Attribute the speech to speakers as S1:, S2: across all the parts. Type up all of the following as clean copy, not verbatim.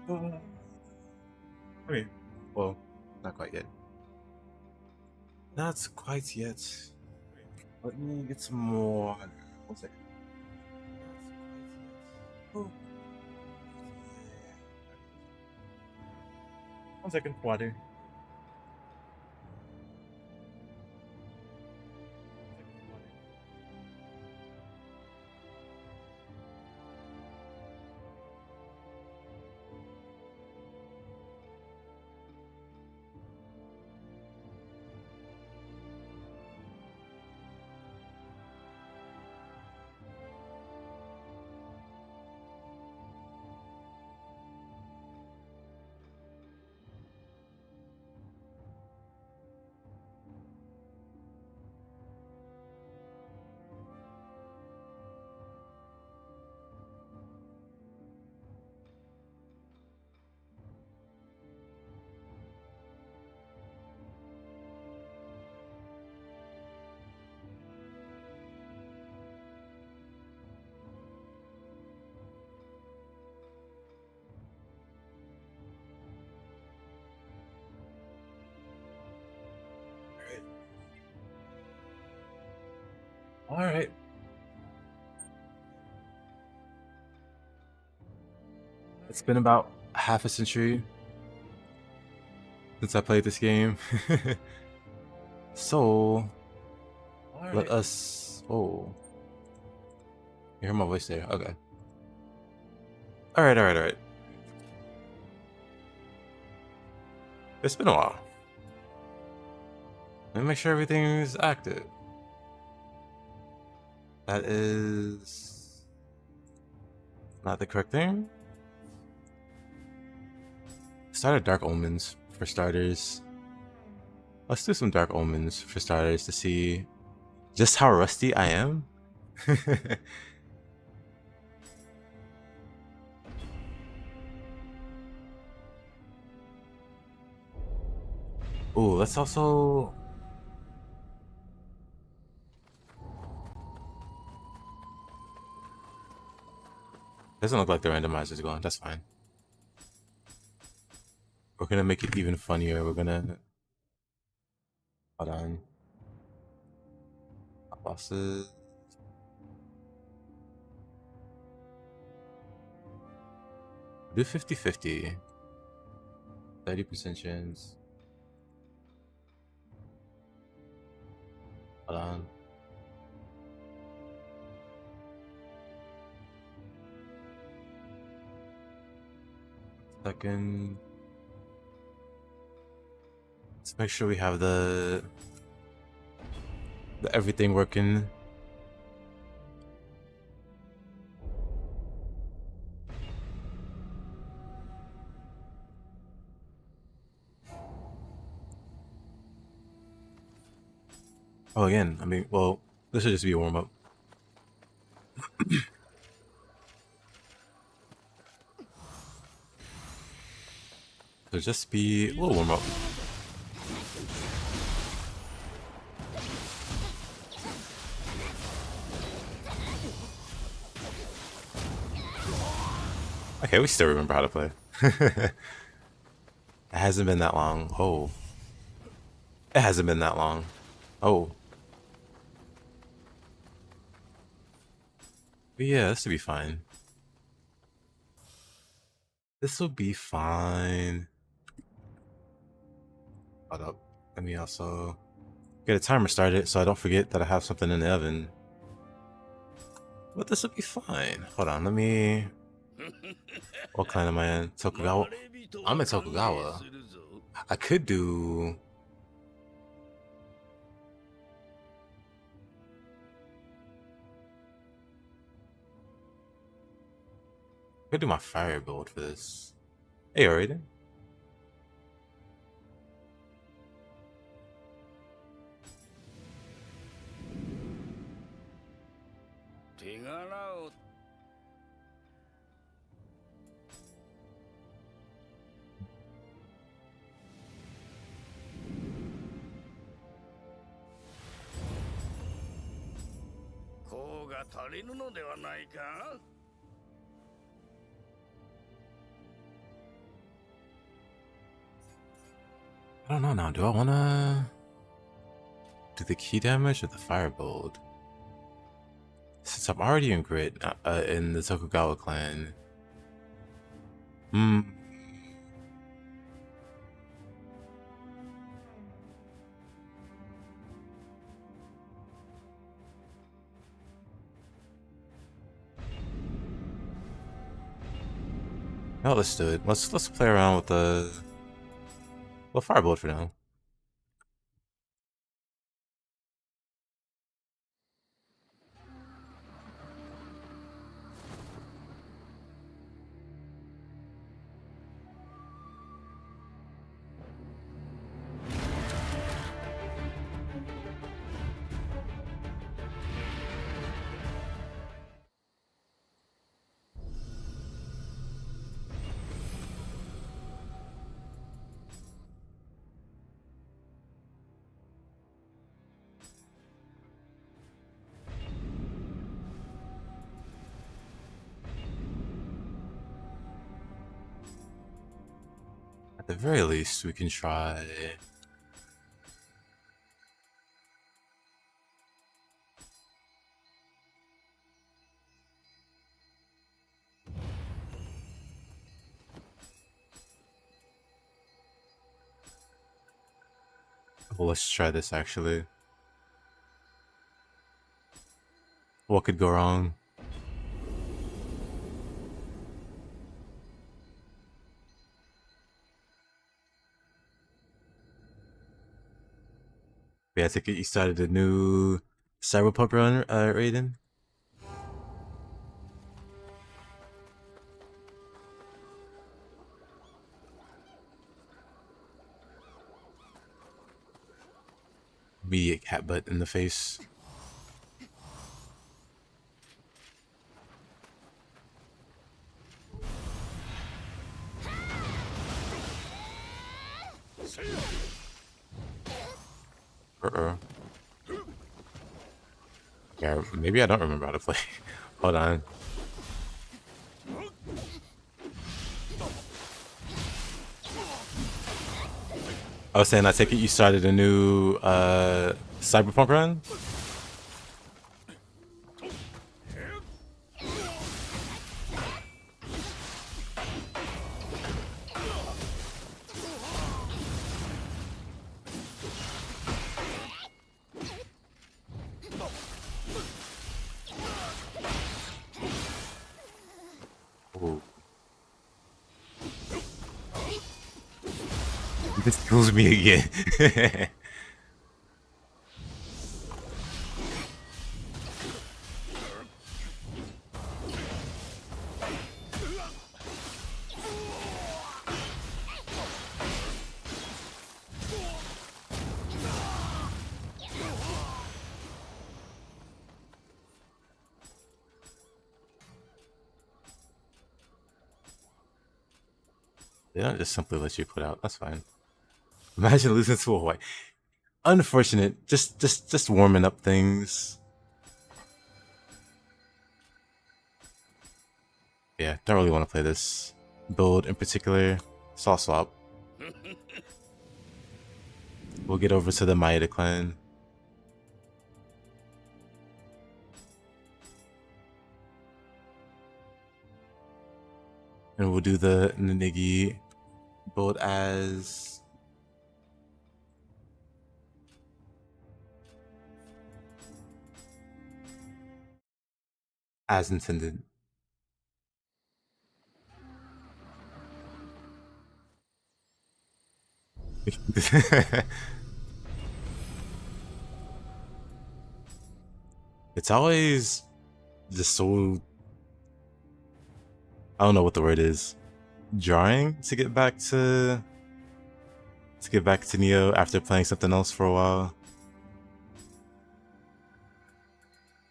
S1: I mean, well, not quite yet. Not quite yet. Let me get some more. 1 second. Oh. 1 second, water. All right. It's been about half a century since I played this game. So, let us... Oh. You hear my voice there? Okay. Alright. It's been a while. Let me make sure everything is active. That is... not the correct thing. Start Dark Omens for starters. Let's do some Dark Omens for starters to see just how rusty I am. Ooh, let's also... Doesn't look like the randomizer is going. That's fine. We're gonna make it even funnier. We're gonna... Hold on. Bosses... Do 50-50. 30% chance. Hold on. Second. Let's make sure we have the everything working. Oh, again, I mean, well, this should just be a warm-up. So just be a little warm-up. Okay, we still remember how to play. It hasn't been that long. Oh. It hasn't been that long. Oh. But yeah, this will be fine. This will be fine. Hold up. Let me also get a timer started so I don't forget that I have something in the oven. But this will be fine. Hold on, let me... What kind am I in? Tokugawa? I'm in Tokugawa. I could do... I could do my fire build for this. Hey, already? don't know now. Do I wanna do the key damage or the firebolt? Since I'm already in grid in the Tokugawa clan. Hmm. No, let's do it. Let's play around with the firebolt for now. At the very least, we can try. Well, let's try this actually. What could go wrong? Yeah, I think you started a new Cyberpunk run, Raiden. Immediate cat butt in the face. Yeah, maybe I don't remember how to play. Hold on. I was saying, I take it you started a new Cyberpunk run? Ooh. This kills me again. They don't just simply let you put out. That's fine. Imagine losing to a white. Unfortunate. Just warming up things. Yeah, don't really want to play this build in particular. Saw swap. We'll get over to the Maeda clan. And we'll do the Ninigi build as intended. It's always just so, I don't know what the word is, jarring to get back to Nioh after playing something else for a while.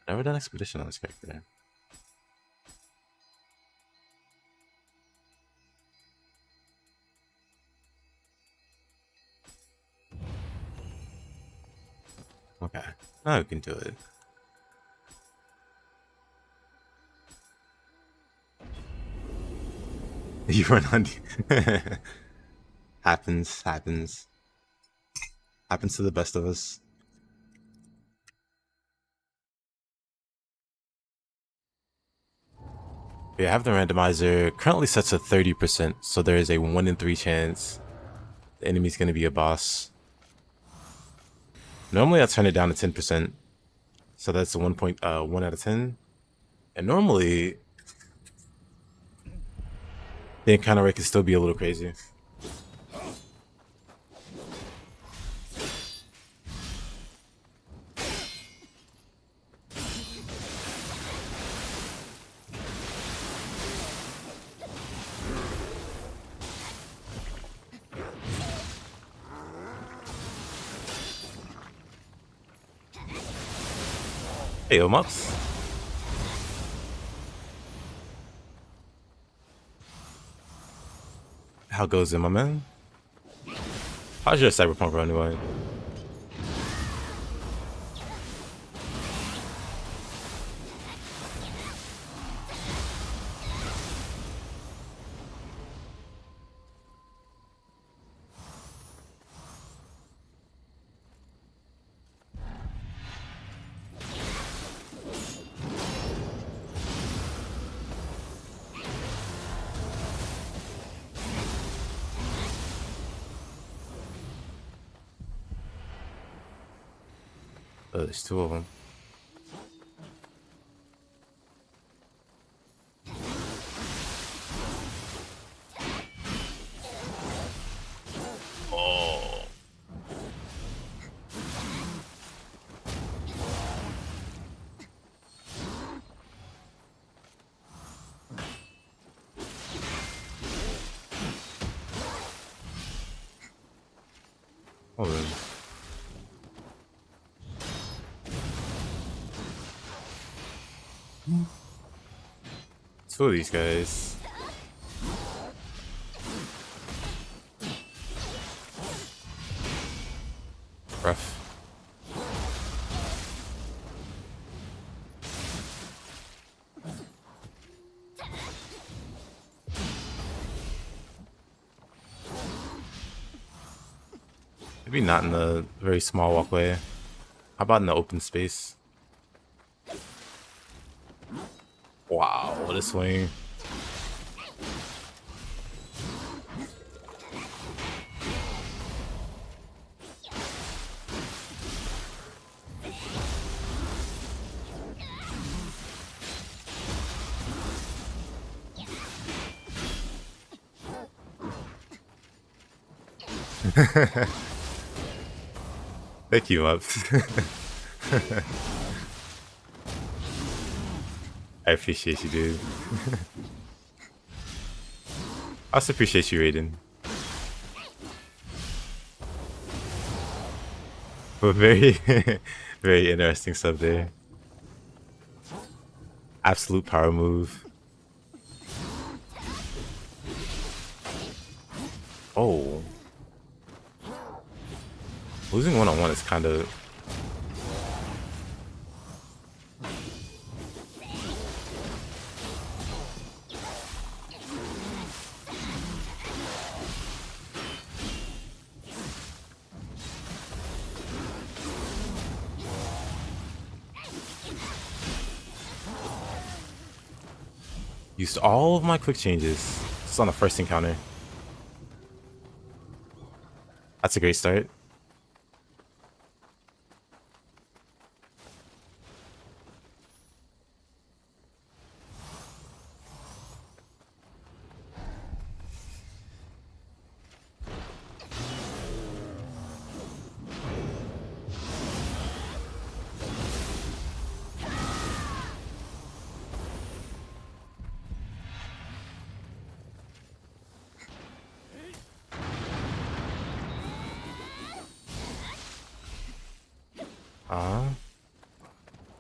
S1: Never done expedition on this character. Okay, now we can do it. You run on. Happens. Happens to the best of us. Yeah, I have the randomizer currently set to 30%, so there is a 1 in 3 chance the enemy's going to be a boss. Normally I turn it down to 10%, so that's a 1 out of 10. And normally the encounter rate can still be a little crazy. Hey, Omops. How goes it, my man? How's your Cyberpunk run going? Oh, there's 2 of them. Oh. Hold on. Two of these guys. Rough. Maybe not in the very small walkway. How about in the open space? Wow, what a swing. Thank you, Ups. I appreciate you, dude. I also appreciate you, Raiden. But very, very interesting stuff there. Absolute power move. Oh. Losing one-on-one is kind of... Used all of my quick changes. Just on the first encounter. That's a great start.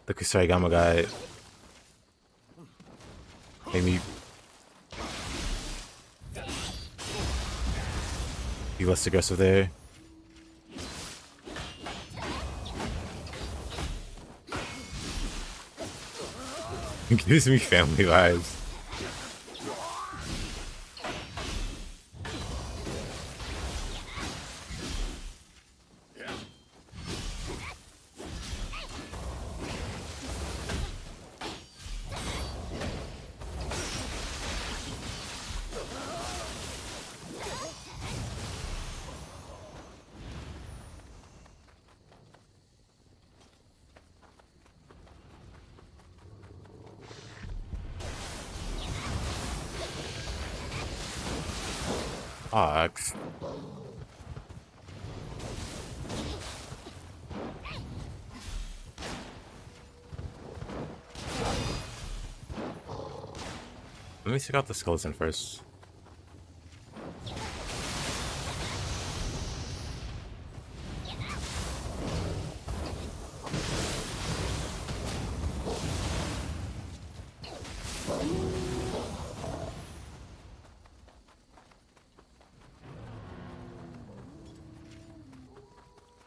S1: The Kusarigama guy made me be less aggressive there. It gives me family vibes. Fox. Let me check out the skeleton first.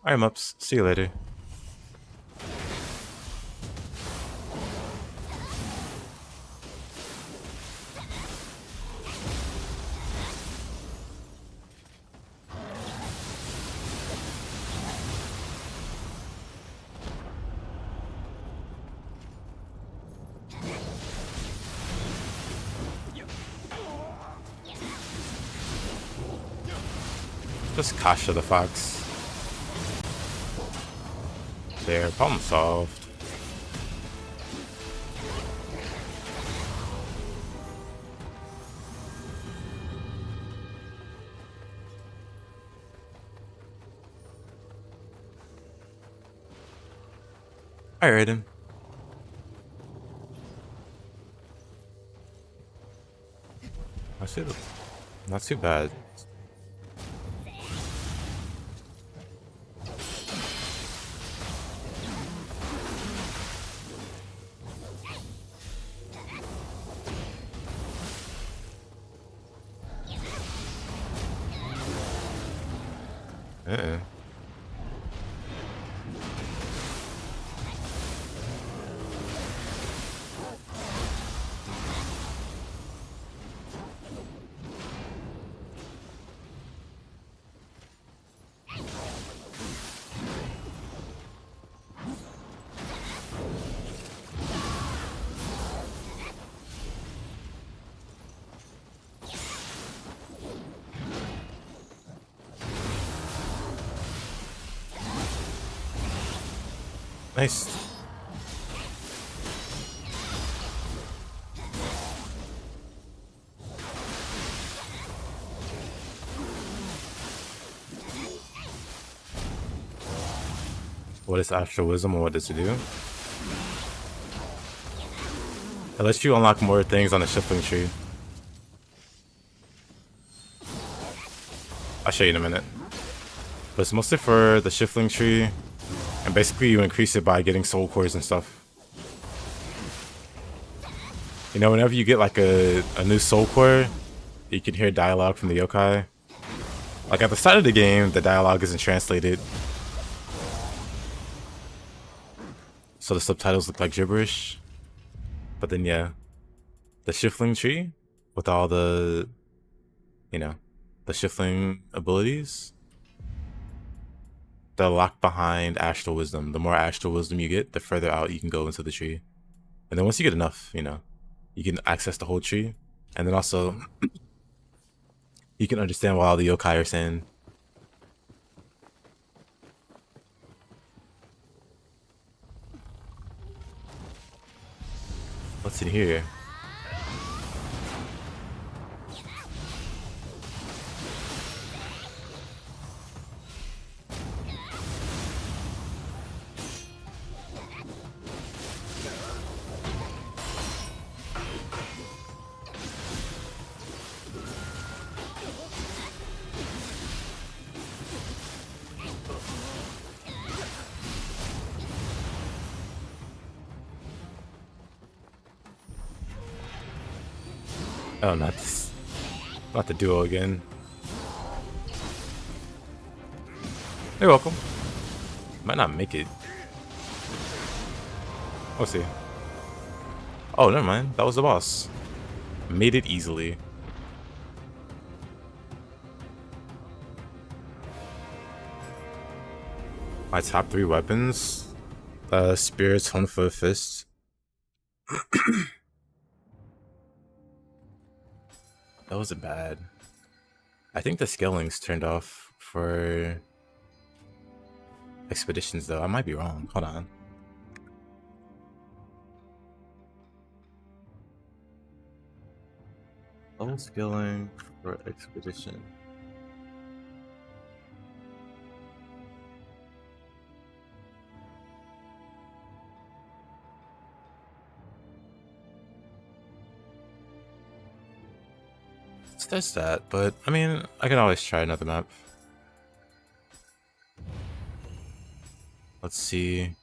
S1: Alright, Mups. See you later. Just Kasha the Fox. There, problem solved. Alright, Raiden. Not too bad. Nice. What is Astral Wisdom and what does it do? It lets you unlock more things on the shifting tree. I'll show you in a minute. But it's mostly for the shifting tree. And basically you increase it by getting soul cores and stuff. You know, whenever you get like a new soul core, you can hear dialogue from the yokai. Like at the start of the game, the dialogue isn't translated. So the subtitles look like gibberish. But then yeah, the shifting tree with all the, you know, the shifting abilities, they're locked behind Astral Wisdom. The more Astral Wisdom you get, the further out you can go into the tree. And then once you get enough, you know, you can access the whole tree. And then also, you can understand what all the yokai are saying. What's in here? Oh, not this. Not the duo again. You're welcome. Might not make it. We'll see. Oh, never mind. That was the boss. Made it easily. My top 3 weapons. Spirit's Hunfoot Fist. That wasn't bad. I think the scaling's turned off for expeditions though. I might be wrong. Hold on. Level scaling for expedition. So there's that, but I mean, I can always try another map. Let's see.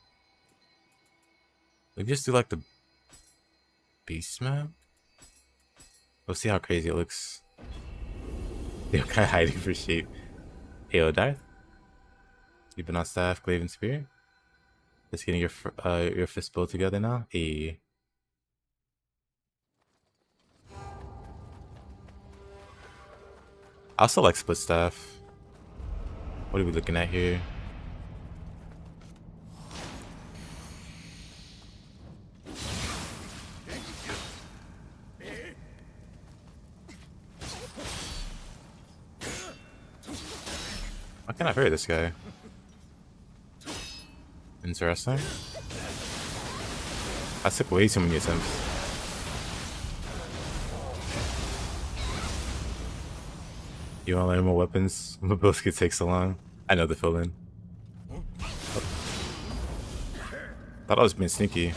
S1: We just do like the beast map. We'll see how crazy it looks. They're kind of hiding for sheep. Ayo, Darth. You've been on staff, Glaive and Spear. Just getting your fist bow together now. I also like split staff. What are we looking at here? Why can't I parry this guy? Interesting. I took way too many attempts. You want to learn more weapons? My builds could take so long. I know the feeling. Thought I was being sneaky. I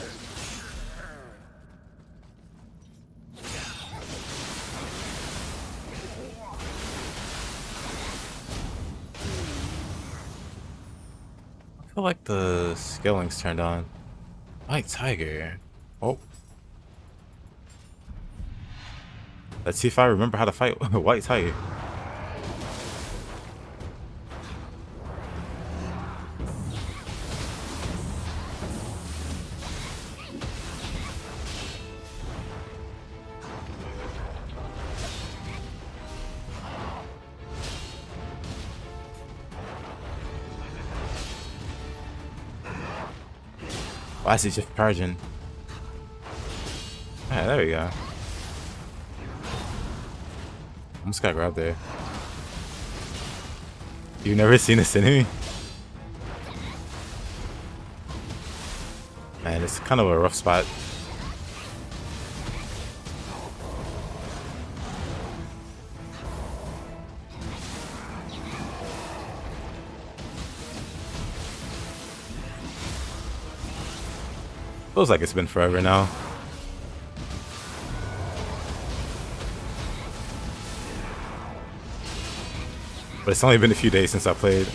S1: feel like the scaling's turned on. White Tiger. Oh. Let's see if I remember how to fight White Tiger. Why is he just charging? Yeah, there we go. Almost got grabbed there. You've never seen this enemy? Man, it's kind of a rough spot. Feels like it's been forever now. But it's only been a few days since I played.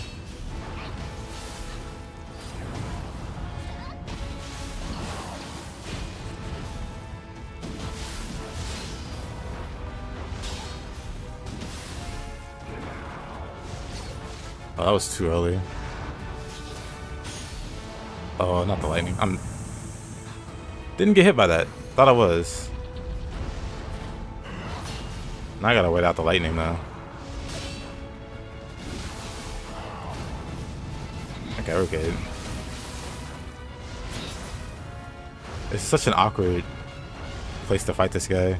S1: Oh, that was too early. Oh, not the lightning. Didn't get hit by that. Thought I was. Now I gotta wait out the lightning now. Okay, we're good. It's such an awkward place to fight this guy.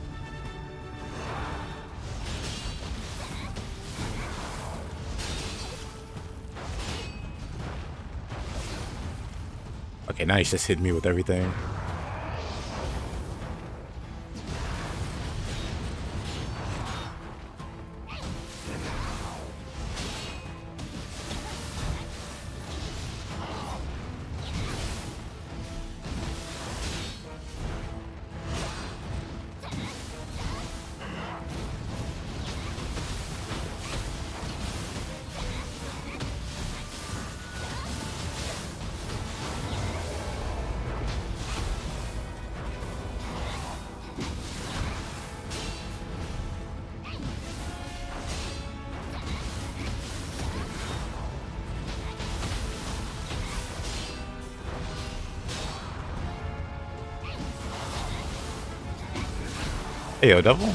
S1: Okay, now he's just hitting me with everything. Hey, yo, double?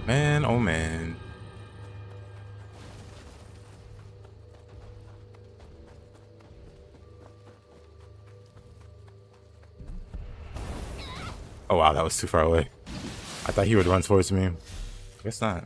S1: Man, oh man. Oh wow, that was too far away. I thought he would run towards me. Guess not.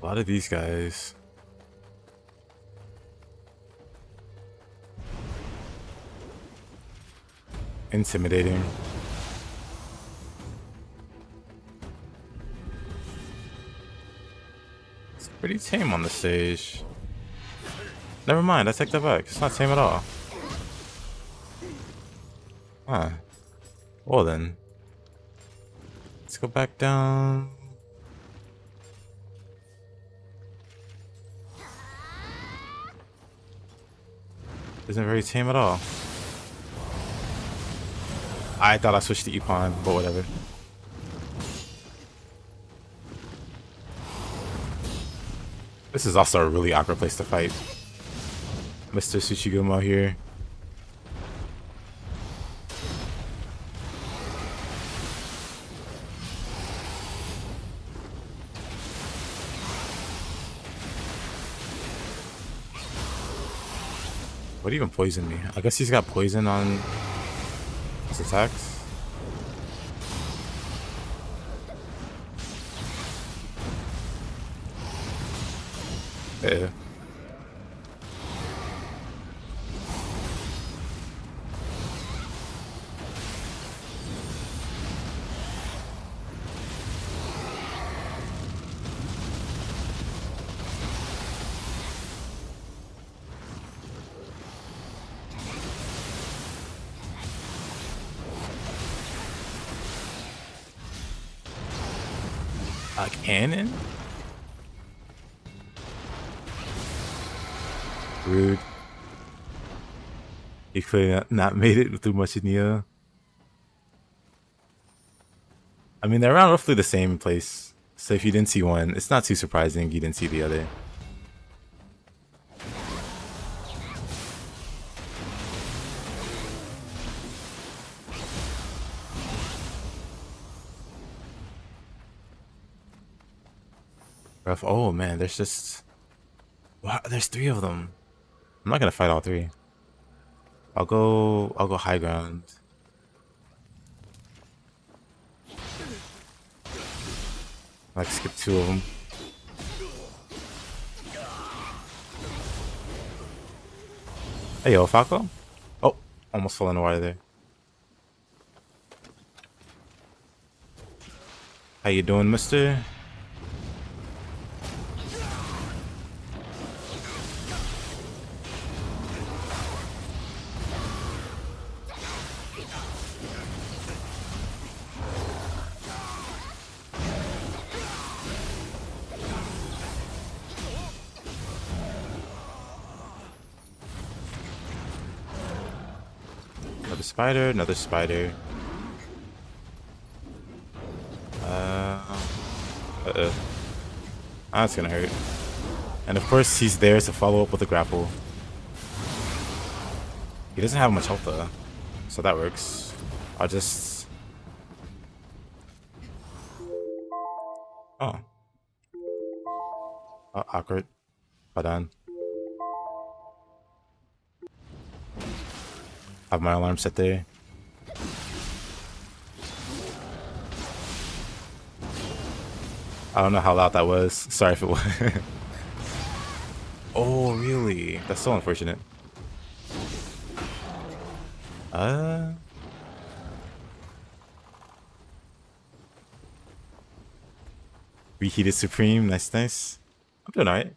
S1: A lot of these guys. intimidating. It's pretty tame on the stage. Never mind, I take that back. It's not tame at all. Huh. Well then. Let's go back down. Isn't very tame at all. I thought I switched to E-Pawn, but whatever. This is also a really awkward place to fight. Mr. Tsuchigumo here. What even poisoned me? I guess he's got poison on his attacks. Yeah. A cannon? Rude. He could not made it through much of Nioh. I mean, they're around roughly the same place. So if you didn't see one, it's not too surprising you didn't see the other. Rough. Oh man, there's just... Wow, there's 3 of them. I'm not gonna fight all 3. I'll go high ground. Like skip 2 of them. Hey yo, Falco. Oh, almost fell in the water there. How you doing, mister? Another spider, another spider. That's gonna hurt. And of course, he's there to follow up with a grapple. He doesn't have much health though, so that works. I'll just... Oh, awkward. Hold on. Have my alarm set there. I don't know how loud that was. Sorry if it was. Oh, really? That's so unfortunate. Reheated Supreme. Nice, nice. I'm doing alright.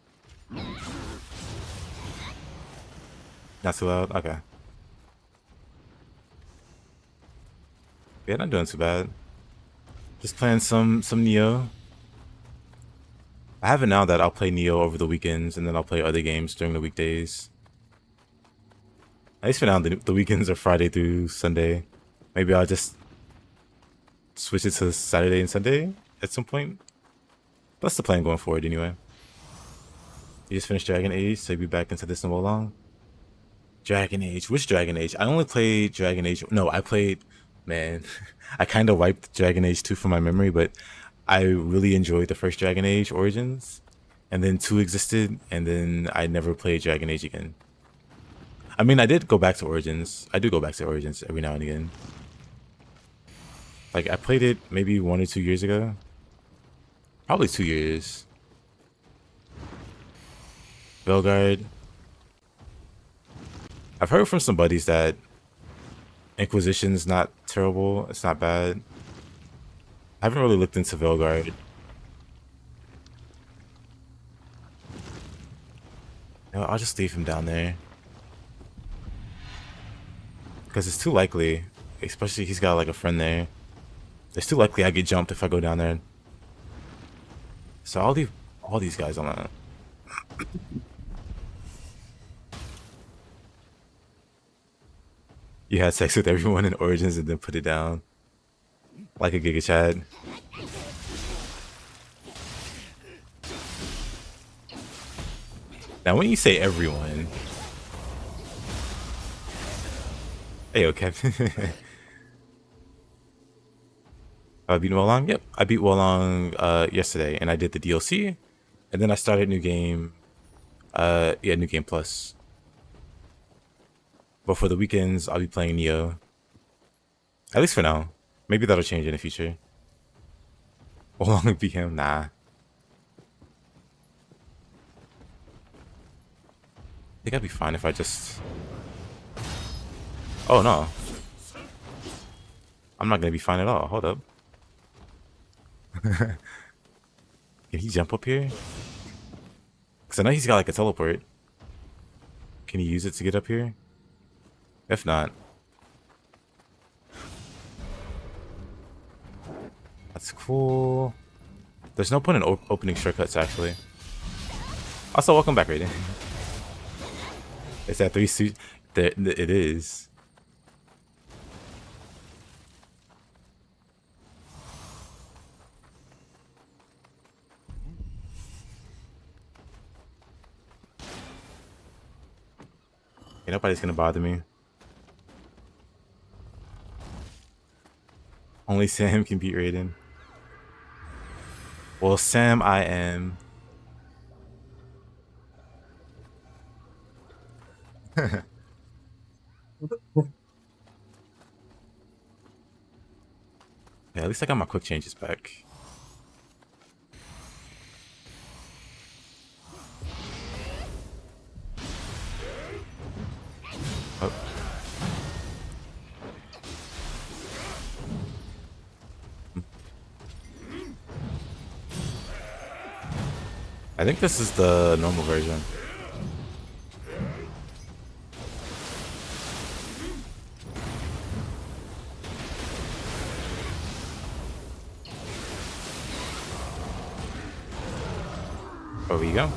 S1: Not too loud. Okay. Yeah, not doing too bad. Just playing some Nioh. I have it now that I'll play Nioh over the weekends, and then I'll play other games during the weekdays. At least for now, the weekends are Friday through Sunday. Maybe I'll just switch it to Saturday and Sunday at some point. That's the plan going forward anyway. You just finished Dragon Age, so you'll be back into this in long. Dragon Age. Which Dragon Age? I only played Dragon Age. No, I played... Man, I kind of wiped Dragon Age 2 from my memory, but I really enjoyed the first Dragon Age Origins. And then 2 existed, and then I never played Dragon Age again. I mean, I did go back to Origins. I do go back to Origins every now and again. Like, I played it maybe 1 or 2 years ago. Probably 2 years. Belgard. I've heard from some buddies that Inquisition's not terrible. It's not bad. I haven't really looked into Veilguard. No, I'll just leave him down there. Because it's too likely, especially he's got like a friend there. It's too likely I get jumped if I go down there. So I'll leave all these guys on that. You had sex with everyone in Origins and then put it down. Like a Giga Chad. Now when you say everyone... Hey, okay. I beat Wolong? Yep. I beat Wolong yesterday and I did the DLC. And then I started New Game. Yeah, New Game Plus. But for the weekends, I'll be playing Nioh. At least for now. Maybe that'll change in the future. Wolong beat him? Nah. I think I'd be fine if I just... Oh, no. I'm not gonna be fine at all. Hold up. Can he jump up here? Because I know he's got like a teleport. Can he use it to get up here? If not... That's cool. There's no point in opening shortcuts, actually. Also, welcome back, Raiden. It's that 3 suit. It is. Yeah, nobody's gonna bother me. Only Sam can beat Raiden. Well, Sam, I am. Yeah, at least I got my quick changes back. Oh. I think this is the normal version. Over you go.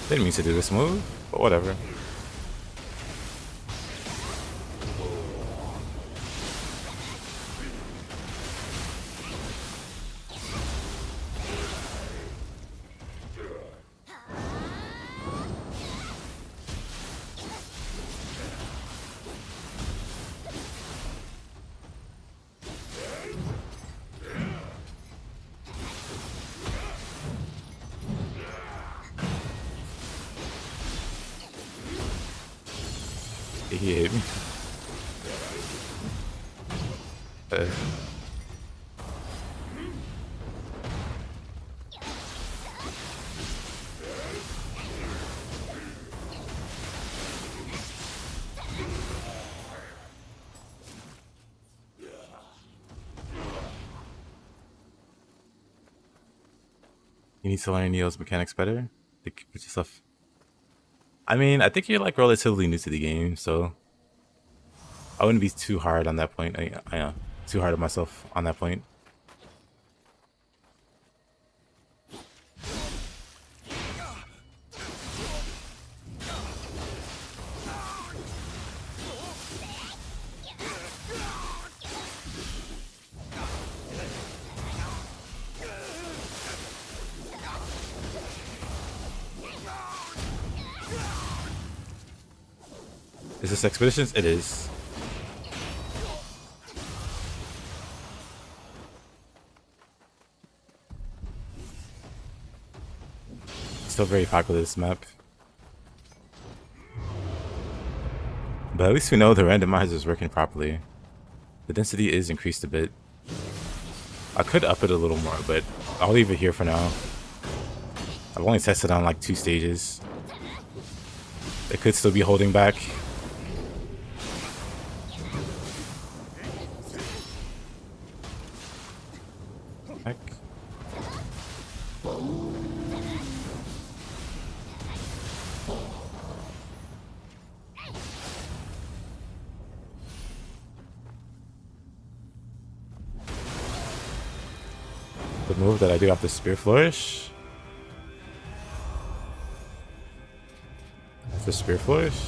S1: Didn't mean to do this move, but whatever. He hit me. You need to learn Neo's mechanics better. Put yourself. I mean, I think you're like relatively new to the game, so I wouldn't be too hard on that point. I too hard on myself on that point. Is this Expeditions? It is. Still very popular, this map. But at least we know the randomizer is working properly. The density is increased a bit. I could up it a little more, but I'll leave it here for now. I've only tested on like 2 stages. It could still be holding back. Heck. The move that I do after Spear Flourish. After Spear Flourish.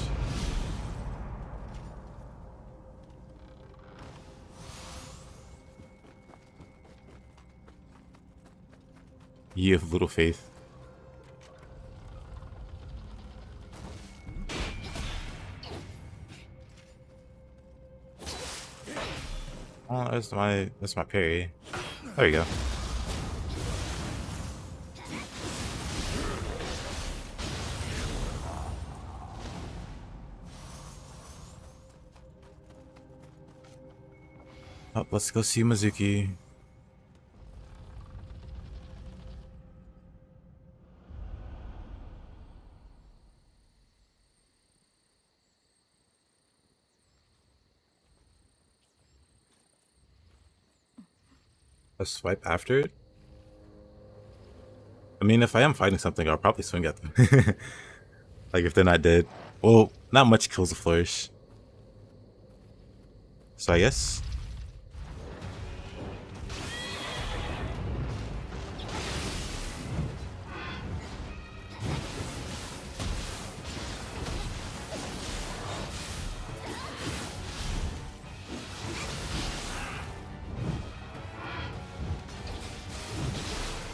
S1: Ye of little faith. Oh, that's my parry. There you go. Oh, let's go see Mizuki. A swipe after it? I mean, if I am fighting something, I'll probably swing at them. Like, if they're not dead. Well, not much kills a flourish. So I guess.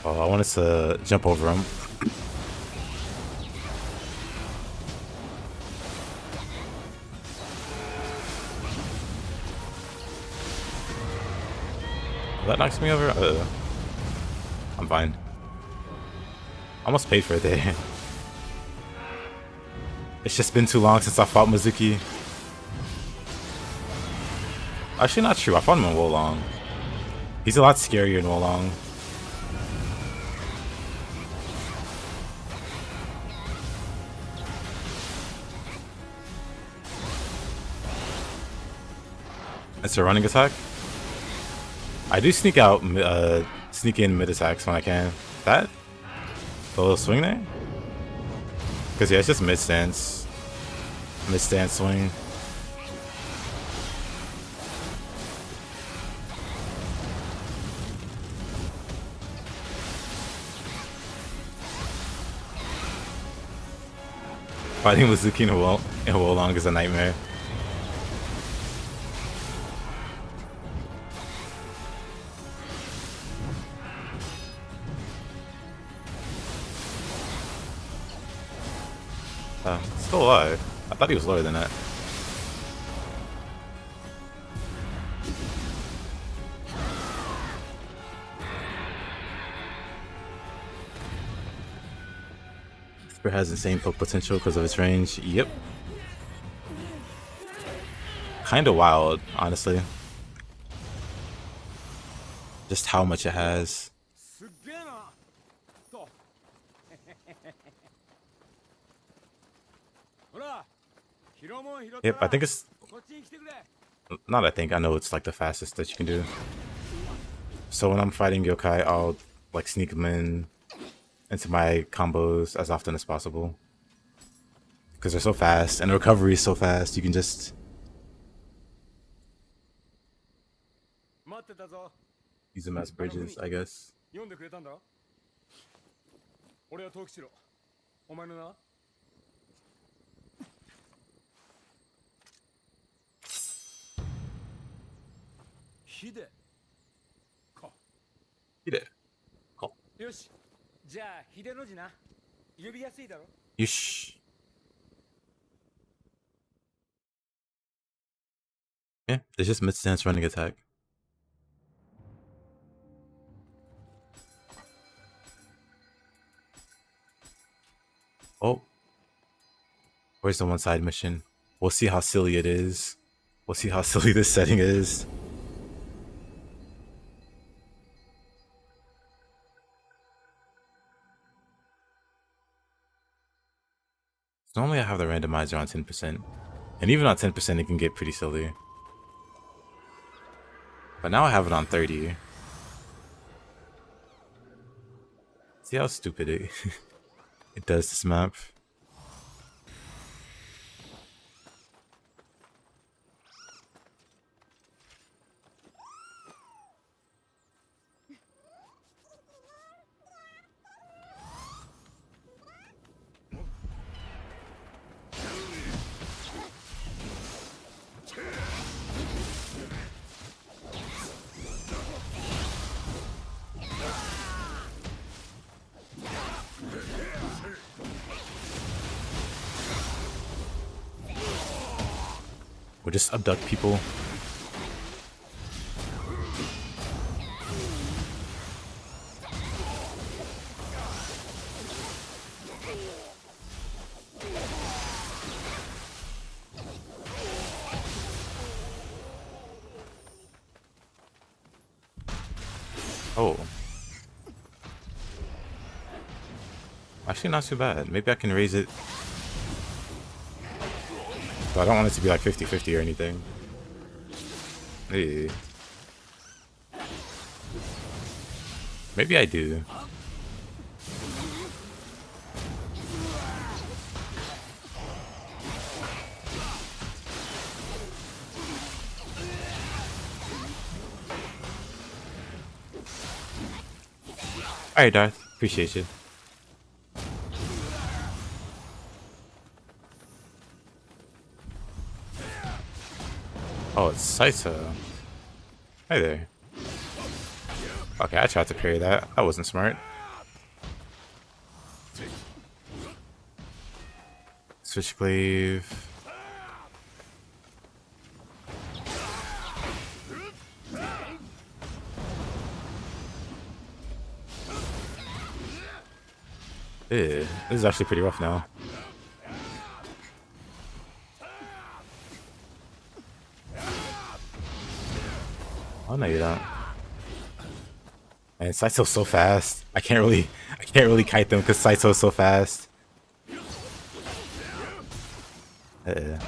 S1: Oh, I wanted to jump over him. That knocks me over? I'm fine. Almost paid for it there. It's just been too long since I fought Mizuki. Actually, not true. I fought him in Wolong. He's a lot scarier in Wolong. It's a running attack. I do sneak out, sneak in mid attacks when I can. That? The little swing there? Because yeah, it's just mid stance. Mid stance swing. Fighting Mizuki in Wolong is a nightmare. Still alive. I thought he was lower than that. Spear has insane poke potential because of its range. Yep. Kinda wild, honestly. Just how much it has. Yep, I think it's... Not I think, I know it's like the fastest that you can do. So when I'm fighting yokai, I'll like sneak them into my combos as often as possible. Because they're so fast, and the recovery is so fast, you can just... use them as bridges, I guess. Hide. Cool. Yeesh. Yeah, it's just mid-stance running attack. Oh. Where's the one side mission? We'll see how silly it is. We'll see how silly this setting is. Normally I have the randomizer on 10%. And even on 10% it can get pretty silly. But now I have it on 30. See how stupid it does this map? Or just abduct people. Oh. Actually not too bad. Maybe I can raise it. But I don't want it to be like 50-50 or anything. Hey. Maybe I do. Alright, Darth. Appreciate you. Oh, it's Saito. Hey there. Okay, I tried to parry that. That wasn't smart. Switchglaive. Ew, this is actually pretty rough now. Oh no, you don't. Man, Saito's so fast. I can't really kite them because Saito's so fast. Yeah.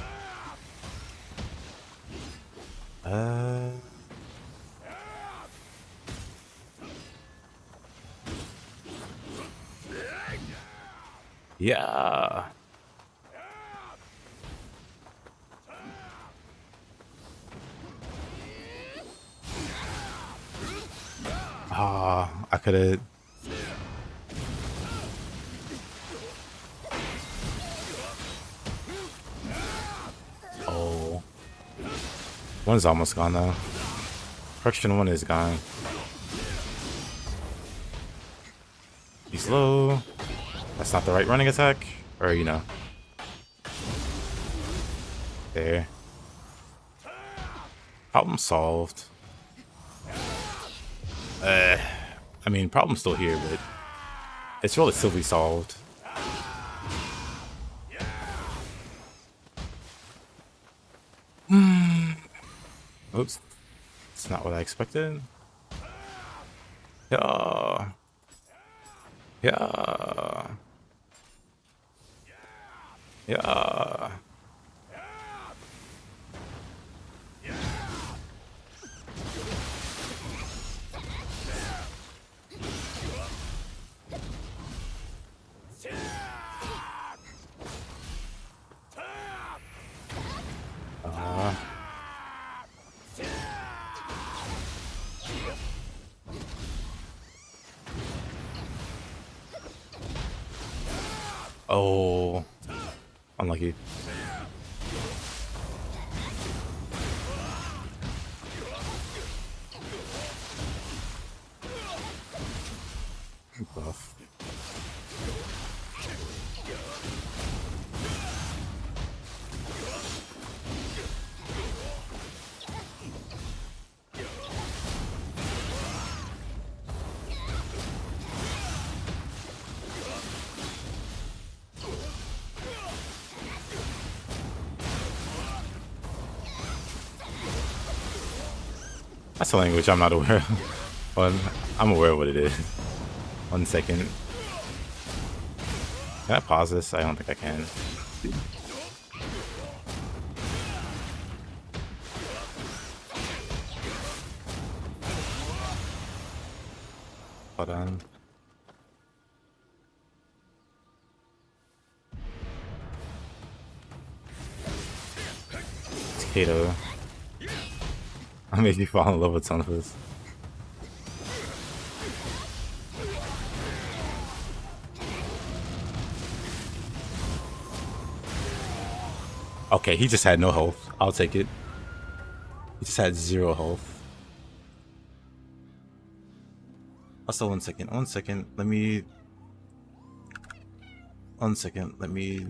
S1: Ah, I could have. Oh. One's almost gone though. Correction 1 is gone. He's slow. That's not the right running attack. Or, you know. There. Problem solved. I mean, problem's still here, but it's relatively solved. Oops. It's not what I expected. Yeah. Yeah. Yeah. Oh, unlucky. Buff. That's a language I'm not aware of. Well, I'm aware of what it is. 1 second. Can I pause this? I don't think I can. Hold on. Kato. I made you fall in love with Tonfus. Okay, he just had no health. I'll take it. He just had 0 health. Also, 1 second. 1 second. Let me. 1 second. Let me.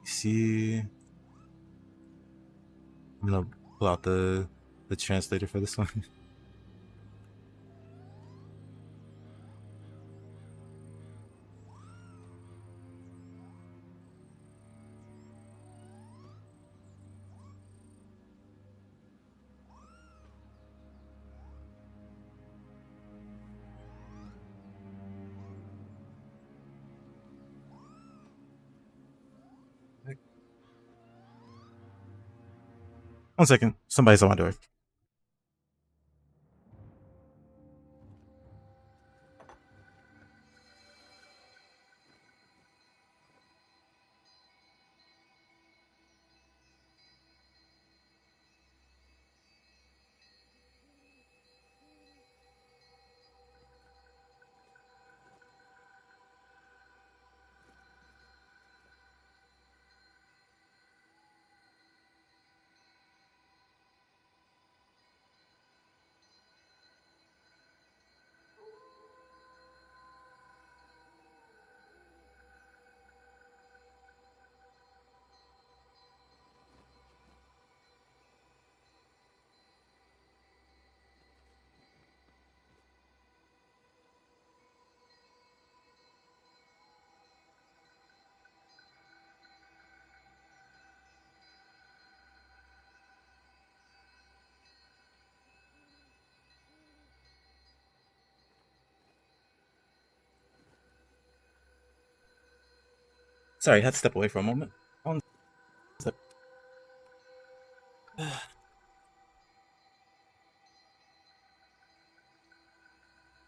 S1: See. I'm gonna pull out the translator for this one. One second. Somebody's on my door. Sorry, I had to step away for a moment. One sec.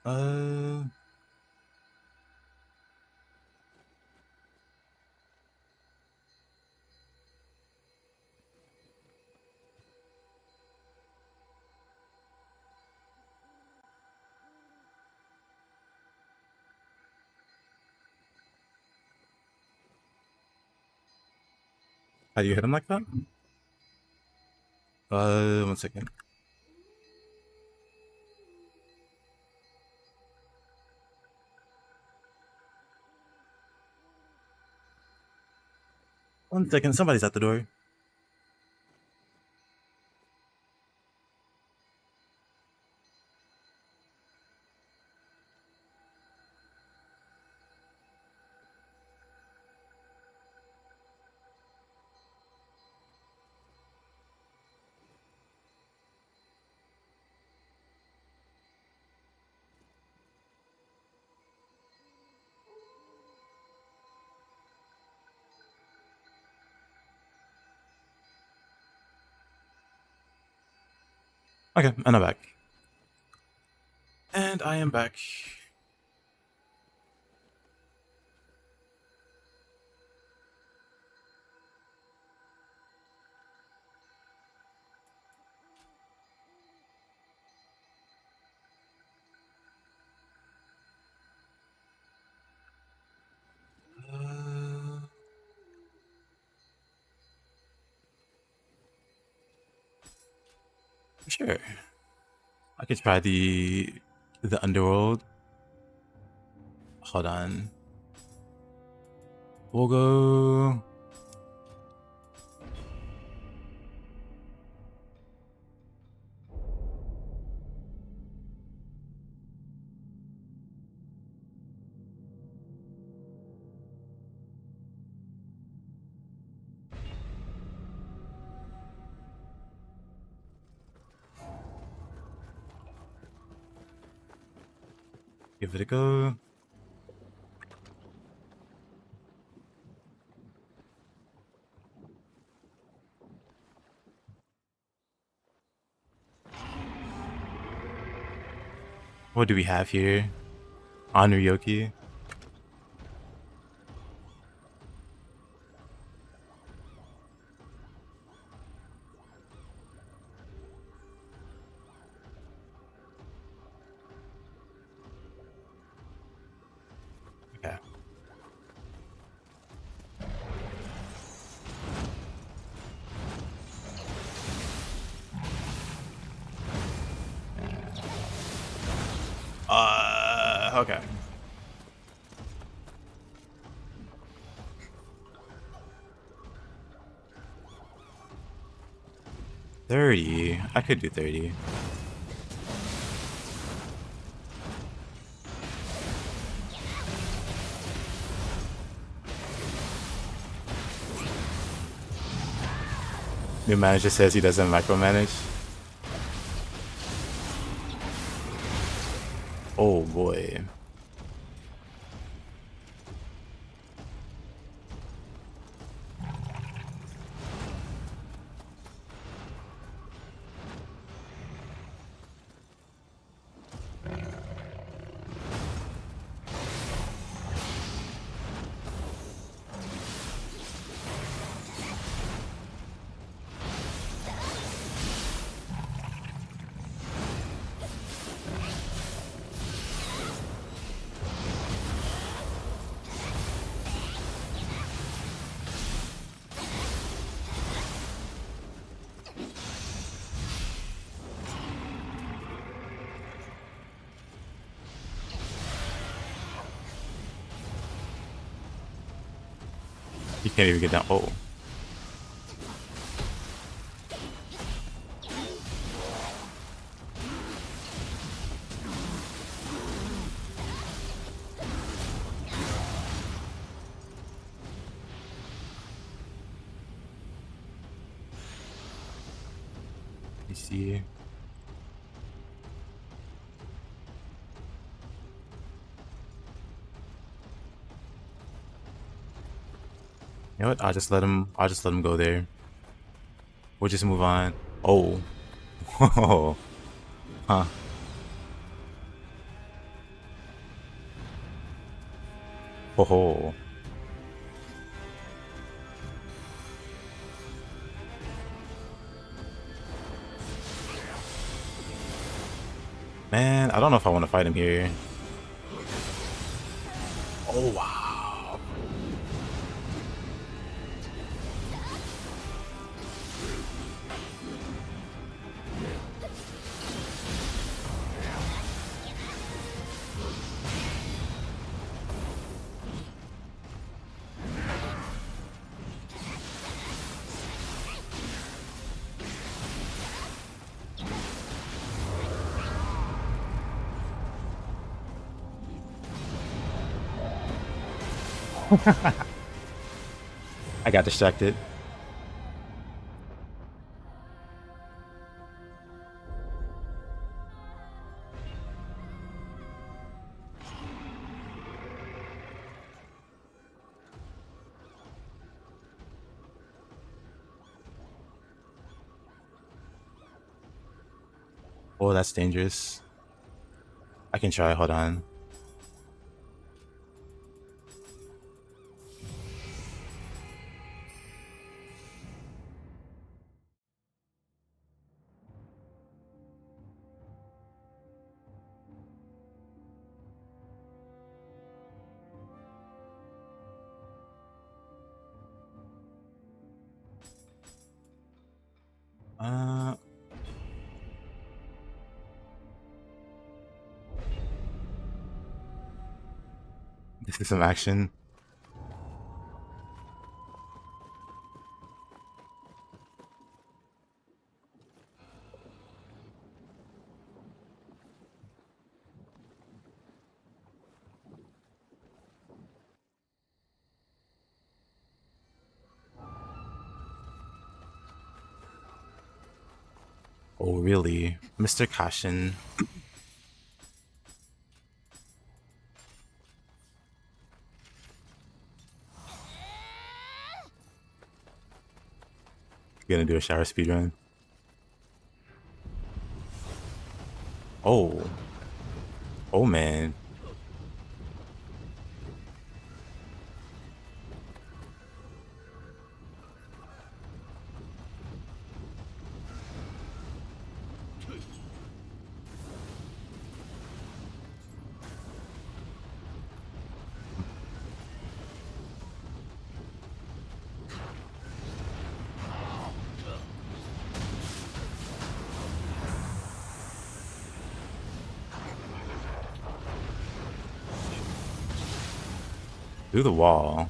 S1: Uh. How do you hit him like that? 1 second. One second. Somebody's at the door. Okay, and I'm back. And I am back. Sure. I could try the underworld. Hold on. We'll go. Give it a go. What do we have here? Honor Yoki. Okay. Okay. $30. I could do 30. New manager says he doesn't micromanage. Oh boy. You can't even get down. Oh. You see. You know what? I'll just let him go there. We'll just move on. Oh. Oh. Huh. Oh. Man, I don't know if I want to fight him here. Oh wow. I got distracted. Oh, that's dangerous. I can try. Hold on. This is some action. Oh, really? Mr. Kashin. Gonna do a shower speed run. Oh. Oh man. Through the wall.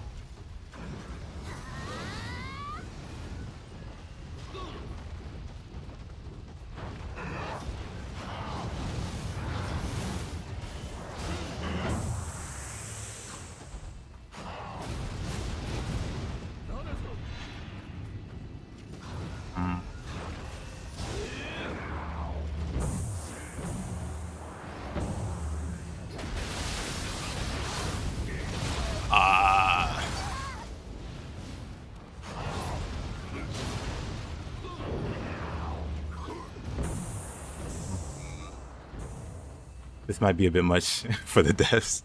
S1: This might be a bit much for the devs.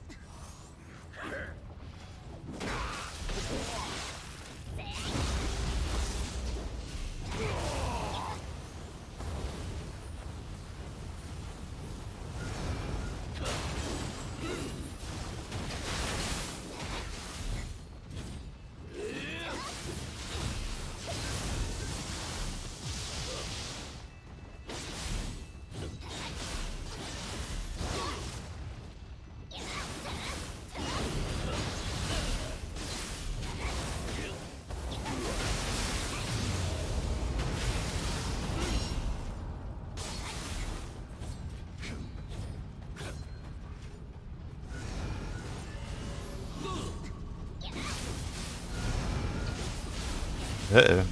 S1: Uh-oh.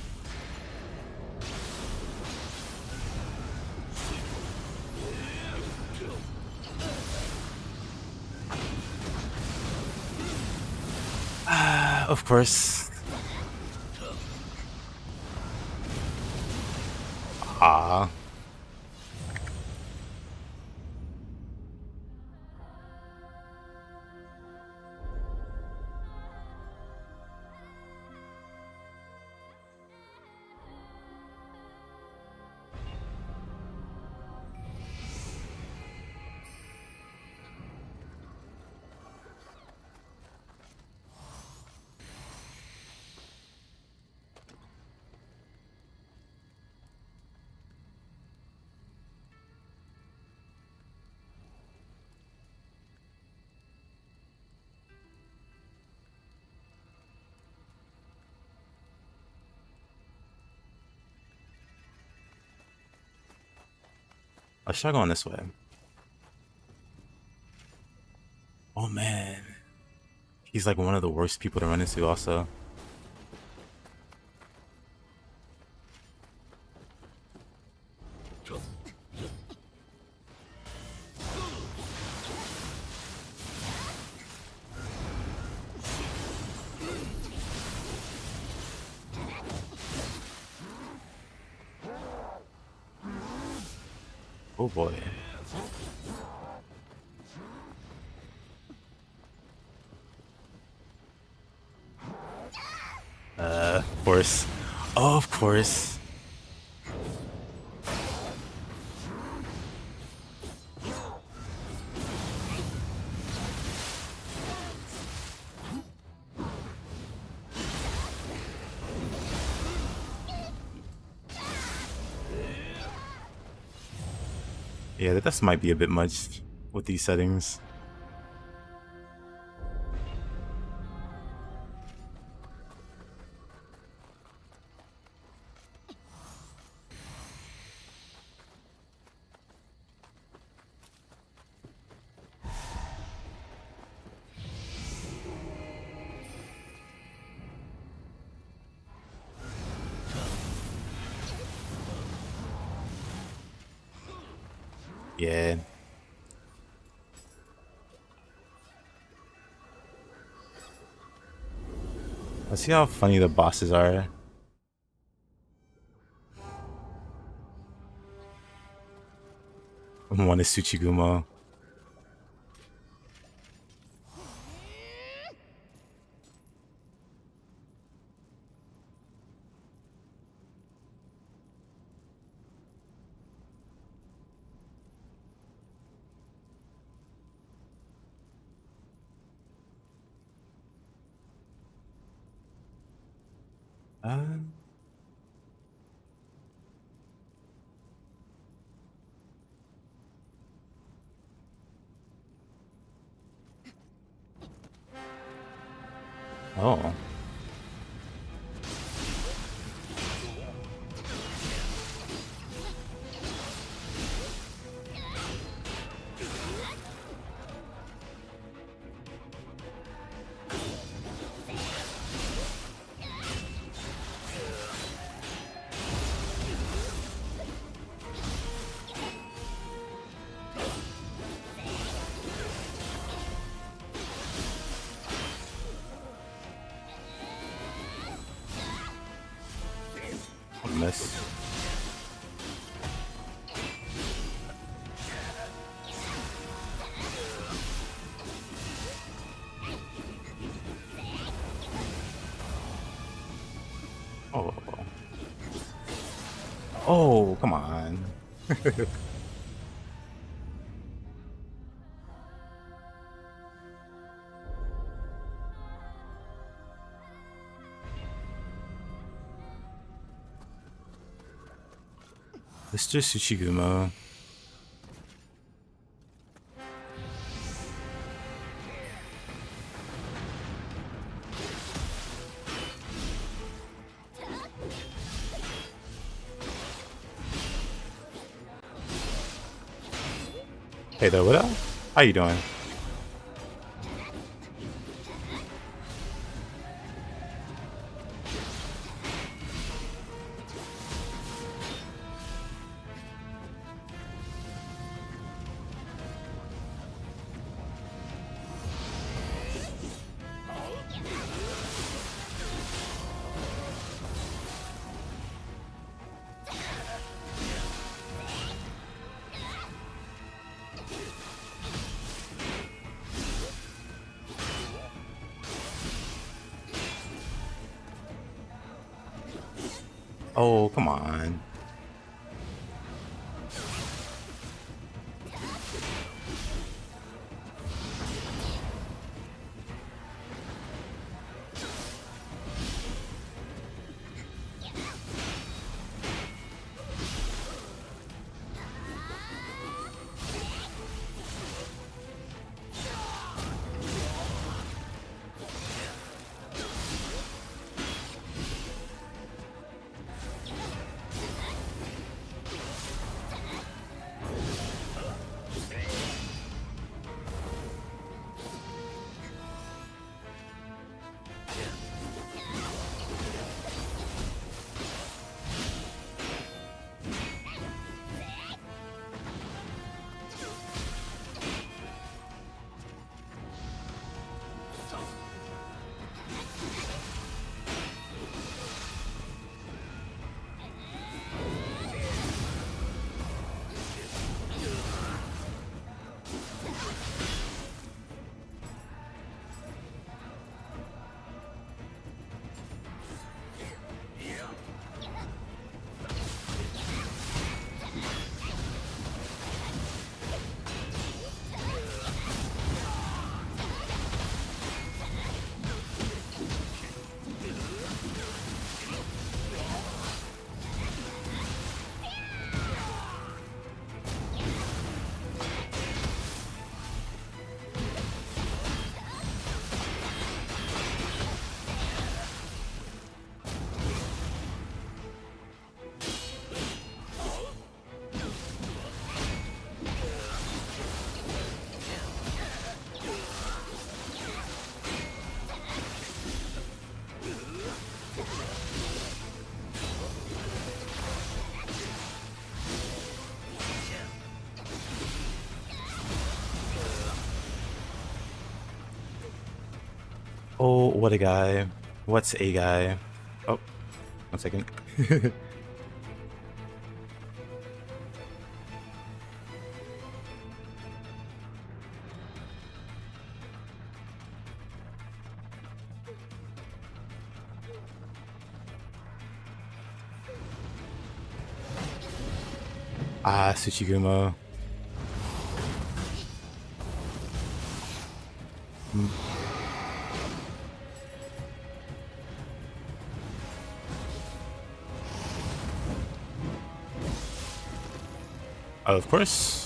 S1: Of course. Ah. I should go on this way. Oh man. He's like one of the worst people to run into also. Oh boy. Of course. Oh, of course. Yeah, this might be a bit much with these settings. Yeah. Let's see how funny the bosses are. One is Tsuchigumo. Oh. Miss. Oh. Oh, come on. Mr. Tsuchigumo. Hey there, what up? How you doing? Oh, come on. Oh, what a guy. What's a guy? Oh, 1 second. Ah, Tsuchigumo. Of course.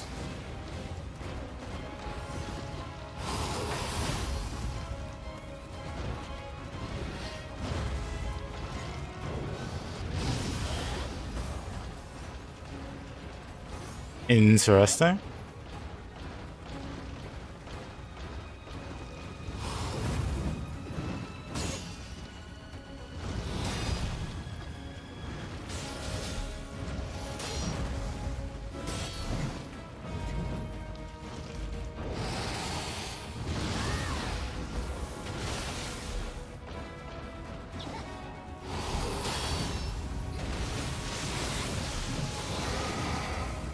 S1: Interesting.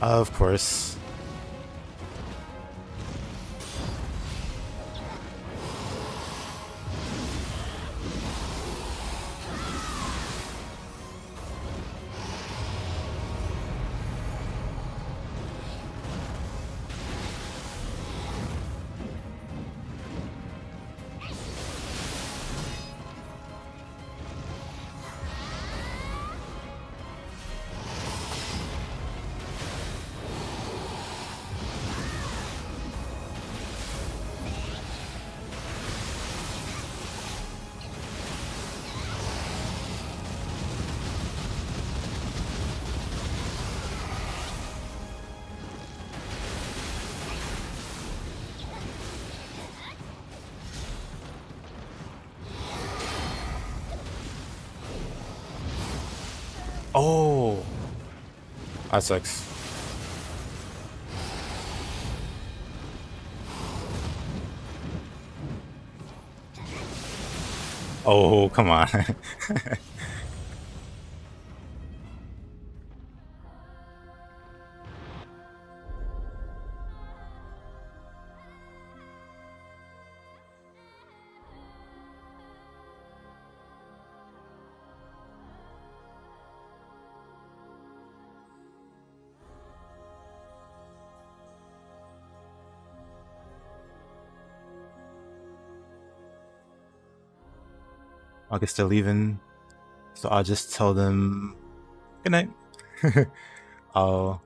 S1: Of course. Oh, that sucks. Oh, come on. I guess they're leaving, so I'll just tell them good night. I'll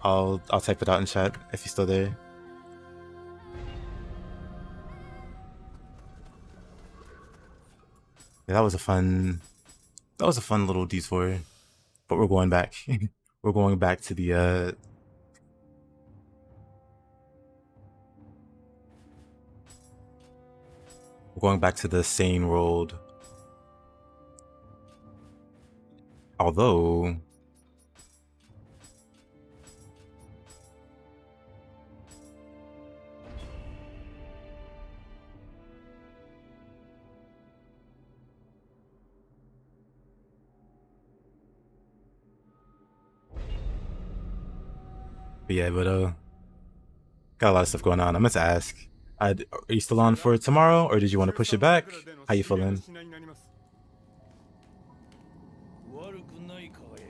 S1: I'll type it out in chat if he's still there. Yeah, that was a fun little detour, but we're going back. We're going back to the we're going back to the sane world. Although but yeah, but got a lot of stuff going on. I meant to ask, are you still on for tomorrow, or did you want to push it back? How you feeling?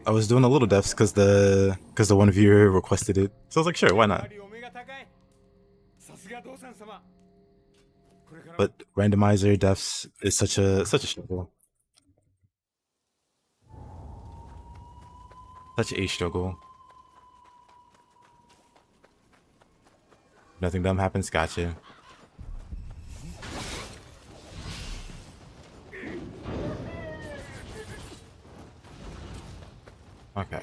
S1: I was doing a little deaths because the one viewer requested it, so I was like, sure, why not? But randomizer deaths is such a struggle, such a struggle. Nothing dumb happens. Gotcha. Okay.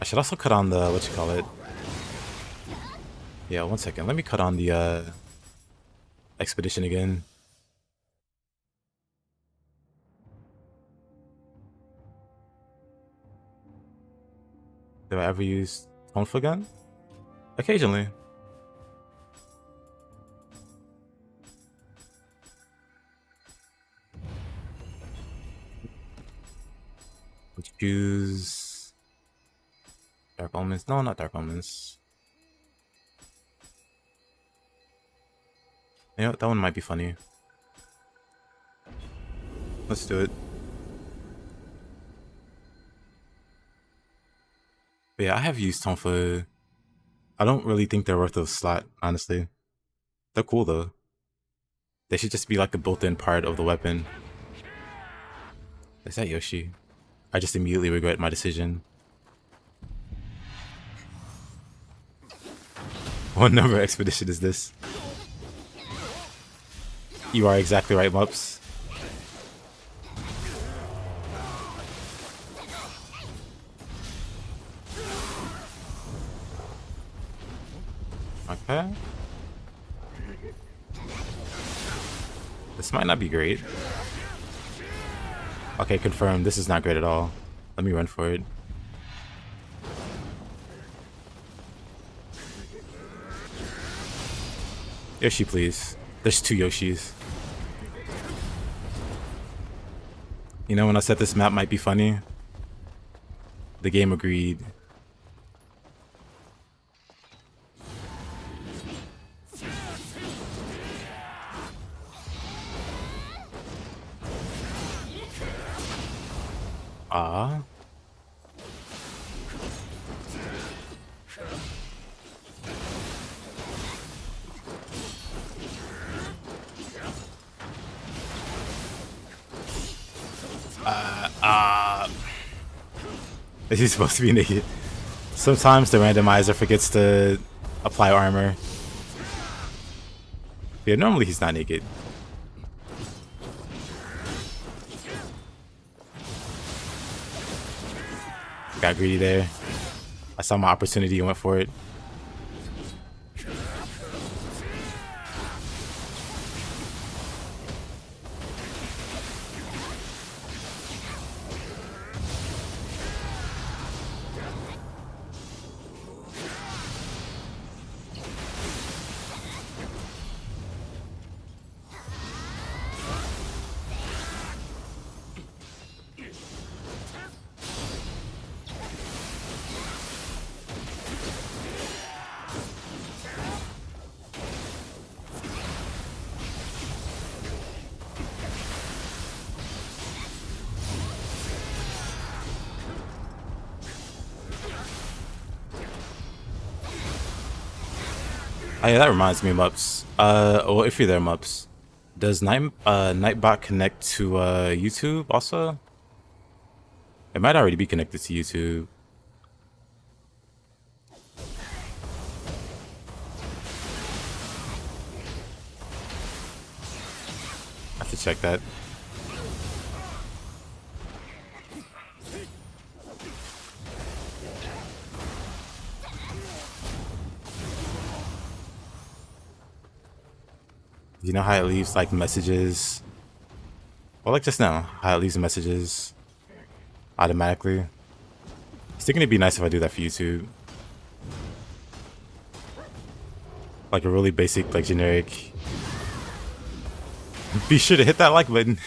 S1: I should also cut on the what you call it. Yeah, 1 second. Let me cut on the expedition again. Do I ever use Tonfa gun? Occasionally. Let's choose Dark Omens. No, not Dark Omens. You know, that one might be funny. Let's do it. But yeah, I have used Tonfa. I don't really think they're worth a slot, honestly. They're cool though. They should just be like a built-in part of the weapon. Is that Yoshi? I just immediately regret my decision. What number expedition is this? You are exactly right, Mups. Okay. This might not be great. Okay, confirmed. This is not great at all. Let me run for it. Yoshi, please. There's 2 Yoshis. You know, when I said this map might be funny, the game agreed. Ah. Is he supposed to be naked? Sometimes the randomizer forgets to apply armor. Yeah, normally he's not naked. Got greedy there. I saw my opportunity and went for it. Oh yeah, that reminds me, Mups. Well, if you're there, Mups, does Nightbot connect to YouTube also? It might already be connected to YouTube. I have to check that. You know how it leaves like messages? Well, like just now, how it leaves messages automatically. It's thinking it'd be nice if I do that for YouTube. Like a really basic, like generic. Be sure to hit that like button.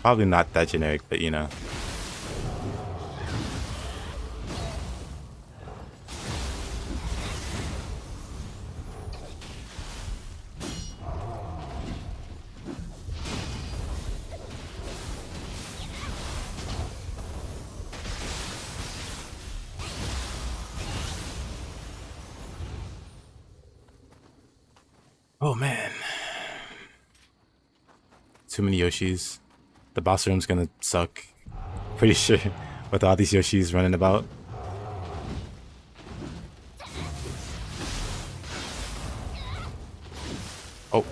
S1: Probably not that generic, but you know. Oh man. Too many Yoshis. The boss room's gonna suck. Pretty sure with all these Yoshis running about. Oh,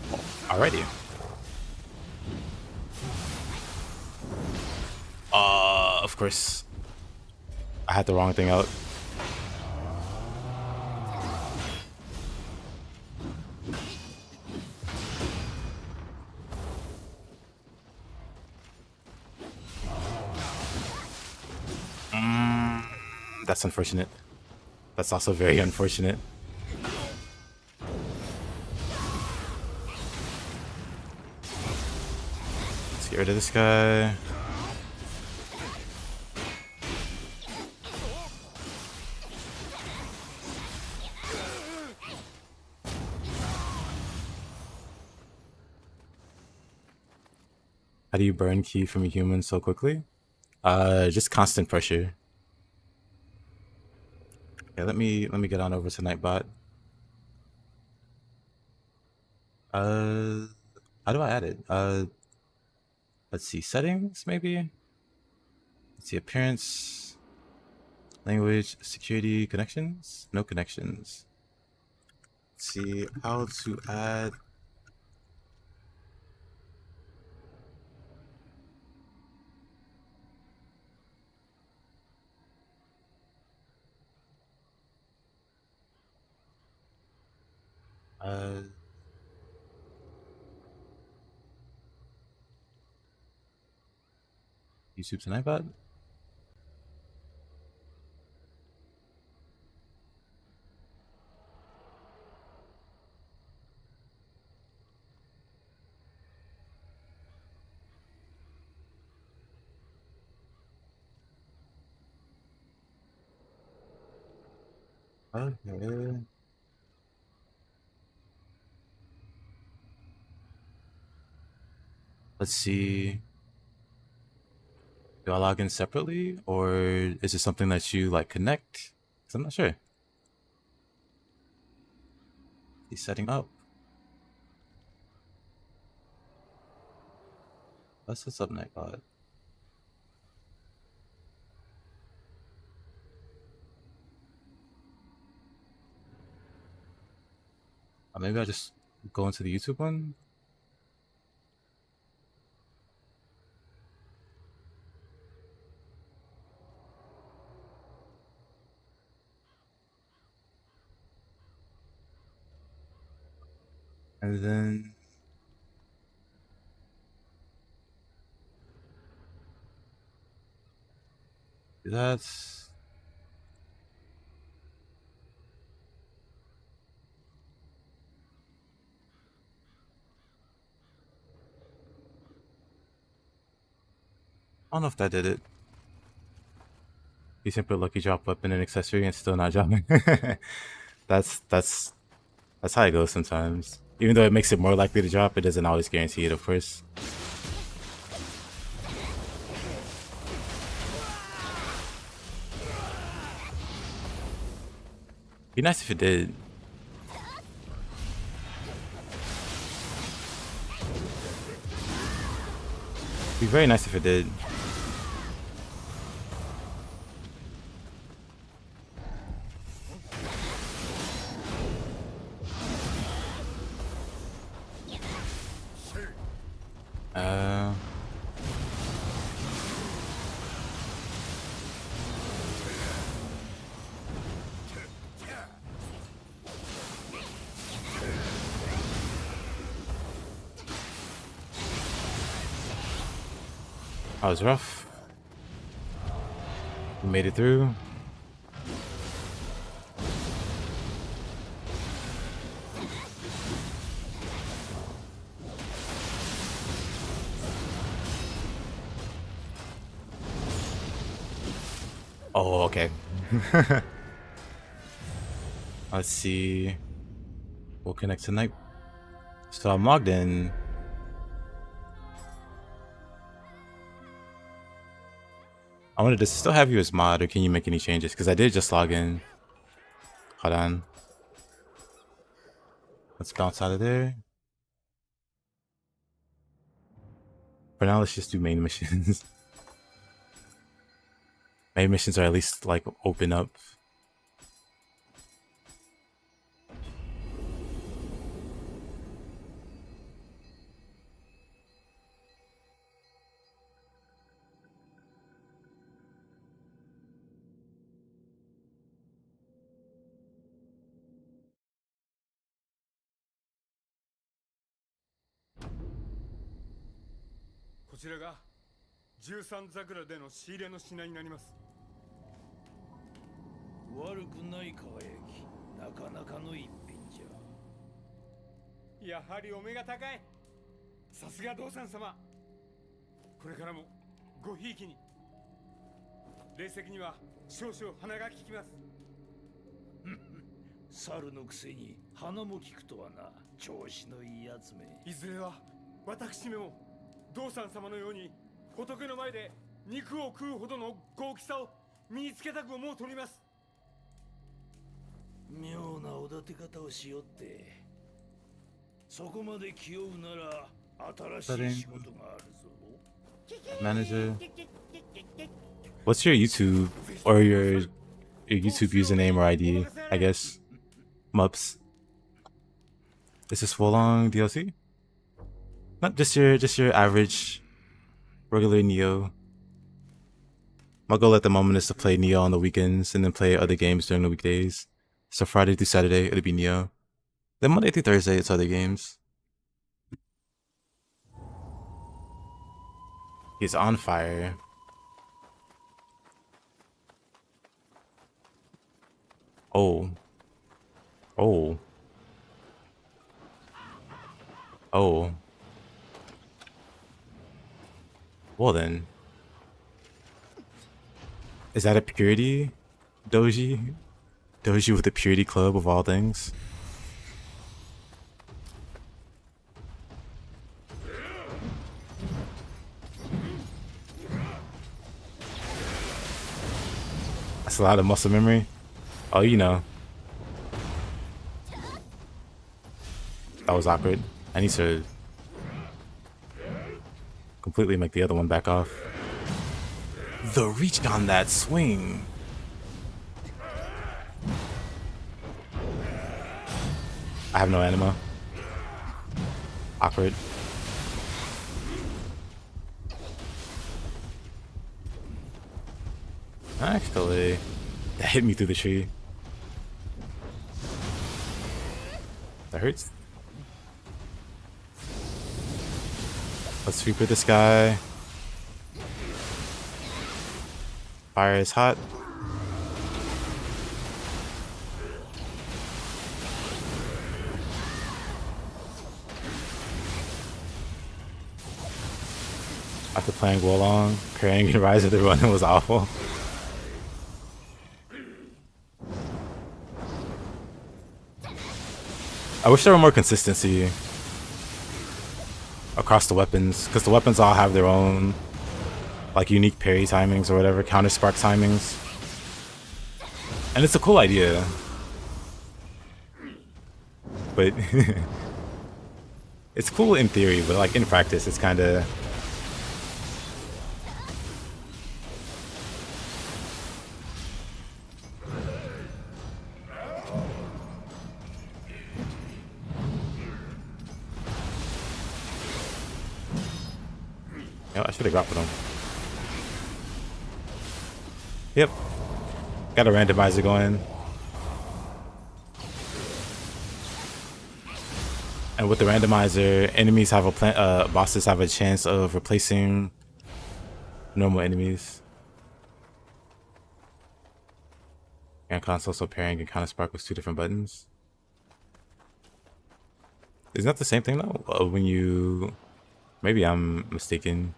S1: alrighty. Of course. I had the wrong thing out. That's unfortunate. That's also very unfortunate. Let's get rid of this guy. How do you burn ki from a human so quickly? Just constant pressure. Yeah, let me get on over to Nightbot. How do I add it? Let's see, settings maybe. Let's see, appearance, language, security, connections. No connections. Let's see how to add. YouTube to Nightbot. Okay. Let's see. Do I log in separately, or is it something that you like connect? 'Cause I'm not sure. He's setting up. Let's set up Nightbot. Or maybe I'll just go into the YouTube one. And then that's I don't know if that did it. You can put lucky drop weapon and accessory and still not dropping. that's how it goes sometimes. Even though it makes it more likely to drop, it doesn't always guarantee it, of course. Be nice if it did. Be very nice if it did. That was rough. We made it through. Oh, okay. Let's see. We'll connect tonight. So I'm logged in. I wanted to still have you as mod, or can you make any changes? Because I did just log in. Hold on. Let's bounce out of there. For now, let's just do main missions. Main missions are at least like open up.
S2: 道山様のように仏の前で肉を食うほどの豪気さを身につけたく思うとります。
S3: 妙なおだて方をしよって。そこまで気負うなら新しい仕事があるぞ。
S1: Manager. What's your YouTube or your YouTube username or ID? I guess. Mups. Is this full on DLC? Not just your average regular Nioh. My goal at the moment is to play Nioh on the weekends and then play other games during the weekdays. So Friday through Saturday it'll be Nioh. Then Monday through Thursday it's other games. He's on fire. Oh. Oh. Oh. Well then. Is that a purity doji? Doji with the purity club of all things? That's a lot of muscle memory. Oh, you know. That was awkward. I need to completely make the other one back off. The reach on that swing. I have no anima. Awkward. Actually, that hit me through the tree. That hurts. Let's sweeper this guy. Fire is hot. After playing Wolong, parrying and Rise of the Run was awful. I wish there were more consistency across the weapons, because the weapons all have their own like unique parry timings or whatever, counter spark timings. And it's a cool idea. But it's cool in theory, but like in practice it's kinda I should have grappled him. Yep. Got a randomizer going. And with the randomizer, enemies have a bosses have a chance of replacing normal enemies. And console, so pairing and counter spark with 2 different buttons. Isn't that the same thing though? When you, maybe I'm mistaken.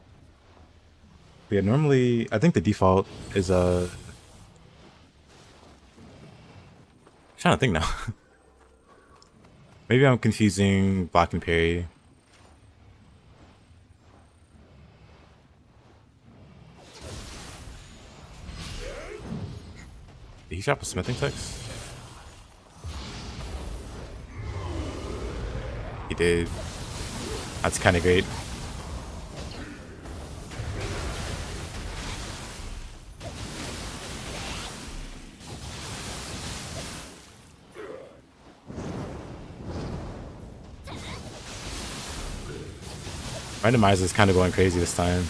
S1: But yeah, normally I think the default is I'm trying to think now. Maybe I'm confusing block and parry. Did he drop a smithing text? He did. That's kind of great. Randomizer is kind of going crazy this time.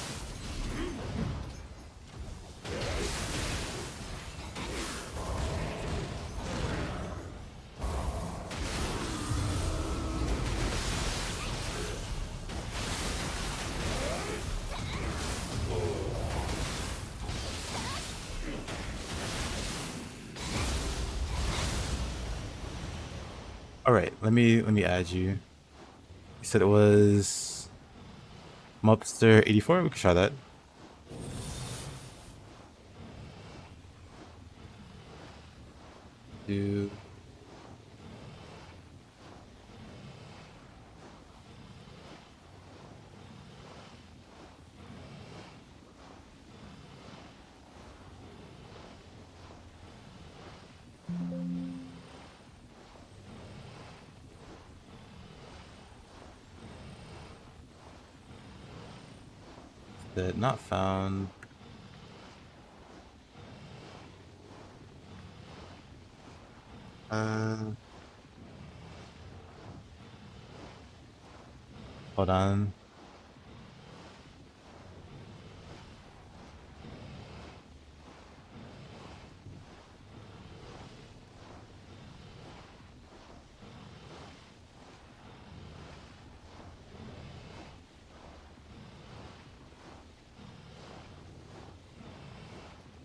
S1: All right, let me add you. You said it was Mobster 84. We can try that. Do That not found. Hold on.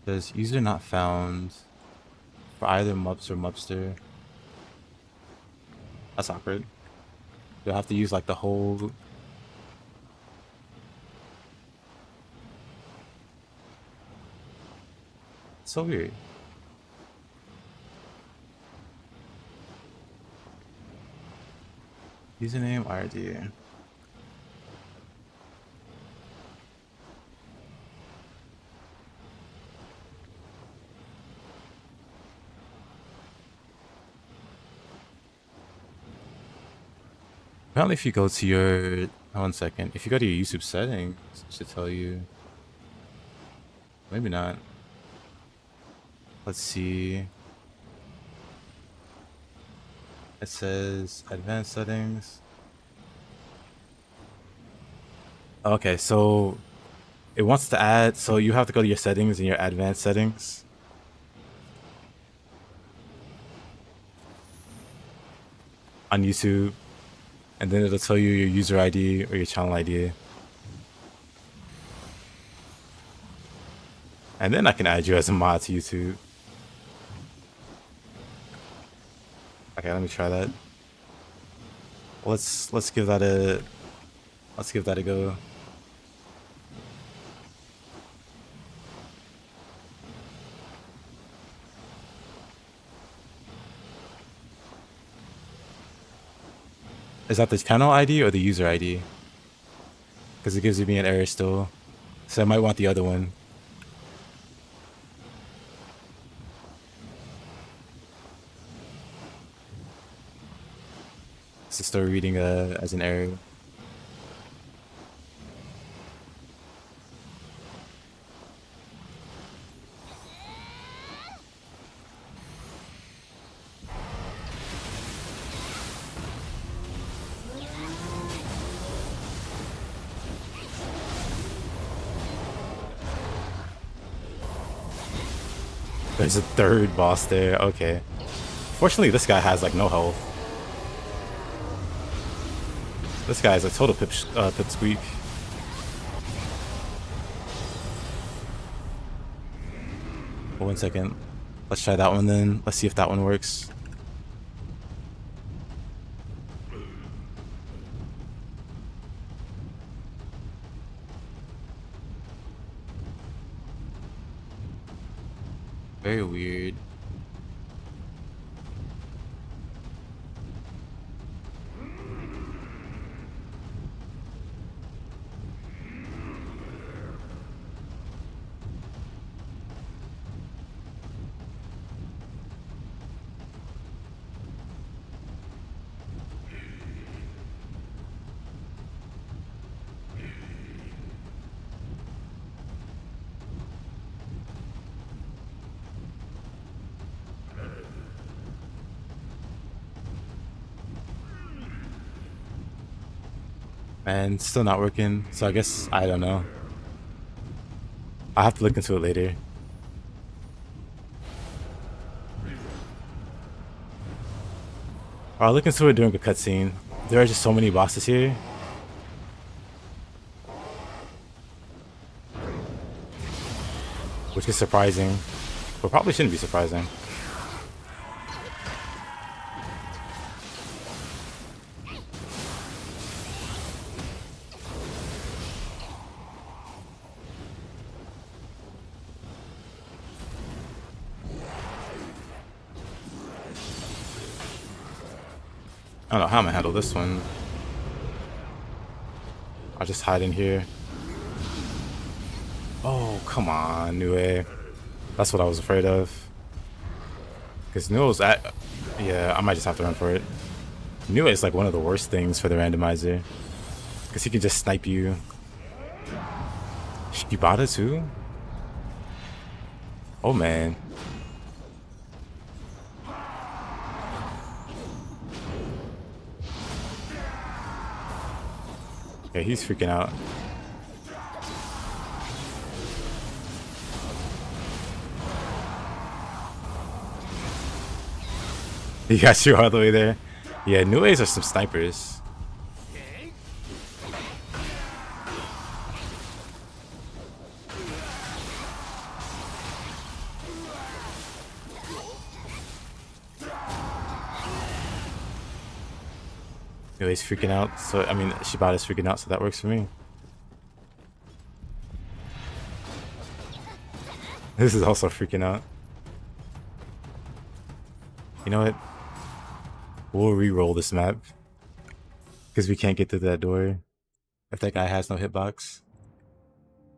S1: Says user not found for either Mups or Mupster. That's awkward. You'll have to use like the whole. It's so weird. Username RD. Apparently if you go to your, 1 second, if you go to your YouTube settings, it should tell you. Maybe not. Let's see. It says advanced settings. Okay, so it wants to add, so you have to go to your settings and your advanced settings. On YouTube. And then it'll tell you your user ID or your channel ID. And then I can add you as a mod to YouTube. Okay, let me try that. Let's give that a go. Is that the channel ID or the user ID? Because it gives me an error still. So I might want the other one. It's still reading as an error. There's a third boss there. Okay. Fortunately, this guy has like no health. This guy is a total pipsqueak. Oh, 1 second. Let's try that one then. Let's see if that one works. Very weird. And still not working, so I guess I don't know. I'll have to look into it later. Or I'll look into it during a cutscene. There are just so many bosses here. Which is surprising, but probably shouldn't be surprising. I don't know how I'm gonna handle this one. I'll just hide in here. Oh, come on, Nioh. That's what I was afraid of. Because Nioh's at... Yeah, I might just have to run for it. Nioh is like one of the worst things for the randomizer. Because he can just snipe you. Shibata too? Oh man. Yeah, he's freaking out. He got you all the way there. Yeah, new A's are some snipers. New A's freaking out, so I mean Shibata's freaking out, so that works for me. This is also freaking out. You know what? We'll re-roll this map. Because we can't get through that door if that guy has no hitbox.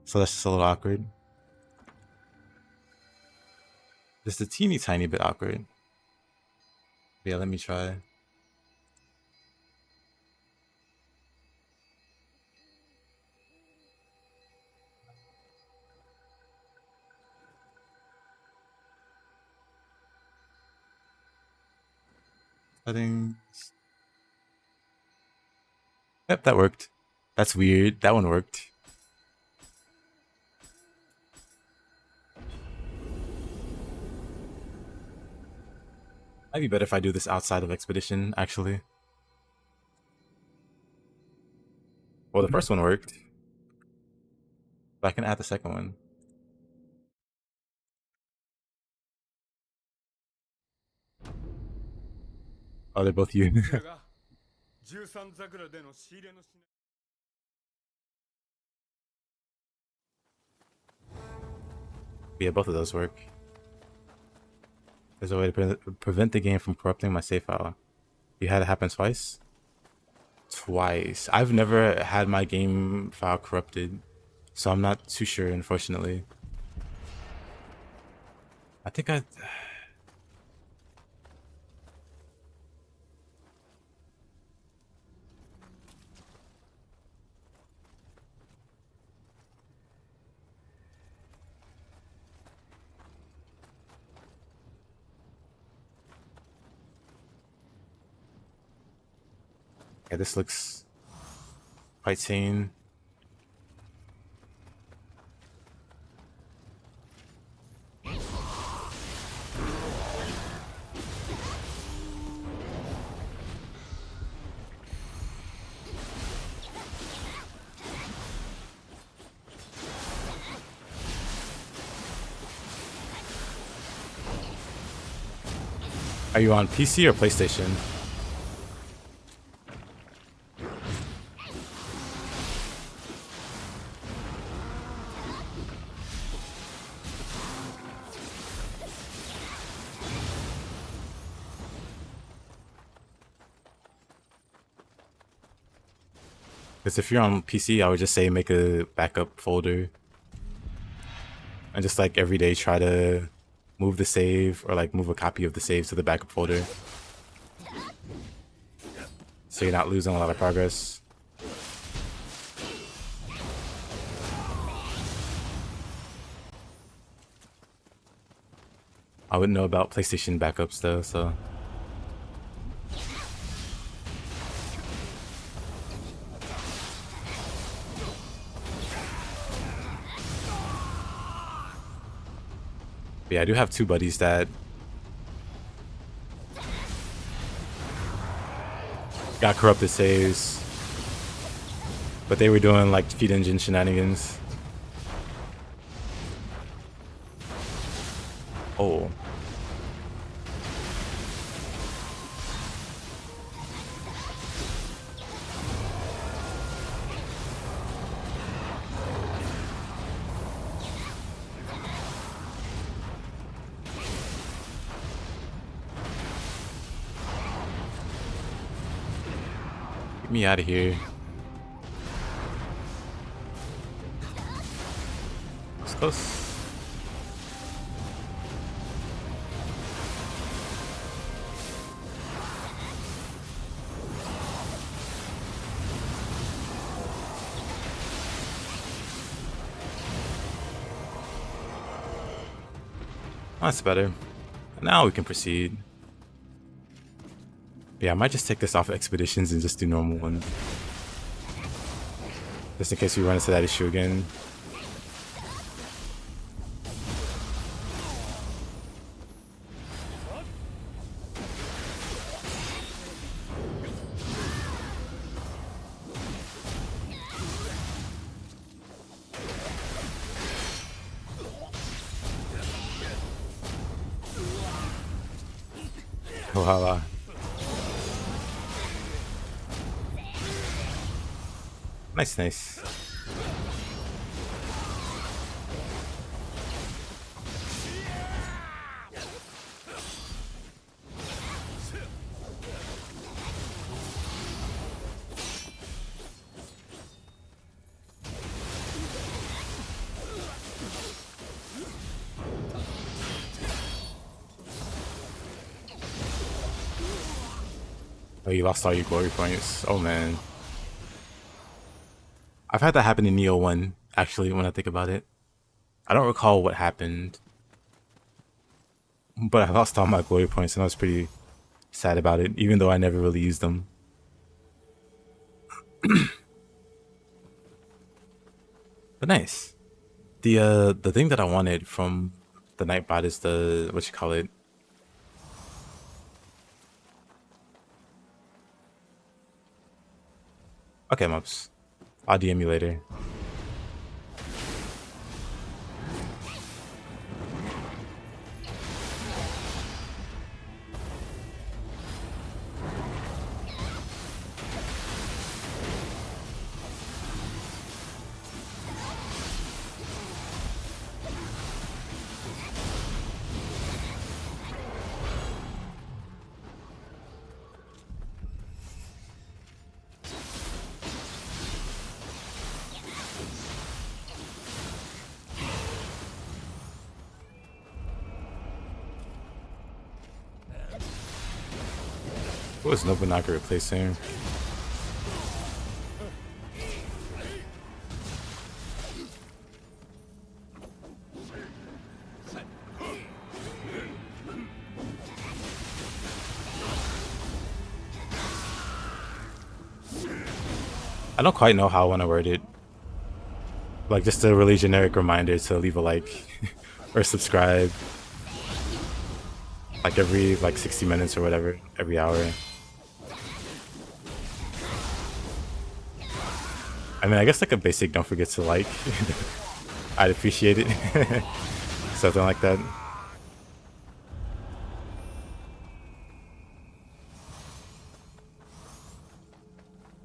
S1: So that's just a little awkward. Just a teeny tiny bit awkward. But yeah, let me try. Settings. Yep, that worked. That's weird. That one worked. Might be better if I do this outside of Expedition, actually. Well, the first one worked. But I can add the second one. Oh, they're both you.
S2: 13桜での仕入れのし
S1: Yeah, both of those work. There's a way to prevent the game from corrupting my save file. You had it happen twice? Twice. I've never had my game file corrupted, so I'm not too sure, unfortunately. I think I... Yeah, this looks quite sane. Are you on PC or PlayStation? Because if you're on PC, I would just say make a backup folder. And just like every day try to move the save or like move a copy of the save to the backup folder. So you're not losing a lot of progress. I wouldn't know about PlayStation backups though, so... But yeah, I do have two buddies that got corrupted saves, but they were doing like feed engine shenanigans. Oh. Get me out of here. It's close. That's better. Now we can proceed. Yeah, I might just take this off expeditions and just do normal ones. Just in case we run into that issue again. Voila. Nice, nice. Oh, you lost all your glory points. Oh, man. I've had that happen in Nioh 1, actually, when I think about it. I don't recall what happened. But I lost all my glory points and I was pretty sad about it, even though I never really used them. But nice. The thing that I wanted from the Nightbot is the, what you call it? Okay, Mubs. I'll DM you later. What was Nobunaga replacing? I don't quite know how I want to word it. Like, just a really generic reminder to leave a like or subscribe. Like every 60 minutes or whatever, every hour. I mean, I guess like a basic don't forget to like. I'd appreciate it. Something like that.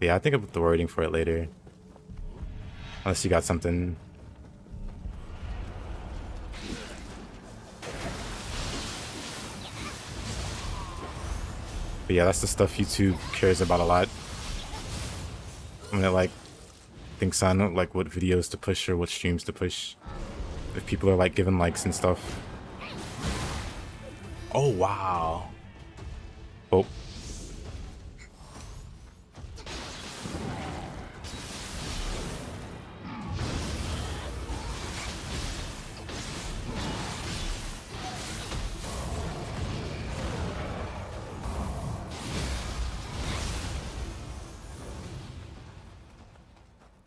S1: Yeah, I think about the wording for it later. Unless you got something. But yeah, that's the stuff YouTube cares about a lot. When it like thinks on like what videos to push or what streams to push. If people are like giving likes and stuff. Oh wow. Oh.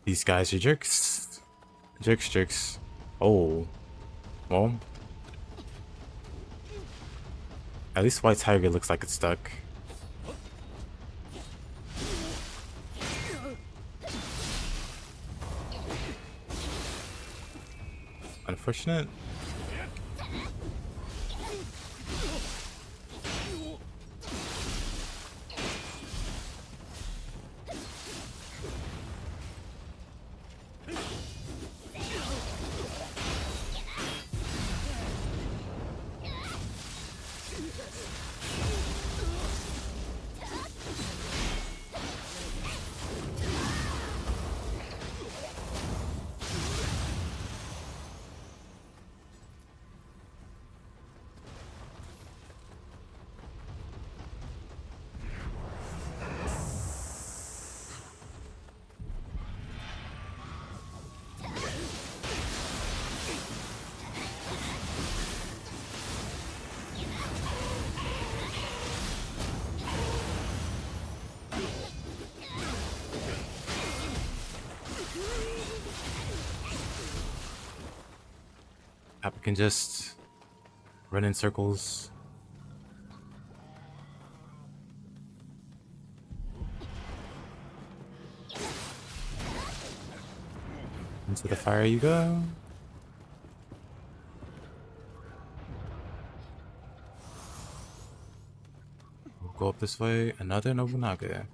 S1: These guys are jerks. Jerks. Oh. Well. At least White Tiger looks like it's stuck. Unfortunate. App can just run in circles. Into the fire you go. We'll go up this way. Another Nobunaga.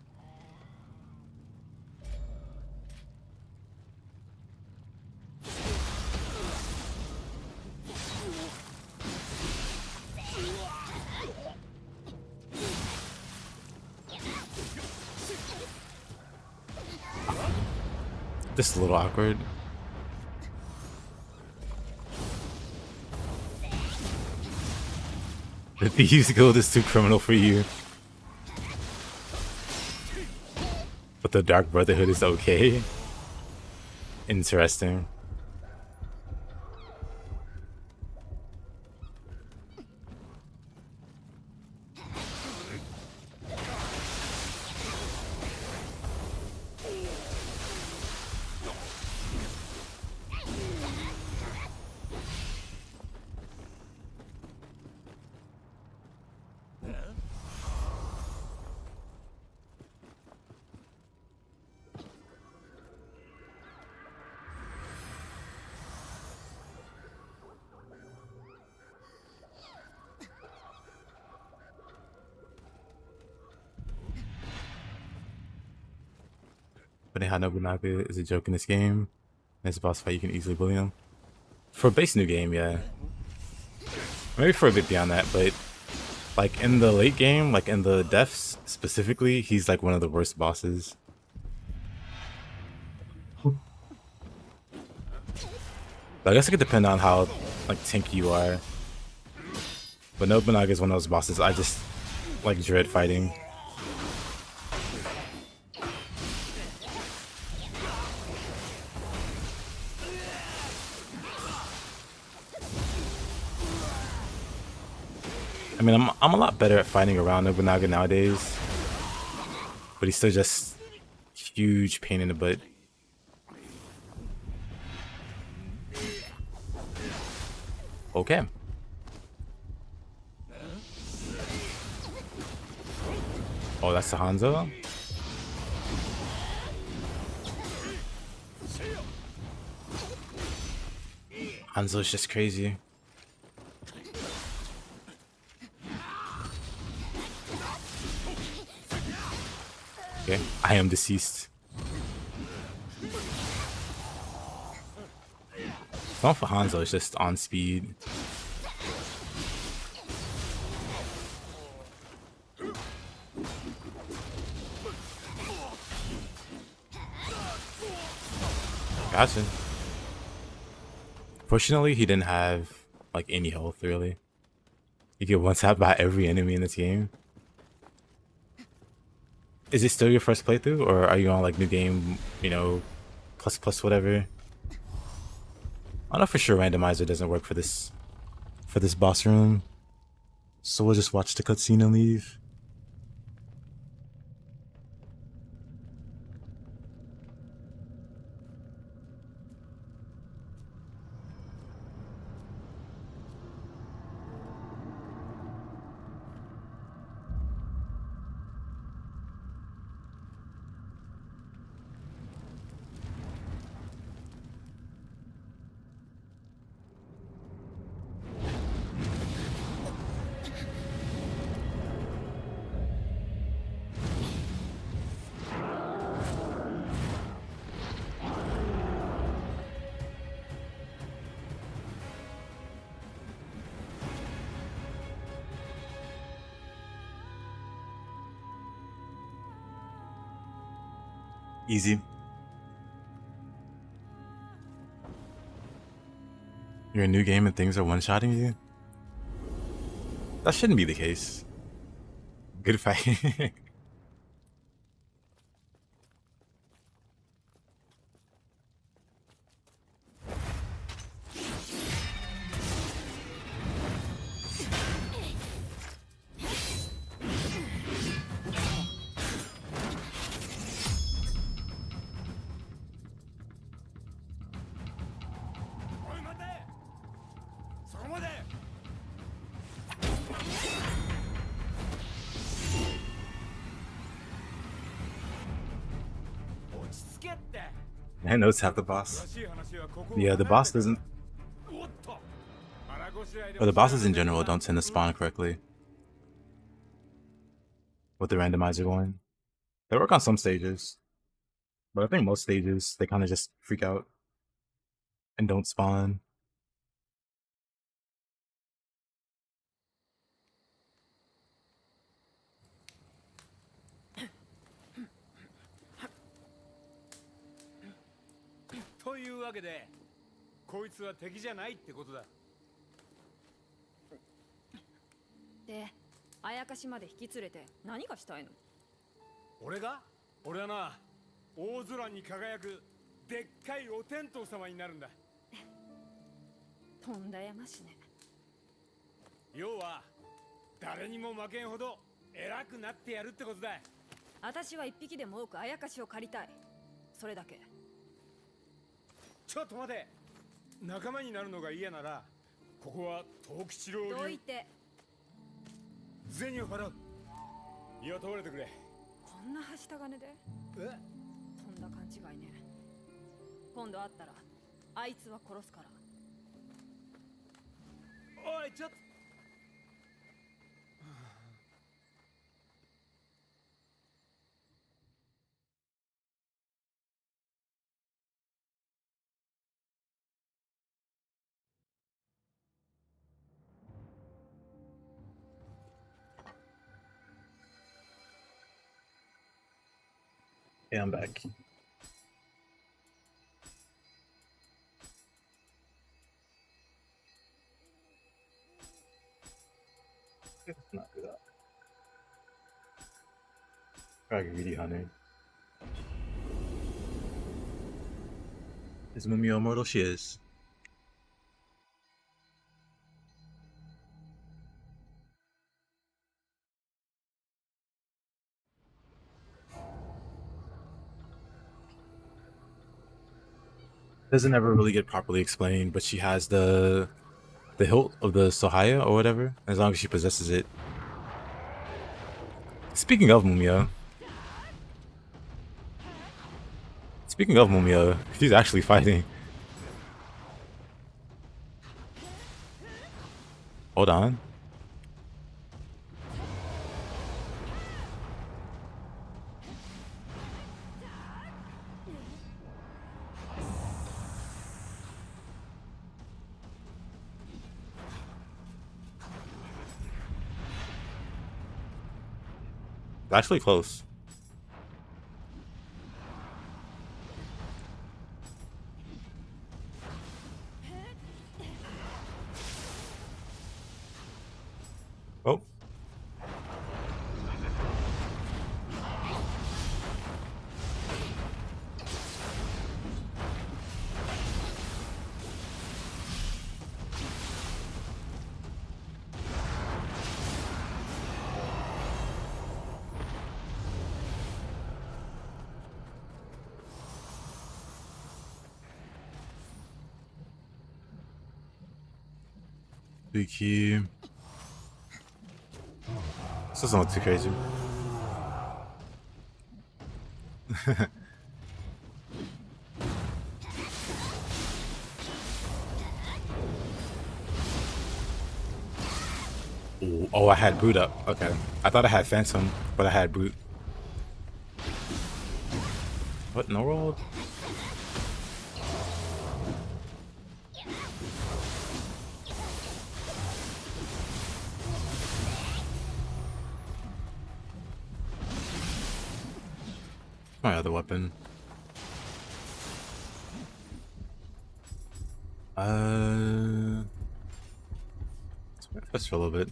S1: This is a little awkward. The Thieves Guild is too criminal for you. But the Dark Brotherhood is okay. Interesting. But how Nobunaga is a joke in this game. And it's a boss fight, you can easily bully him. For a base new game, yeah. Maybe for a bit beyond that, but like in the late game, like in the deaths specifically, he's like one of the worst bosses. But I guess it could depend on how like tanky you are. But Nobunaga is one of those bosses I just like dread fighting. I mean, I'm a lot better at fighting around Nobunaga nowadays, but he's still just huge pain in the butt. Okay. Oh, that's the Hanzo? Hanzo's just crazy. Okay, I am deceased. Not for Hanzo, it's just on speed. Gotcha. Fortunately, he didn't have like any health really. You get one tap by every enemy in this game. Is it still your first playthrough, or are you on like new game, you know, plus whatever? I know for sure randomizer doesn't work for this boss room, so we'll just watch the cutscene and leave. Easy. You're a new game and things are one-shotting you? That shouldn't be the case. Good fight. And notes have the boss. Yeah, the boss doesn't. Or the bosses in general don't tend to spawn correctly. With the randomizer going. They work on some stages. But I think most stages, they kind of just freak out. And don't spawn. Yeah, I'm back. Not do that. Probably greedy hunter. Is Mumio immortal? She is. Doesn't ever really get properly explained, but she has the hilt of the Sohaya or whatever, as long as she possesses it. Speaking of Mumio, she's actually fighting. Hold on. Actually close. Oh. Big key. This doesn't look too crazy. Ooh, oh, I had Brute up. Okay. I thought I had Phantom, but I had Brute. What? No roll? My other weapon. Let's for a little bit.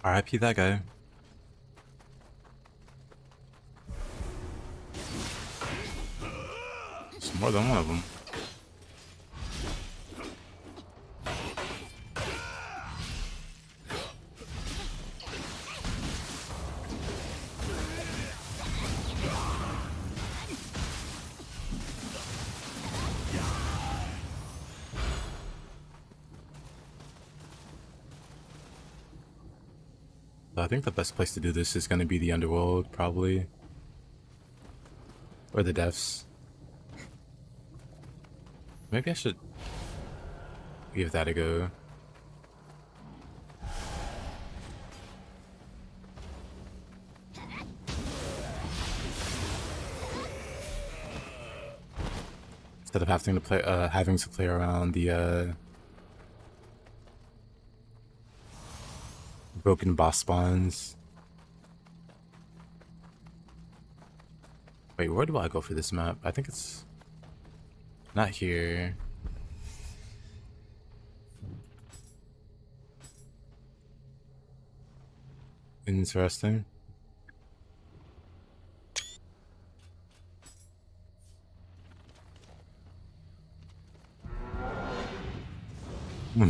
S1: RIP that guy. It's more than one of them. I think the best place to do this is going to be the underworld, probably. Or the depths. Maybe I should give that a go. Instead of having to play around the broken boss spawns. Wait, where do I go for this map? I think it's not here. Interesting.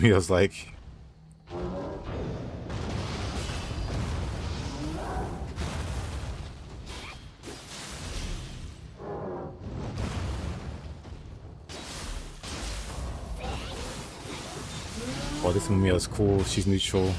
S1: Feels like oh, this Mumia is cool. She's neutral.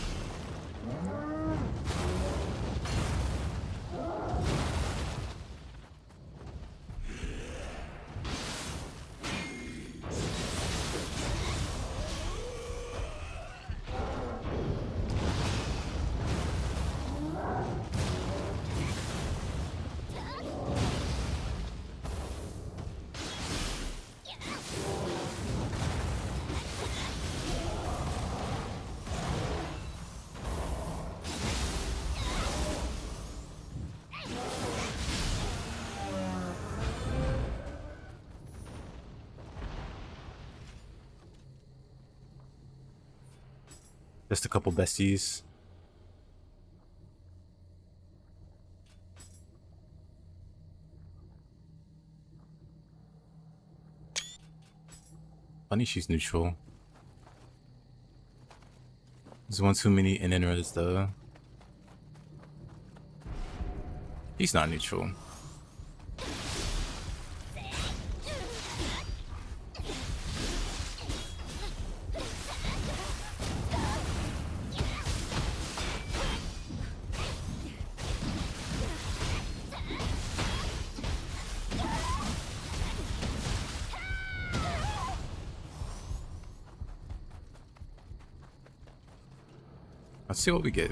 S1: Just a couple besties. Funny she's neutral. There's one too many in-inras though. He's not neutral. Let's see what we get.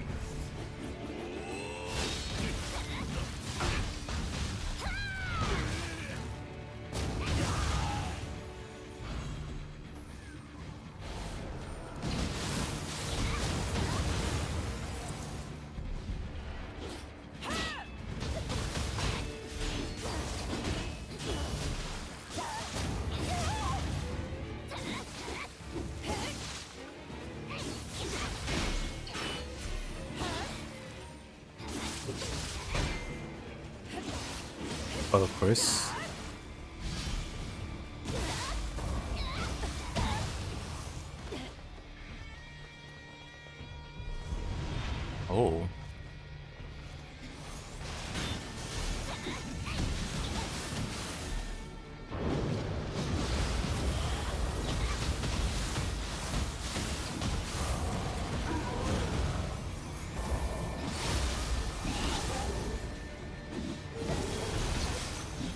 S1: Well, of course. Oh.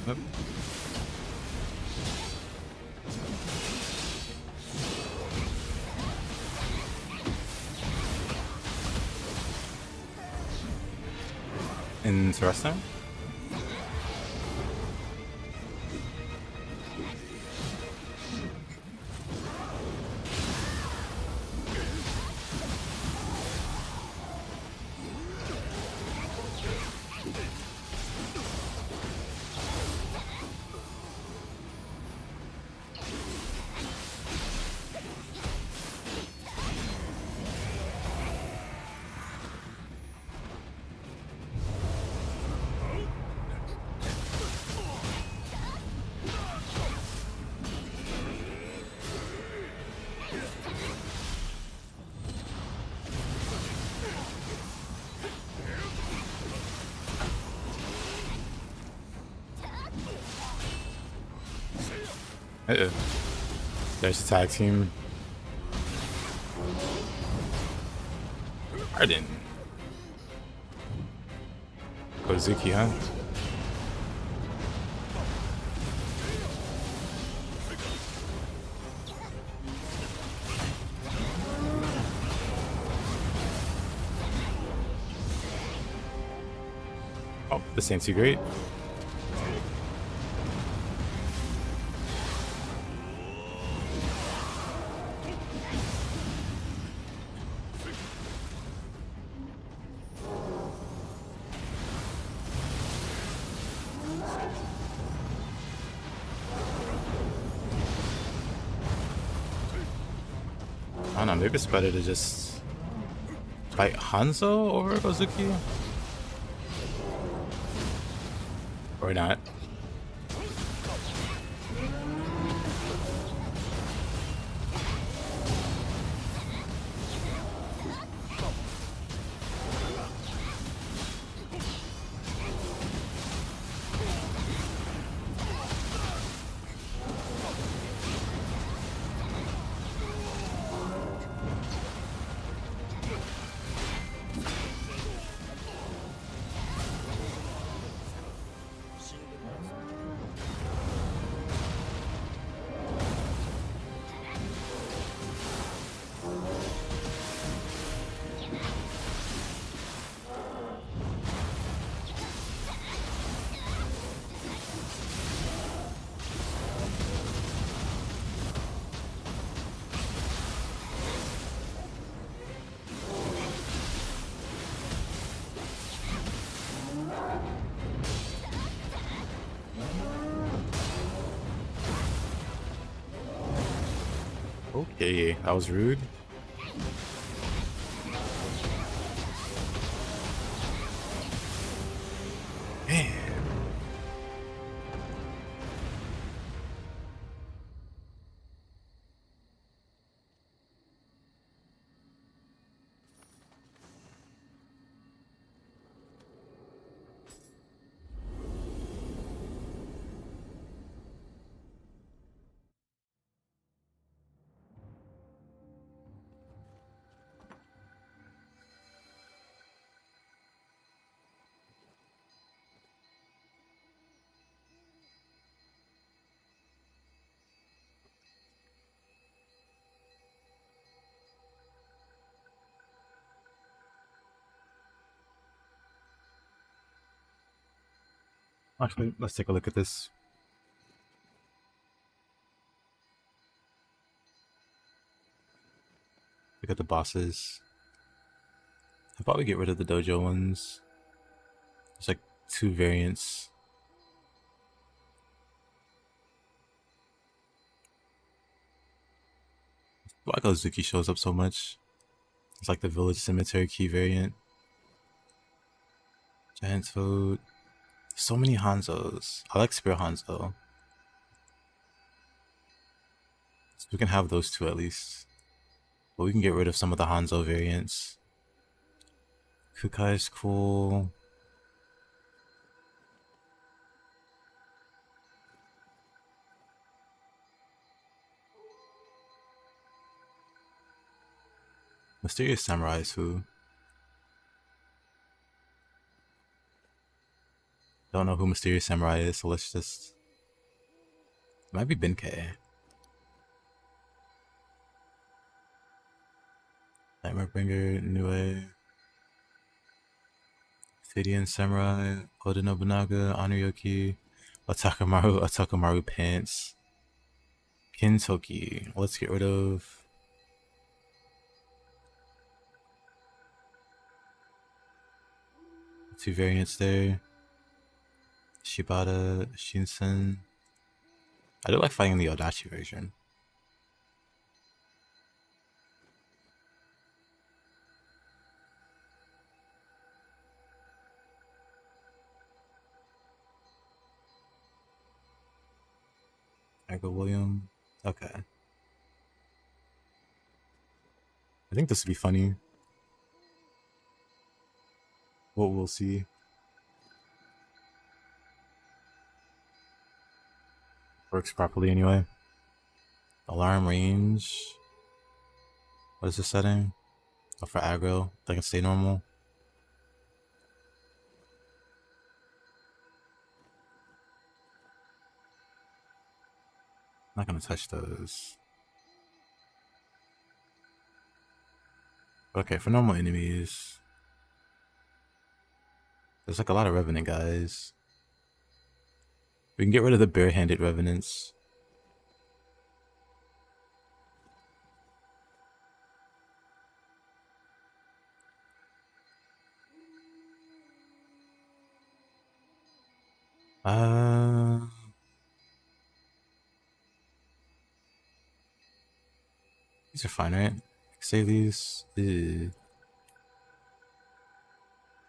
S1: Yep. Interesting. Uh-oh. There's a tag team. Arden. Kozuki, huh? Oh, this ain't too great. I don't know, maybe it's better to just fight Hanzo over Kozuki? Or not. Okay, that was rude. Man. Actually, let's take a look at this. Look at the bosses. I'll probably get rid of the dojo ones. There's like 2 variants. Why Kozuki shows up so much? It's like the village cemetery key variant. Giant Toad. So many Hanzos. I like Spear Hanzo. So we can have those 2 at least. But we can get rid of some of the Hanzo variants. Kukai is cool. Mysterious Samurai is who? Don't know who Mysterious Samurai is, so let's just... It might be Benkei. Nightmare Bringer, Nue. Fidian Samurai, Oda Nobunaga, Anuyoki, Atakamaru Pants, Kintoki. Let's get rid of... 2 variants there. Shibata, Shinsen. I do like fighting the Odachi version. Edgar William. Okay. I think this would be funny. What we'll see. Works properly anyway. Alarm range. What is the setting? Oh, for aggro, they can stay normal. Not gonna touch those. Okay, for normal enemies, there's like a lot of Revenant guys. We can get rid of the barehanded Revenants. These are fine, right? Save these. Ew.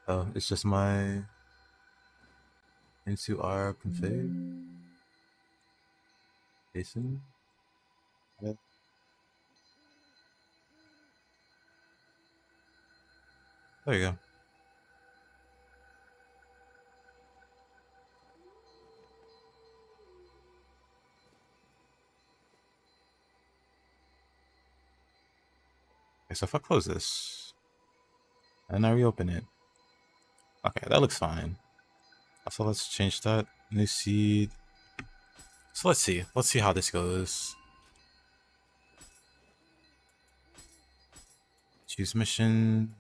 S1: Oh, it's just my into our config. Jason. Yeah. There you go. Okay, so if I close this and I reopen it, okay, that looks fine. So let's change that. New seed. So let's see. Let's see how this goes. Choose mission.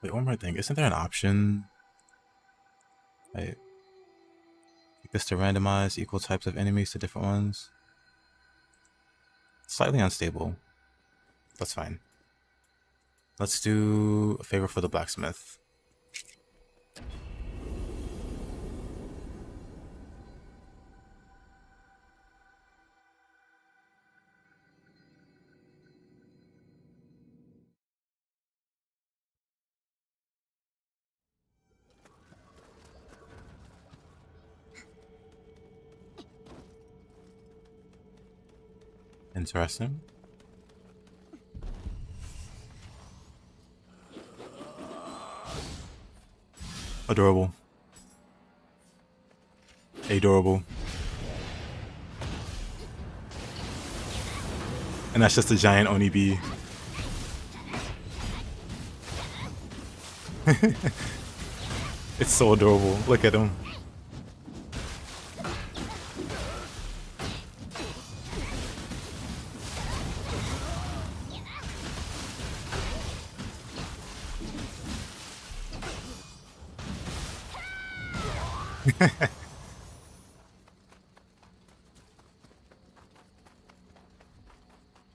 S1: Wait, one more thing. Isn't there an option? Wait. Take this to randomize equal types of enemies to different ones. Slightly unstable. That's fine. Let's do a favor for the blacksmith. Interesting. Adorable. Adorable. And that's just a giant Oni bee. It's so adorable. Look at him.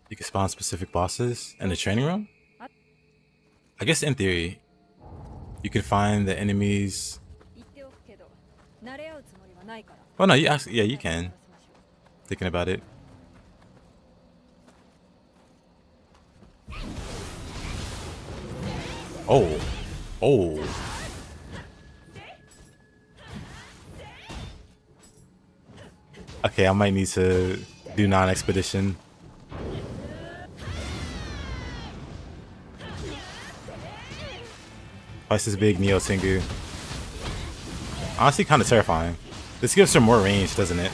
S1: You can spawn specific bosses in the training room? I guess in theory, you can find the enemies. Oh no, you actually, yeah, you can. Thinking about it. Oh. Oh. Okay, I might need to do non-expedition. Twice as big Nioh Tengu. Honestly, kind of terrifying. This gives her more range, doesn't it?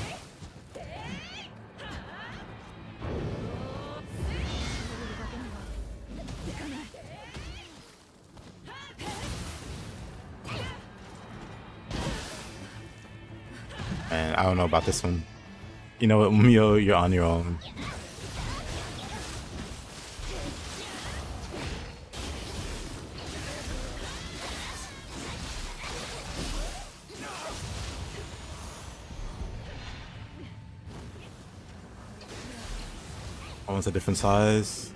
S1: And I don't know about this one. You know what, Mio, you're on your own. One's a different size.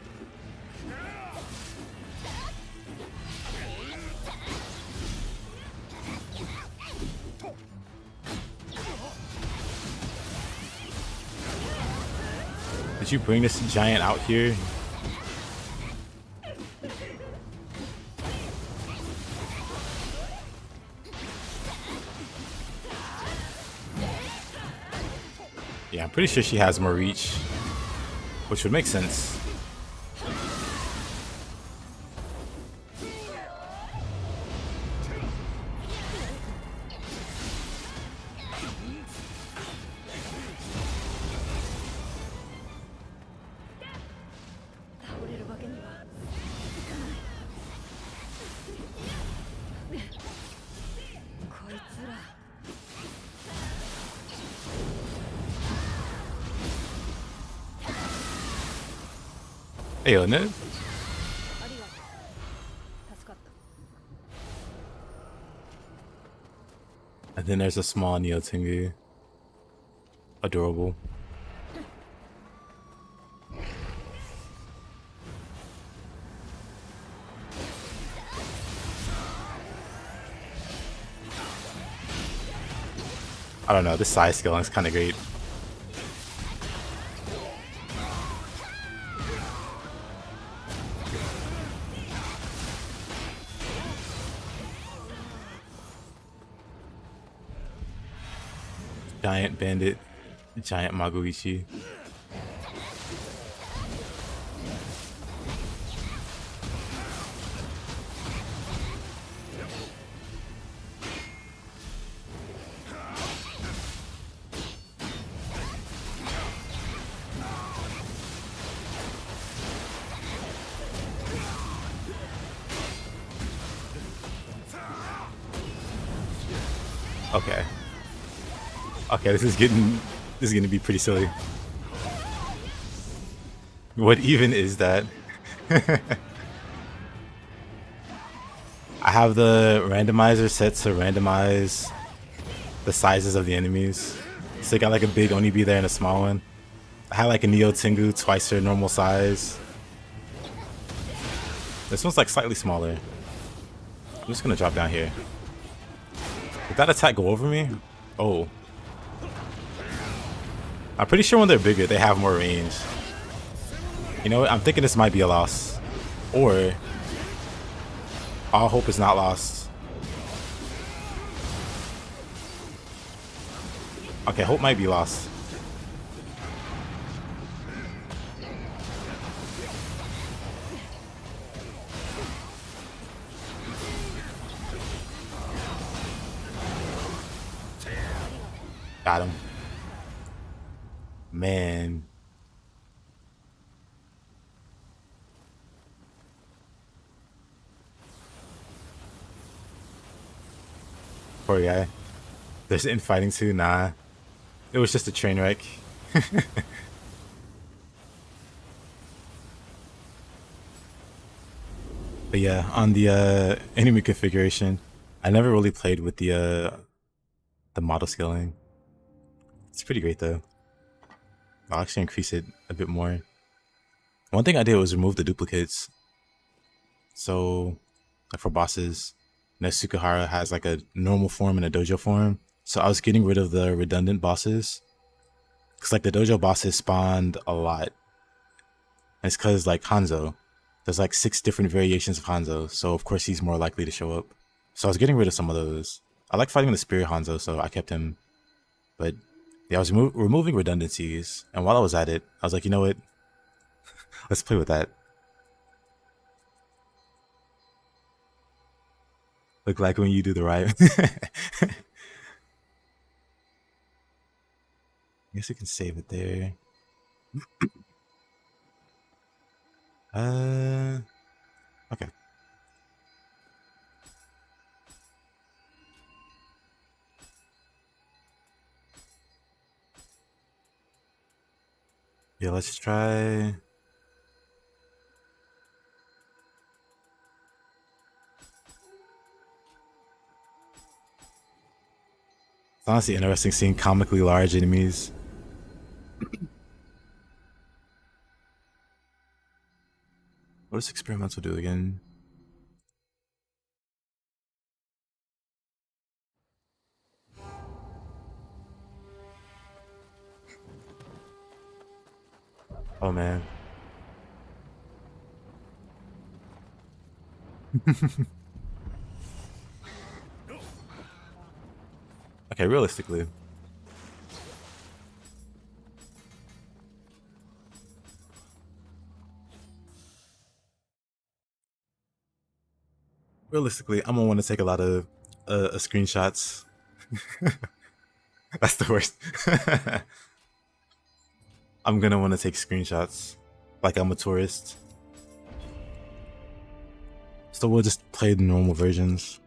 S1: Did you bring this giant out here? Yeah, I'm pretty sure she has more reach, which would make sense. Hey, yo, Ned.
S4: ありがとう。助かった。
S1: And then there's a small Nioh Tengu. Adorable. I don't know, this side scaling is kind of great. Giant bandit, giant Magoichi. Okay. Okay, this is gonna be pretty silly. What even is that? I have the randomizer set to randomize the sizes of the enemies. So I got like a big Onibi there and a small one. I had like a Nioh Tengu twice their normal size. This one's like slightly smaller. I'm just gonna drop down here. Did that attack go over me? Oh. I'm pretty sure when they're bigger, they have more range. You know what? I'm thinking this might be a loss. Or all hope is not lost. Okay, hope might be lost. Got him. Man. Poor guy. There's infighting too? Nah. It was just a train wreck. But yeah, on the enemy configuration, I never really played with the model scaling. It's pretty great though. I'll actually increase it a bit more. One thing I did was remove the duplicates. So, like for bosses, Sukahara has like a normal form and a dojo form. So I was getting rid of the redundant bosses. Because like the dojo bosses spawned a lot. And it's because like Hanzo. There's like 6 different variations of Hanzo. So of course he's more likely to show up. So I was getting rid of some of those. I like fighting the Spirit Hanzo, so I kept him. But yeah, I was removing redundancies. And while I was at it, I was like, you know what? Let's play with that. Look like when you do the right. I guess we can save it there. Okay. Yeah, let's try. It's honestly interesting seeing comically large enemies. What does experimental do again? Oh man. Okay, realistically. Realistically, I'm gonna want to take a lot of screenshots. That's the worst. I'm gonna want to take screenshots like I'm a tourist. So we'll just play the normal versions.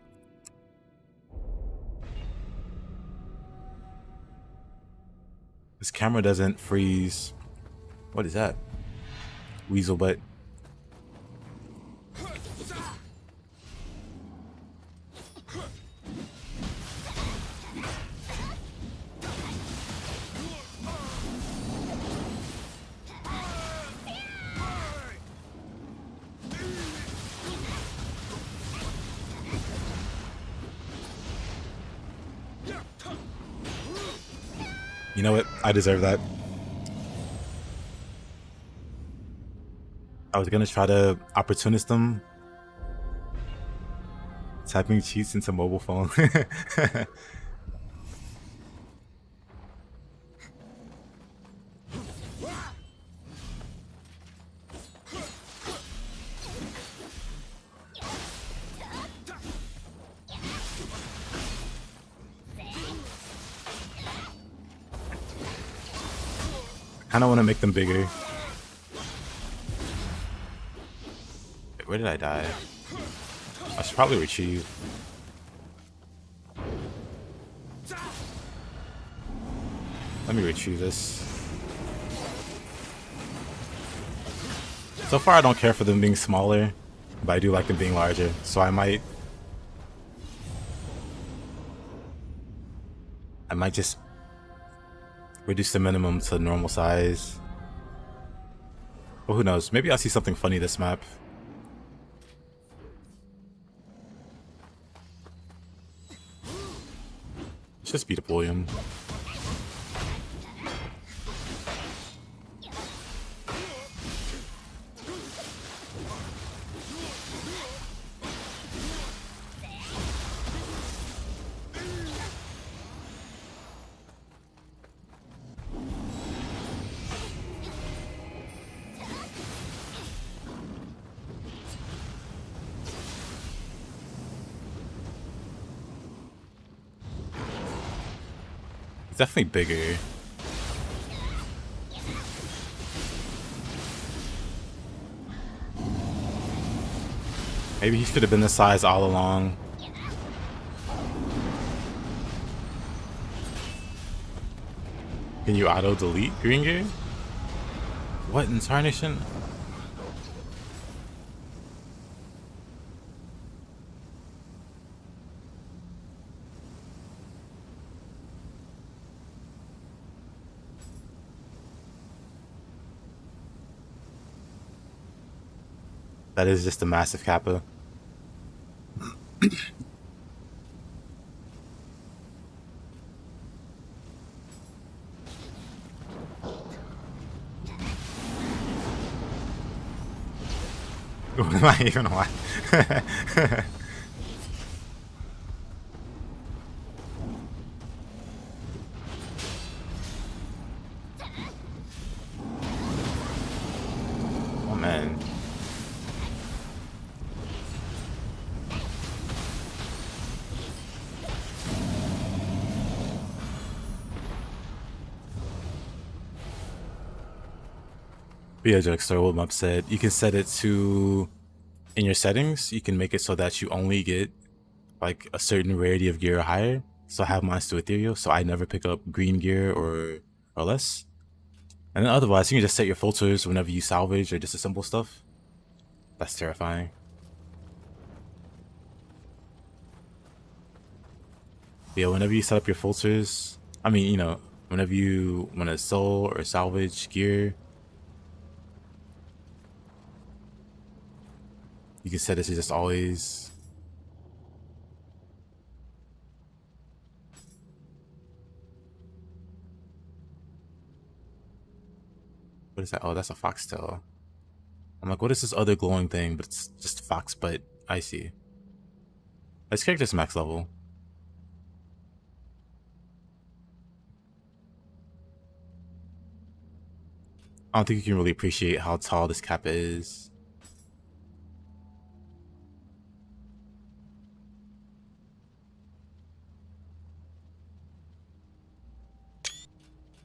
S1: This camera doesn't freeze. What is that? Weasel butt. You know what? I deserve that. I was gonna try to opportunist them. Typing cheats into mobile phone. I don't want to make them bigger. Wait, where did I die? I should probably retrieve. Let me retrieve this. So far I don't care for them being smaller, but I do like them being larger, so I might just reduce the minimum to normal size. Well, who knows? Maybe I'll see something funny this map. Let's just beat up William. It's definitely bigger. Maybe he should have been this size all along. Can you auto delete green gear? What in Tarnation? That is just a massive kappa. What am I even on? Oh man. Yeah, Jokester, what I'm upset. You can set it to, in your settings, you can make it so that you only get like a certain rarity of gear or higher. So I have mine to ethereal, so I never pick up green gear or less. And then otherwise, you can just set your filters whenever you salvage or disassemble stuff. That's terrifying. Yeah, whenever you set up your filters, I mean, you know, whenever you want to sell or salvage gear, you can set it to just always. What is that? Oh, that's a foxtail. I'm like, what is this other glowing thing? But it's just fox butt. I see. This character's max level. I don't think you can really appreciate how tall this kappa is.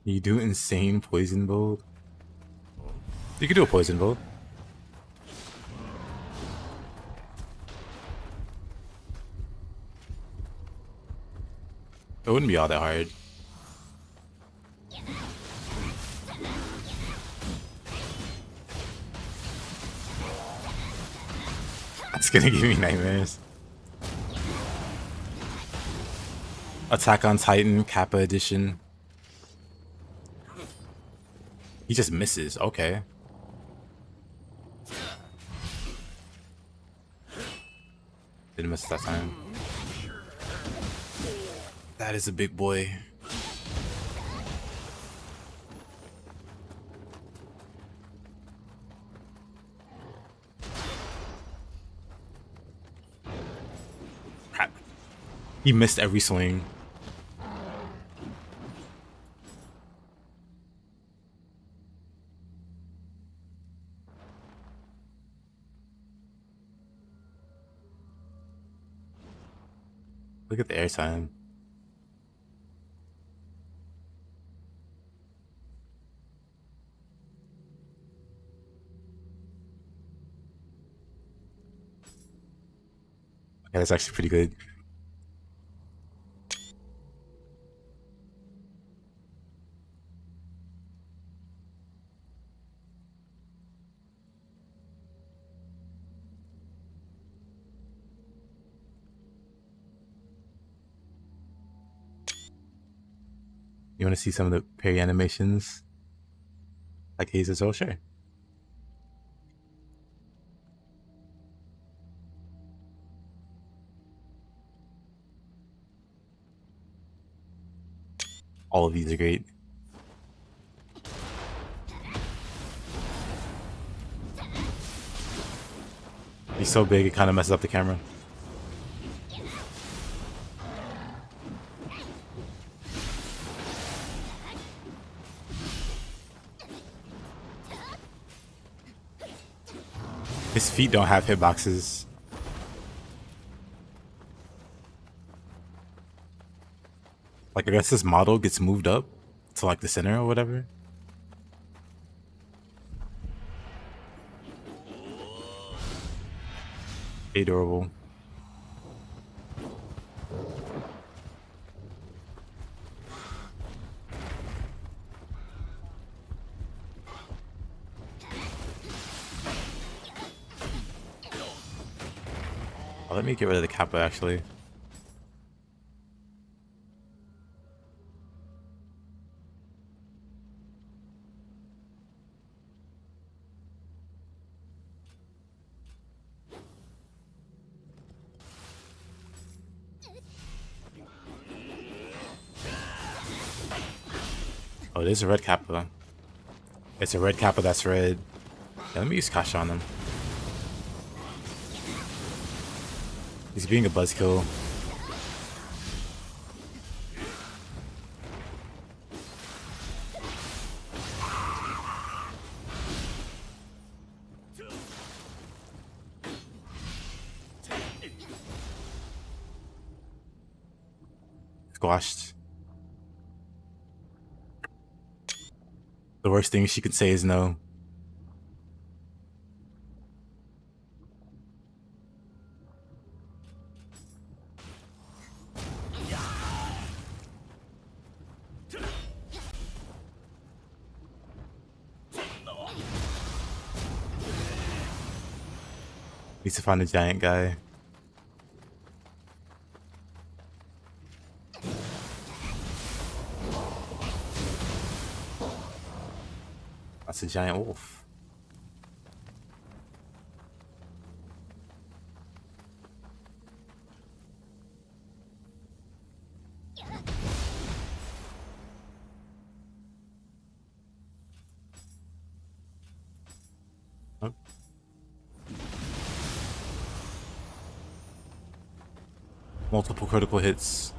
S1: You do insane poison build? You could do a poison build. It wouldn't be all that hard. It's gonna give me nightmares. Attack on Titan, Kappa edition. He just misses, okay. Didn't miss that time. That is a big boy. He missed every swing. Look at the airtime. Yeah, that's actually pretty good. You want to see some of the parry animations? Like Hazel's, oh sure. All of these are great. He's so big, it kind of messes up the camera. His feet don't have hitboxes. Like, I guess this model gets moved up to like the center or whatever. Adorable. Oh, let me get rid of the kappa actually. Oh, there's a red kappa. It's a red kappa that's red. Yeah, let me use Kasha on him. He's being a buzzkill. Squashed. The worst thing she could say is no. Needs to find a giant guy. That's a giant wolf. Oh. Multiple critical hits.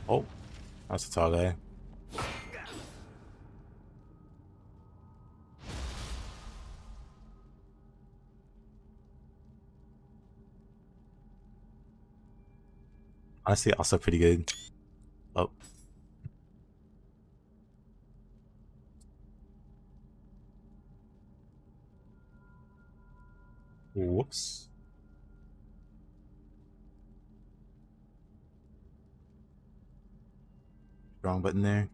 S1: Oh, that's a tall guy. Honestly, also pretty good. Oh. Whoops. Wrong button there.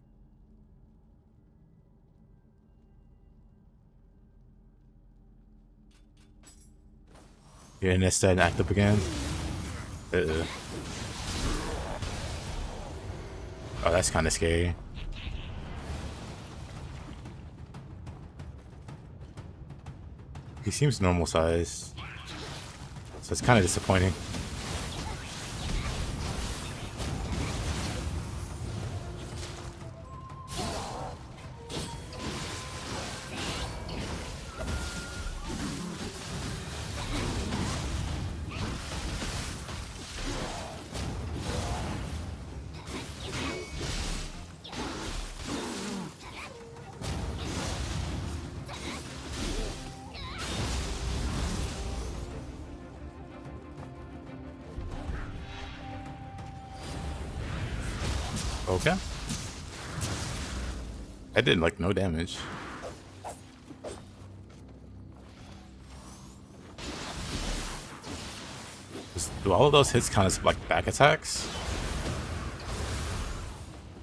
S1: Your internet starting to act up again. Uh-oh. Oh, that's kind of scary. He seems normal size, so it's kind of disappointing. Okay. I did like no damage. Do all of those hits kind of like back attacks?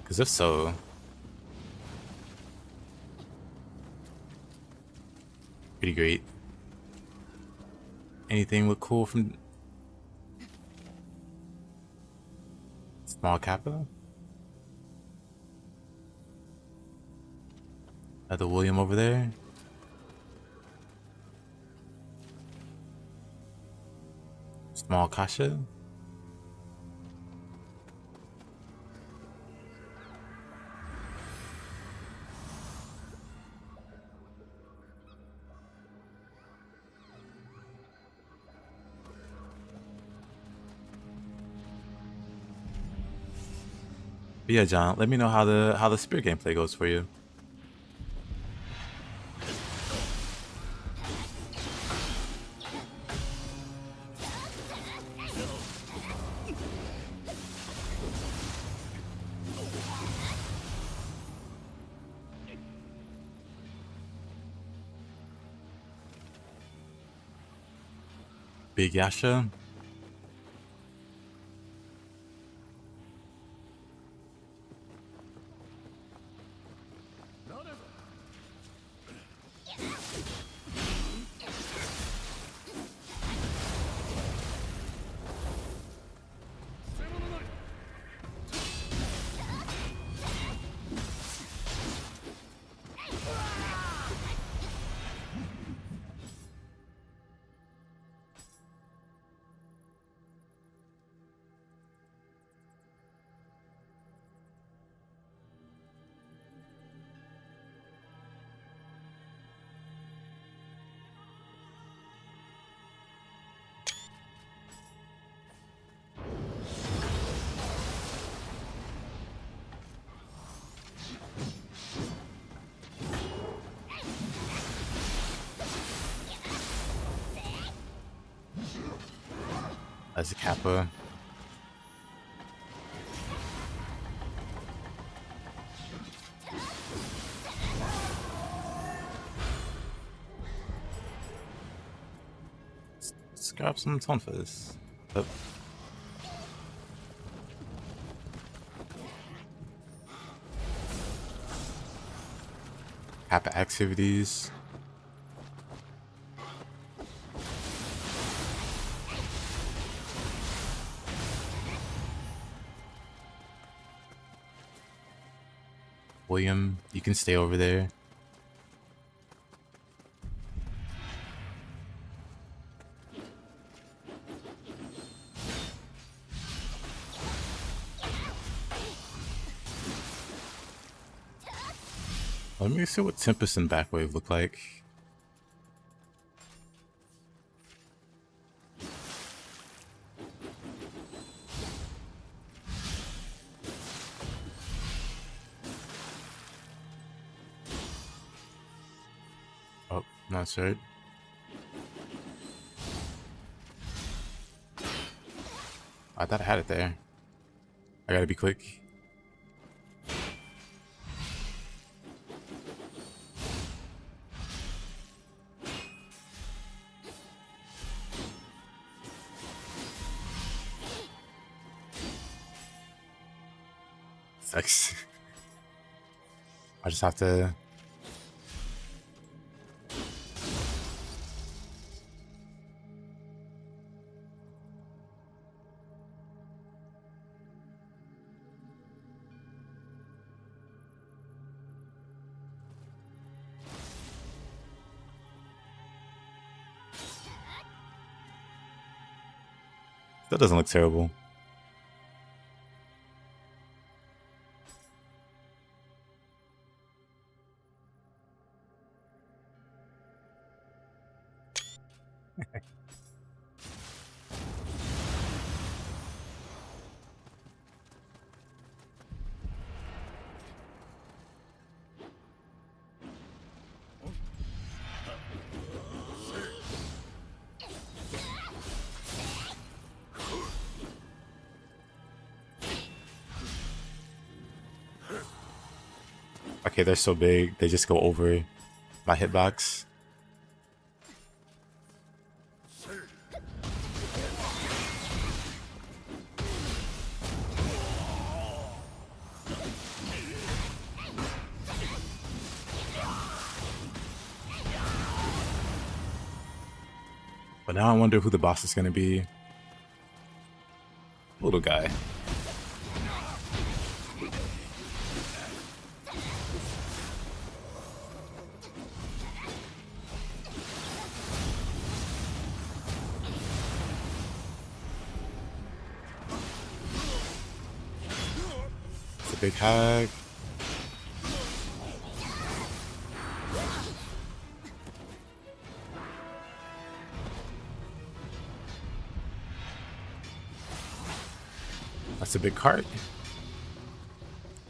S1: Because if so, pretty great. Anything look cool from Small Kappa? The William over there. Small Kasha. But yeah, John, let me know how the spear gameplay goes for you. Big Yasha. As a Kappa. Let's grab some tone for this. Oh. Kappa activities. William, you can stay over there. Let me see what Tempest and Backwave look like. Oh, not sure. I thought I had it there. I gotta be quick. Sucks. I just have to. That doesn't look terrible. Okay, they're so big, they just go over my hitbox. But now I wonder who the boss is going to be. Little guy. It's a big hag. That's a big cart.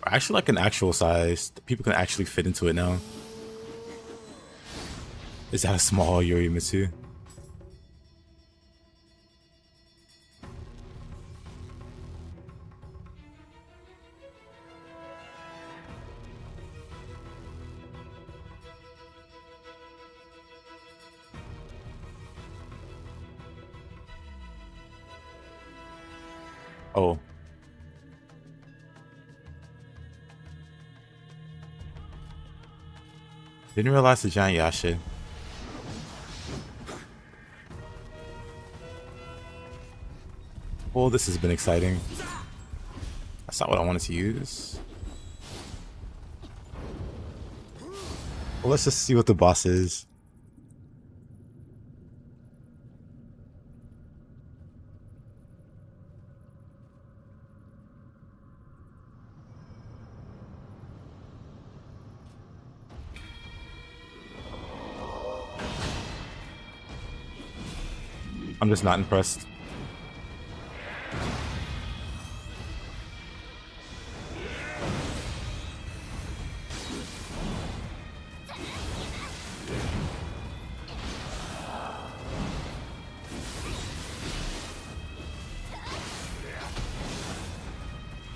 S1: Actually, like an actual size. People can actually fit into it now. Is that a small Yorimitsu? Oh. Didn't realize the giant Yasha. Well, this has been exciting. That's not what I wanted to use. Well, let's just see what the boss is. I'm just not impressed.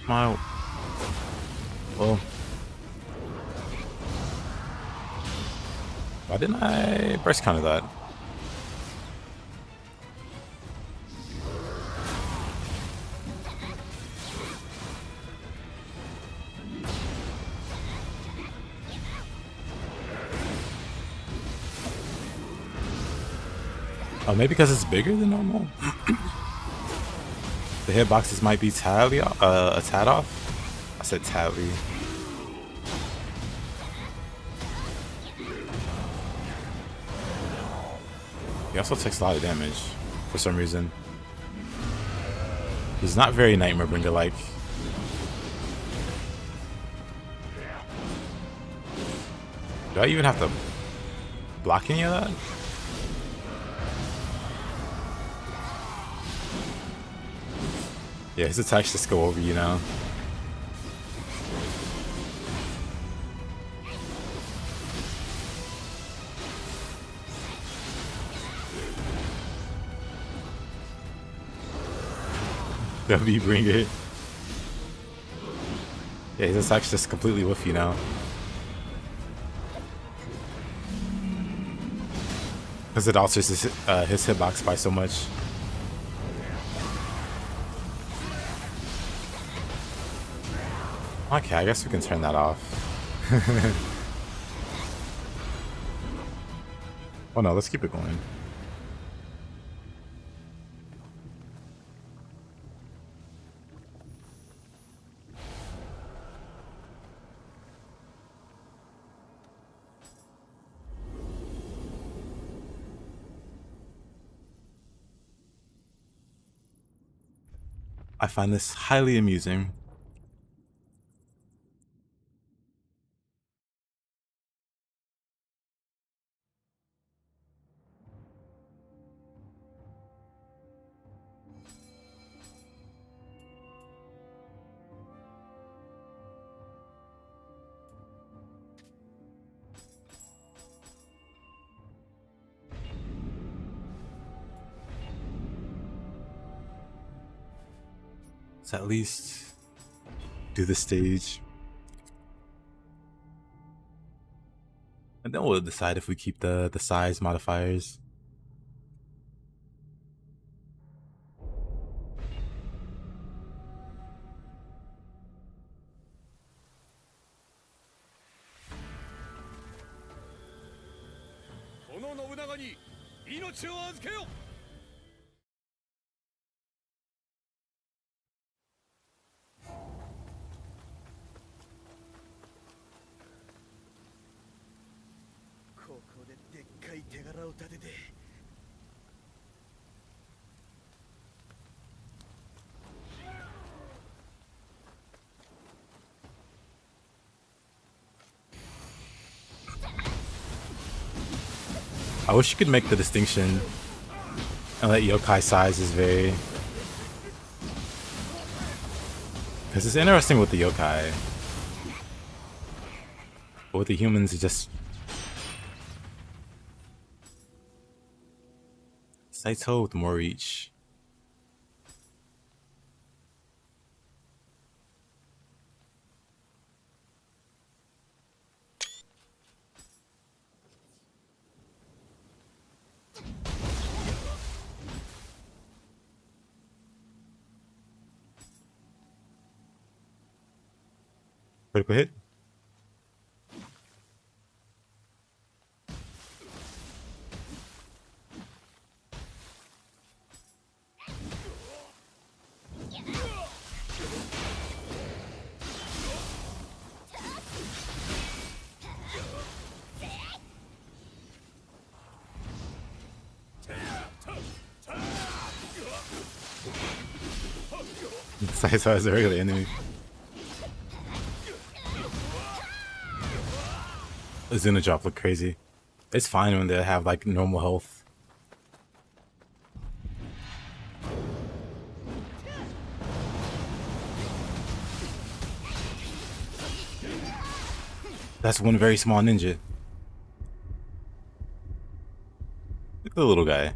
S1: My... Well... Why didn't I burst counter that? Oh, maybe because it's bigger than normal? The hitboxes might be a tad off? I said tally. He also takes a lot of damage for some reason. He's not very Nightmare Bringer like. Do I even have to block any of that? Yeah, his attacks just go over you now. W Bringer. Yeah, his attacks just completely whiff you now. Because it alters his hitbox by so much. Okay, I guess we can turn that off. Oh no, let's keep it going. I find this highly amusing. Let's at least do the stage. And then we'll decide if we keep the size modifiers. I wish you could make the distinction and let yokai sizes vary. Because it's interesting with the yokai. But with the humans, it just... Saito with more reach. Critical hit. Saito is a regular enemy. It's gonna drop look crazy. It's fine when they have like normal health. That's one very small ninja. Look at the little guy.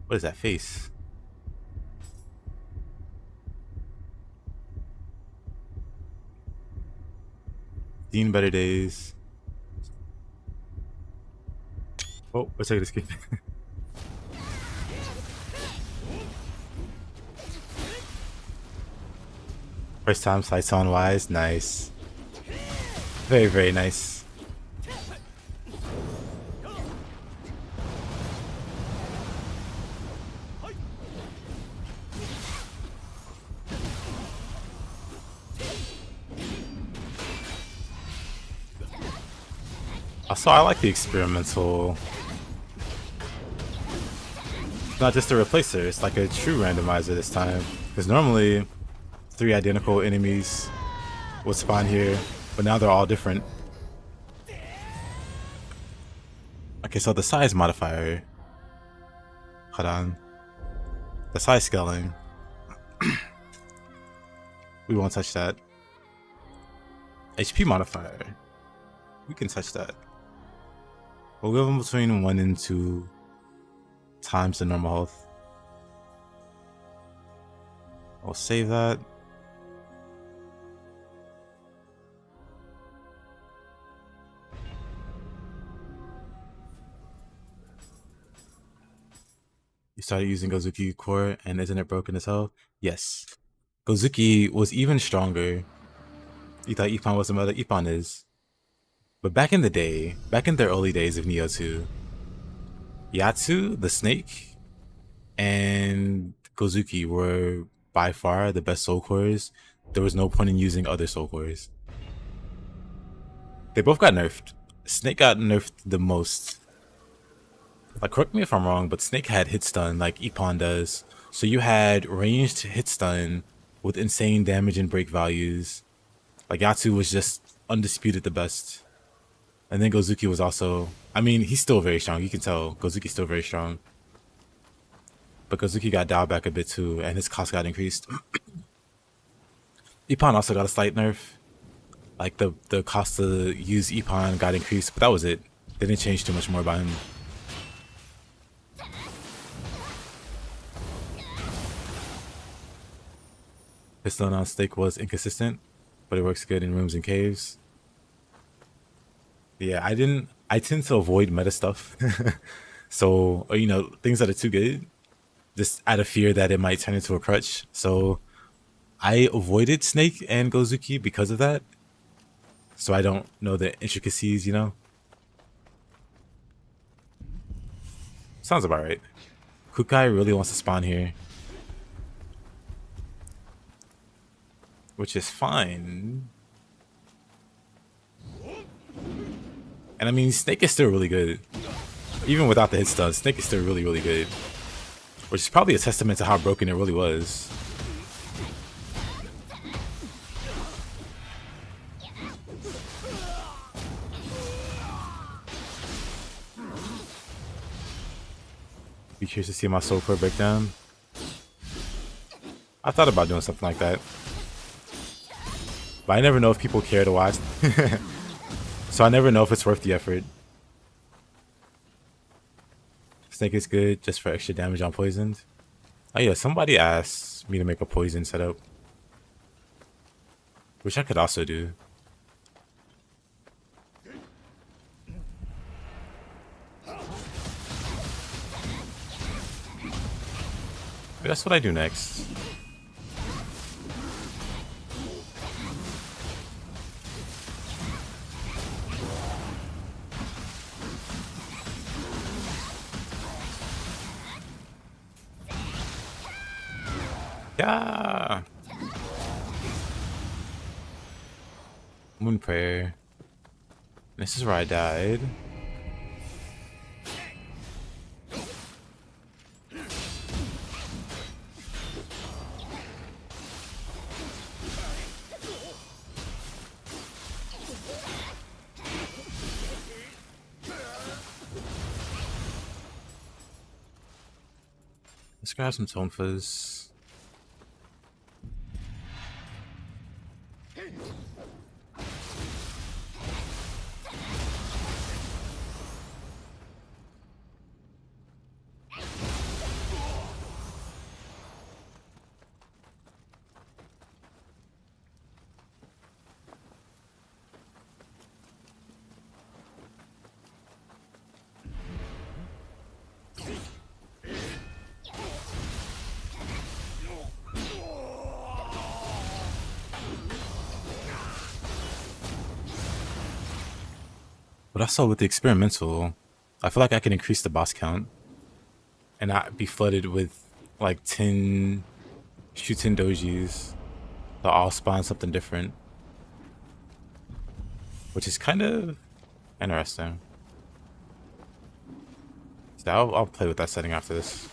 S1: What is that face? Seen better days. Oh, let's take this kid. First time sights on wise, nice. Very, very nice. Also, I like the experimental. It's not just a replacer, it's like a true randomizer this time. Because normally, 3 identical enemies would spawn here, but now they're all different. Okay, so the size modifier. Hold on. The size scaling. We won't touch that. HP modifier. We can touch that. We'll give them between 1 and 2 times the normal health. I'll save that. You started using Gozuki core and isn't it broken as hell? Yes. Gozuki was even stronger. You thought Ippon was the mother? Ippon is. But back in the day, back in the early days of Nioh 2, Yatsu, the snake, and Gozuki were by far the best soul cores. There was no point in using other soul cores. They both got nerfed. Snake got nerfed the most. Like, correct me if I'm wrong, but Snake had hit stun like Ippon does. So you had ranged hit stun with insane damage and break values. Like, Yatsu was just undisputed the best. And then Gozuki was also, I mean, he's still very strong. You can tell Gozuki's still very strong. But Gozuki got dialed back a bit too, and his cost got increased. Ippon also got a slight nerf. Like, the cost to use Ippon got increased, but that was it. They didn't change too much more about him. Piston on Stick was inconsistent, but it works good in rooms and caves. Yeah, I tend to avoid meta stuff. So, or, you know, things that are too good, just out of fear that it might turn into a crutch. So I avoided Snake and Gozuki because of that. So I don't know the intricacies, you know? Sounds about right. Kukai really wants to spawn here, which is fine. And I mean, Snake is still really good. Even without the hit stun, Snake is still really, really good. Which is probably a testament to how broken it really was. Be curious to see my soul core breakdown. I thought about doing something like that, but I never know if people care to watch. So I never know if it's worth the effort. Snake is good just for extra damage on poisoned. Oh yeah, somebody asked me to make a poison setup, which I could also do. Maybe that's what I do next. Yeah. Moon Prayer. This is where I died. Let's grab some Tone Fizz. But also with the experimental, I feel like I can increase the boss count and not be flooded with like 10 Shuten dojis that all spawn something different, which is kind of interesting. So I'll play with that setting after this.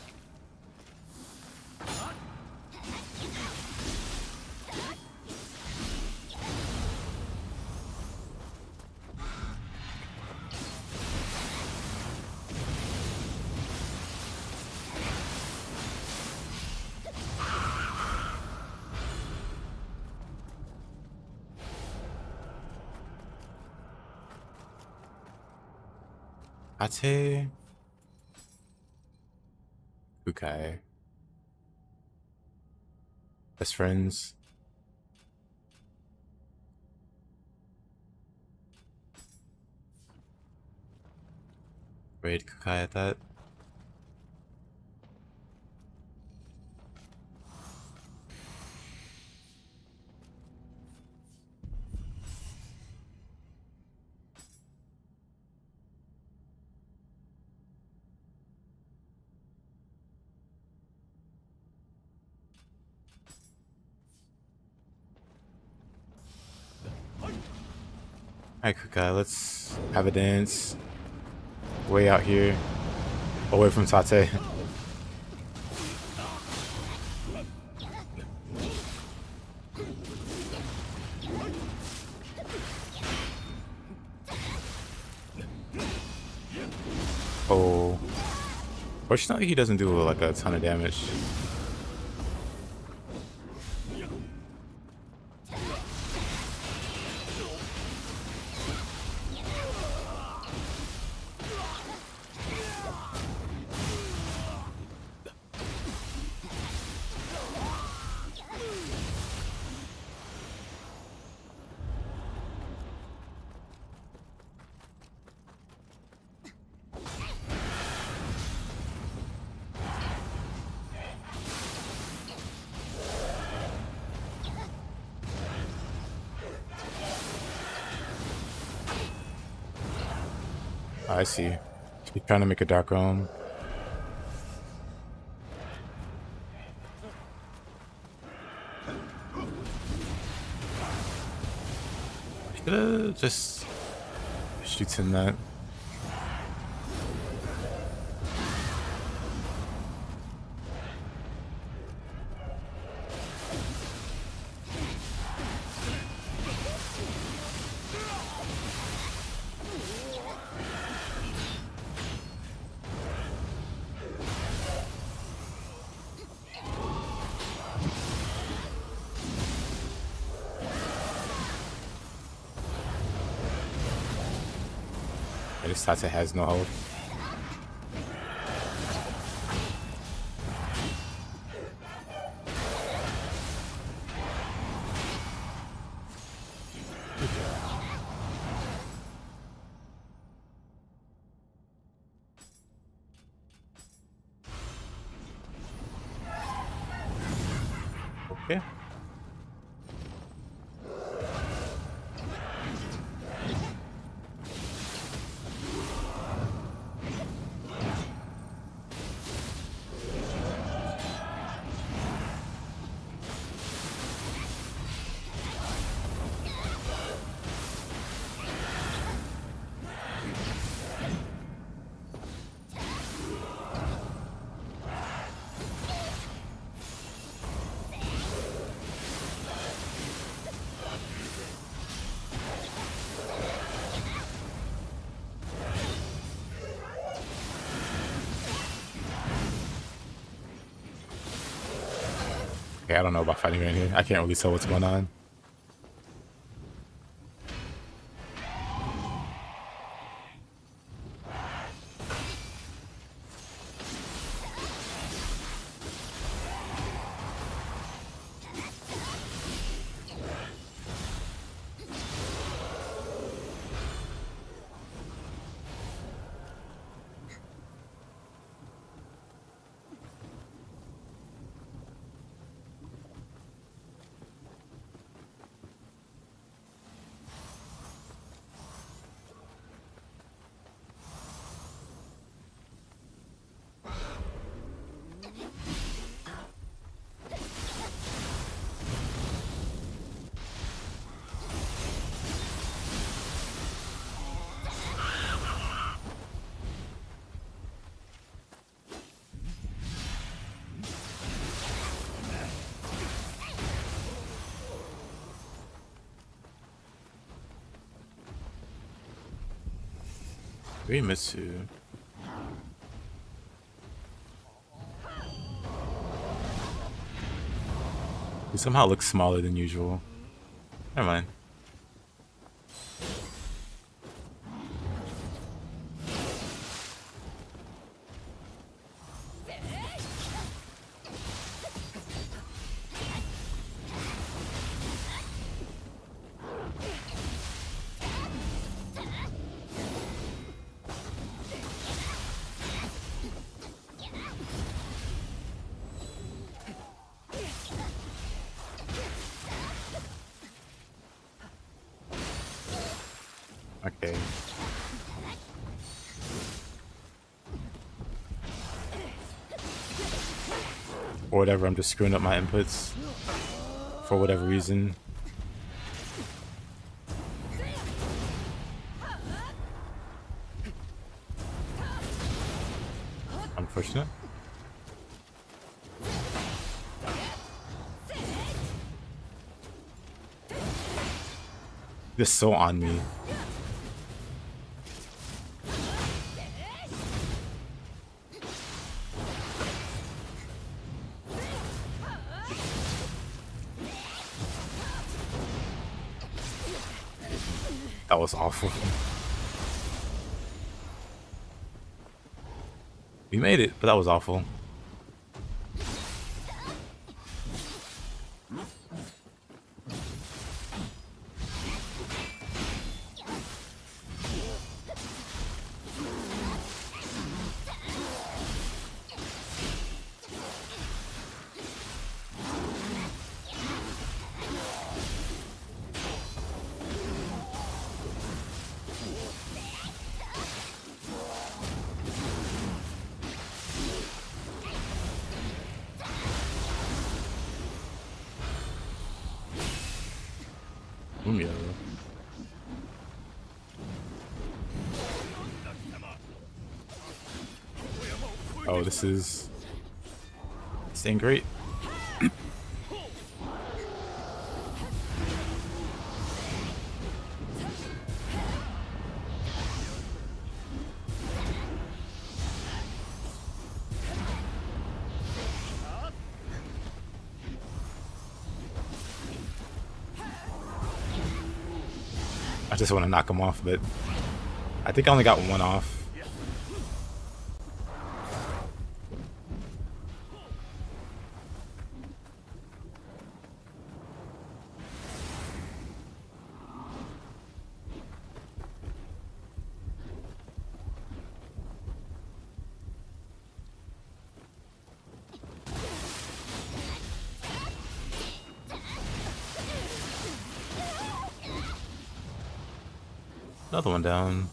S1: Ate Kukai. Best friends. Raid Kukai at that. Alright, Kukai, let's have a dance. Way out here. Away from Tate. Oh. Fortunately, he doesn't do like a ton of damage. I see. She's trying to make a dark realm. Should have just shoots in that. This Tata has no hope. Okay. Okay, I don't know about fighting right here. I can't really tell what's going on. Mitsu. He somehow looks smaller than usual. Never mind. Okay. Or whatever, I'm just screwing up my inputs for whatever reason. Unfortunate. This is so on me. That was awful. We made it, but that was awful. Umio. Oh, this ain't great. I just want to knock him off, but I think I only got one off. Another one down.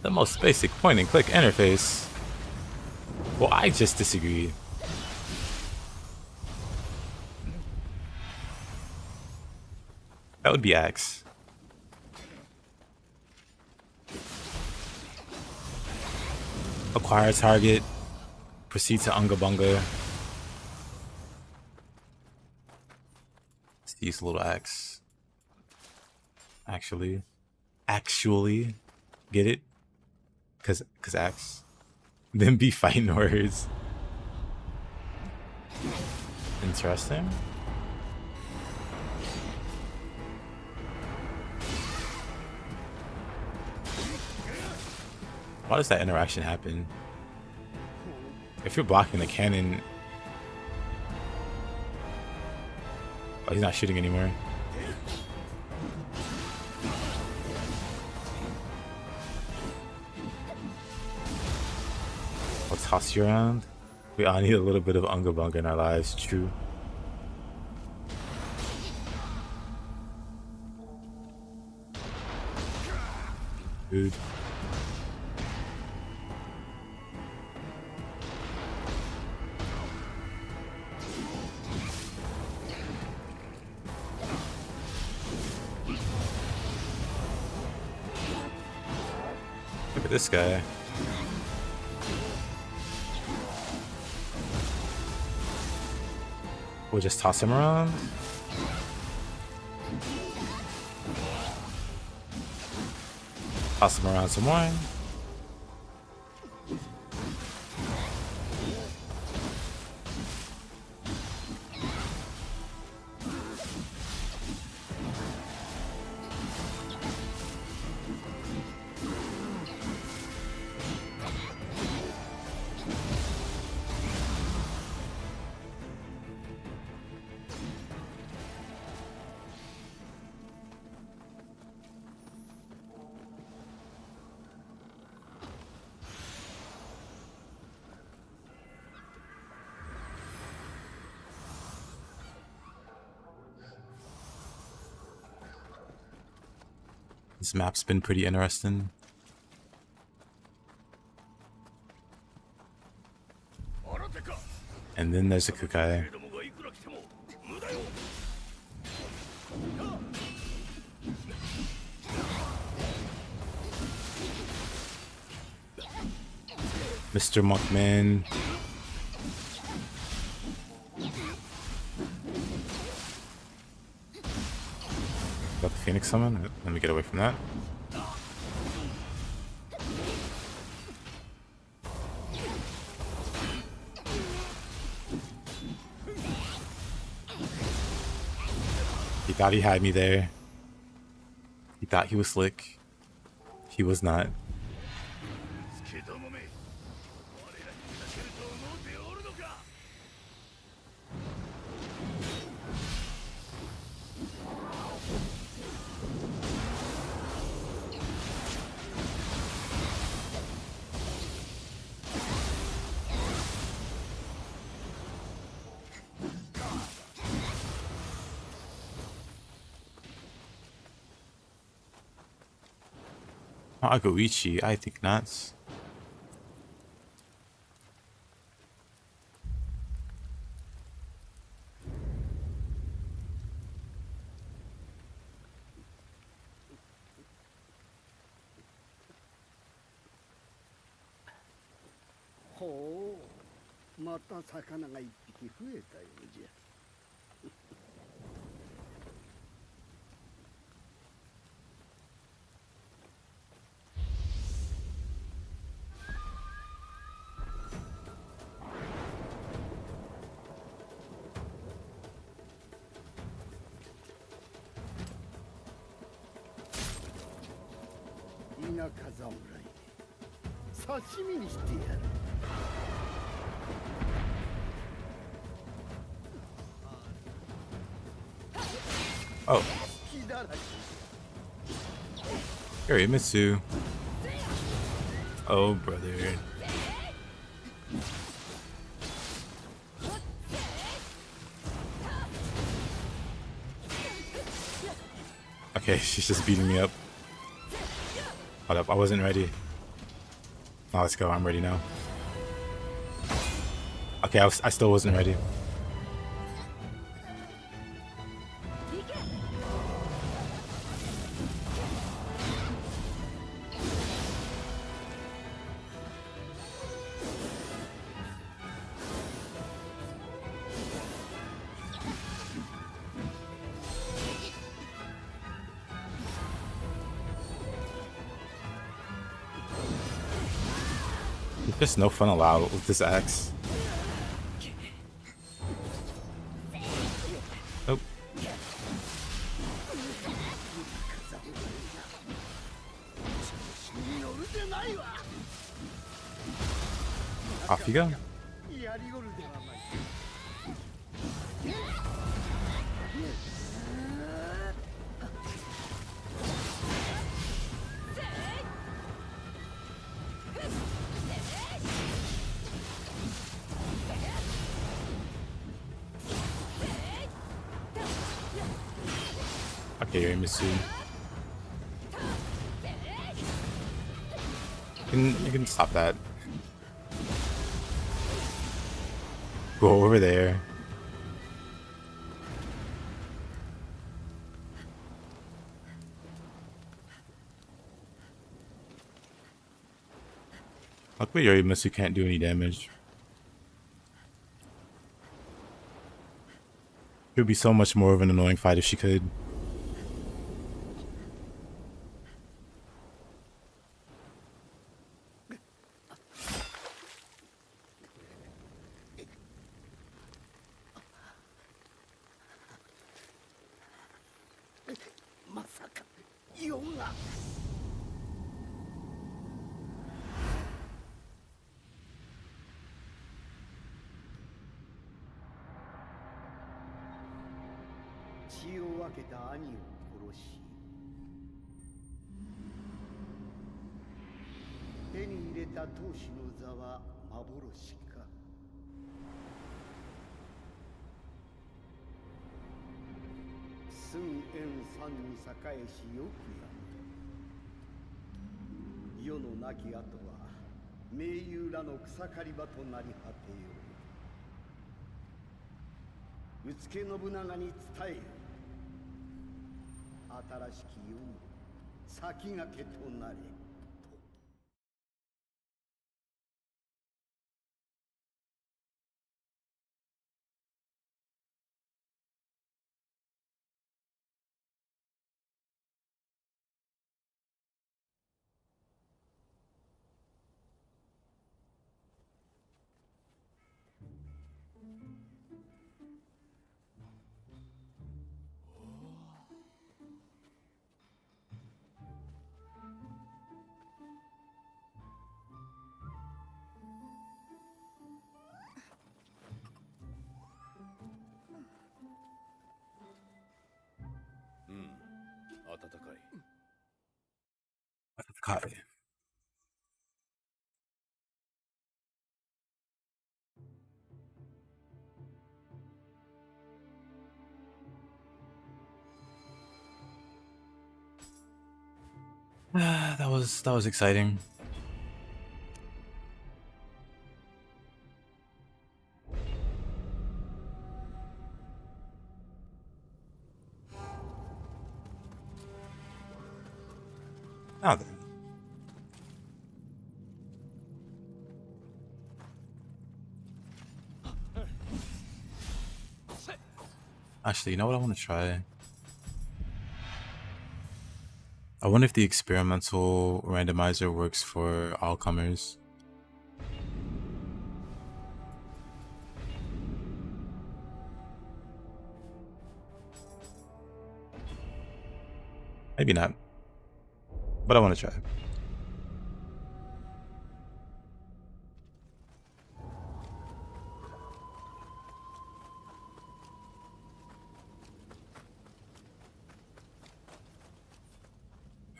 S1: The most basic point and click interface. Well, I just disagree. That would be Axe. Acquire target. Proceed to Unga Bunga. Let's use a little Axe. Actually. Get it? Cause Axe. Then be fighting words. Interesting. Why does that interaction happen? If you're blocking the cannon... Oh, he's not shooting anymore. I'll toss you around. We all need a little bit of Unga Bunga in our lives, true. Dude. Look at this guy. We'll just toss him around. Toss him around some more. This map's been pretty interesting. And then there's a Kukai. Mr. Monkman. Got the Phoenix summon? Let me get away from that. He thought he had me there. He thought he was slick. He was not. Agoichi, I think not.
S5: ほう、また魚が一匹増えたようじゃ。田舎侍、刺身にしてやる。
S1: Oh. Here, Mitsu. Oh, brother. Okay, she's just beating me up. Hold up, I wasn't ready. Oh, let's go, I'm ready now. Okay, I still wasn't ready. There's just no fun allowed with this axe. Oh. Off you go. Okay, you're Mitsu. You can stop that. Go over there. Luckily, Yorimitsu can't do any damage. It would be so much more of an annoying fight if she could.
S5: 世の亡き後は盟友らの草刈り場となり果てよう。うつけ信長に伝えよ。新しき世の先駆けとなれ。
S1: Kai. That was exciting. Now then. Actually, you know what I want to try? I wonder if the experimental randomizer works for all comers. Maybe not, but I want to try.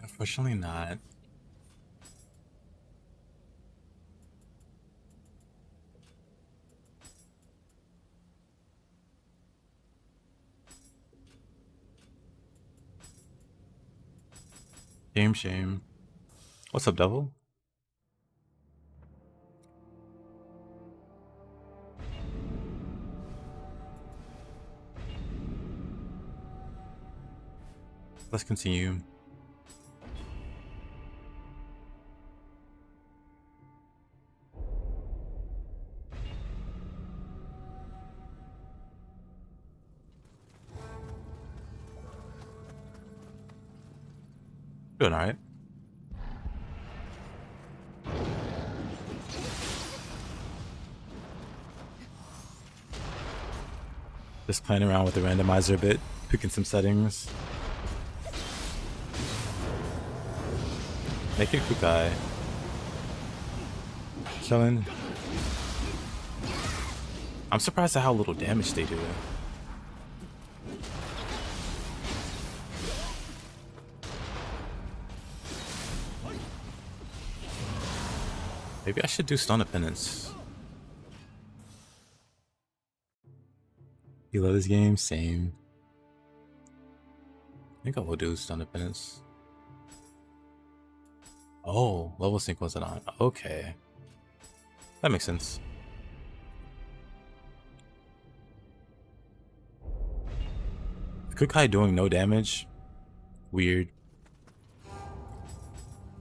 S1: Unfortunately not. Shame. What's up, devil? Let's continue. Doing alright. Just playing around with the randomizer a bit, picking some settings. Make it Kukai. Chillin'. I'm surprised at how little damage they do. Maybe I should do stun of penance. You love this game? Same. I think I will do stun of penance. Oh, level sync wasn't on. Okay. That makes sense. Kukai doing no damage? Weird.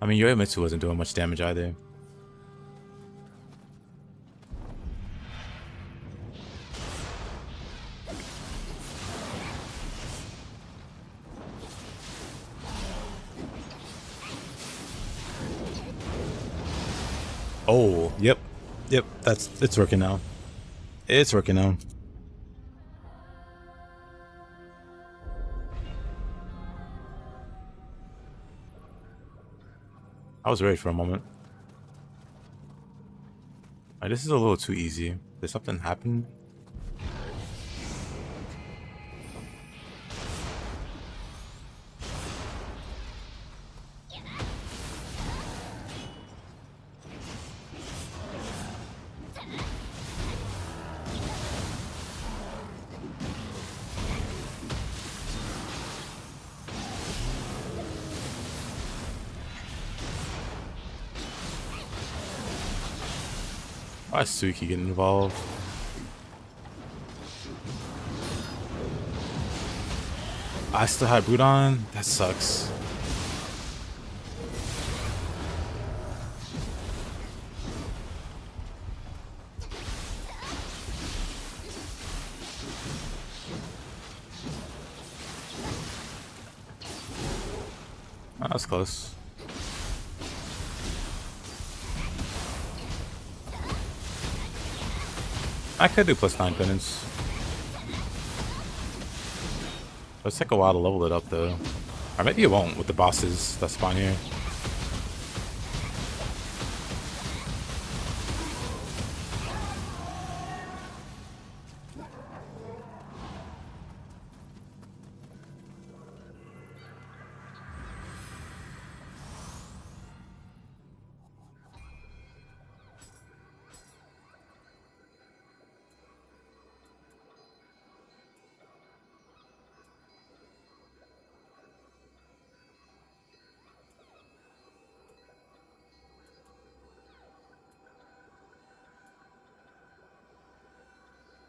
S1: I mean, Yoimitsu wasn't doing much damage either. Oh, yep. Yep, it's working now. It's working now. I was worried for a moment. Alright, this is a little too easy. Did something happen? Why is Suki getting involved? I still had boot on? That sucks. Oh, that was close. I could do +9 penance. It'll take a while to level it up though. Or maybe it won't with the bosses that spawn here.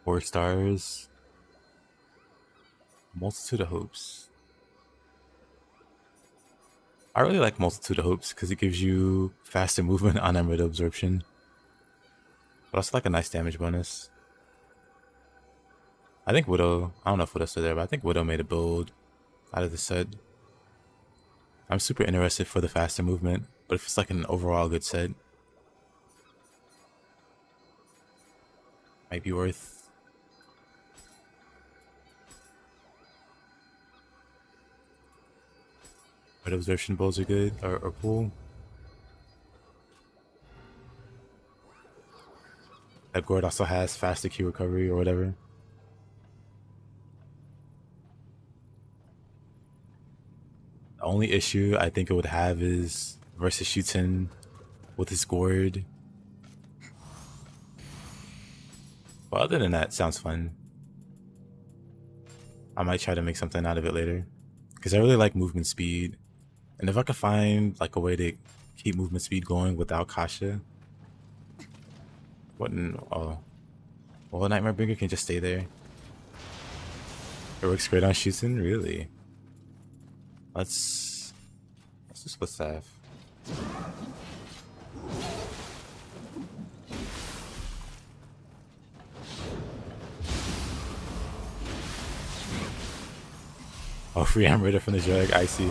S1: 4 stars. Multitude of Hopes. I really like Multitude of Hopes because it gives you faster movement on Emerald Absorption. But also like a nice damage bonus. I think Widow, I don't know if Widow's still there, but I think Widow made a build out of the set. I'm super interested for the faster movement, but if it's like an overall good set, might be worth. But absorption builds are good or cool. That Gord also has faster Q recovery or whatever. The only issue I think it would have is versus Shuten with his Gord. But other than that, sounds fun. I might try to make something out of it later. Because I really like movement speed. And if I could find like a way to keep movement speed going without Kasha. What in, oh. Well, Nightmare Bringer can just stay there. It works great on Shuten, really. Let's do split staff. Oh, free Amrita from the Drag, I see.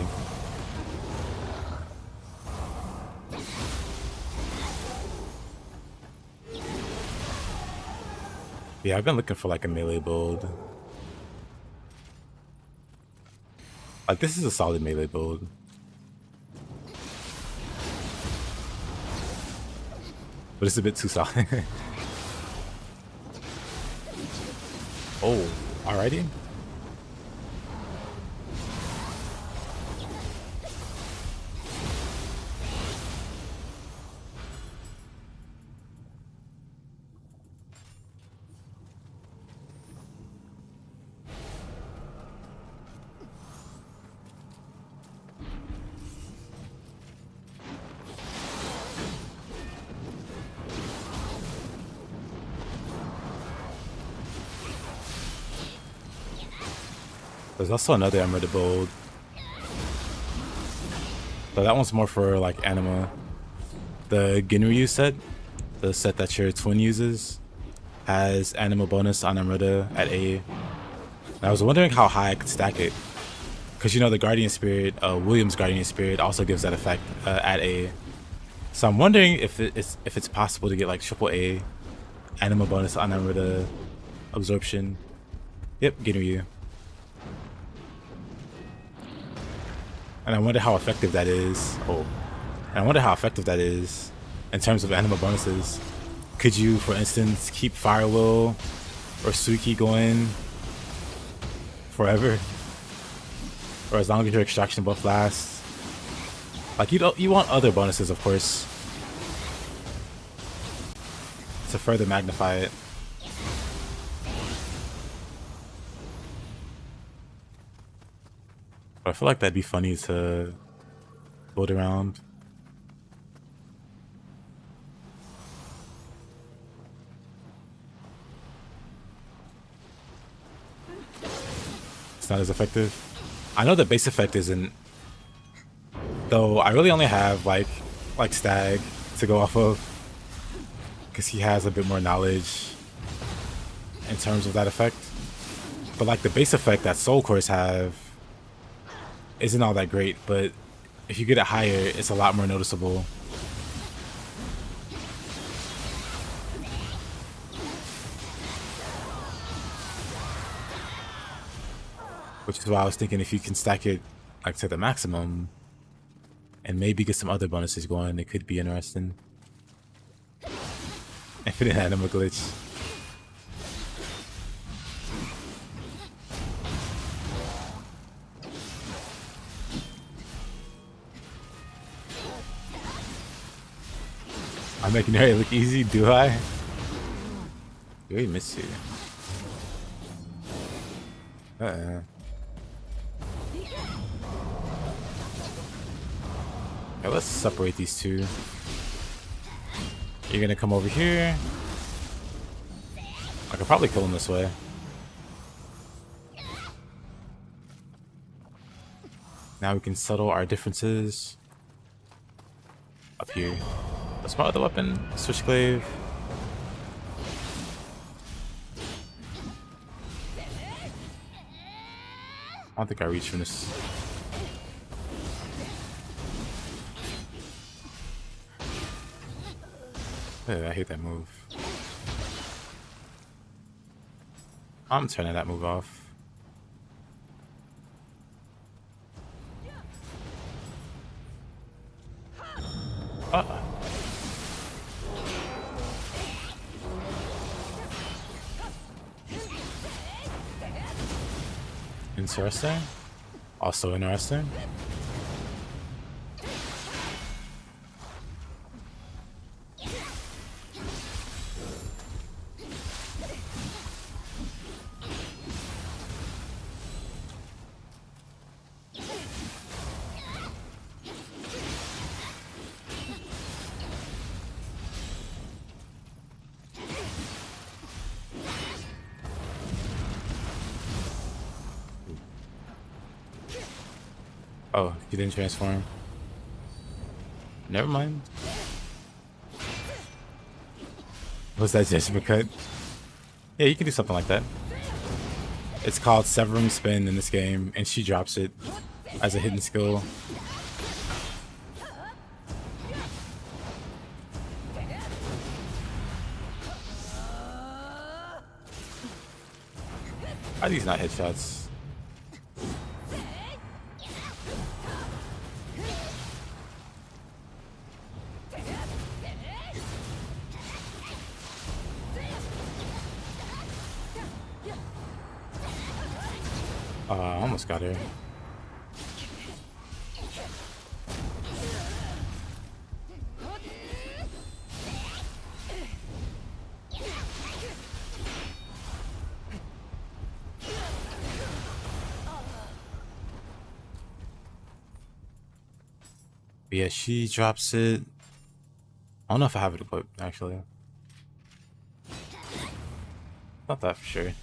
S1: Yeah, I've been looking for like a melee build. Like, this is a solid melee build. But it's a bit too solid. Oh, alrighty. There's also another Emerald build. So that one's more for like anima. The Ginryu set, the set that your twin uses, has anima bonus on Emerald at A. And I was wondering how high I could stack it. Because you know the Guardian Spirit, William's Guardian Spirit also gives that effect at A. So I'm wondering if it's possible to get like AAA anima bonus on Emerald absorption. Yep, Ginryu. And I wonder how effective that is. Oh. And I wonder how effective that is in terms of anima bonuses. Could you, for instance, keep Fire Will or Suiki going forever? Or as long as your extraction buff lasts? Like, you want other bonuses, of course, to further magnify it. But I feel like that'd be funny to build around. It's not as effective. I know the base effect isn't, though. I really only have like Stag to go off of, because he has a bit more knowledge in terms of that effect. But like the base effect that Soul Cores have isn't all that great, but if you get it higher, it's a lot more noticeable. Which is why I was thinking if you can stack it like to the maximum and maybe get some other bonuses going, it could be interesting. Infinite anima glitch. I'm making her look easy, do I? I really miss you. Okay, let's separate these two. You're gonna come over here. I could probably kill him this way. Now we can settle our differences. Up here. What's my other weapon? Switchglaive. I don't think I reach from this. I hate that move. I'm turning that move off. Interesting. Also interesting. Oh, you didn't transform. Never mind. Was that judgment cut? Yeah, you can do something like that. It's called Severing Spin in this game, and she drops it as a hidden skill. Are these not headshots? I almost got her. But yeah, she drops it. I don't know if I have it equipped, actually. Not that for sure.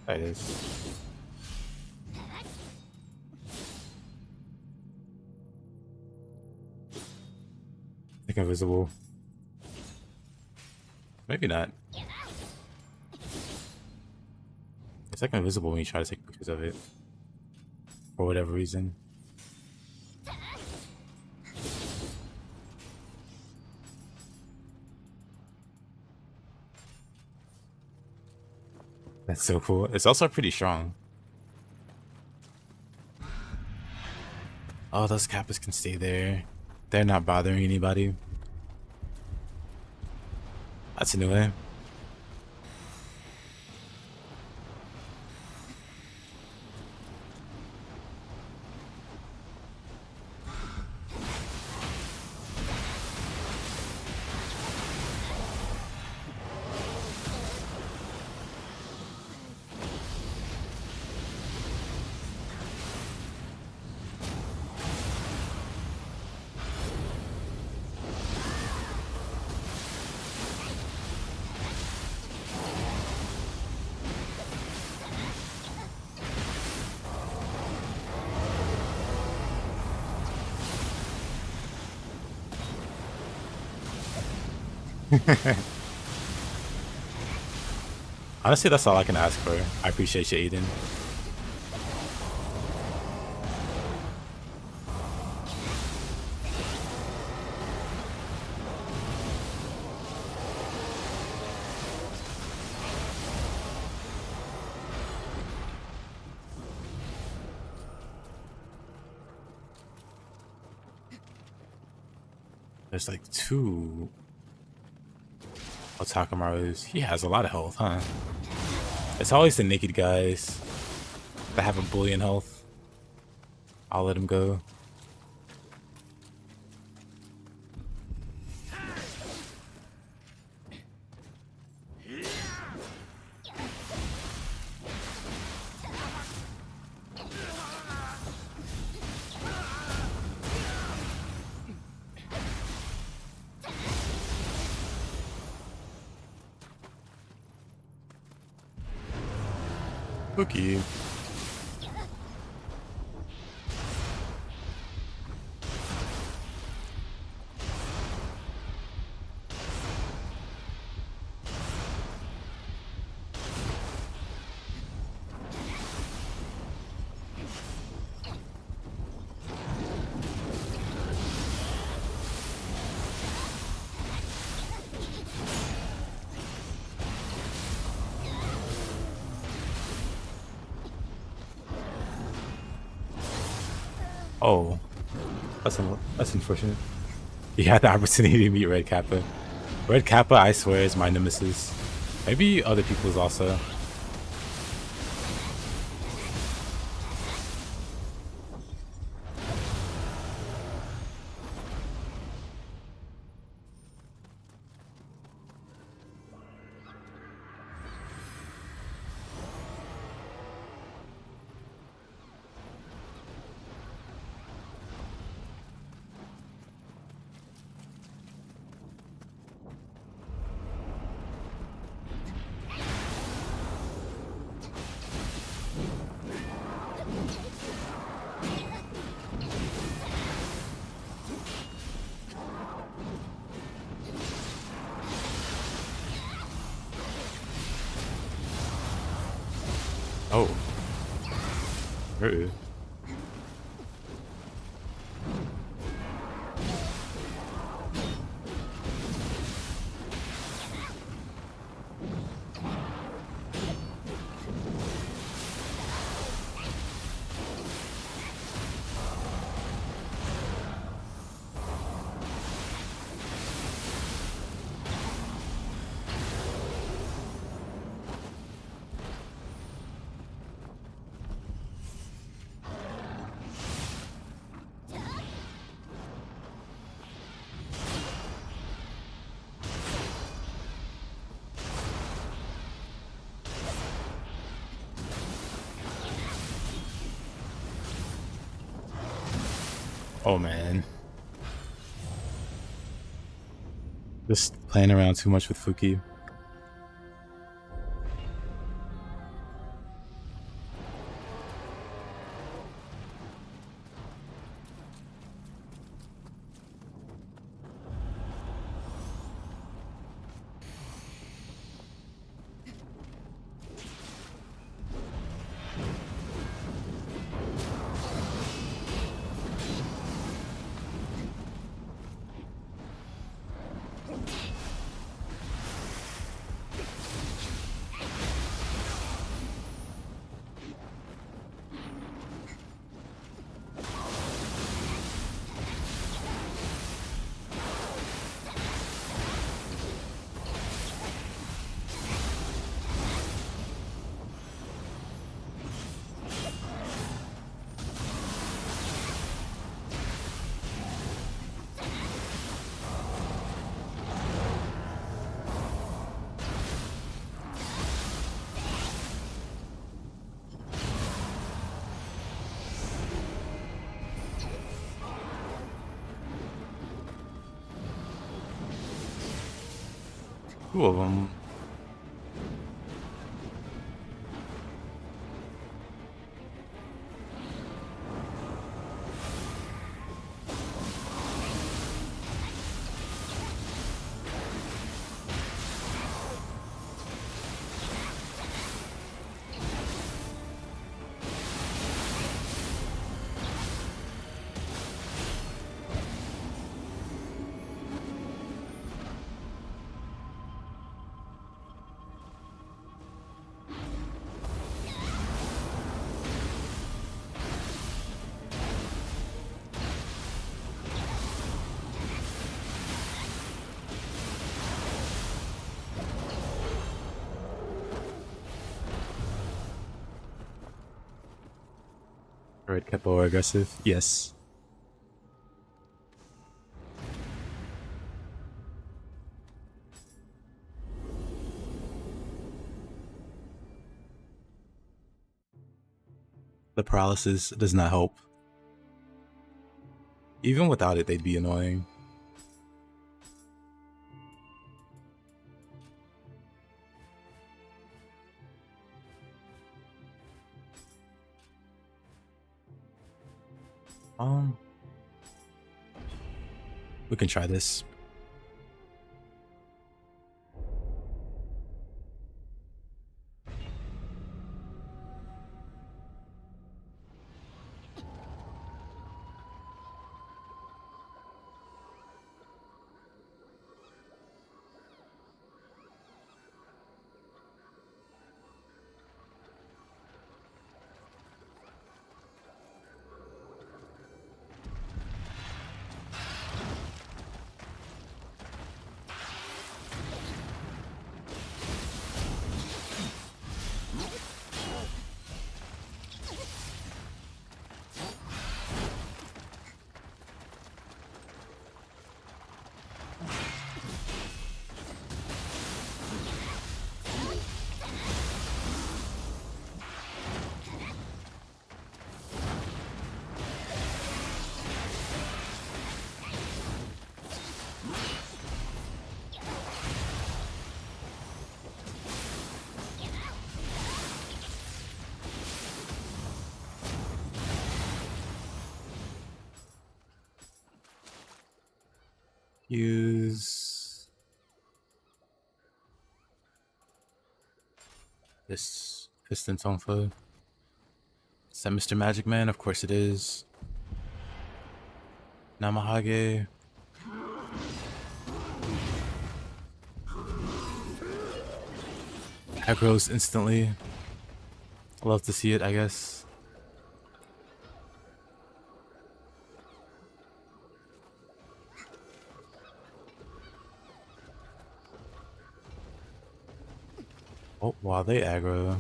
S1: There it is. I think invisible. Maybe not. It's like invisible when you try to take pictures of it. For whatever reason. That's so cool. It's also pretty strong. Oh, those Kappas can stay there. They're not bothering anybody. That's a new way. Honestly, that's all I can ask for. I appreciate you, Aiden. There's like two Otakamarus. He has a lot of health, huh? It's always the naked guys that have a billion health. I'll let him go. Cookie. Oh, that's unfortunate. You had the opportunity to meet Red Kappa. Red Kappa, I swear, is my nemesis. Maybe other people's also. Oh. Oh man. Just playing around too much with Fuki. Two of them. Red Kappa or aggressive? Yes. The paralysis does not help. Even without it, they'd be annoying. We can try this. Use this piston tonfa. Is that Mr. Magic Man? Of course it is. Namahage. Aggro's instantly. Love to see it, I guess. Oh, while they aggro,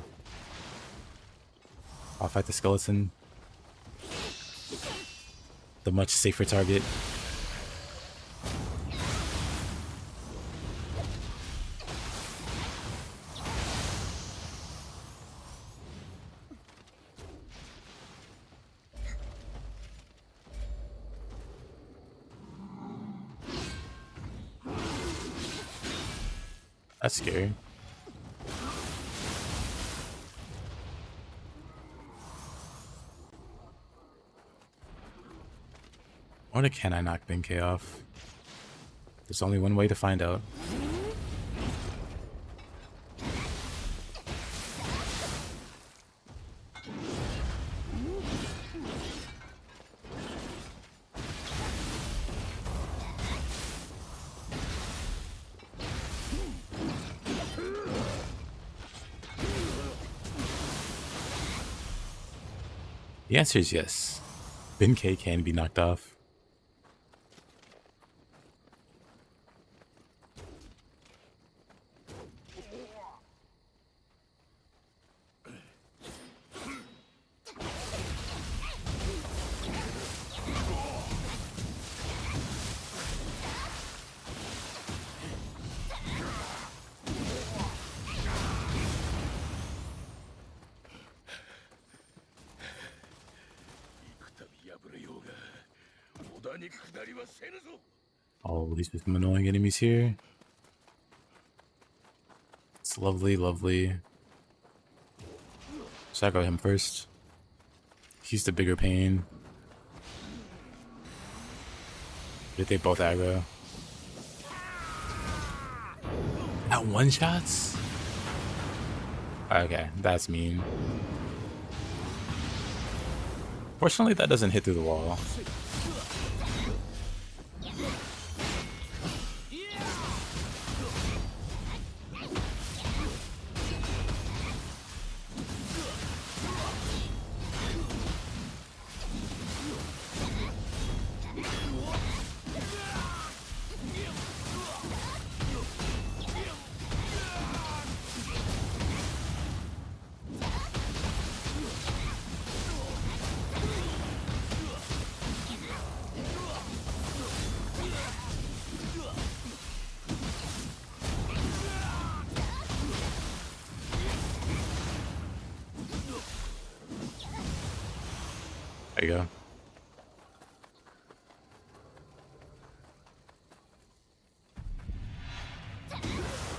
S1: I'll fight the skeleton. The much safer target. That's scary. Or can I knock Benkei off? There's only one way to find out. The answer is yes. Benkei can be knocked off. Oh, these become annoying enemies here. It's lovely, lovely. So I go him first. He's the bigger pain. But they both aggro. Not one shots? Okay, that's mean. Fortunately, that doesn't hit through the wall. There you go.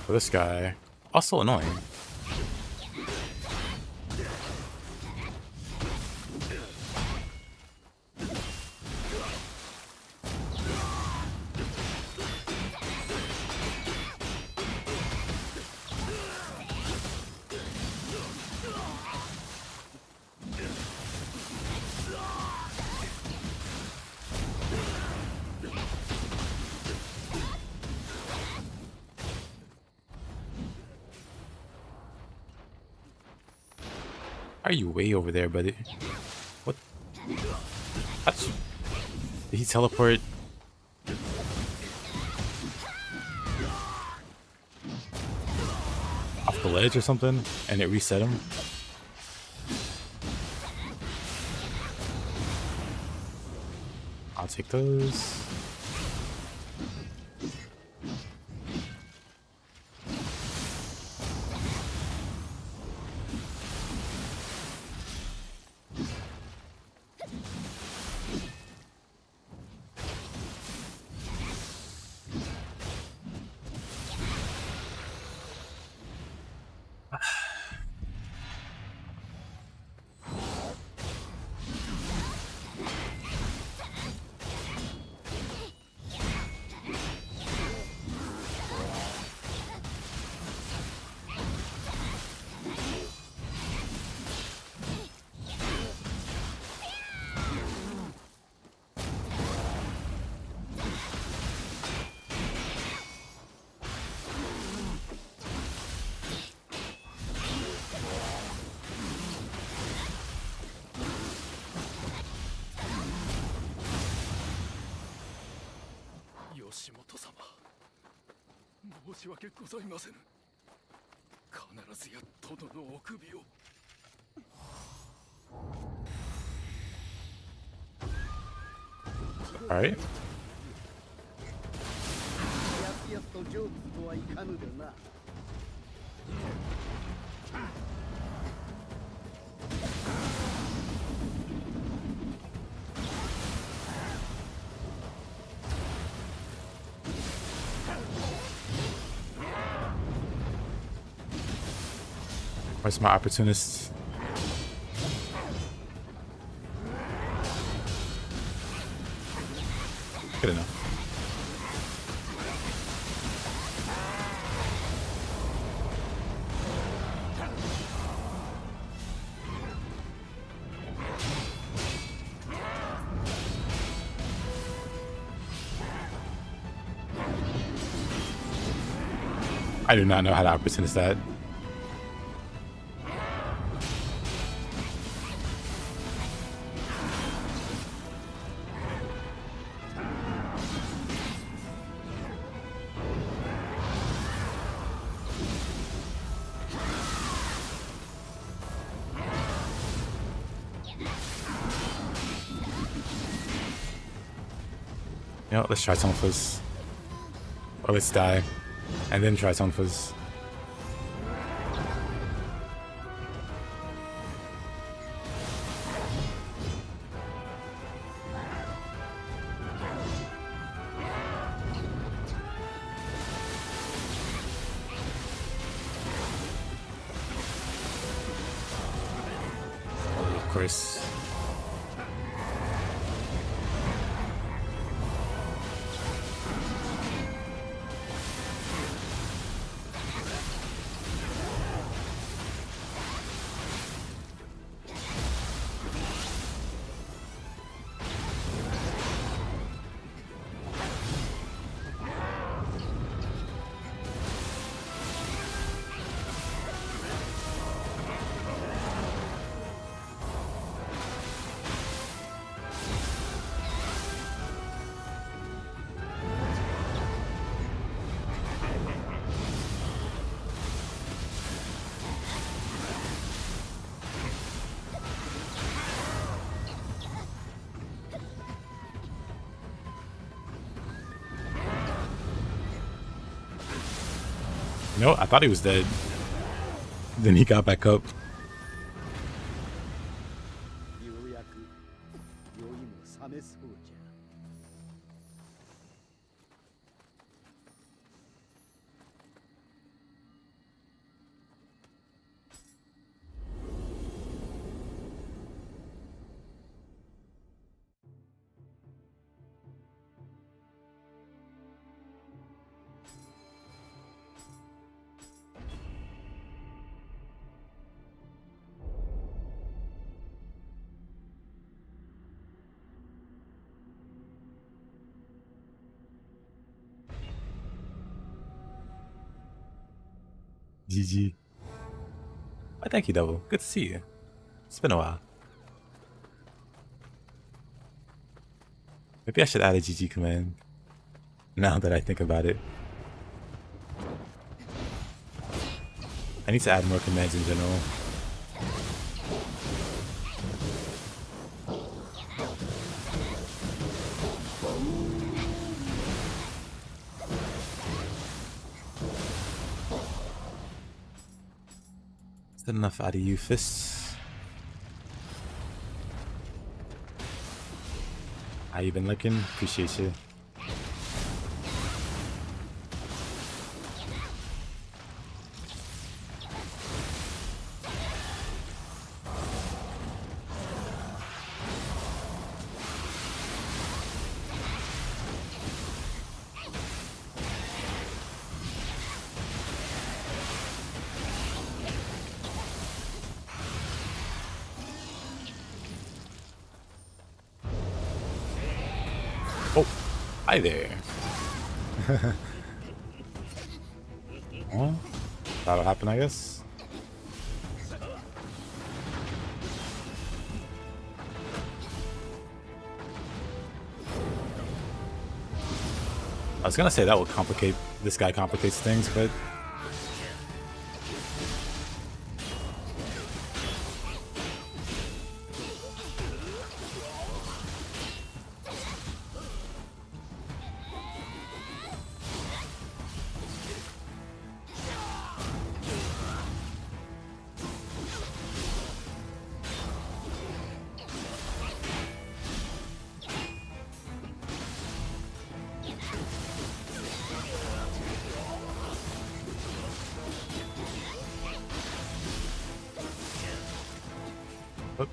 S1: For this guy, also annoying. Are you way over there, buddy? What? That's... Did he teleport? Off the ledge or something? And it reset him? I'll take those. All right.
S5: やすやすと成仏とはいかぬでな。
S1: Where's my opportunist? Good enough. I do not know how to opportunist that. You know, let's try Tonfas. Or let's die. And then try Tonfas. Of course. No, I thought he was dead. Then he got back up.
S5: ようやく酔いも冷めそうじゃ。
S1: GG. Why, thank you, Devil. Good to see you. It's been a while. Maybe I should add a GG command. Now that I think about it. I need to add more commands in general. Is that enough out of you, fists? How you been looking? Appreciate you. Oh, hi there. Well, that'll happen, I guess. I was gonna say that would complicate, this guy complicates things, but oh.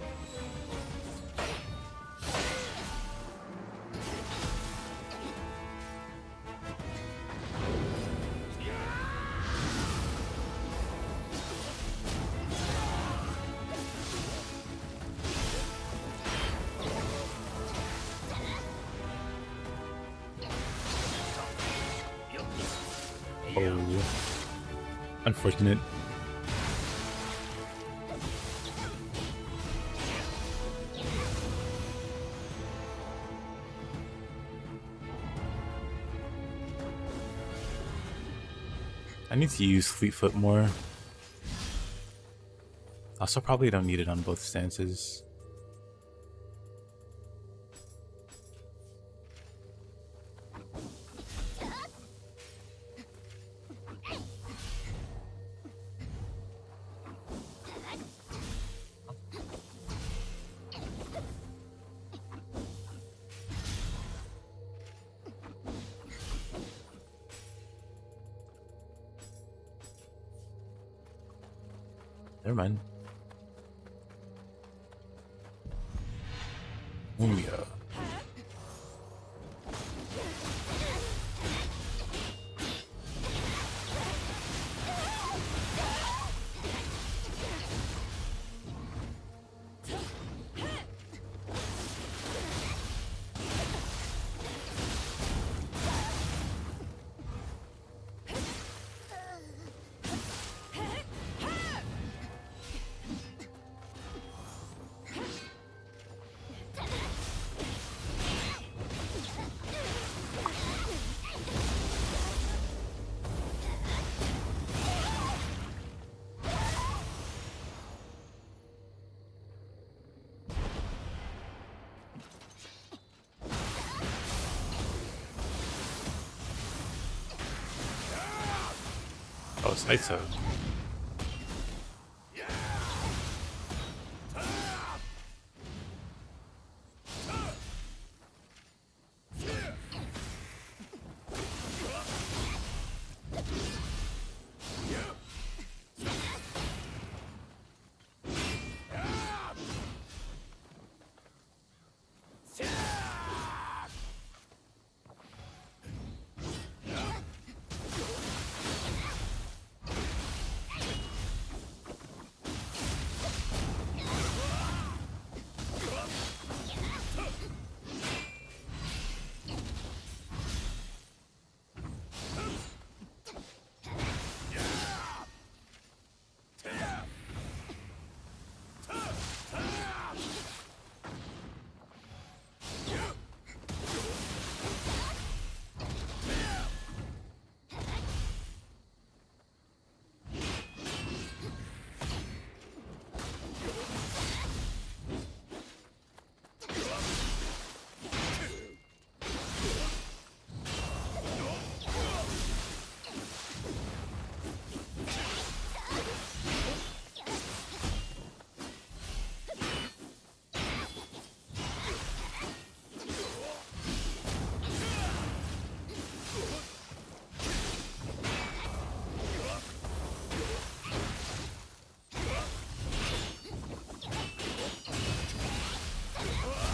S1: Oh, unfortunate. I need to use Fleetfoot more. Also, probably don't need it on both stances. Never mind. Nioh. Oh, it's Saito.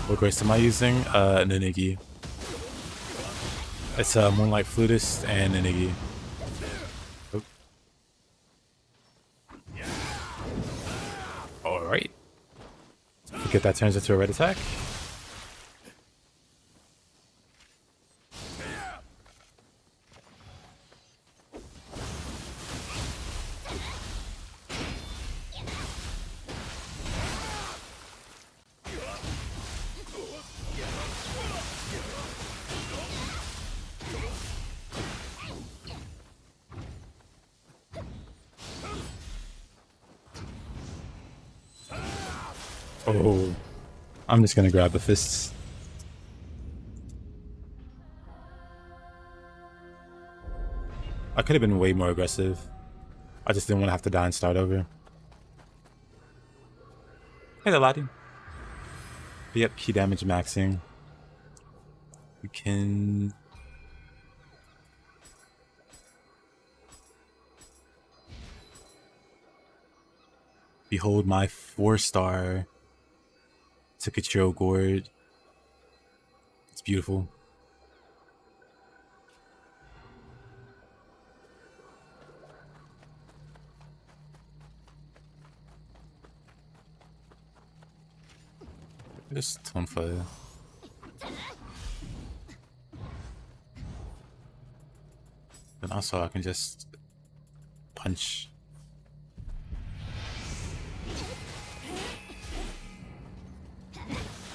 S1: What grace am I using? Ninigi. It's Moonlight, Flutist, and Ninigi. Oop. Alright. Forget that turns into a red attack. Oh, I'm just gonna grab the fists. I could have been way more aggressive. I just didn't want to have to die and start over. Hey there, laddie. But yep, key damage maxing. We can... Behold my 4-star Nioh God. It's beautiful. Just tone fire. And also I can just punch.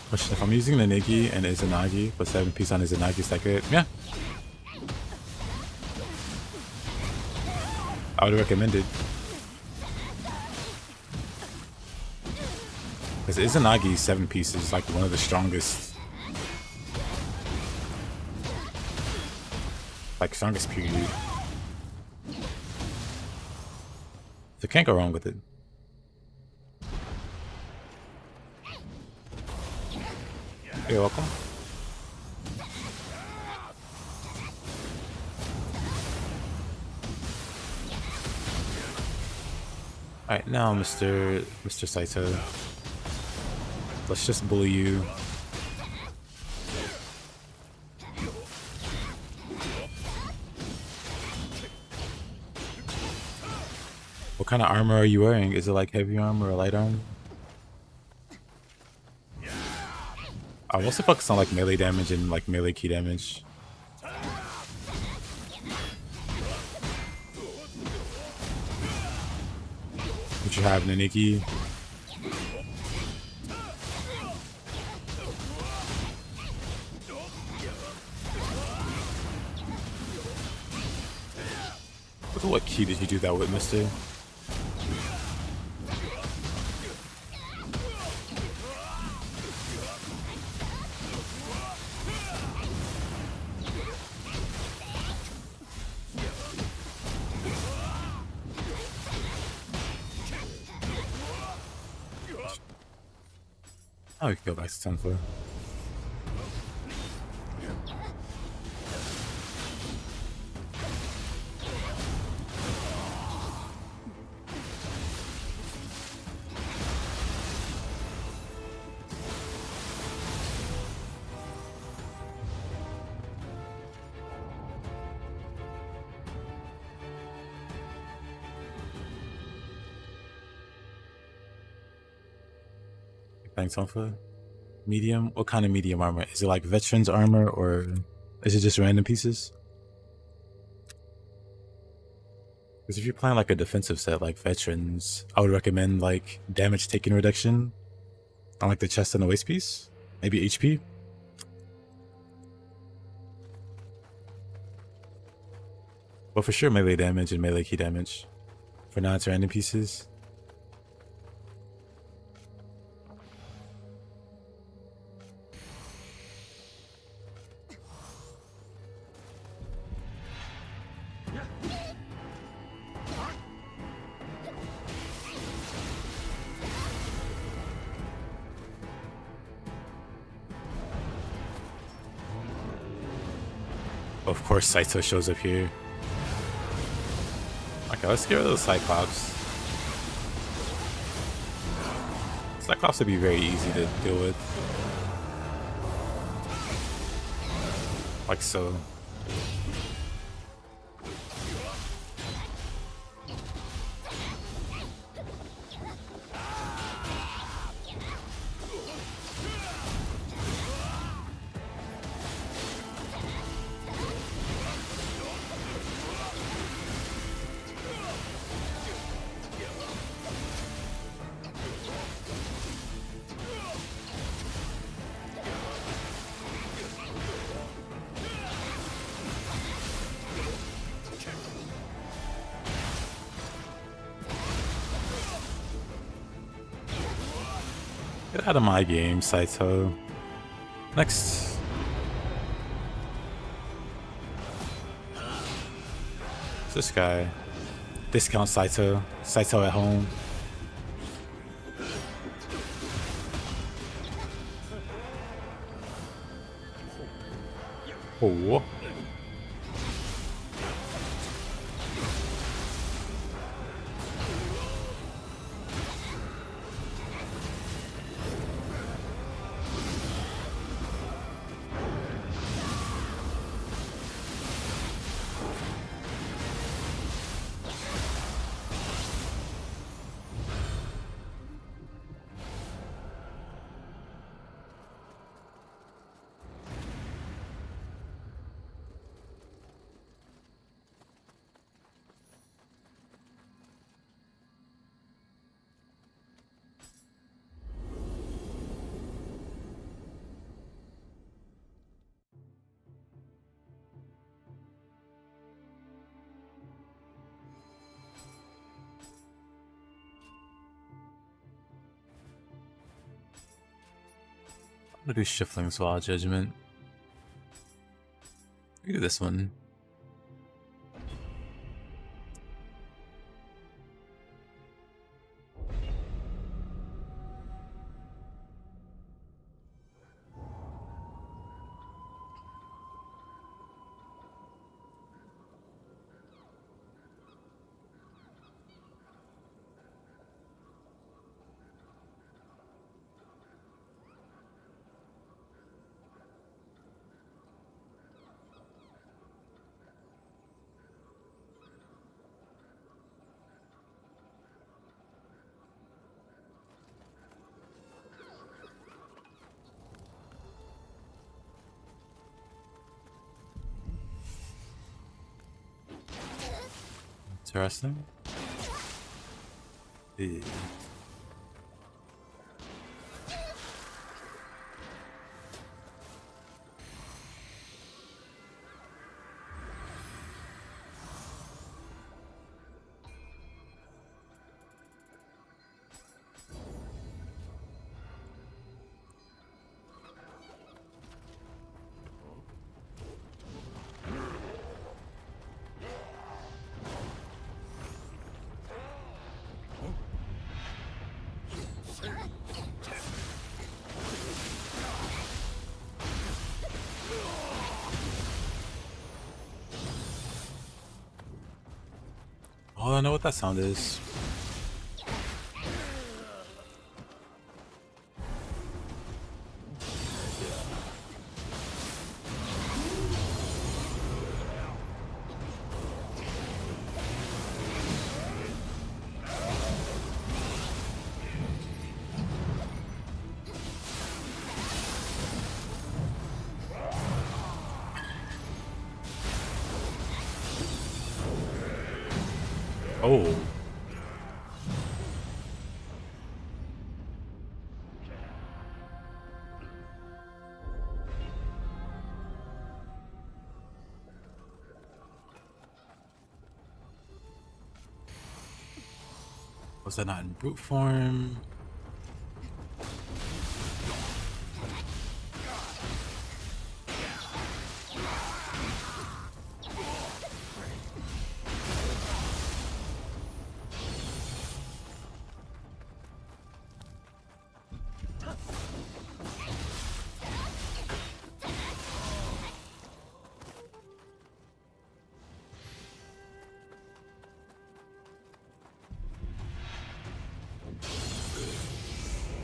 S1: Question, if I'm using the Ninigi and Izanagi, but 7 piece on Izanagi, is that good? Yeah. I would recommend it. Because Izanagi 7 piece is like one of the strongest. Like strongest period. So can't go wrong with it. You're welcome. Alright, now Mr. Saito. Let's just bully you. What kind of armor are you wearing? Is it like heavy armor or light armor? I mostly focus on like melee damage and like melee key damage. What you have, Ninigi? What key did you do that with, mister? Oh, we can go back to 10 4. Thanks, Alpha. Medium? What kind of medium armor? Is it like veterans armor or is it just random pieces? Because if you're playing like a defensive set like veterans, I would recommend like damage taken reduction on like the chest and the waist piece. Maybe HP. But for sure melee damage and melee key damage. For now it's random pieces. Of course, Saito shows up here. Okay, let's get rid of the Cyclops. Cyclops would be very easy to deal with. Like so. Get out of my game, Saito. Next. It's this guy. Discount Saito. Saito at home. Oh. I'm gonna do Shiftling's Law Judgment. We do this one. Interesting. Yeah. Oh, I know what that sound is. Oh. Was that not in brute form?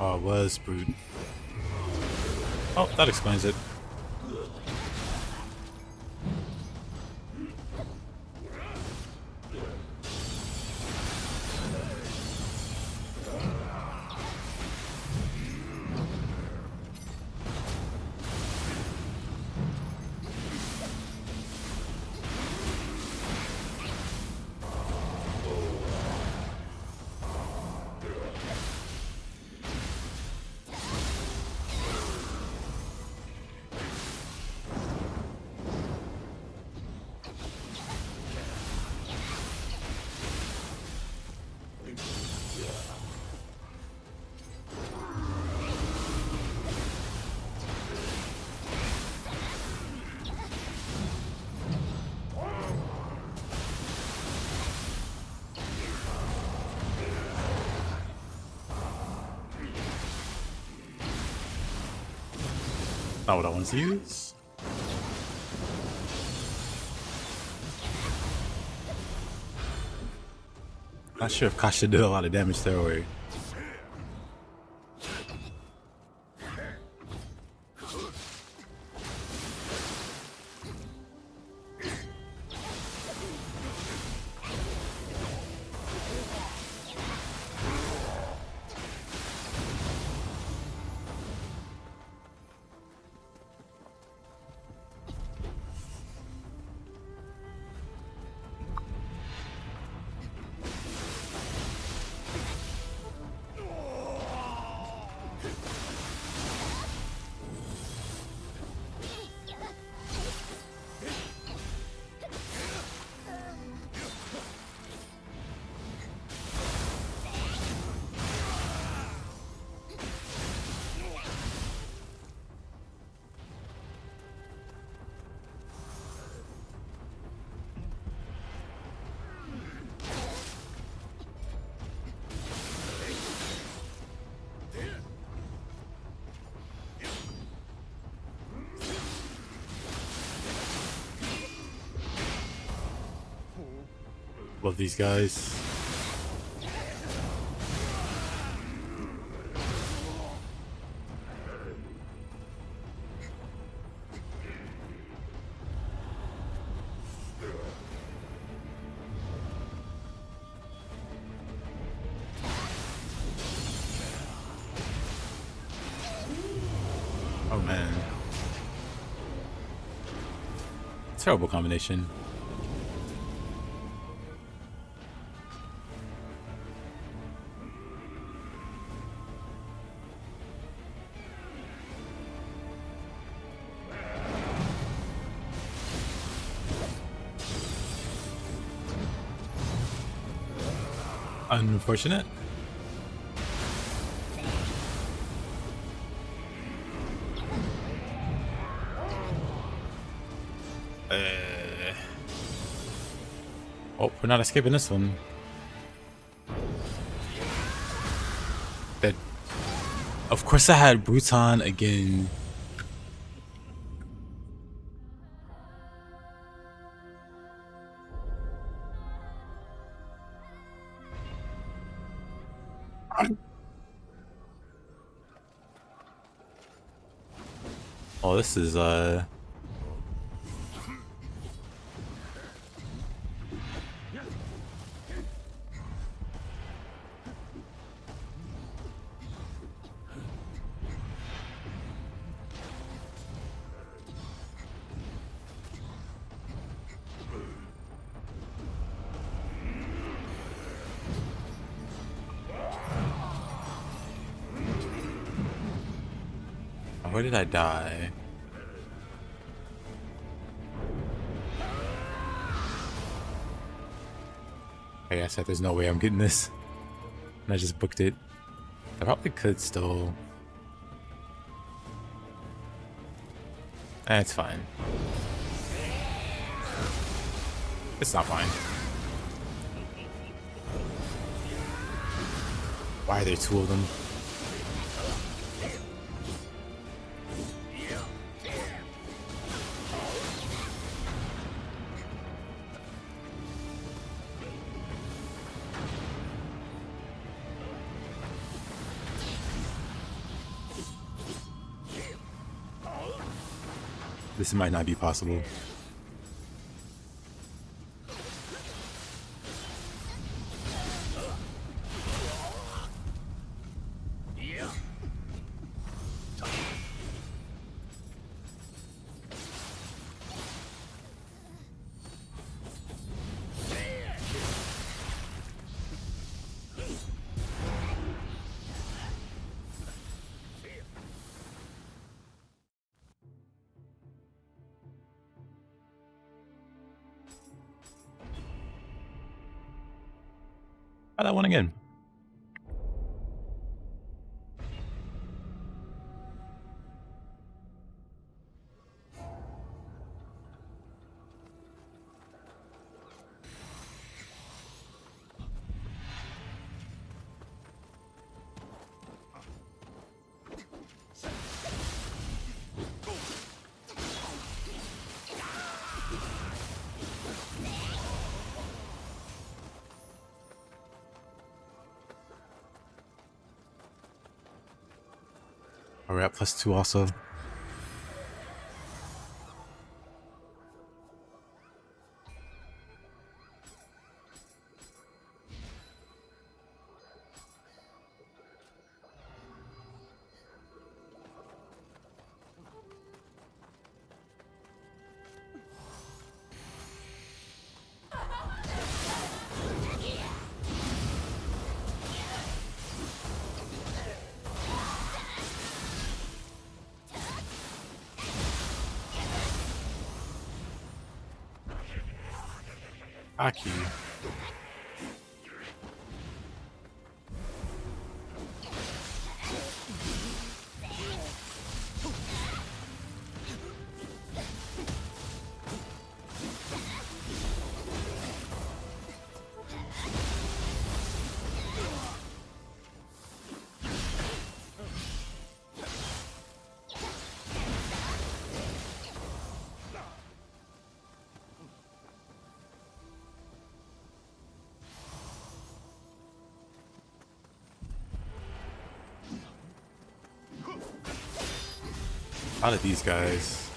S1: Oh, it was brute. Oh, that explains it. Not what I want to use. Not sure if Kasha did a lot of damage there or... Love these guys. Oh man. Terrible combination. Unfortunate. Oh, we're not escaping this one. Dead. Of course I had Bruton again. Oh, this is where did I die? I said there's no way I'm getting this. And I just booked it. I probably could still. It's fine. It's not fine. Why are there two of them? This might not be possible. Try that one again. Are we at +2 also? Aki. A lot of these guys.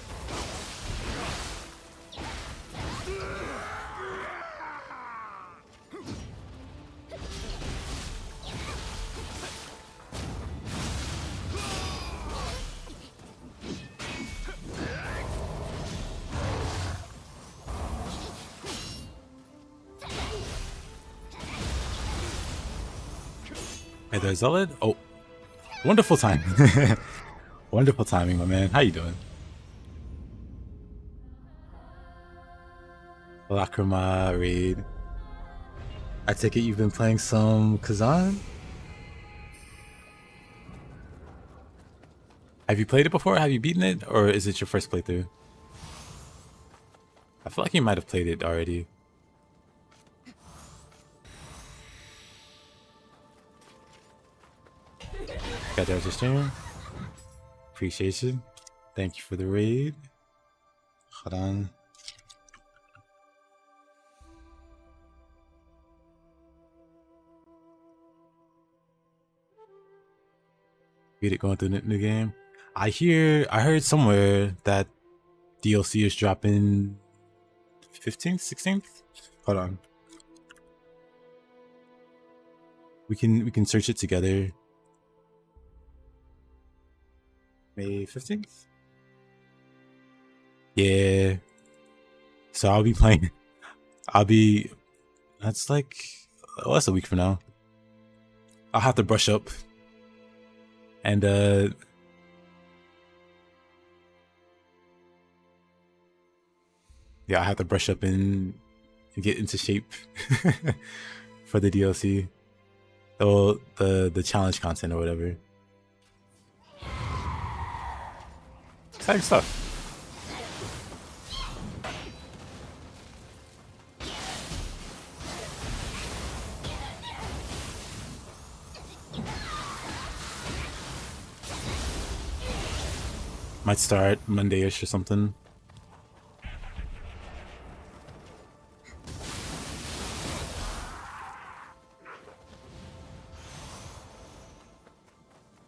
S1: Hey there, Zealot. Oh, wonderful time. Wonderful timing, my man. How you doing? Lacrima raid. I take it you've been playing some Kazan? Have you played it before? Have you beaten it? Or is it your first playthrough? I feel like you might have played it already. Got that stream. Appreciation. Thank you for the raid. Hold on. Get it going through the new game. I heard somewhere that DLC is dropping 15th, 16th. Hold on. We can search it together. May 15th? Yeah. So I'll be playing. That's like, oh, that's a week from now. I'll have to brush up. And yeah, I have to brush up and get into shape for the DLC. Or the challenge content or whatever. Exciting stuff. Might start Monday-ish or something.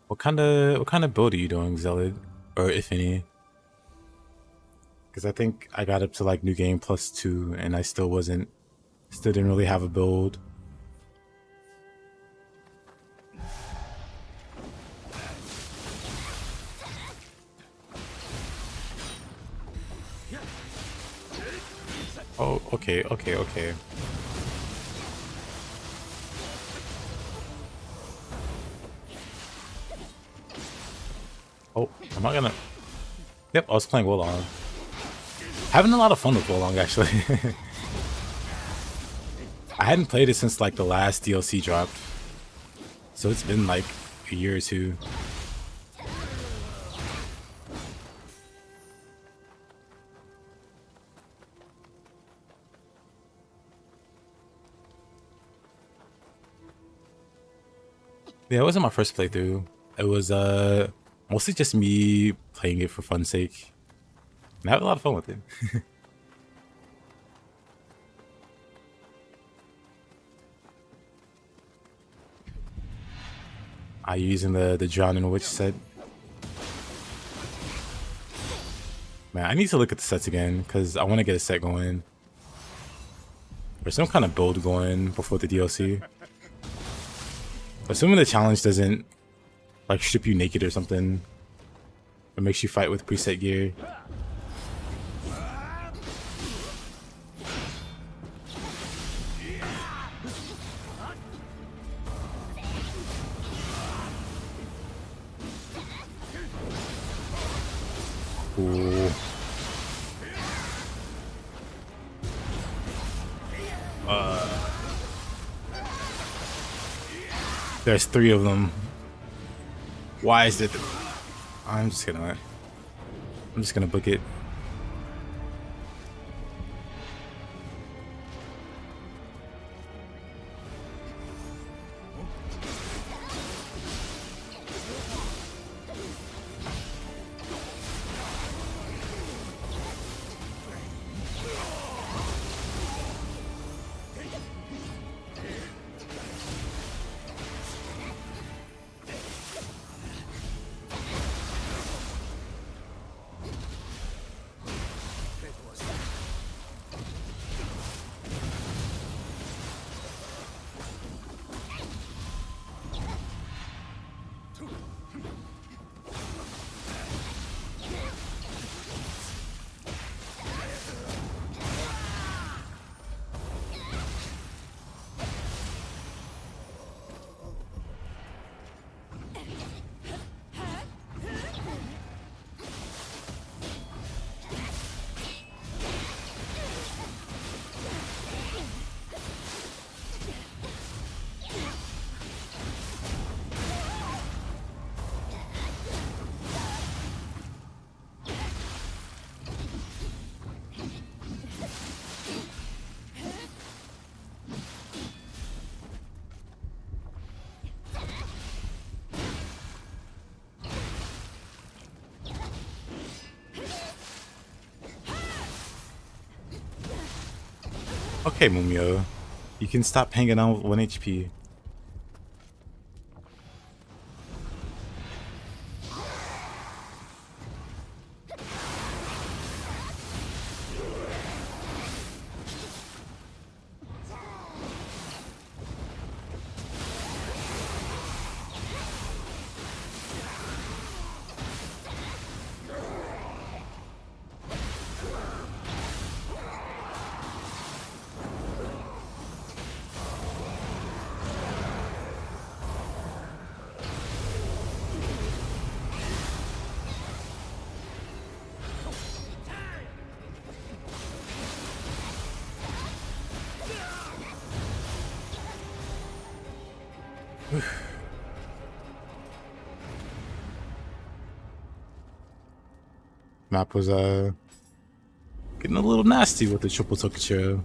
S1: What kind of build are you doing, Zealot? Or if any? Because I think I got up to like new game +2 and I still didn't really have a build. Oh, okay. Oh, am I gonna... Yep, I was playing Wolong. Having a lot of fun with Wolong, actually. I hadn't played it since like the last DLC dropped. So it's been like a year or two. Yeah, it wasn't my first playthrough. It was mostly just me playing it for fun's sake. And I had a lot of fun with it. Are you using the Drowning Witch set? Man, I need to look at the sets again because I want to get a set going. Or some kind of build going before the DLC. Assuming the challenge doesn't like strip you naked or something. Or makes you fight with preset gear. Ooh. There's 3 of them. Why is it? I'm just gonna book it. Okay, Mumio. You can stop hanging out with 1 HP. Map was getting a little nasty with the triple Tokaichiro.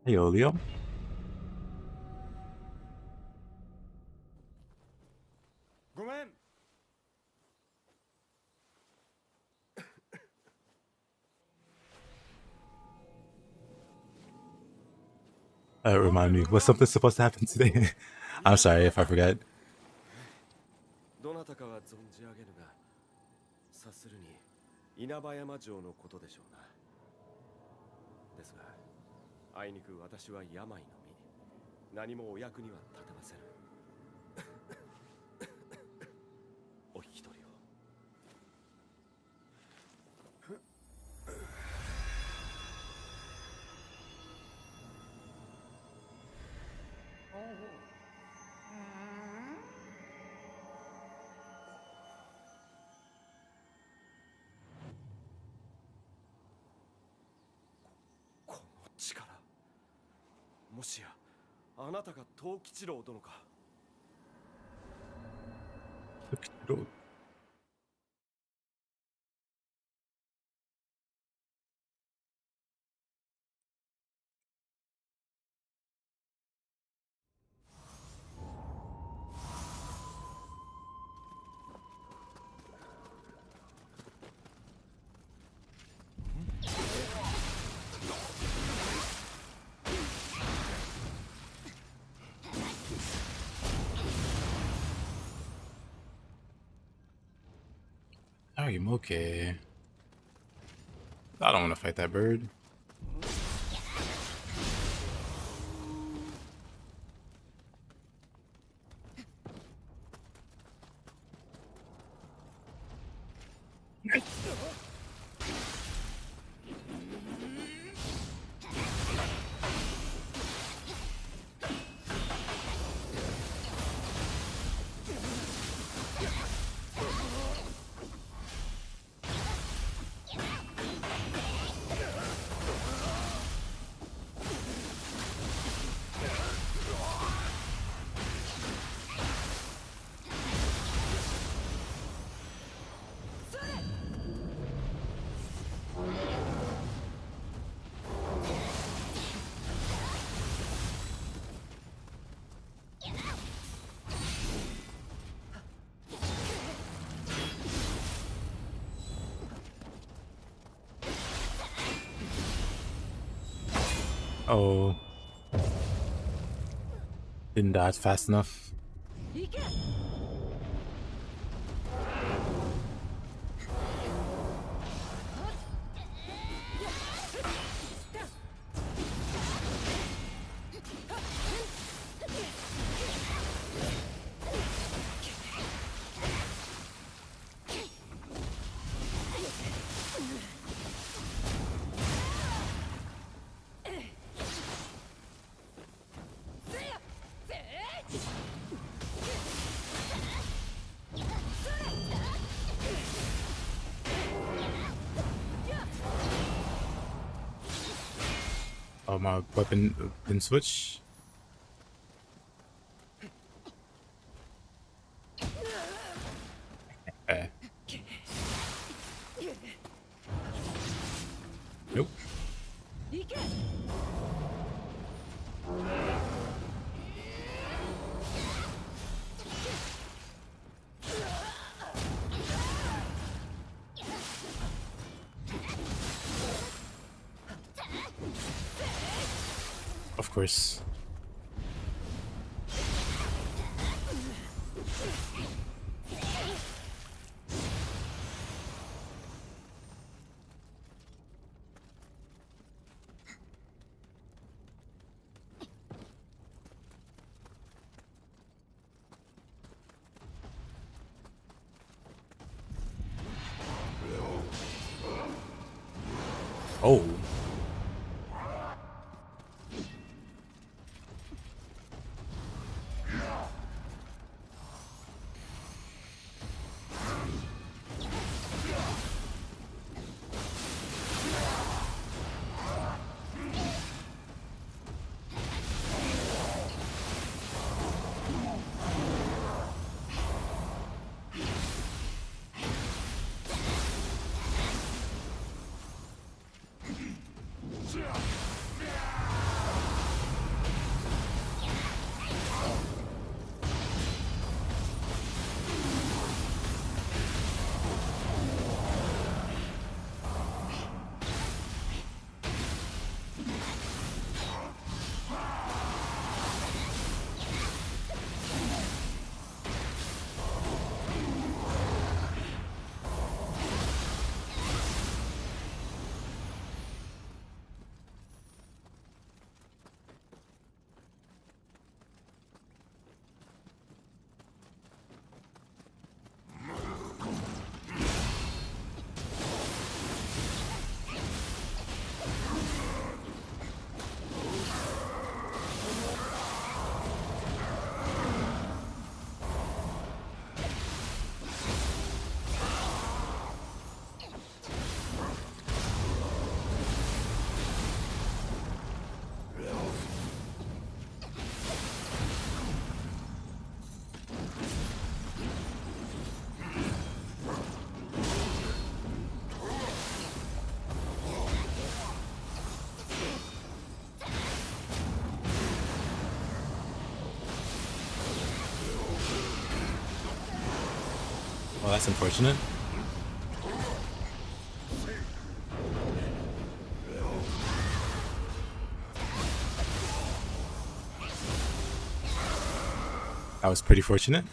S1: Hey, Olio. Remind me, was something supposed to happen today? I'm sorry if I forgot.
S2: どなたかは存じ上げぬが、察するに稲葉山城のことでしょうな。ですが、あいにく私は病の身、何もお役には立てません。お引き取りを。この力、もしやあなたが藤吉郎殿か。
S1: Okay. I don't want to fight that bird. Oh. Didn't dodge fast enough. Oh, my weapon didn't switch. Okay. Nope. Of course. Oh. Well, that's unfortunate. That was pretty fortunate.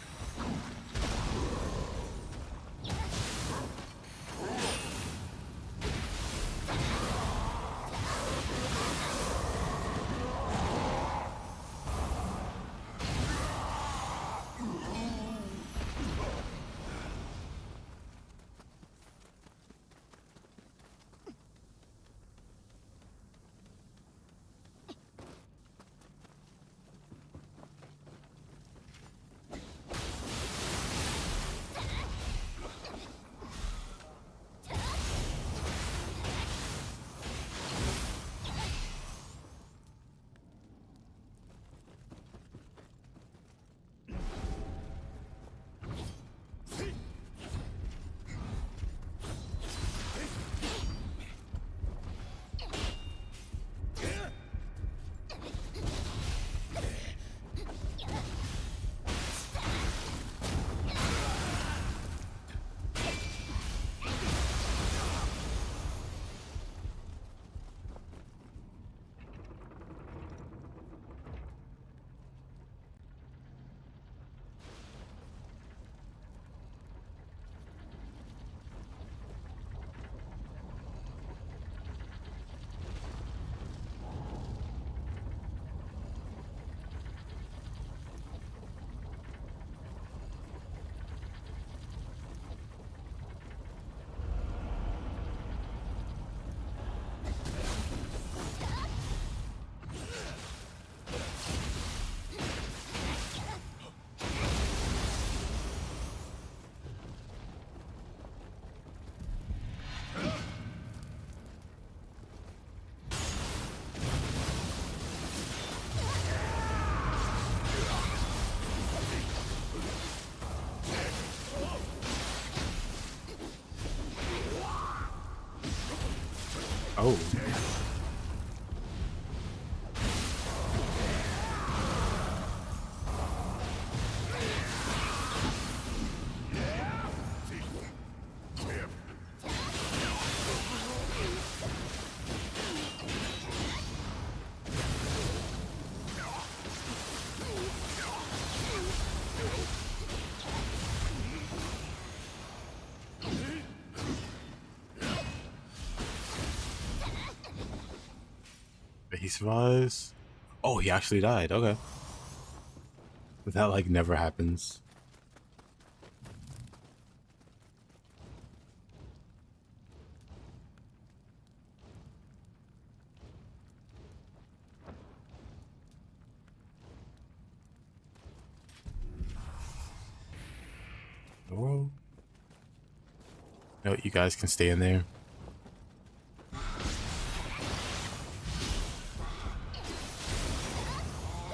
S1: Oh. He survives. Oh, he actually died. Okay. That like never happens. Oh. No, you guys can stay in there.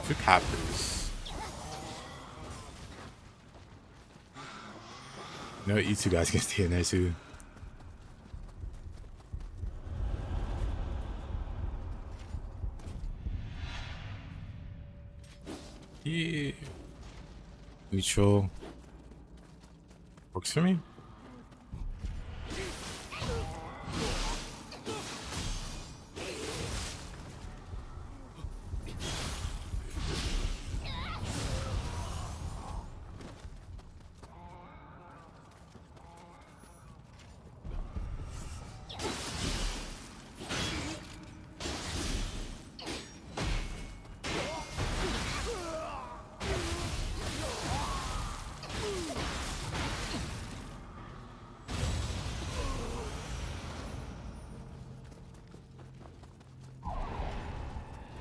S1: Two captors. No, you two guys can stay in there too. Yeah. Neutral. Works for me.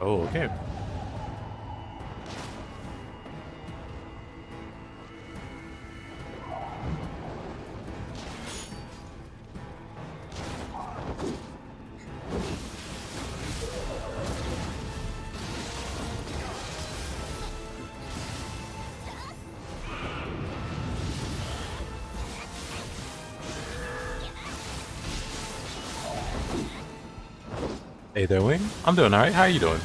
S1: Oh, okay. Hey there, Wing. I'm doing alright. How are you doing?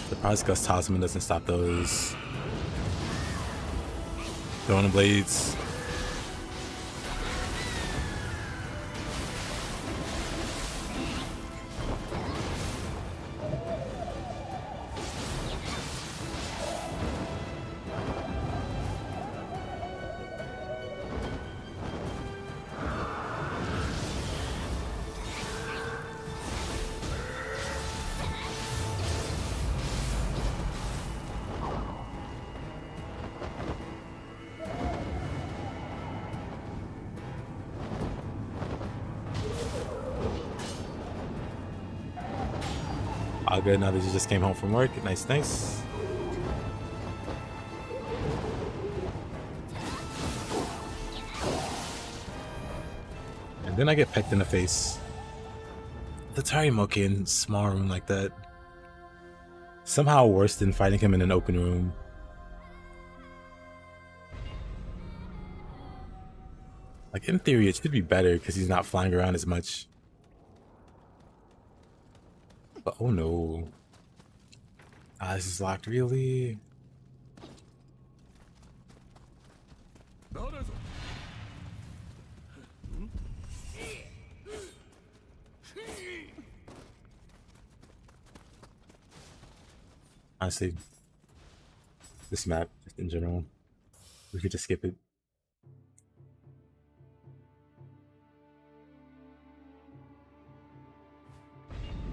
S1: Surprised Gus Tasman doesn't stop those. Throwing the blades. All good now that you just came home from work. Nice, nice. And then I get pecked in the face. The Tarimoke in small room like that. Somehow worse than fighting him in an open room. Like in theory it should be better because he's not flying around as much. But oh no. Ah, this is locked, really? Honestly, this map, just in general, we could just skip it.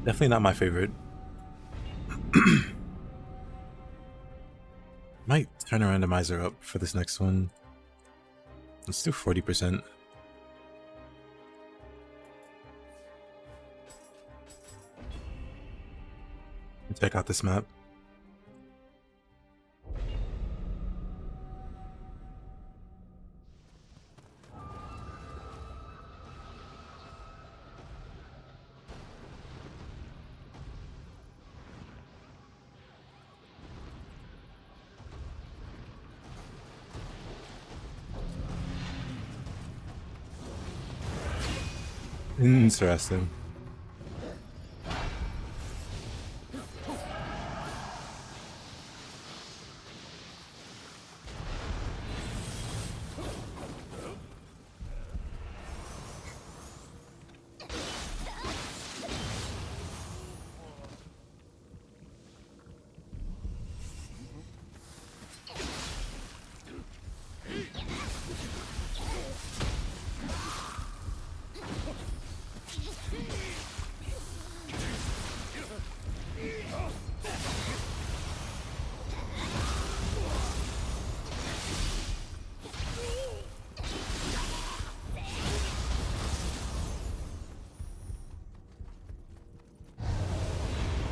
S1: Definitely not my favorite. Might turn a randomizer up for this next one. Let's do 40%. Check out this map. Interesting.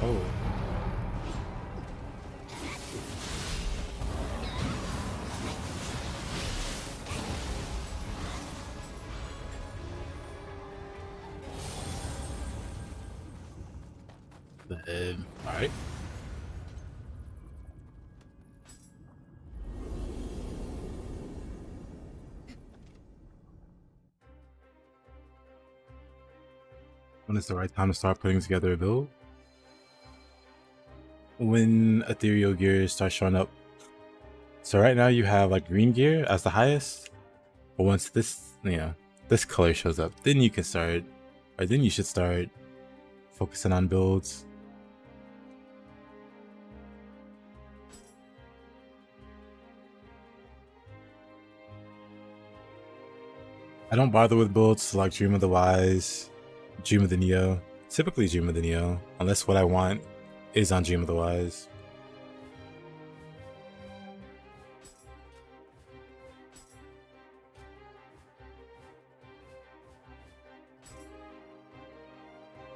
S1: Oh. Alright. When is the right time to start putting together a build? When ethereal gear starts showing up. So right now you have like green gear as the highest, but once this, this color shows up, then you can start, or then you should start focusing on builds. I don't bother with builds like Dream of the Wise, Dream of the Nioh, typically Dream of the Nioh, unless what I want is on Dream of the Wise.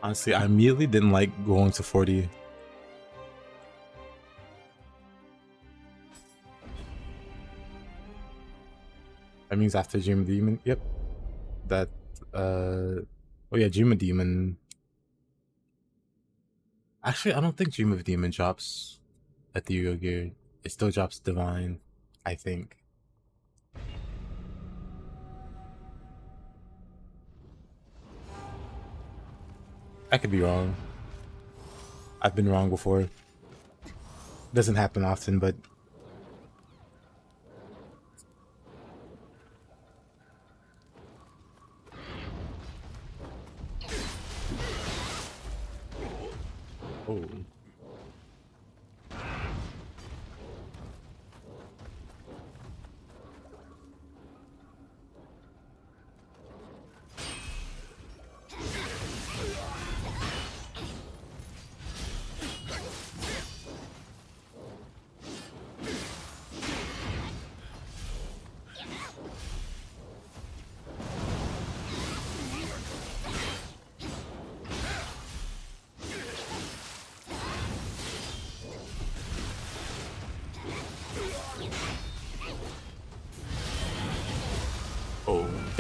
S1: Honestly, I immediately didn't like going to 40. That means after Dream of Demon, yep. That, oh yeah, Dream of Demon. Actually, I don't think Dream of Demon drops Ethereal Gear. It still drops Divine, I think. I could be wrong. I've been wrong before. Doesn't happen often, but oh.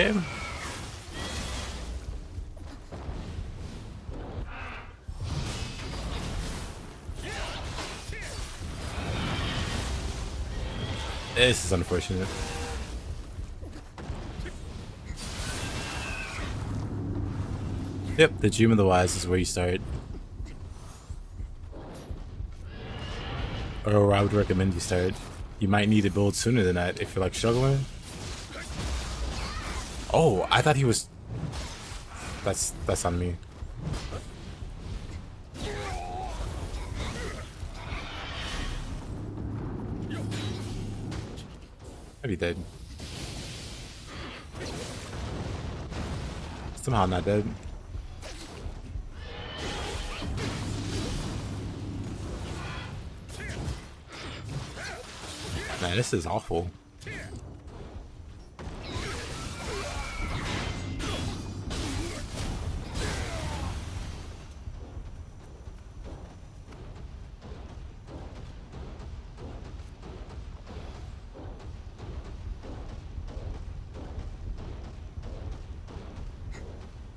S1: Okay. This is unfortunate. Yep, the Dream of the Wise is where you start. Or where I would recommend you start. You might need to build sooner than that if you're like struggling. Oh, I thought he was... That's on me. I'd be dead. Somehow not dead. Man, this is awful.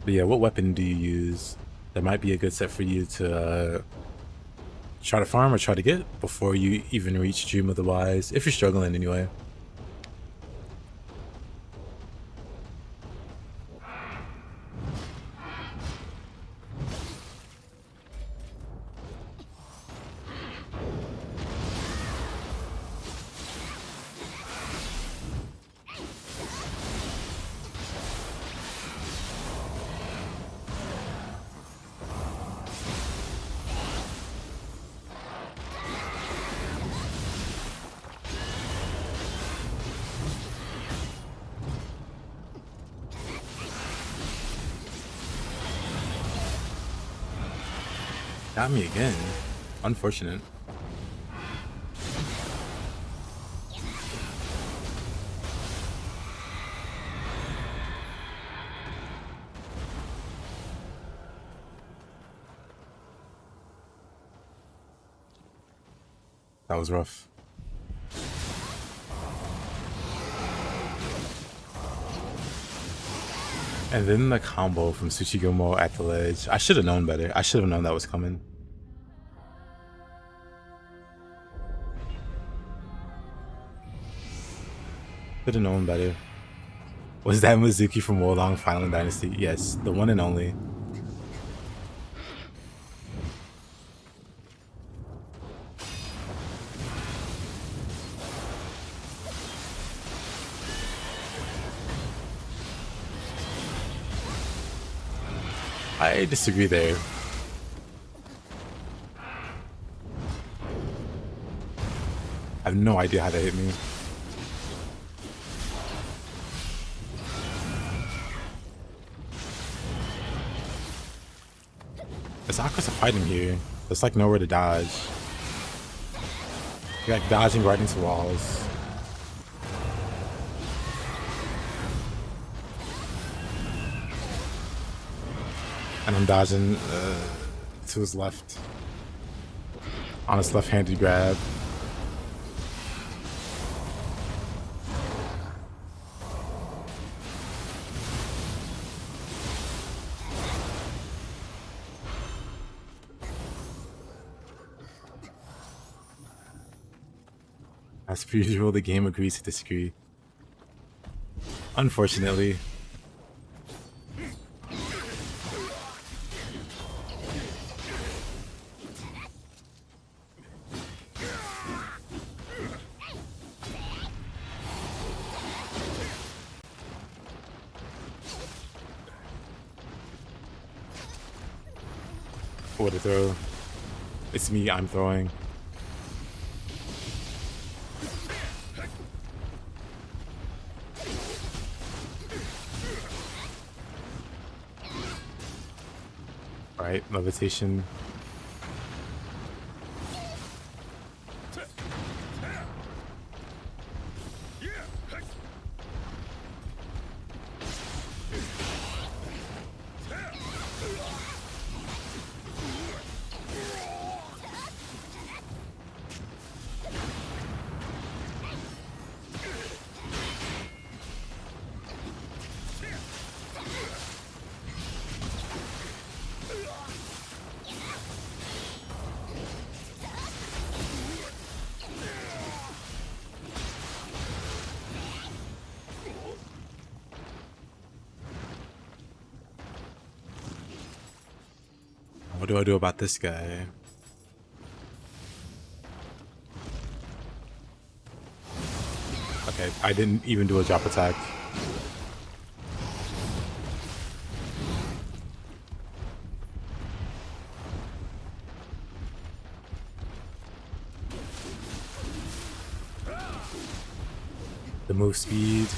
S1: But yeah, what weapon do you use? That might be a good set for you to try to farm or try to get before you even reach Dream of the Wise, if you're struggling anyway. Got me again. Unfortunate. That was rough. And then the combo from Tsuchigumo at the ledge. I should have known better. I should have known that was coming. Should have known better. Was that Mizuki from Wolong Final Dynasty? Yes, the one and only. I disagree there. I have no idea how that hit me. The Sakura's fighting here. There's like nowhere to dodge. You're like dodging right into walls. And I'm dodging to his left. On his left-handed grab. As per usual, the game agrees to disagree. Unfortunately. What a throw. It's me, I'm throwing. Alright, levitation. What do I do about this guy? Okay, I didn't even do a drop attack. The move speed.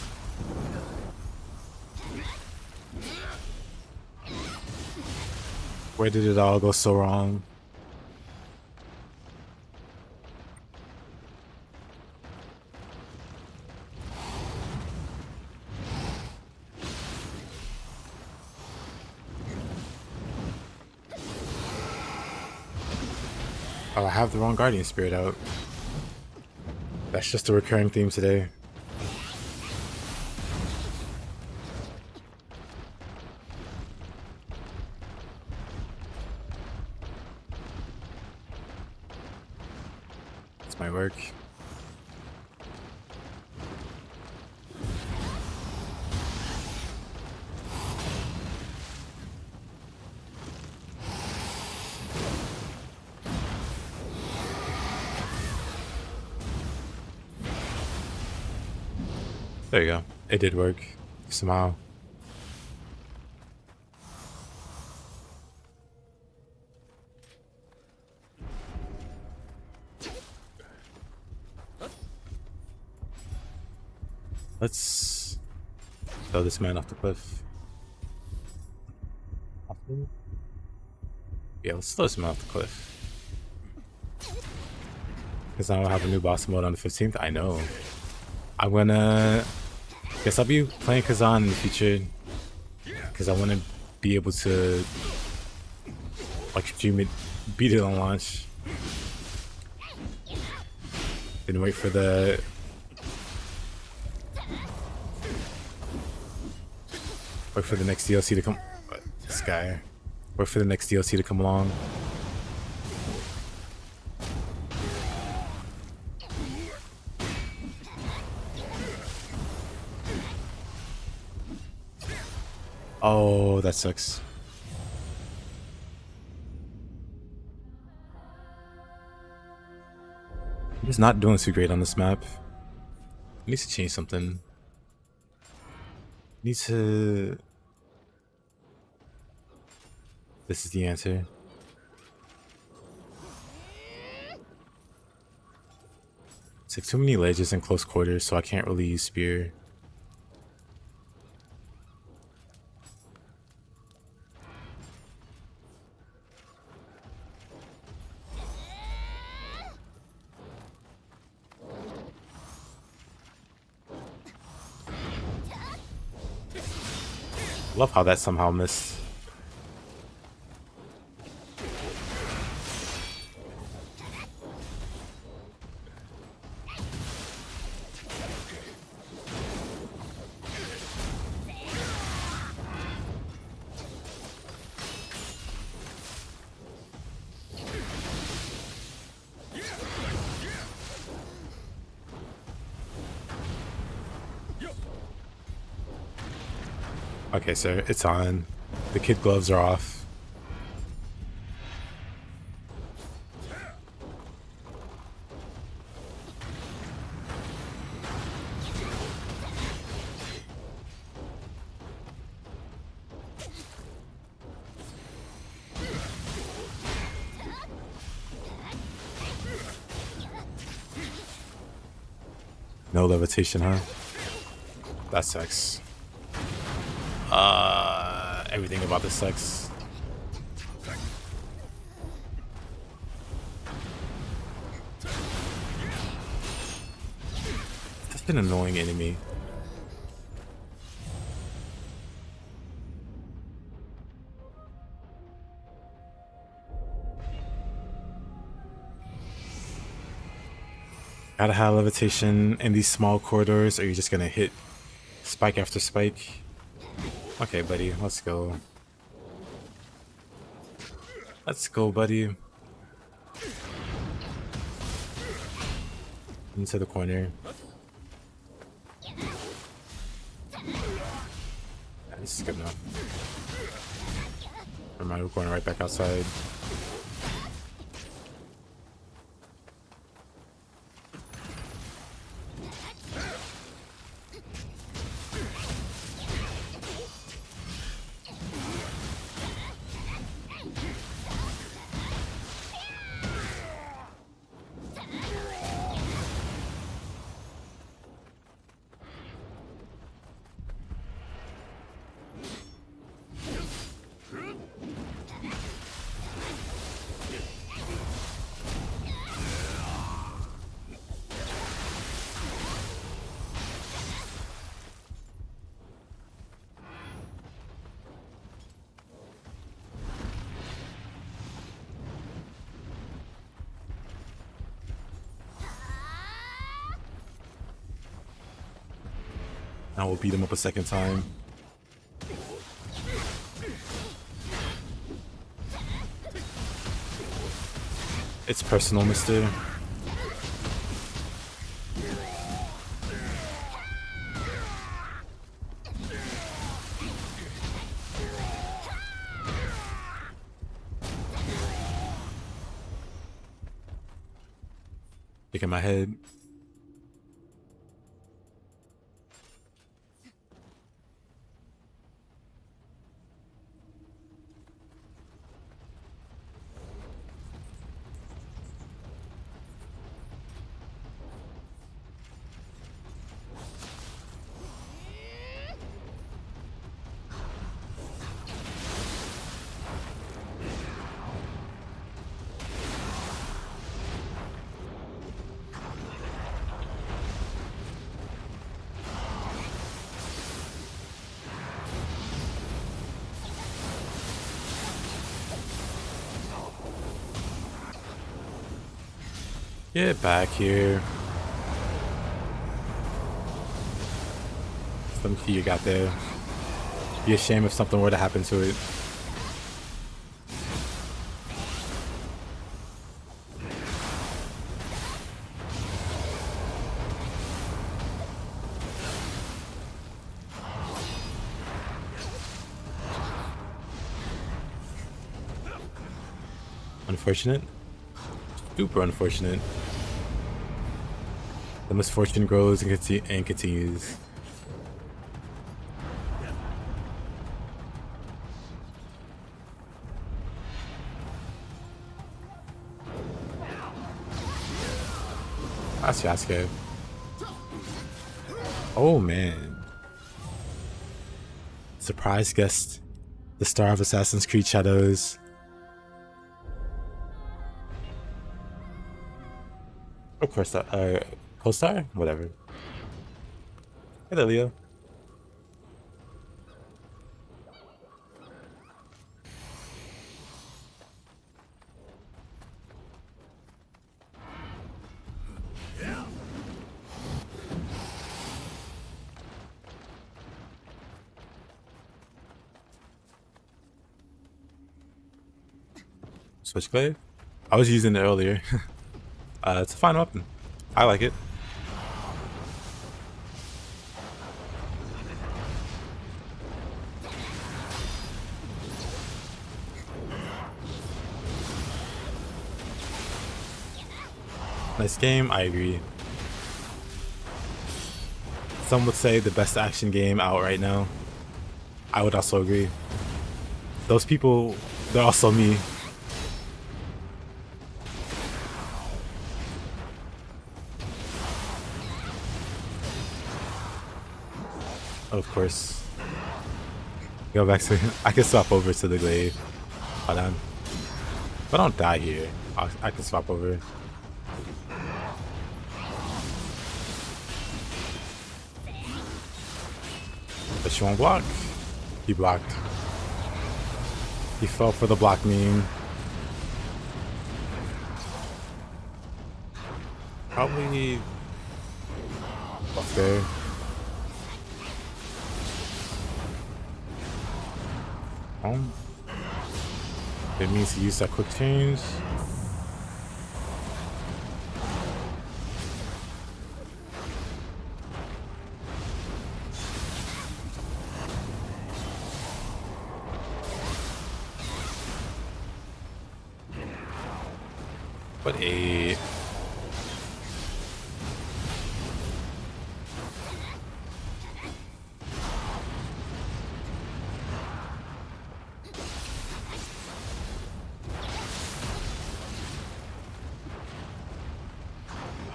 S1: Where did it all go so wrong? Oh, I have the wrong Guardian Spirit out. That's just a recurring theme today. There you go. It did work somehow. Let's throw this man off the cliff. Yeah, let's throw this man off the cliff. Because I don't have a new boss mode on the 15th. I know. I'm gonna... Guess I'll be playing Kazan in the future. Because I want to be able to... like, stream it, beat it on launch. Then wait for the... Wait for the next DLC to come... This guy. Wait for the next DLC to come along. Oh, that sucks. He's not doing too great on this map. He needs to change something. Needs to... This is the answer. It's like too many ledges in close quarters, so I can't really use spear. Love how that somehow missed. Okay, sir, it's on. The kid gloves are off. No levitation, huh? That sucks. Everything about this sucks. That's an annoying enemy. Gotta have levitation in these small corridors, or you're just gonna hit spike after spike. Okay, buddy, let's go. Let's go, buddy. Into the corner. Yeah, this is good enough. Never mind, we're going right back outside. Now we'll beat him up a second time. It's personal, mister. Shaking my head. Get back here. Let me see you got there. Be a shame if something were to happen to it. Unfortunate. Super unfortunate. The misfortune grows and continues. That's Yasuke. Oh man. Surprise guest. The star of Assassin's Creed Shadows. Of course, co-star? Whatever. Hey there, Leo. Switchblade? I was using it earlier. It's a fine weapon. I like it. Nice game, I agree. Some would say the best action game out right now. I would also agree. Those people, they're also me. Of course. Go back to... I can swap over to the glaive. Hold on. If I don't die here, I can swap over. But she won't block. He blocked. He fell for the block meme. Probably... up there. It means to use that quick change. What a...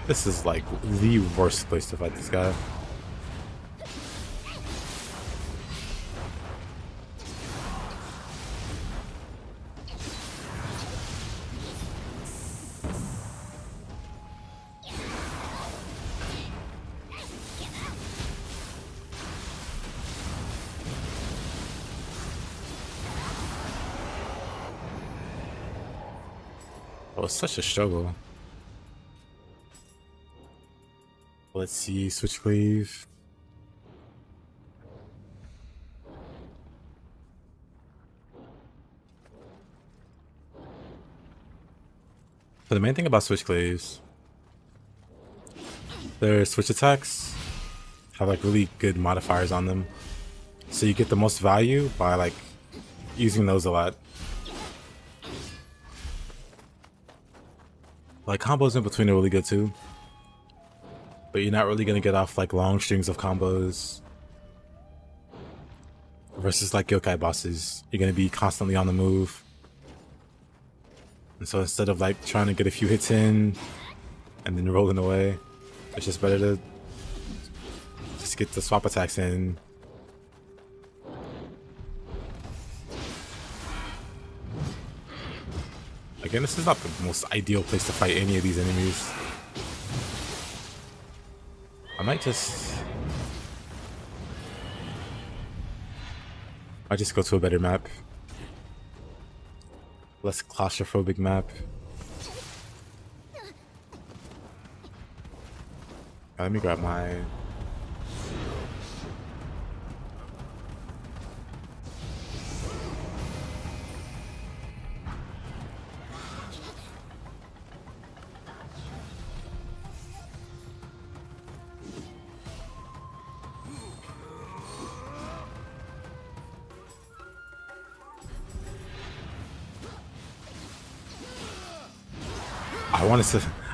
S1: This is like the worst place to fight this guy. Oh, it's such a struggle. Let's see, switch cleave. So the main thing about switch cleaves, their switch attacks have like really good modifiers on them. So you get the most value by like using those a lot. Like combos in between are really good too. But you're not really gonna get off like long strings of combos. Versus like yokai bosses, you're gonna be constantly on the move. And so instead of like trying to get a few hits in and then rolling away, it's just better to just get the swap attacks in. Again, this is not the most ideal place to fight any of these enemies. I might just go to a better map. Less claustrophobic map. Let me grab my.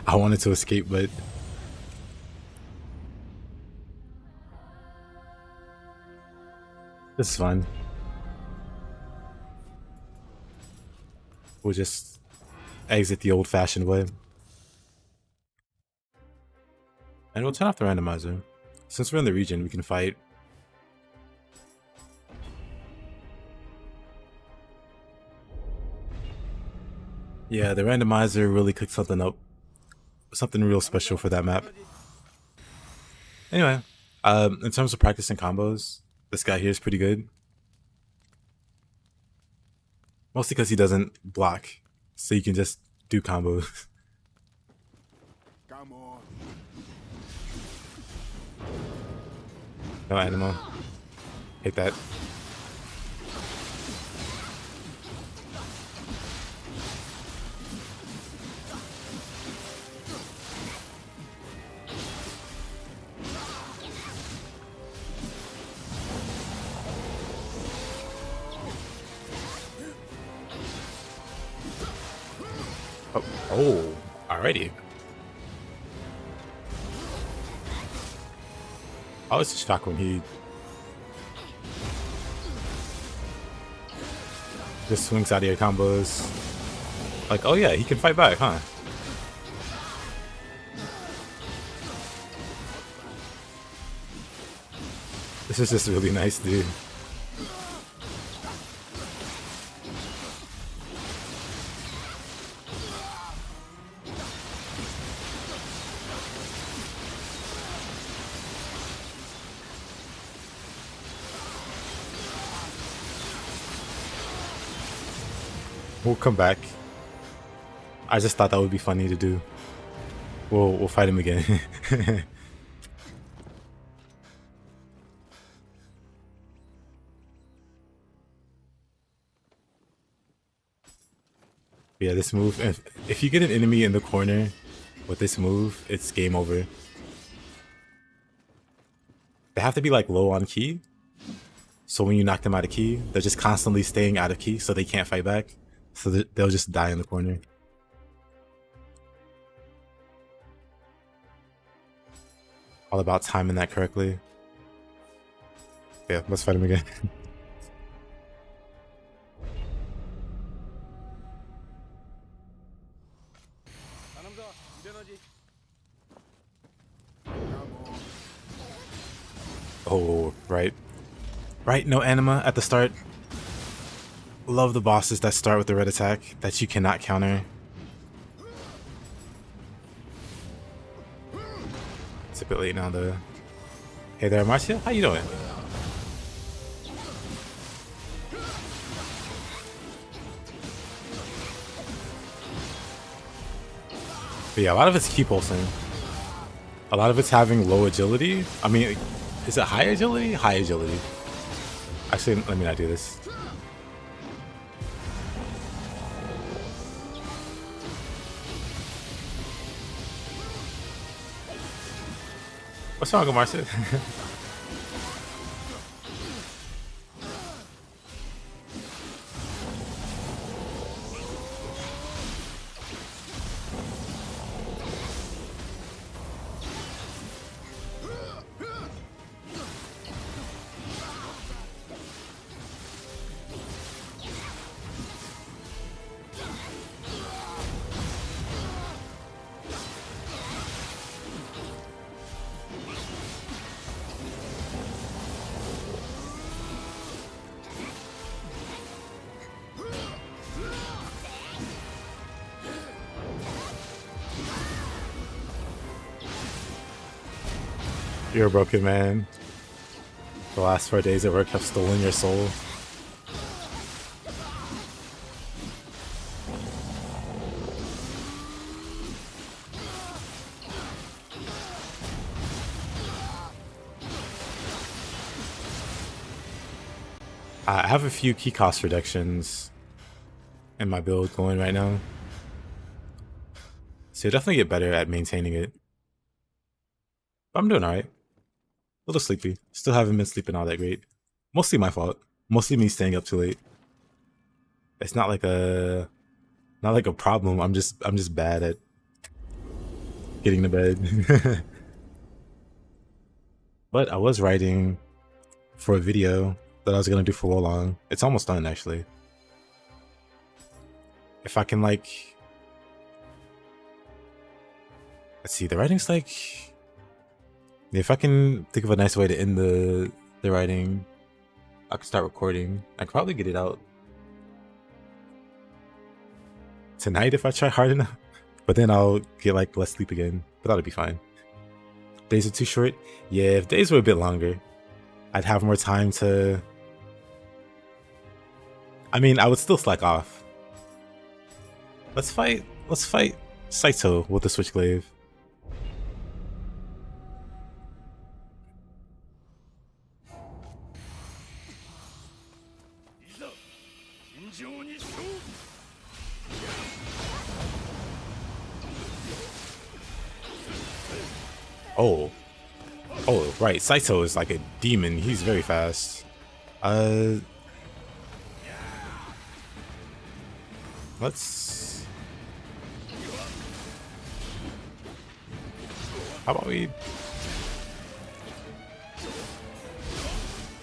S1: I wanted to escape, but this is fun. We'll just exit the old-fashioned way. And we'll turn off the randomizer. Since we're in the region, we can fight. Yeah, the randomizer really cooked something up. Something real special for that map. Anyway, in terms of practicing combos, this guy here is pretty good. Mostly because he doesn't block, so you can just do combos.
S5: Come on.
S1: No animal. Hate that. Oh, alrighty. I was just shocked when he just swings out of your combos. Like, oh yeah, he can fight back, huh? This is just really nice, dude. We'll come back. I just thought that would be funny to do. We'll fight him again. Yeah, this move, if you get an enemy in the corner with this move, it's game over. They have to be like low on ki. So when you knock them out of ki, they're just constantly staying out of ki so they can't fight back. So they'll just die in the corner. All about timing that correctly. Yeah, let's fight him again. Oh, right. Right, no anima at the start. Love the bosses that start with the red attack that you cannot counter. It's a bit late now though. Hey there, Marcia, how you doing? But yeah, a lot of it's keep pulsing. A lot of it's having low agility. I mean, is it high agility? High agility. Actually, let me not do this. What's wrong, Marcia? You're a broken man. The last 4 days at work have stolen your soul. I have a few key cost reductions in my build going right now. So you'll definitely get better at maintaining it. But I'm doing alright. A little sleepy. Still haven't been sleeping all that great. Mostly my fault. Mostly me staying up too late. It's not like a problem. I'm just bad at getting to bed. But I was writing for a video that I was gonna do for Wolong. It's almost done actually. If I can like, let's see, the writing's like, if I can think of a nice way to end the writing, I can start recording. I can probably get it out tonight if I try hard enough. But then I'll get like less sleep again. But that'll be fine. Days are too short? Yeah, if days were a bit longer, I'd have more time to... I mean, I would still slack off. Let's fight Saito with the Switchglaive. Oh, right. Saito is like a demon. He's very fast. Let's... How about we...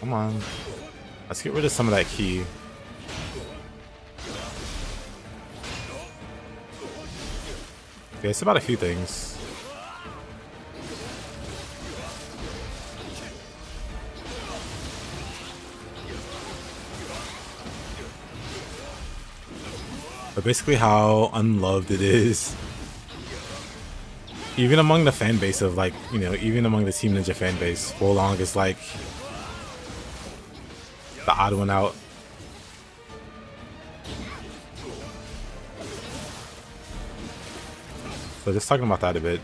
S1: Come on. Let's get rid of some of that key. Okay, it's about a few things. But basically how unloved it is. Even among the fan base of like, you know, even among the Team Ninja fan base, Wolong is like the odd one out. So just talking about that a bit.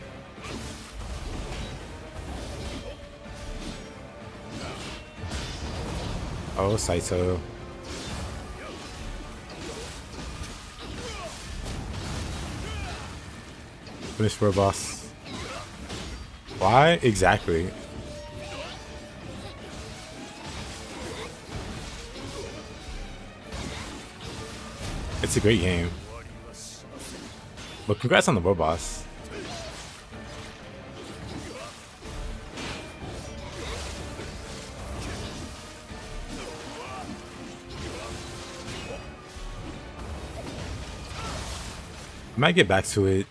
S1: Oh, Saito. Finish for a boss. Why exactly? It's a great game. But congrats on the world boss. I might get back to it.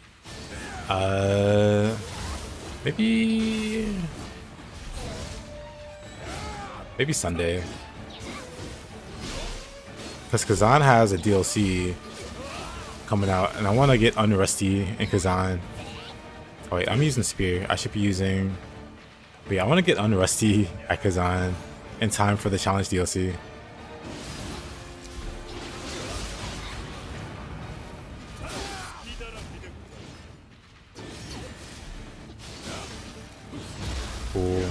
S1: Maybe Sunday. Because Kazan has a DLC coming out, and I want to get Unrusty in Kazan. Oh wait, I'm using Spear. I should be using... But yeah, I want to get Unrusty at Kazan in time for the Challenge DLC. Cool.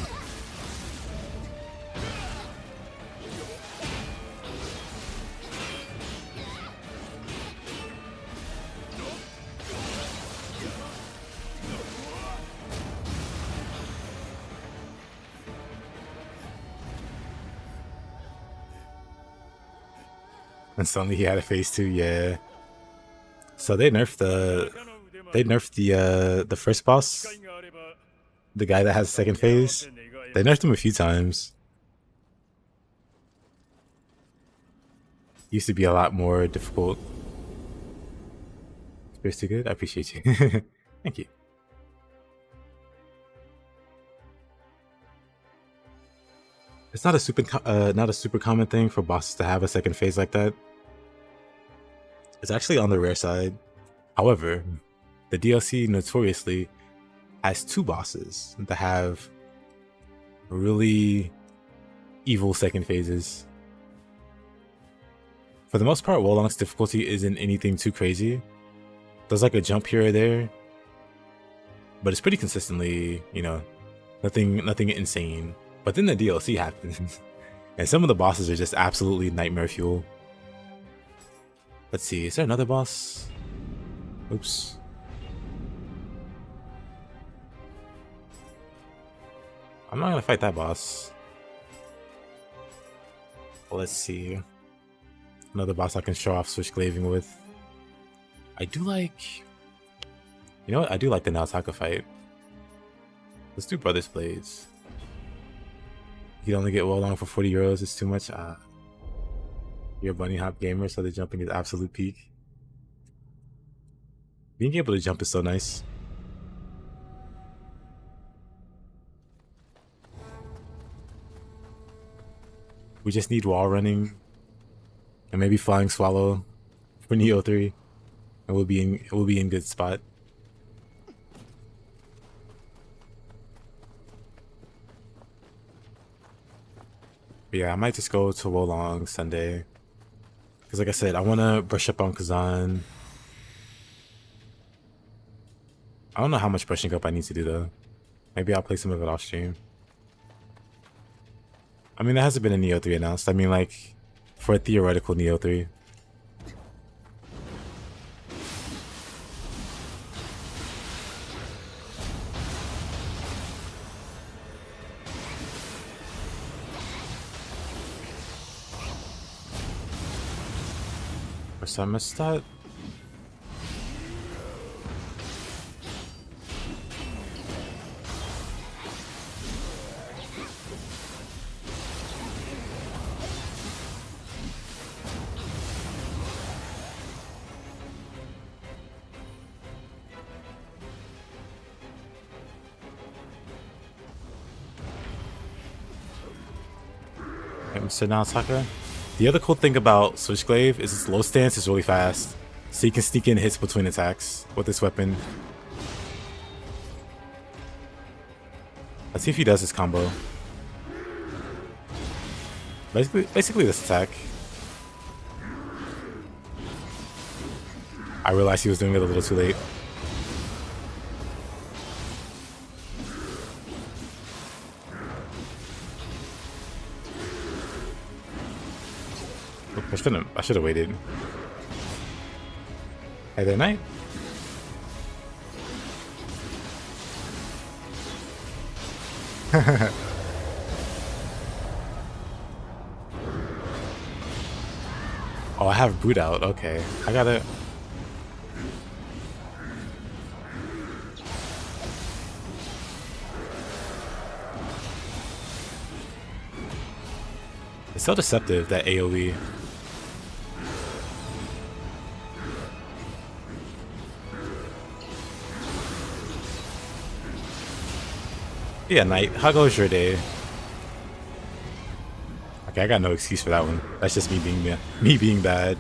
S1: And suddenly he had a phase 2, yeah. So they nerfed the first boss, the guy that has second phase. They nerfed him a few times. Used to be a lot more difficult. Spirit's too good? I appreciate you. Thank you. It's not a super common thing for bosses to have a second phase like that. It's actually on the rare side. However, the DLC notoriously has two bosses that have really evil second phases. For the most part, Wolong's difficulty isn't anything too crazy. There's like a jump here or there, but it's pretty consistently, you know, nothing insane. But then the DLC happens, And some of the bosses are just absolutely nightmare fuel. Let's see, is there another boss? Oops. I'm not gonna fight that boss. Let's see. Another boss I can show off switchglaving with. I do like... You know what? I do like the Naotaka fight. Let's do Brothers Blades. You only get well long for 40 euros. It's too much. You're a bunny hop gamer, so the jumping is absolute peak. Being able to jump is so nice. We just need wall running and maybe flying swallow for Nioh 3, and we'll be in good spot. But yeah, I might just go to Wolong Sunday, because like I said, I want to brush up on Kazan. I don't know how much brushing up I need to do though. Maybe I'll play some of it off stream. I mean, there hasn't been a Nioh 3 announced. I mean, like, for a theoretical Nioh 3. First I missed that. Mr. Naotaka. The other cool thing about Switchglaive is its low stance is really fast, so you can sneak in hits between attacks with this weapon. Let's see if he does his combo. Basically this attack. I realized he was doing it a little too late. I should have waited. Hey there, Knight. Oh, I have boot out. Okay, I gotta. It's so deceptive, that AoE. Yeah, Knight, how goes your day? Okay, I got no excuse for that one. That's just me being bad.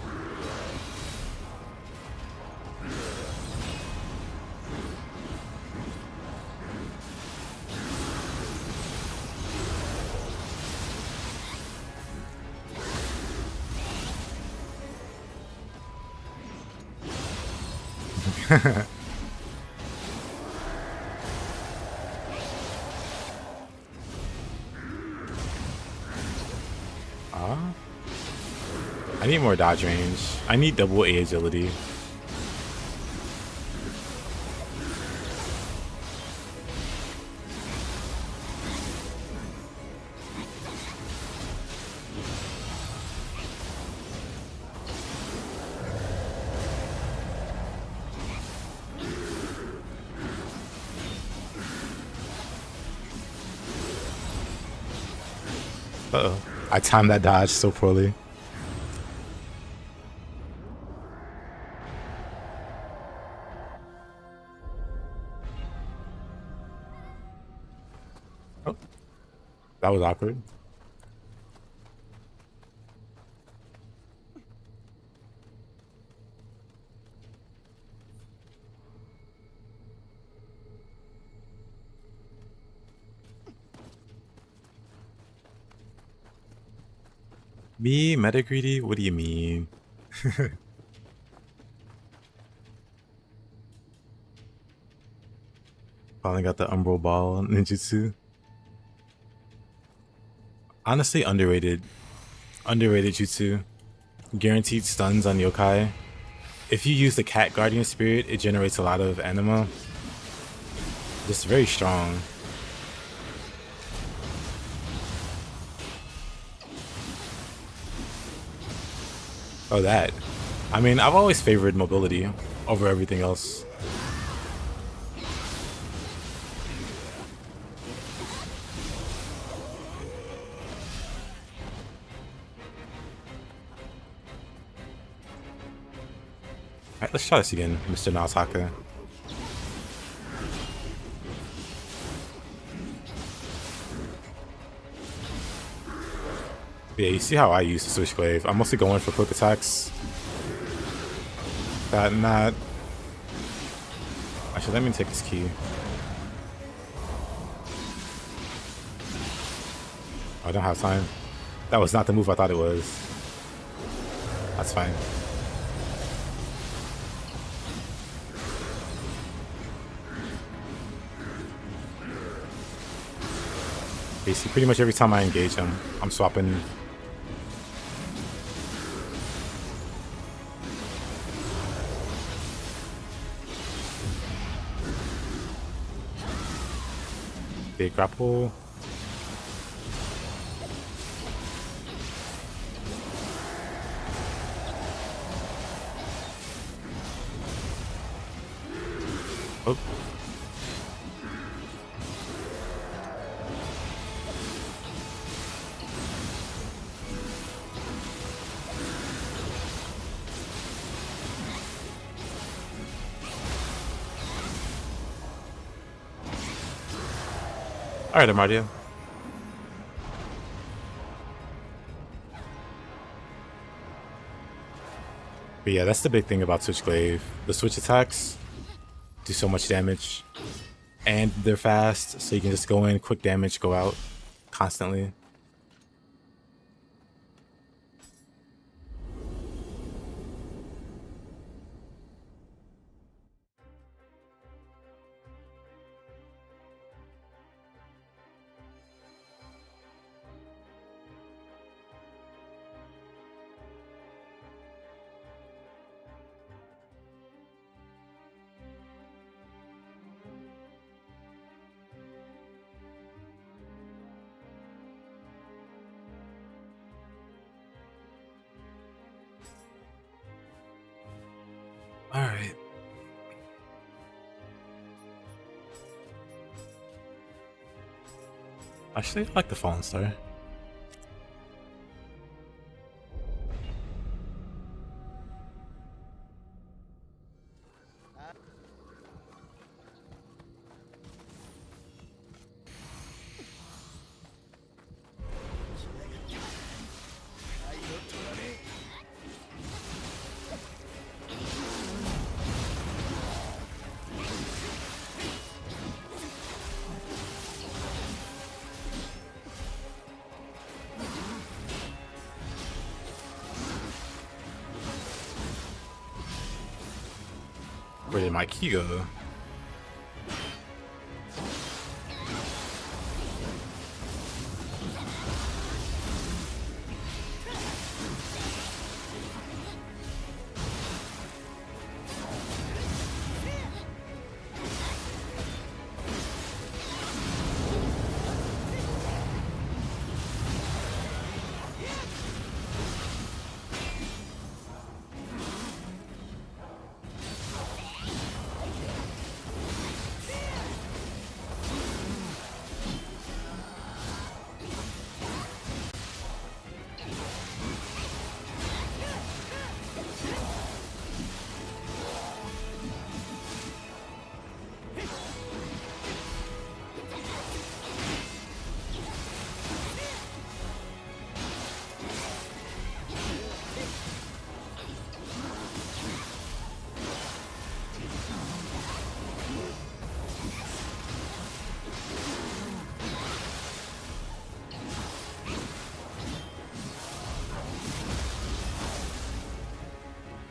S1: I need more dodge range. I need double A agility. Uh-oh. I timed that dodge so poorly. Oh. That was awkward. Me, Metagreedy? What do you mean? Finally got the Umbral Ball ninjutsu. Honestly, underrated. Underrated jutsu. Guaranteed stuns on yokai. If you use the cat guardian spirit, it generates a lot of anima. Just very strong. Oh, that. I mean, I've always favored mobility over everything else. Alright, let's try this again, Mr. Naotaka. Yeah, you see how I use the Switchblade. I'm mostly going for quick attacks. That and that. Actually, let me take this key. Oh, I don't have time. That was not the move I thought it was. That's fine. Basically, pretty much every time I engage him, I'm swapping. Big grapple. Oh. Alright, Amadia. But yeah, that's the big thing about Switchglaive. The switch attacks do so much damage. And they're fast, so you can just go in, quick damage, go out constantly. Alright. Actually, I like the Fallen Star. Where did my key go?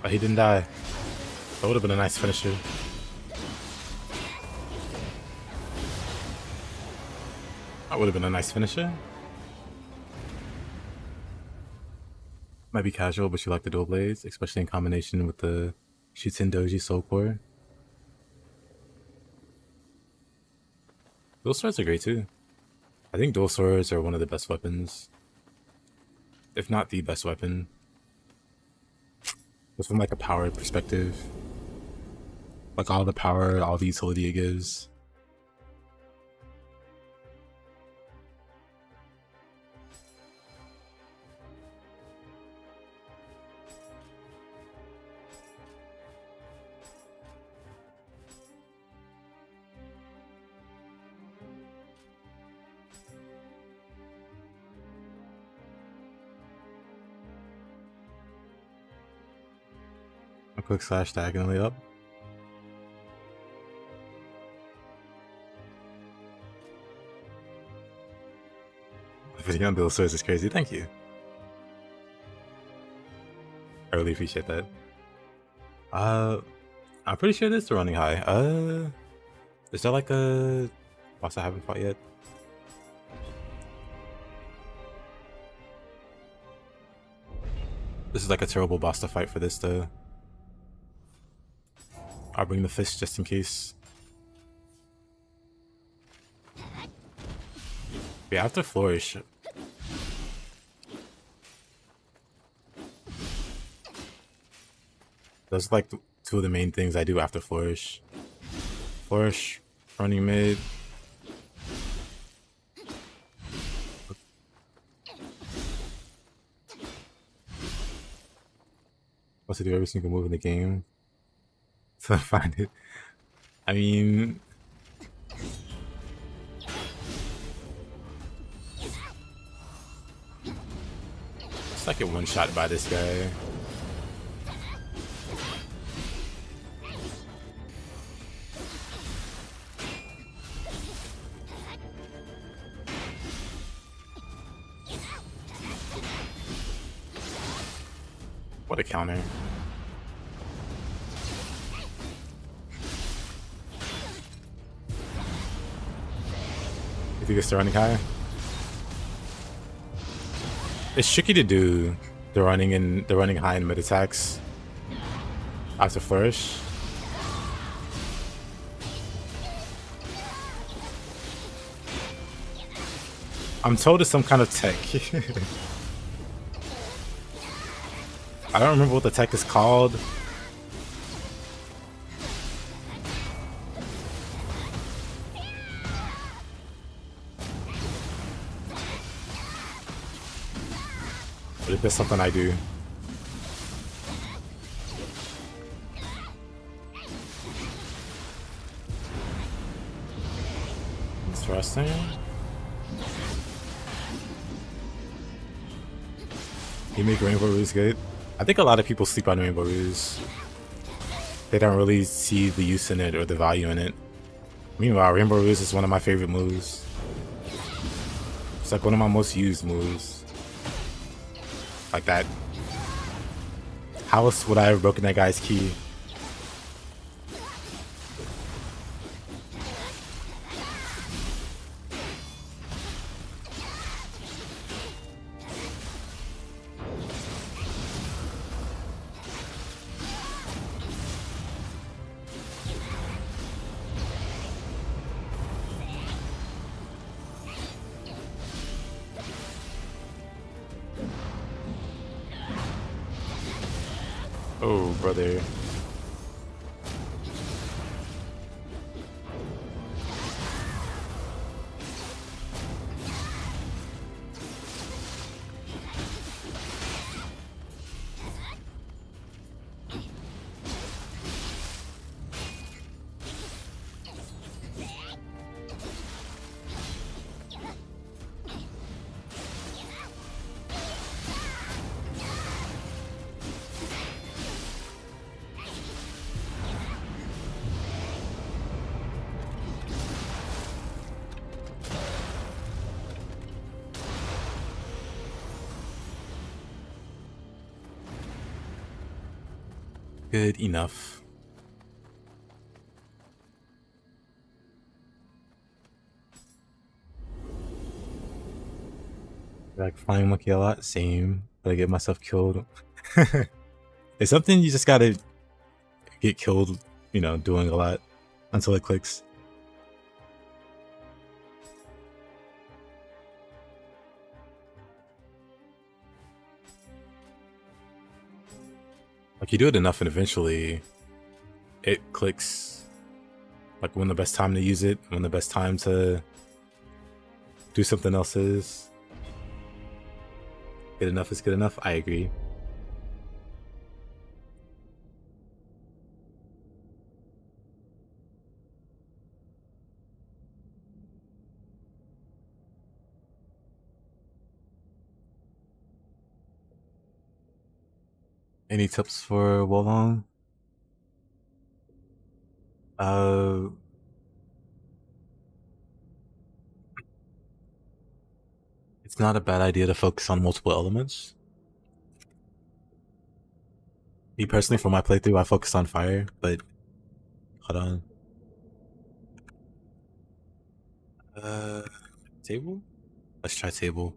S1: Oh, he didn't die. That would have been a nice finisher. That would have been a nice finisher. Might be casual, but you like the dual blades, especially in combination with the Shuten Doji Soul Core. Dual swords are great too. I think dual swords are one of the best weapons, if not the best weapon. Just from like a power perspective, like all the power, all the utility it gives. A quick slash diagonally up. Video on dual swords is crazy. Thank you. I really appreciate that. I'm pretty sure it is the running high. Is there like a boss I haven't fought yet? This is like a terrible boss to fight for this though. I'll bring the fist just in case. Yeah, after Flourish. Those are like two of the main things I do after Flourish. Flourish, running mid. What's to do every single move in the game to find it. I mean, it's like a one shot by this guy. What a counter. You think it's the running high? It's tricky to do the running high and mid attacks after Flourish. I'm told it's some kind of tech. I don't remember what the tech is called. But if there's something I do. Interesting. You make Rainbow Ruse good? I think a lot of people sleep on Rainbow Ruse. They don't really see the use in it or the value in it. Meanwhile, Rainbow Ruse is one of my favorite moves. It's like one of my most used moves. Like that. How else would I have broken that guy's key? Oh, brother. Good enough. Like Flying Monkey a lot, same. But I get myself killed. It's something you just gotta get killed, you know, doing a lot until it clicks. Like you do it enough and eventually it clicks. Like when the best time to use it, when the best time to do something else is. Good enough is good enough, I agree. Any tips for Wolong? It's not a bad idea to focus on multiple elements. Me personally, for my playthrough, I focus on fire, but hold on. Table? Let's try table.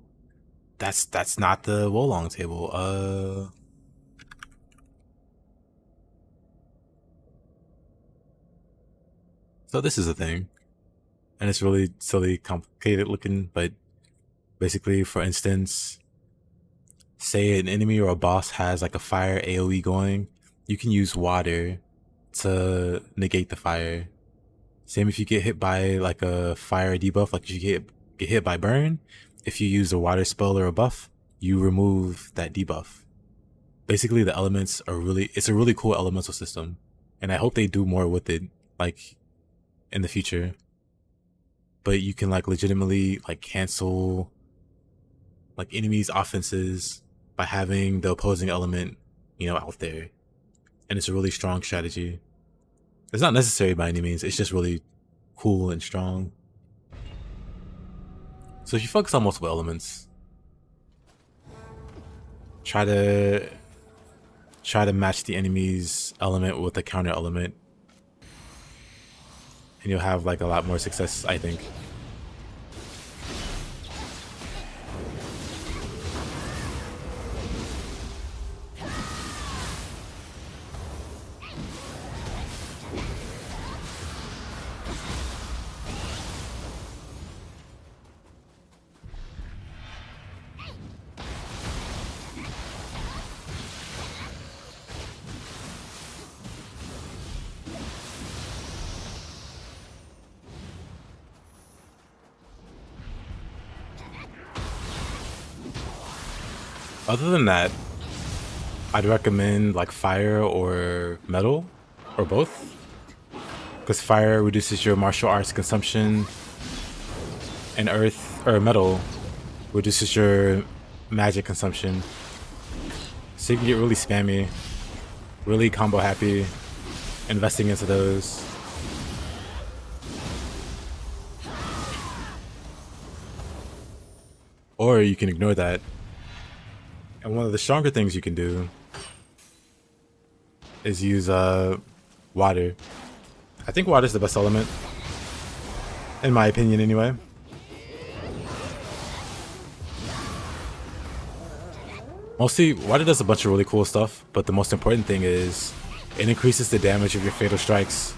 S1: That's not the Wolong table. So this is a thing. And it's really silly, complicated looking, but basically, for instance, say an enemy or a boss has like a fire AoE going, you can use water to negate the fire. Same if you get hit by like a fire debuff, like if you get hit by burn, if you use a water spell or a buff, you remove that debuff. Basically, the elements are it's a really cool elemental system, and I hope they do more with it, like in the future. But you can like legitimately like cancel like enemies' offenses by having the opposing element, you know, out there, and it's a really strong strategy. It's not necessary by any means. It's just really cool and strong. So if you focus on multiple elements, try to match the enemy's element with a counter element, and you'll have like a lot more success, I think. Other than that, I'd recommend like fire or metal, or both. Because fire reduces your martial arts consumption, and earth or metal reduces your magic consumption. So you can get really spammy, really combo happy, investing into those. Or you can ignore that. And one of the stronger things you can do is use water. I think water is the best element, in my opinion anyway. Mostly, water does a bunch of really cool stuff, but the most important thing is it increases the damage of your fatal strikes.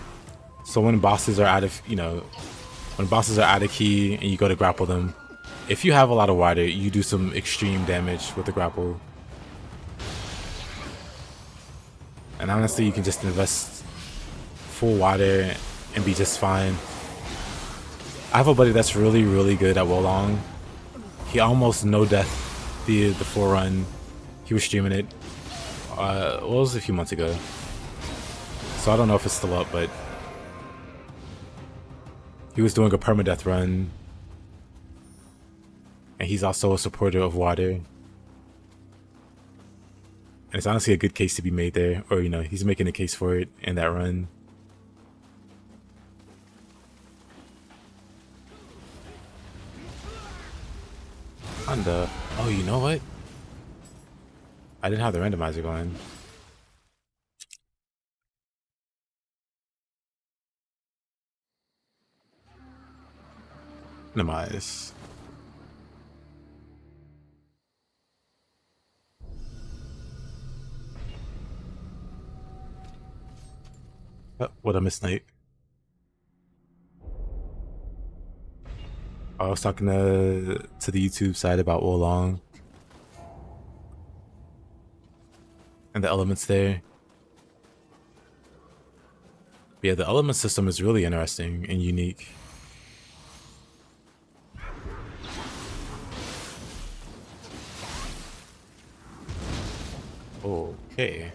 S1: So when bosses are out of, when bosses are out of key and you go to grapple them, if you have a lot of water, you do some extreme damage with the grapple. And honestly, you can just invest full water and be just fine. I have a buddy that's really, really good at Wolong. He almost no death the full run. He was streaming it. It was a few months ago. So I don't know if it's still up, but he was doing a permadeath run. And he's also a supporter of water. And it's honestly a good case to be made there. Or, he's making a case for it in that run. Oh, you know what? I didn't have the randomizer going. Randomize. What a miss night. I was talking to the YouTube side about Wolong and the elements there. But yeah, the element system is really interesting and unique. Okay.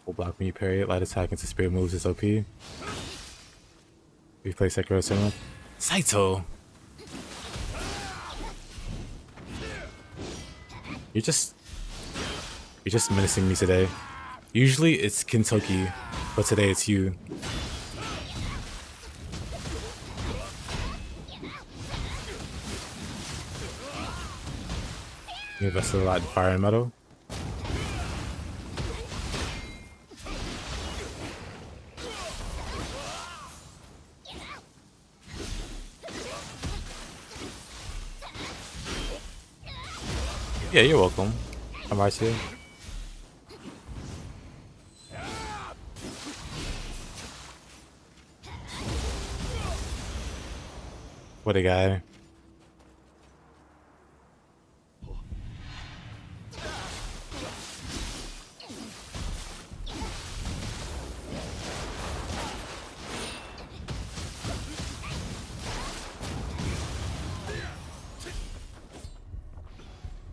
S1: Full block when you parry it, light attack into spirit moves is OP. We play Sekiro Cinema. Saito! You're just menacing me today. Usually it's Kintoki, but today it's you. You invested a lot in fire and metal. Yeah, you're welcome. I'm right here. What a guy.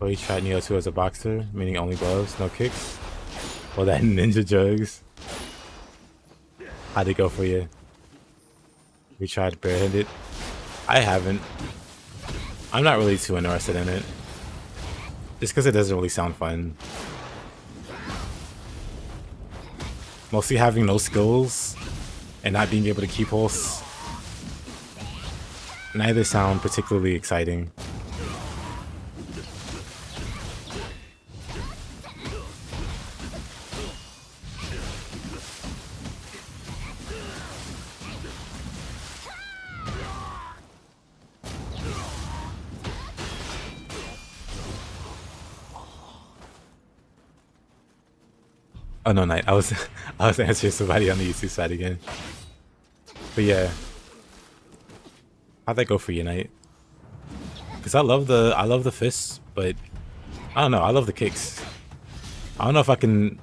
S1: Oh, you tried Nioh 2 as a boxer, meaning only gloves, no kicks. Well, that ninja jugs. How'd it go for you? We tried barehanded. I haven't. I'm not really too interested in it. Just because it doesn't really sound fun. Mostly having no skills and not being able to keep pulse. Neither sound particularly exciting. Oh no, Knight. I was answering somebody on the YouTube side again. But yeah, how'd that go for you, Knight? Because I love the fists, but I don't know. I love the kicks. I don't know if I can.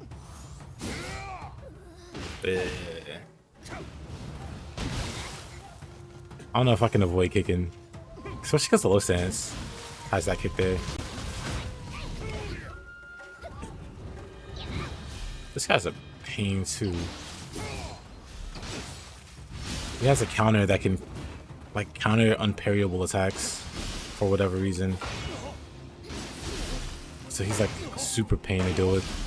S1: I don't know if I can avoid kicking, especially because the low stance has that kick there. This guy's a pain too. He has a counter that can like counter unparryable attacks for whatever reason. So he's like a super pain to deal with.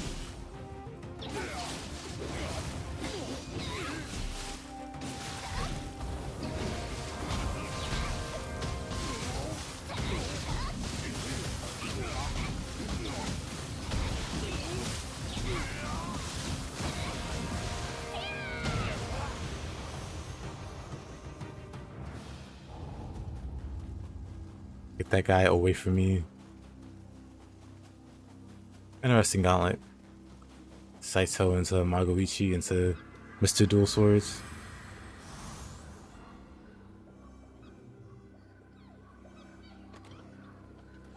S1: Get that guy away from me. Interesting gauntlet. Saito into Magoichi into Mr. Dual Swords.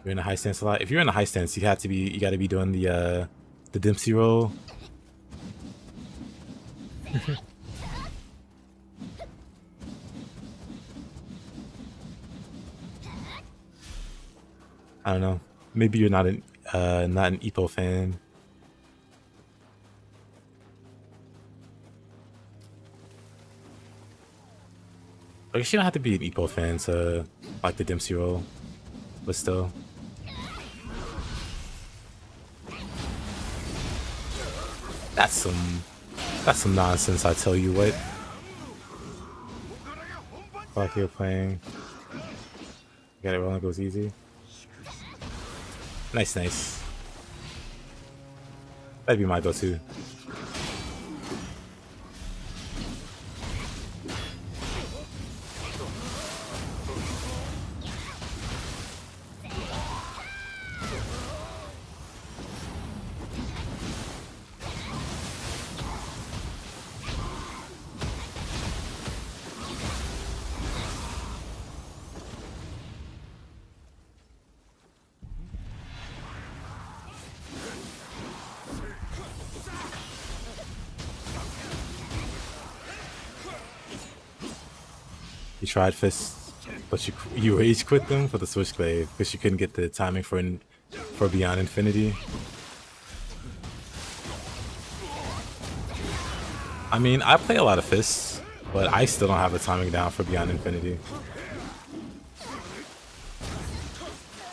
S1: You're in a high stance a lot. If you're in a high stance, you gotta be doing the Dempsey roll. I don't know. Maybe you're not an Ippo fan. I guess you don't have to be an Ippo fan to like the Dempsey roll, but still. That's some nonsense, I tell you what. Like you're playing. Got it rolling, goes easy. Nice, nice. That'd be my go-to. You tried fists, but you rage quit them for the switchblade because you couldn't get the timing for Beyond Infinity. I mean, I play a lot of fists, but I still don't have the timing down for Beyond Infinity.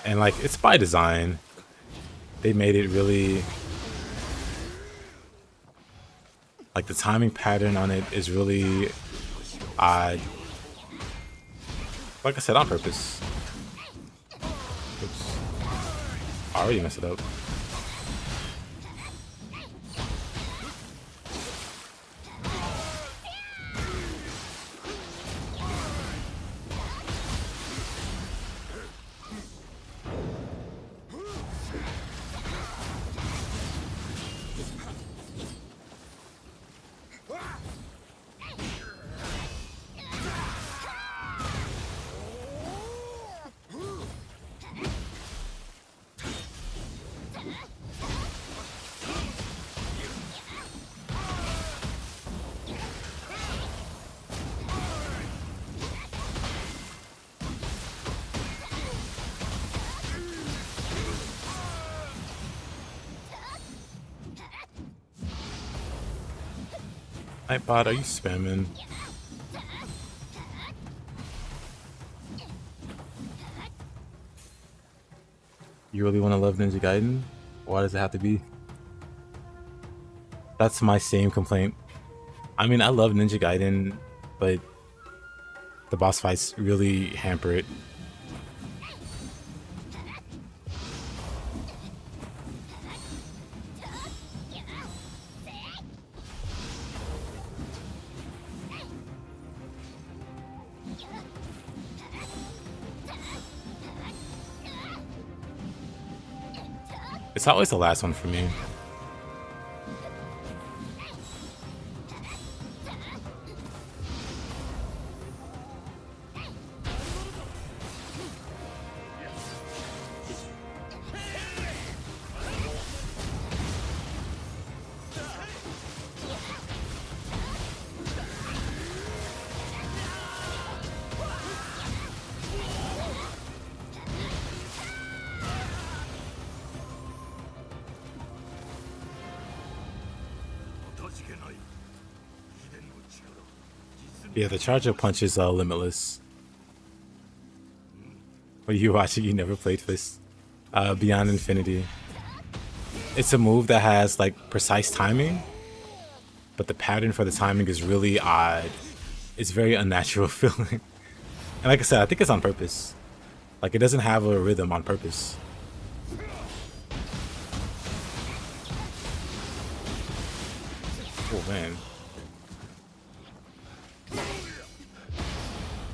S1: And like, it's by design. They made it really, like, the timing pattern on it is really odd. Like I said, on purpose. Oops. I already messed it up. Nightbot, are you spamming? You really want to love Ninja Gaiden? Why does it have to be? That's my same complaint. I mean, I love Ninja Gaiden, but the boss fights really hamper it. It's always the last one for me. Yeah, the charge of punches are limitless. When you watch it, you never played Fist. Beyond Infinity. It's a move that has like precise timing, but the pattern for the timing is really odd. It's very unnatural feeling. And like I said, I think it's on purpose. Like, it doesn't have a rhythm on purpose. Oh man.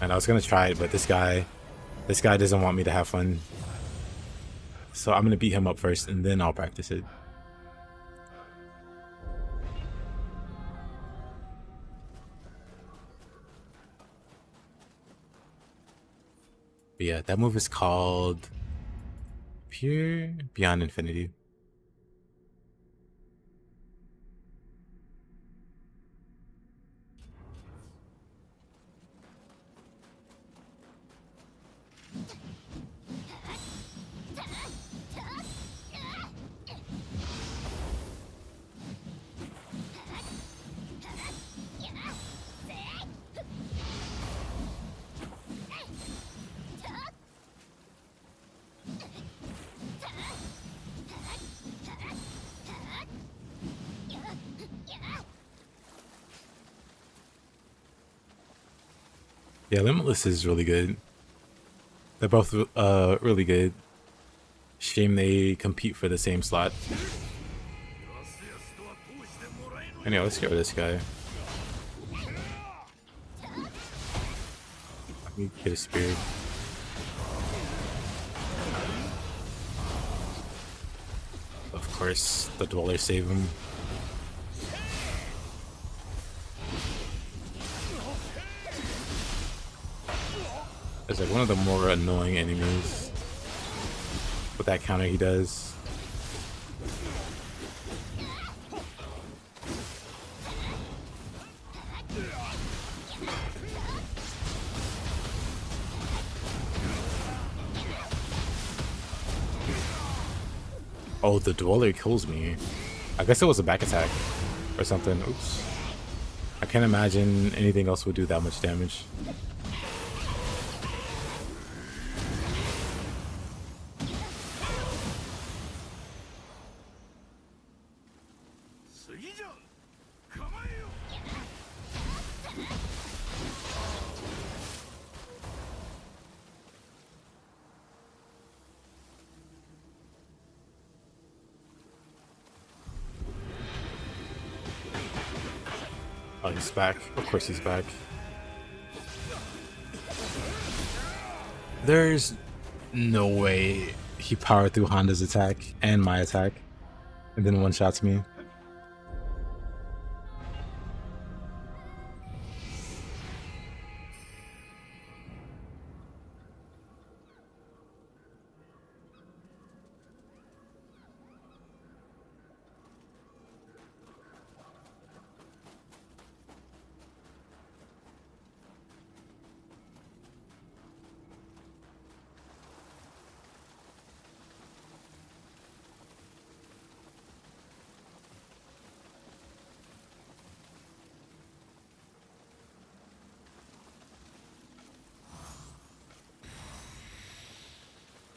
S1: And I was gonna try it, but this guy doesn't want me to have fun. So I'm gonna beat him up first and then I'll practice it. But yeah, that move is called Pure Beyond Infinity. Yeah, Limitless is really good. They're both really good. Shame they compete for the same slot. Anyway, let's get rid of this guy. Let me get a spear. Of course, the Dweller save him. It's like one of the more annoying enemies with that counter he does. Oh, the Dweller kills me. I guess it was a back attack or something. Oops. I can't imagine anything else would do that much damage. Oh, he's back. Of course he's back. There's no way he powered through Honda's attack and my attack and then one-shots me.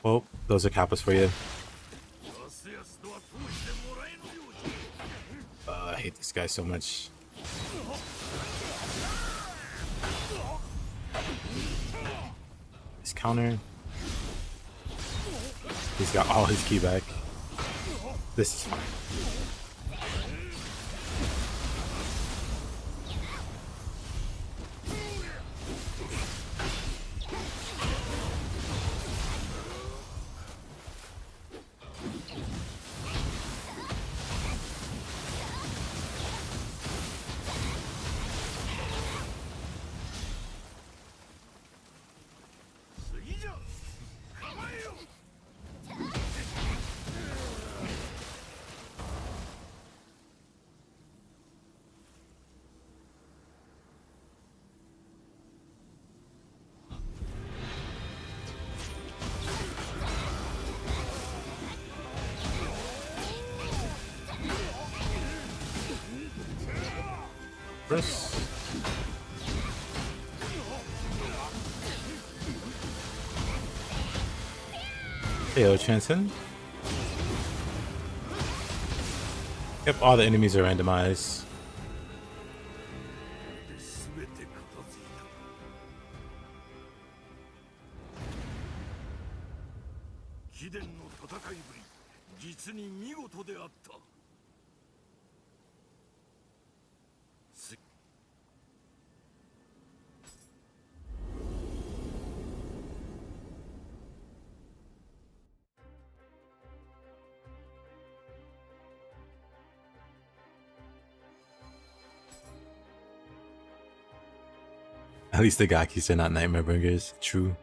S1: Well, those are kappas for you. I hate this guy so much. His counter. He's got all his ki back. This is fine. Press. KO transcend. Yep, all the enemies are randomized. At least the Gakis are not nightmare bringers. True.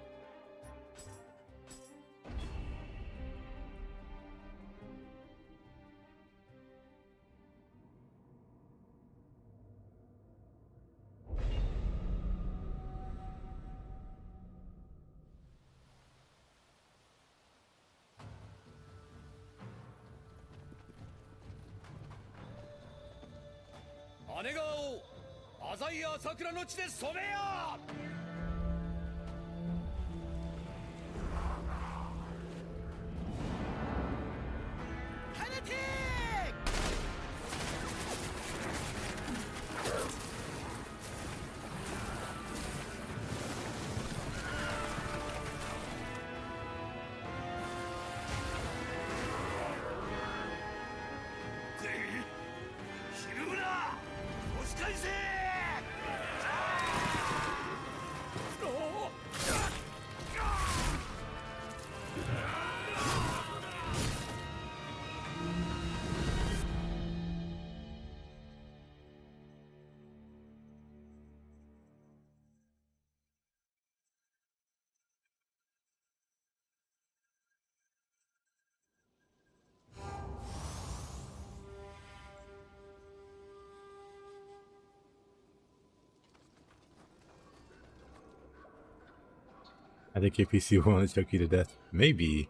S1: I think your PC won't choke you to death. Maybe.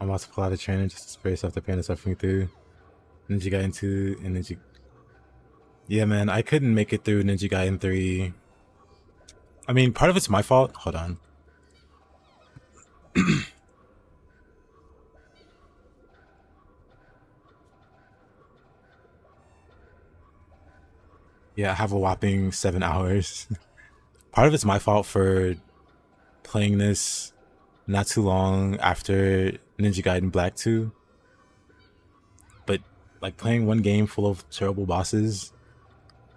S1: I'm about to pull out a trainer just to spray yourself the pain and suffering through. Ninja Gaiden 2 and Ninja... Yeah, man, I couldn't make it through Ninja Gaiden 3. I mean, part of it's my fault. Hold on. Yeah, I have a whopping 7 hours. Part of it's my fault for playing this not too long after Ninja Gaiden Black 2. But like playing one game full of terrible bosses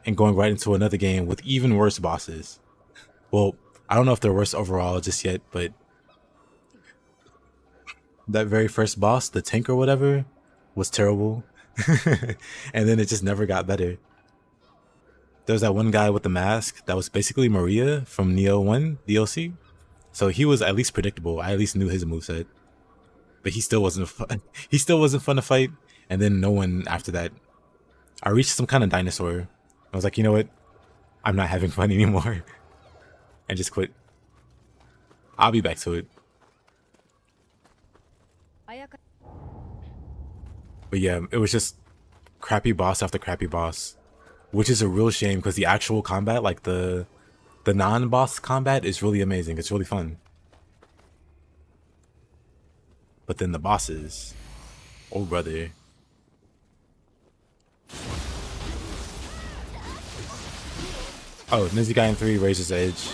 S1: and going right into another game with even worse bosses. Well, I don't know if they're worse overall just yet, but that very first boss, the tank or whatever, was terrible. And then it just never got better. There was that one guy with the mask that was basically Maria from Nioh 1 DLC. So he was at least predictable. I at least knew his moveset. But he still wasn't fun. He still wasn't fun to fight. And then no one after that. I reached some kind of dinosaur. I was like, you know what? I'm not having fun anymore. And just quit. I'll be back to it. But yeah, it was just crappy boss after crappy boss. Which is a real shame because the actual combat, like the non-boss combat is really amazing. It's really fun. But then the bosses, oh brother. Oh, Ninja Gaiden 3 Razor's Edge.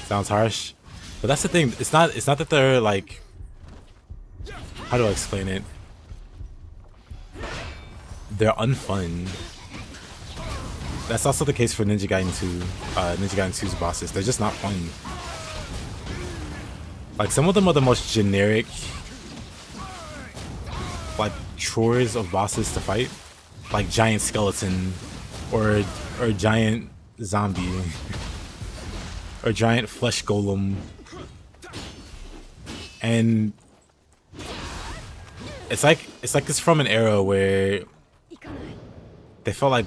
S1: Sounds harsh, but that's the thing. It's not that they're like, how do I explain it? They're unfun. That's also the case for Ninja Gaiden 2, Ninja Gaiden 2's bosses. They're just not fun. Like some of them are the most generic, like chores of bosses to fight, like giant skeleton, or giant zombie. Or giant flesh golem. And it's like it's from an era where they felt like,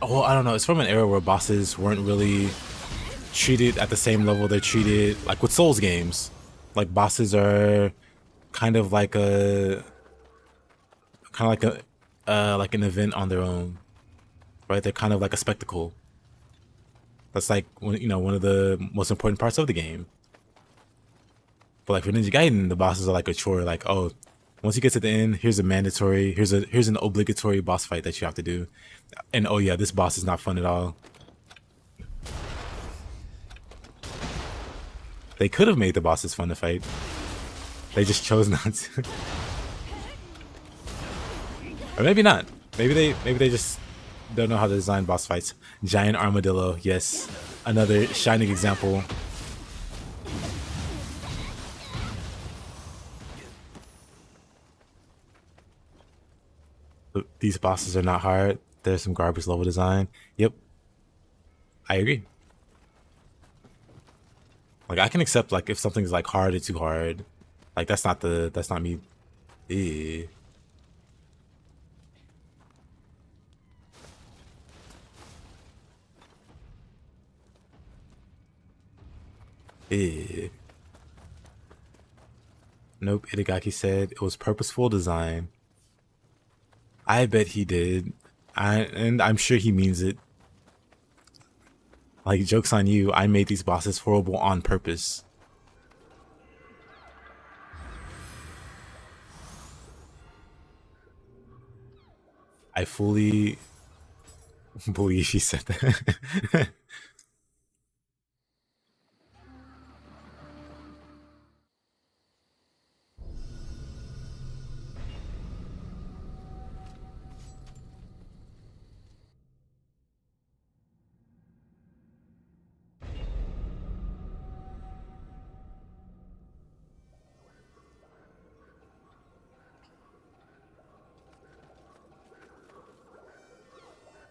S1: oh, I don't know, it's from an era where bosses weren't really treated at the same level they're treated like with Souls games. Like bosses are kind of like an event on their own. Right? They're kind of like a spectacle. That's like one of the most important parts of the game. But like for Ninja Gaiden, the bosses are like a chore. Like, oh, once you get to the end, here's a mandatory, here's an obligatory boss fight that you have to do. And oh yeah, this boss is not fun at all. They could have made the bosses fun to fight. They just chose not to. Or maybe not. Maybe they just don't know how to design boss fights. Giant armadillo, yes. Another shining example. These bosses are not hard. There's some garbage level design. Yep. I agree. Like I can accept like if something's like hard or too hard. Like that's not me. Ew. Nope, Itagaki said it was purposeful design. I bet he did. And I'm sure he means it. Like, joke's on you, I made these bosses horrible on purpose. I fully believe he said that.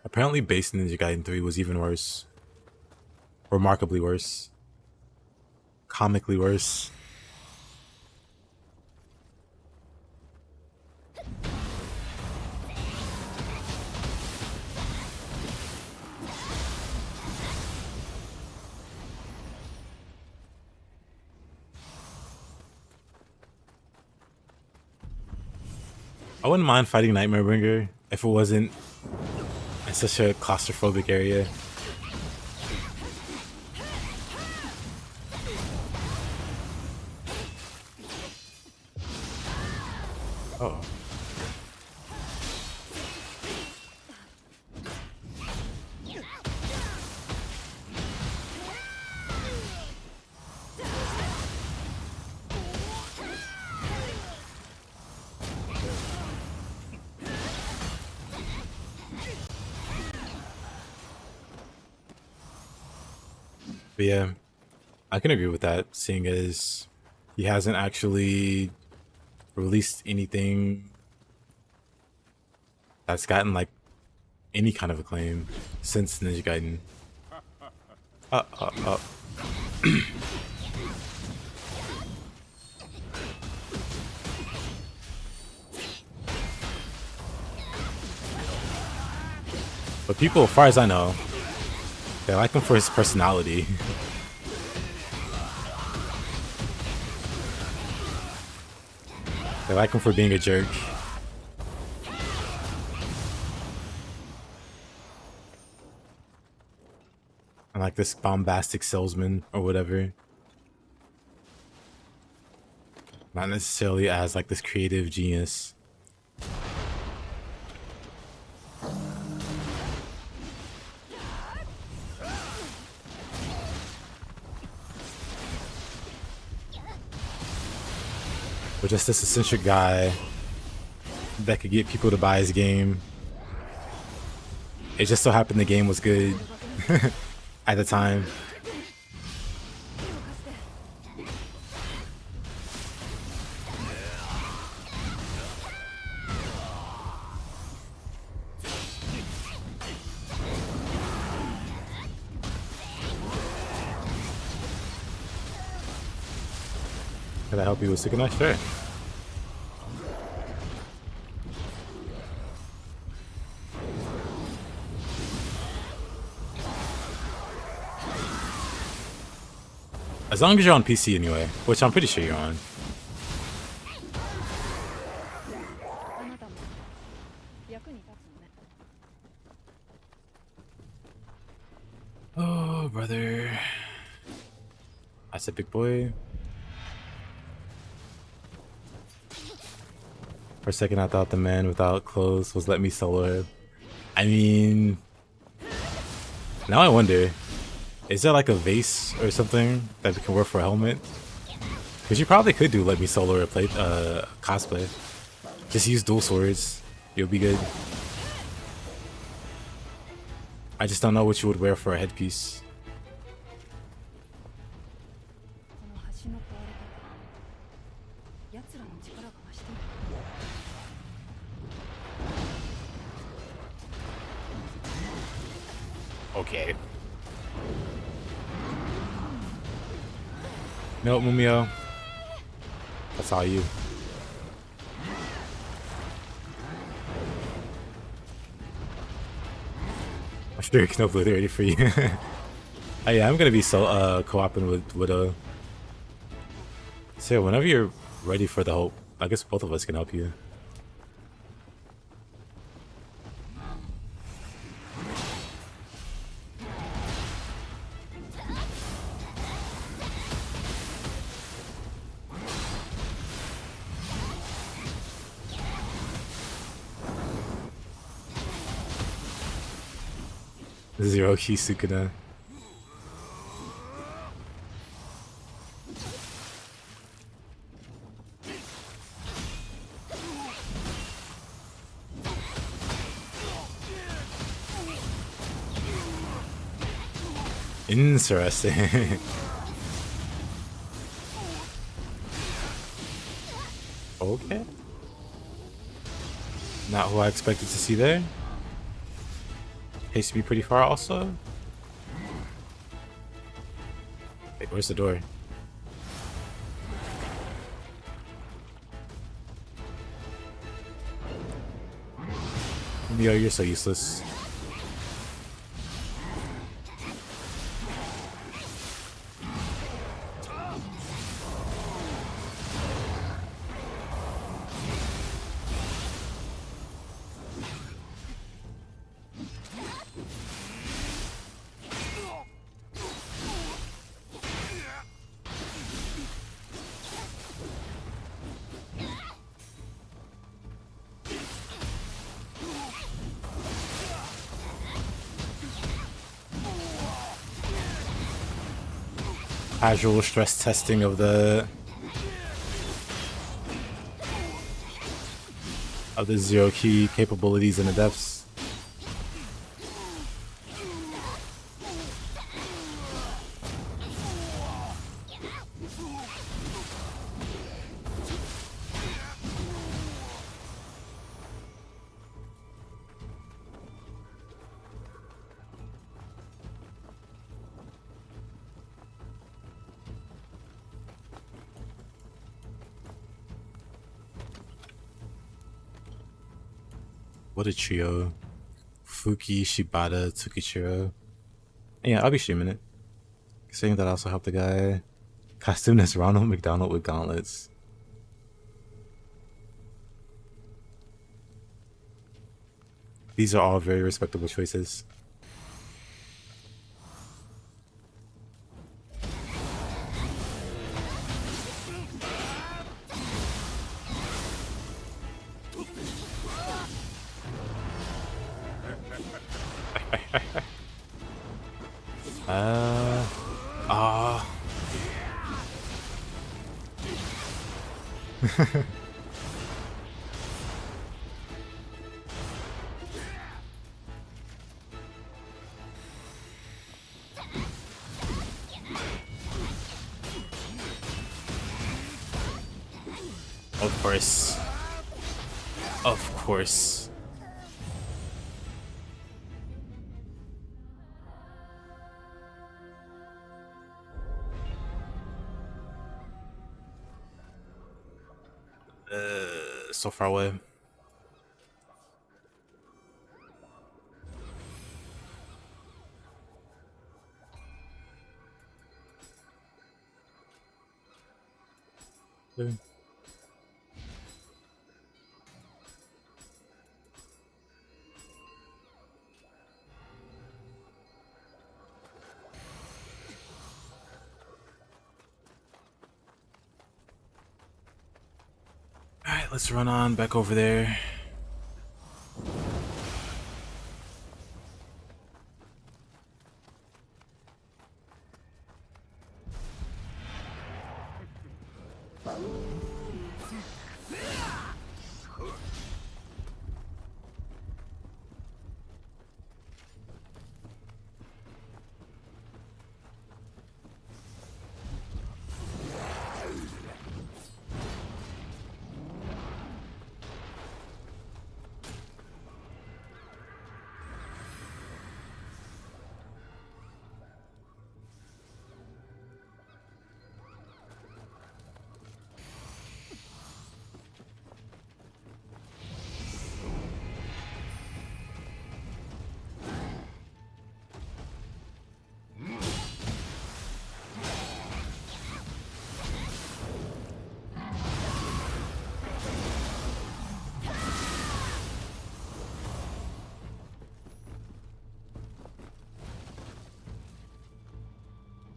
S1: Apparently base Ninja Gaiden 3 was even worse. Remarkably worse. Comically worse. I wouldn't mind fighting Nightmare Bringer if it wasn't in such a claustrophobic area. Oh. But yeah, I can agree with that, seeing as he hasn't actually released anything that's gotten like any kind of acclaim since Ninja Gaiden. But people, as far as I know, they like him for his personality. They like him for being a jerk. And like this bombastic salesman or whatever. Not necessarily as like this creative genius. But just this eccentric guy that could get people to buy his game. It just so happened the game was good at the time. Can I help you with Sukunash? Sure. As long as you're on PC anyway, which I'm pretty sure you're on.
S4: あなたも役に立つのね。
S1: Oh, brother. That's a big boy. For a second, I thought the man without clothes was Let Me Solo Him. I mean, now I wonder, is there like a vase or something that we can wear for a helmet? Because you probably could do Let Me Solo or play cosplay. Just use dual swords. You'll be good. I just don't know what you would wear for a headpiece.
S4: この橋の壊れ方、奴らの力が増している。
S1: Okay. No, Mumio. That's all you. I'm sure Knoblade ready for you. Oh yeah, I'm gonna be co-oping with Widow. So yeah, whenever you're ready for the hope, I guess both of us can help you. Zero Key Sukuna. Interesting. Okay. Not who I expected to see there. Pays to be pretty far also. Wait, where's the door? Nioh, you're so useless. casual stress testing of the zero key capabilities in the depths. What a trio. Fuki, Shibata, Tsukichiro. Yeah, I'll be streaming it. Saying that I also helped the guy costume as Ronald McDonald with gauntlets. These are all very respectable choices. Of course. Of course. So far away. Okay. Alright, let's run on back over there.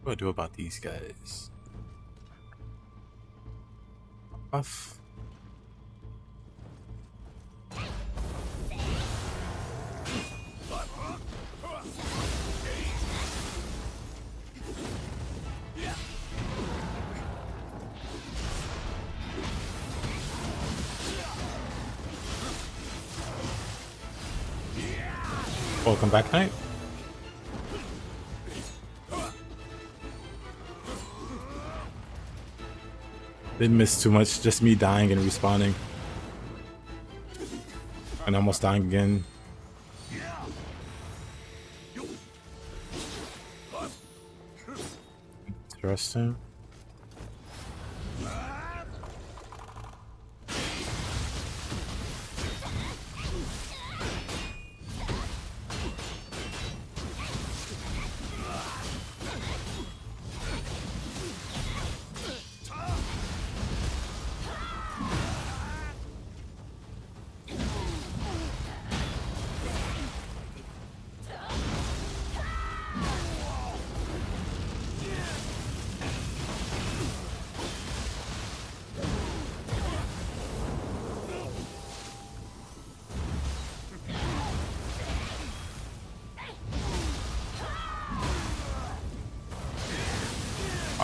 S1: What do I do about these guys? Off. Welcome back, Knight. Didn't miss too much, just me dying and respawning. And almost dying again. Interesting.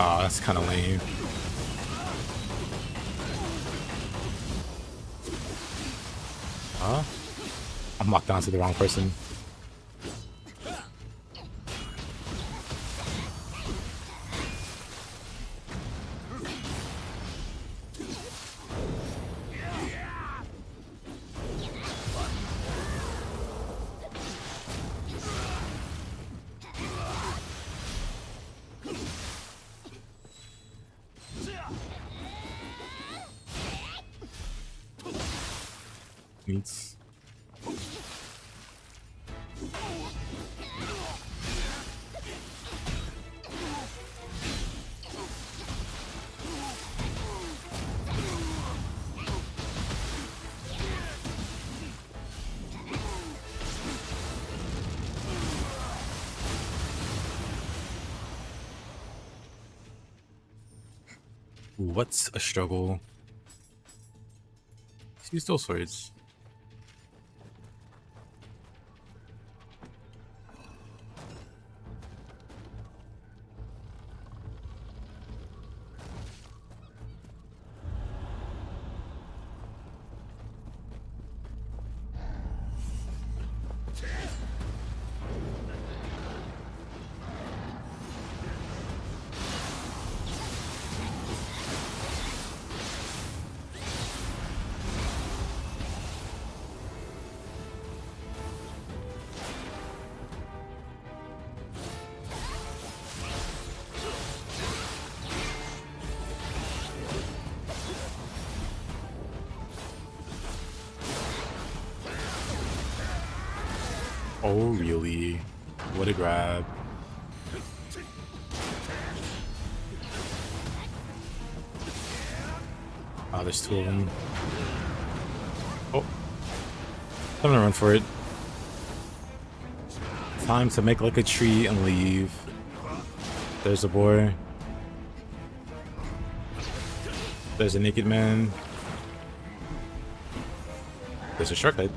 S1: Oh, that's kind of lame. Huh? I'm locked onto the wrong person. Meats. What's a struggle? Let's use those swords. Oh, really? What a grab. Oh, there's two of them. Oh. I'm gonna run for it. Time to make like a tree and leave. There's a boy. There's a naked man. There's a shortcut.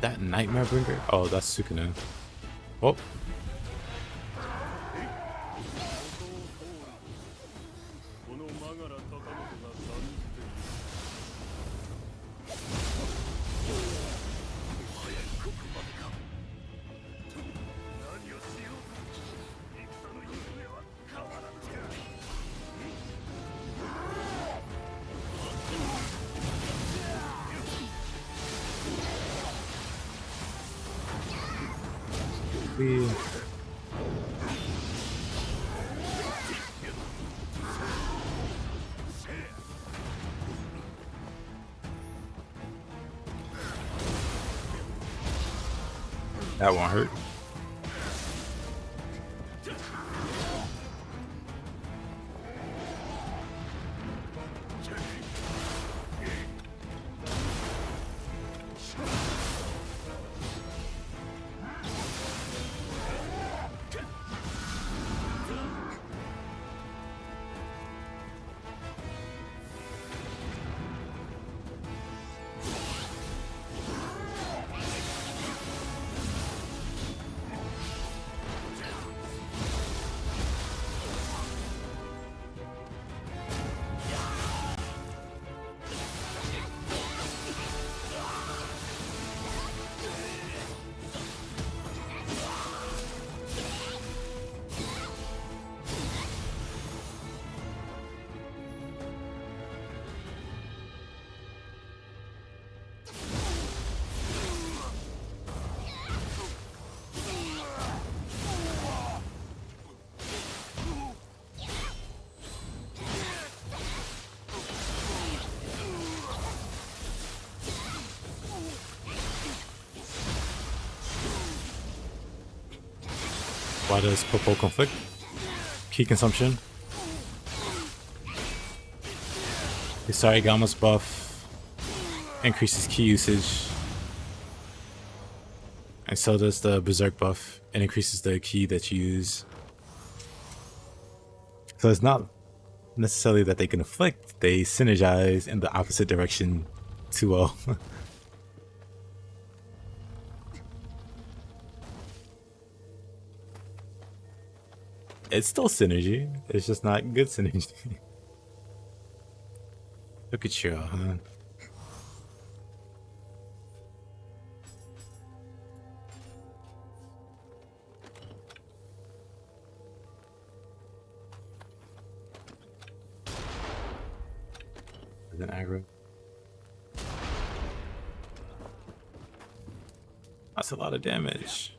S1: That nightmare bringer? Oh, that's Sukuna. Oh. That won't hurt. Why does purple conflict? Key consumption. Hisarigama's buff increases key usage. And so does the Berserk buff. It increases the key that you use. So it's not necessarily that they conflict, they synergize in the opposite direction too well. It's still synergy, it's just not good synergy. Look at you, huh? An aggro. That's a lot of damage.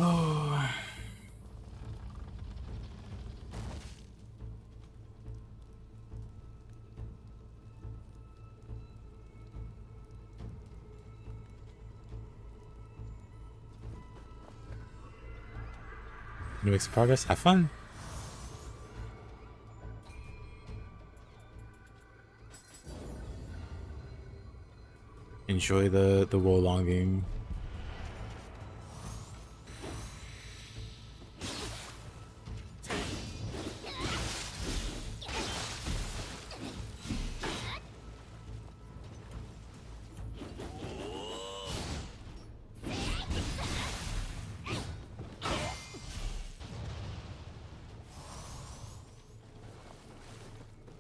S1: Oh. You make some progress. Have fun. Enjoy the Wolonging.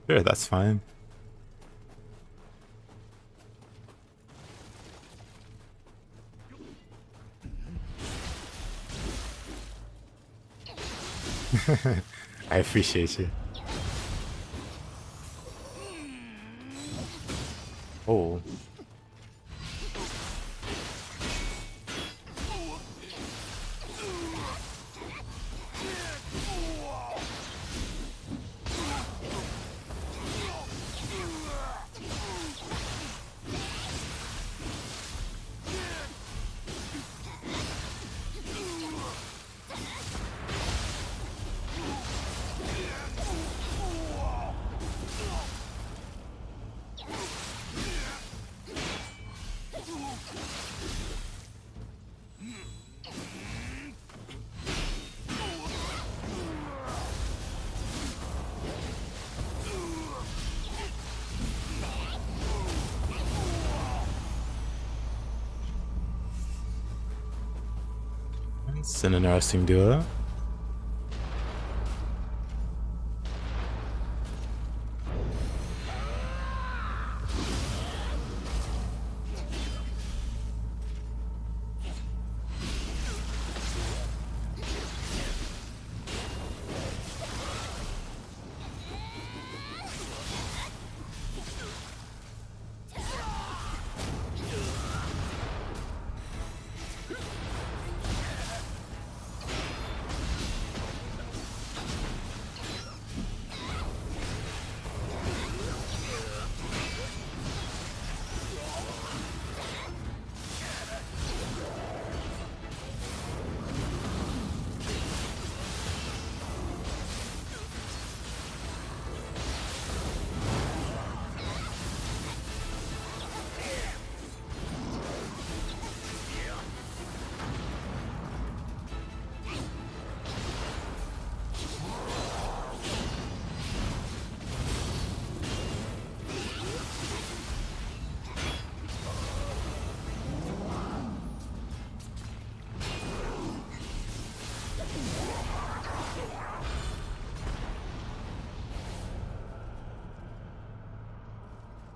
S1: Sure, that's fine. I appreciate you. Oh. It's an interesting duo.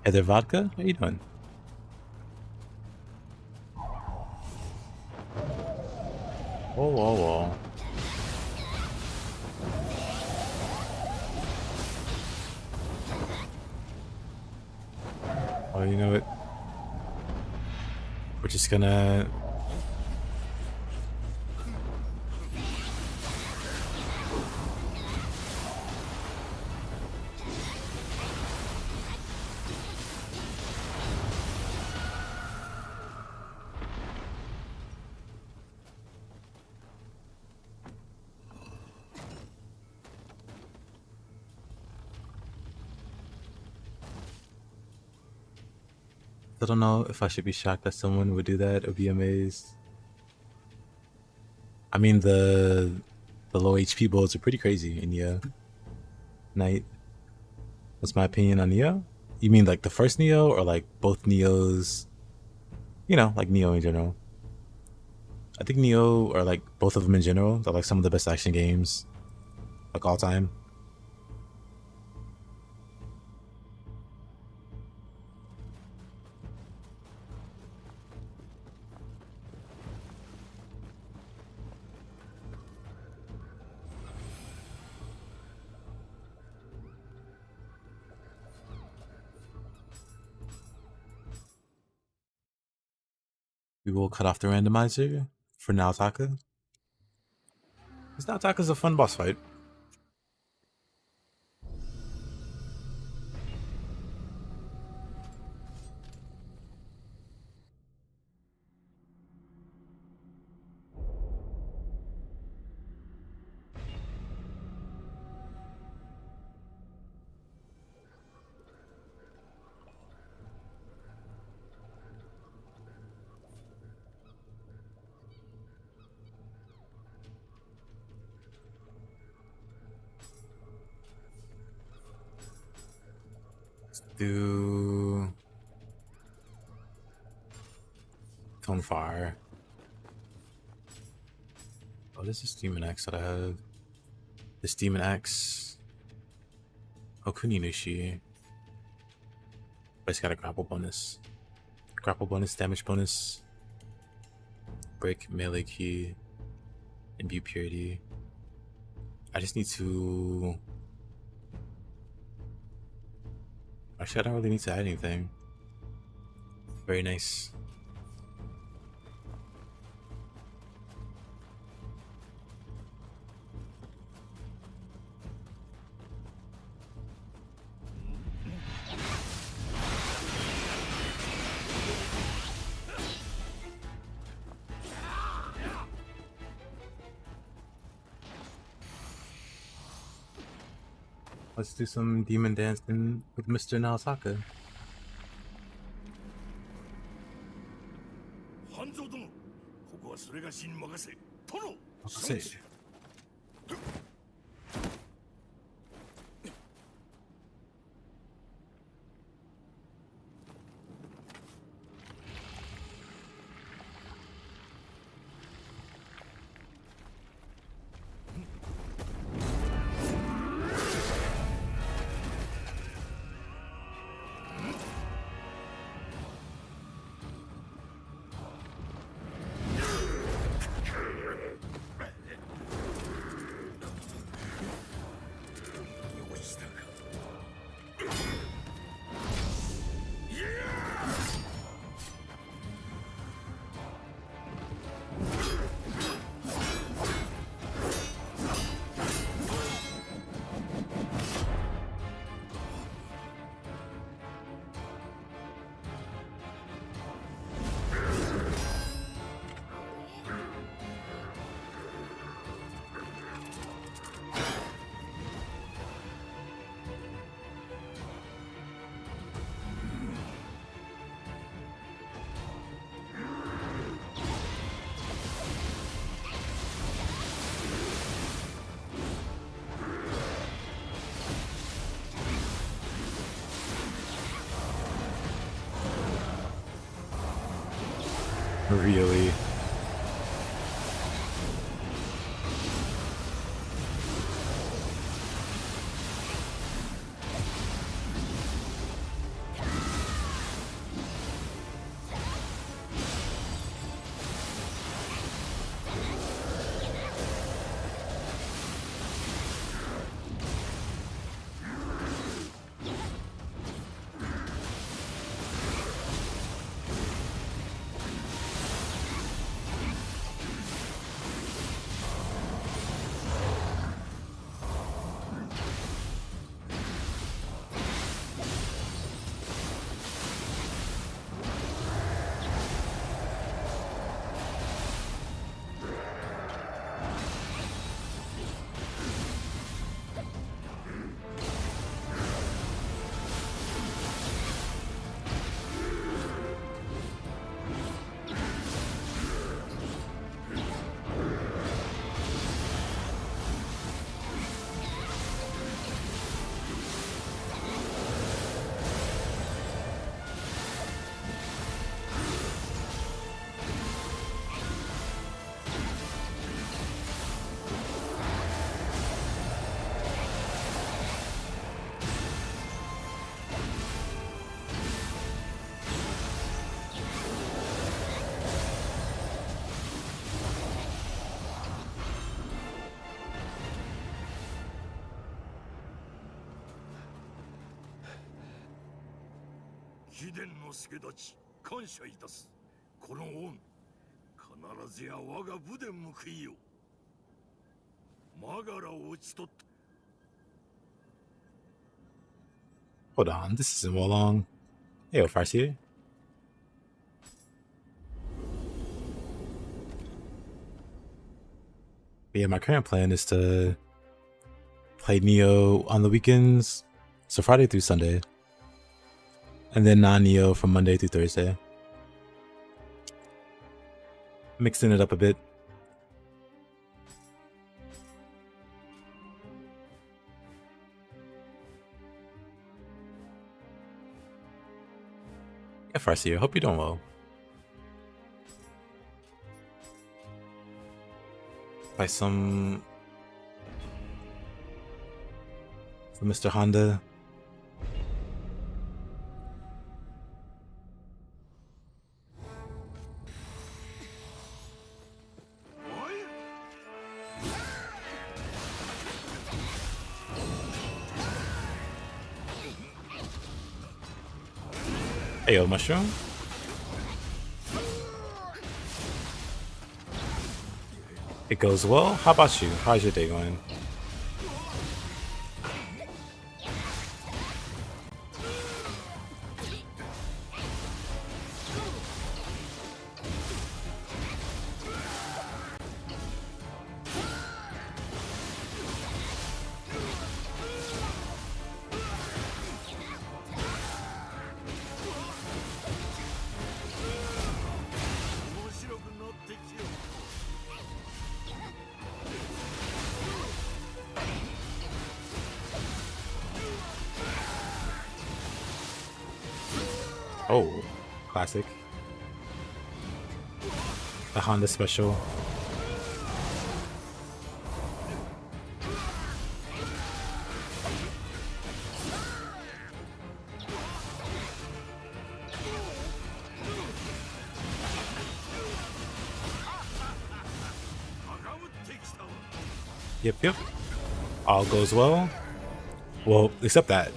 S1: Hey there, Vodka. How you doing? Whoa, whoa, whoa. Oh, you know what? We're just gonna... I don't know if I should be shocked that someone would do that or be amazed. I mean, the low HP builds are pretty crazy in Nioh. Knight. What's my opinion on Nioh? You mean like the first Nioh or like both Niohs? You know, like Nioh in general. I think Nioh, or like both of them in general, are like some of the best action games, like all time. We will cut off the randomizer for Naotaka. Because Naotaka's a fun boss fight. Let's do Tone Fire. Oh, this is Demon Axe that I have. This Demon Axe. Okuni Nushi. But it's got a grapple bonus. Grapple bonus, damage bonus. Break melee key. Imbue purity. I just need to... Actually, I don't really need to add anything. Very nice. Let's do some demon dancing with Mr. Naotaka.
S3: 半蔵殿、ここはそれがしに任せ。殿、
S1: 任せ。Really?
S3: 貴殿の助立ち感謝いたす。この恩必ずや我が部で報いよう。マガラを討ち取った。
S1: Hold on, this isn't well long. Hey, Farsi. But yeah, my current plan is to play Nioh on the weekends, so Friday through Sunday, and then non-Nioh from Monday through Thursday. Mixing it up a bit. Yeah, Farsi, I hope you're doing well. By some... for Mr. Honda. Hey, yo, Mushroom. It goes well. How about you? How's your day going? Oh, classic. The Honda special. Yep. All goes well. Well, except that.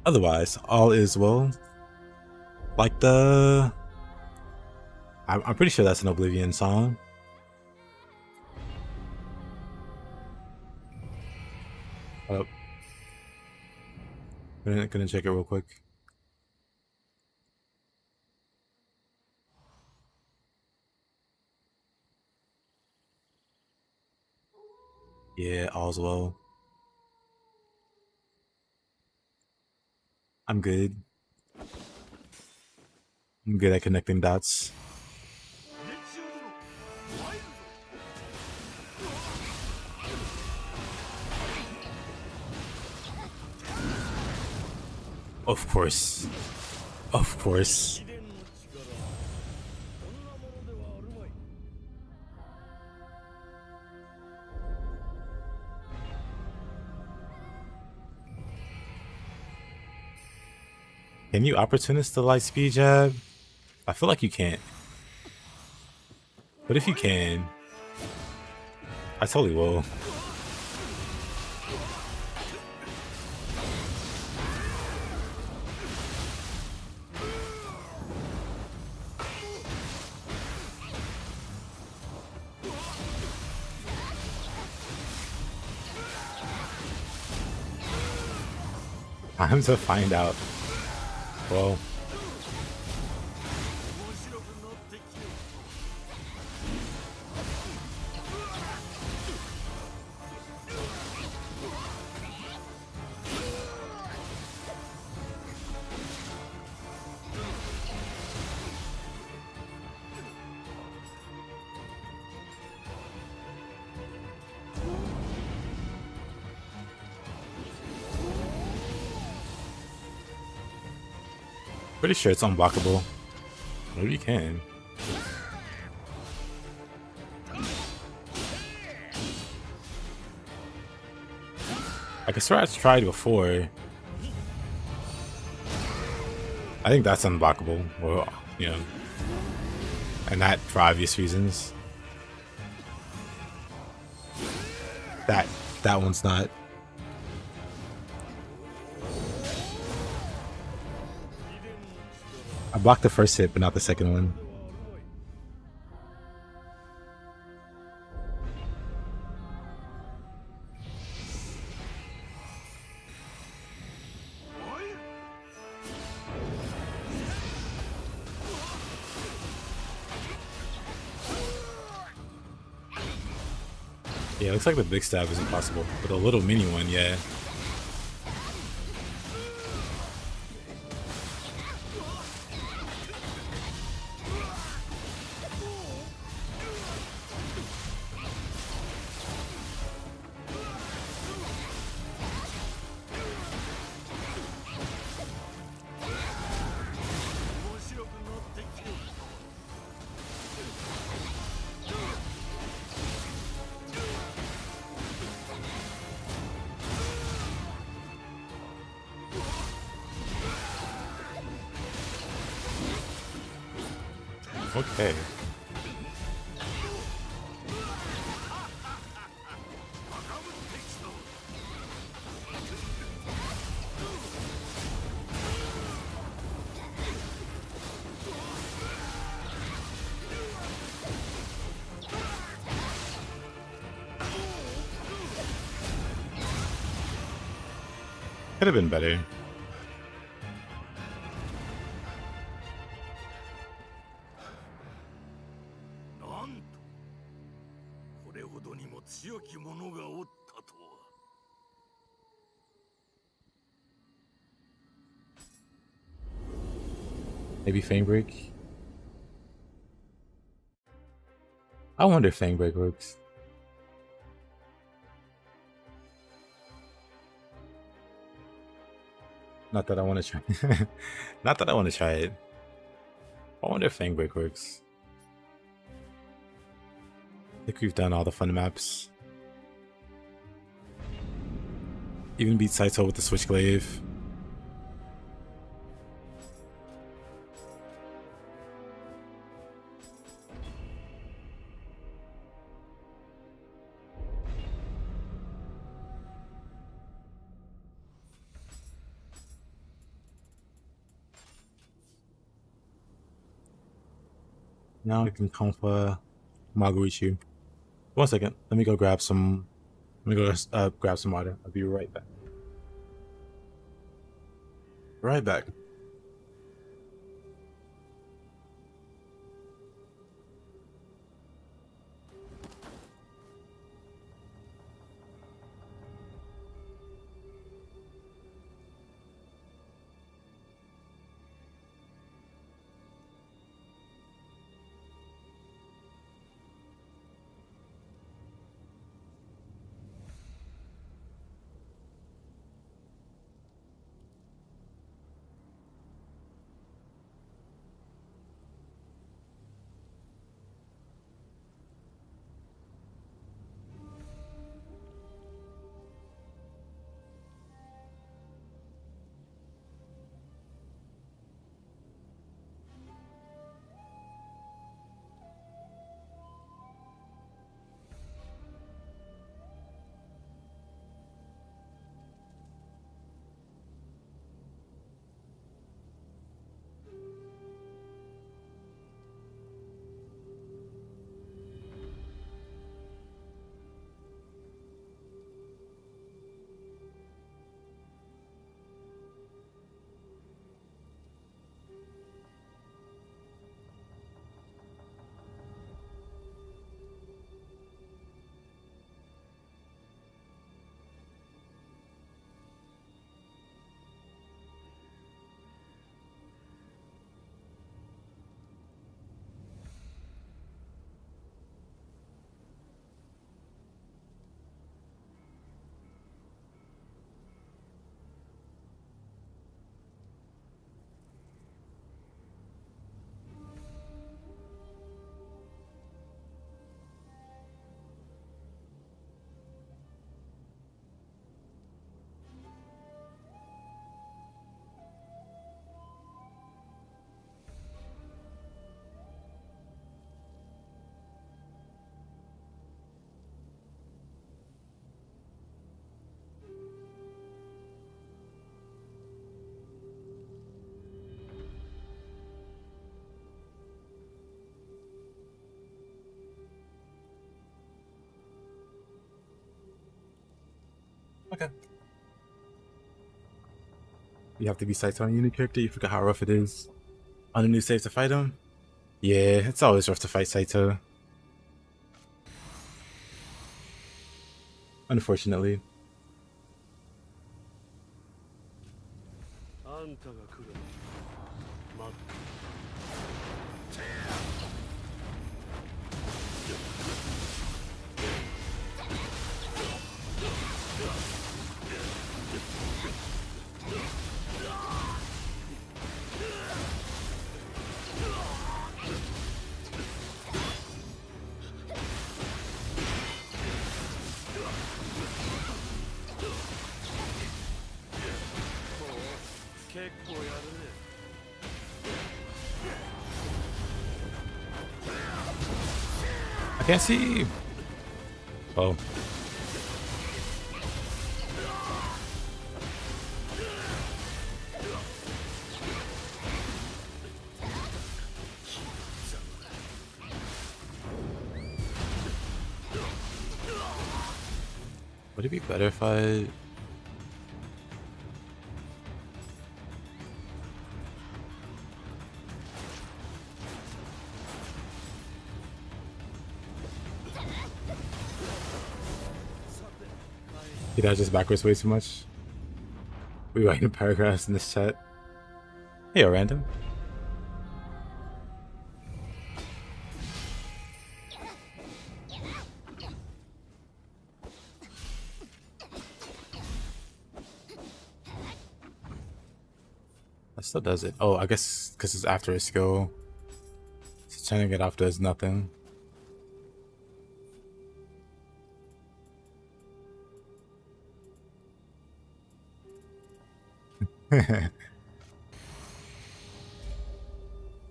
S1: Otherwise, all is well. Like the... I'm pretty sure that's an Oblivion song. Oh. Gonna check it real quick. Yeah, all's well. I'm good. I'm good at connecting dots. Of course. Of course. Can you opportunist the light speed jab? I feel like you can't. But if you can, I totally will. Time to find out. Well, pretty sure it's unblockable. Maybe you can. I can swear I've tried before. I think that's unblockable. Well, you know, and that for obvious reasons. That one's not. I blocked the first hit, but not the second one. Yeah, looks like the big stab is impossible, but a little mini one, yeah. Okay. Could have been better. Maybe Fang Break? I wonder if Fang Break works. Not that I want to try. Not that I want to try it. I wonder if Fang Break works. I think we've done all the fun maps. Even beat Saito with the Switch Glaive. Now I can Confa Maguichu. 1 second. Let me go grab some. Let me go grab some water. I'll be right back. Right back. Okay. You have to be Saito on a unique character. You forgot how rough it is on a new save to fight him. Yeah, it's always rough to fight Saito. Unfortunately.
S3: あんたが来るの待って
S1: I can't see. Oh. Would it be better if I... Did I just backwards way too much? We writing paragraphs in this chat. Hey, random. That still does it. Oh, I guess because it's after a skill. So trying to get off does nothing.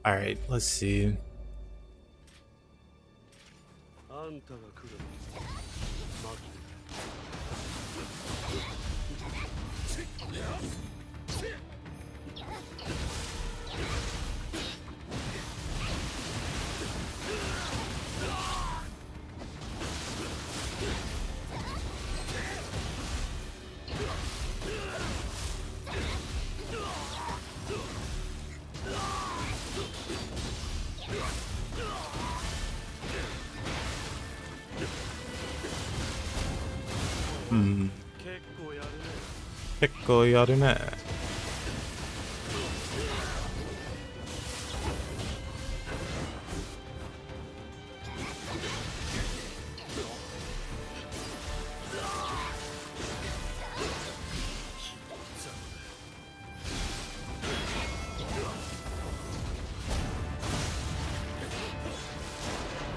S1: Alright, let's see.
S3: あんたが来るの待って
S1: 結構やるね。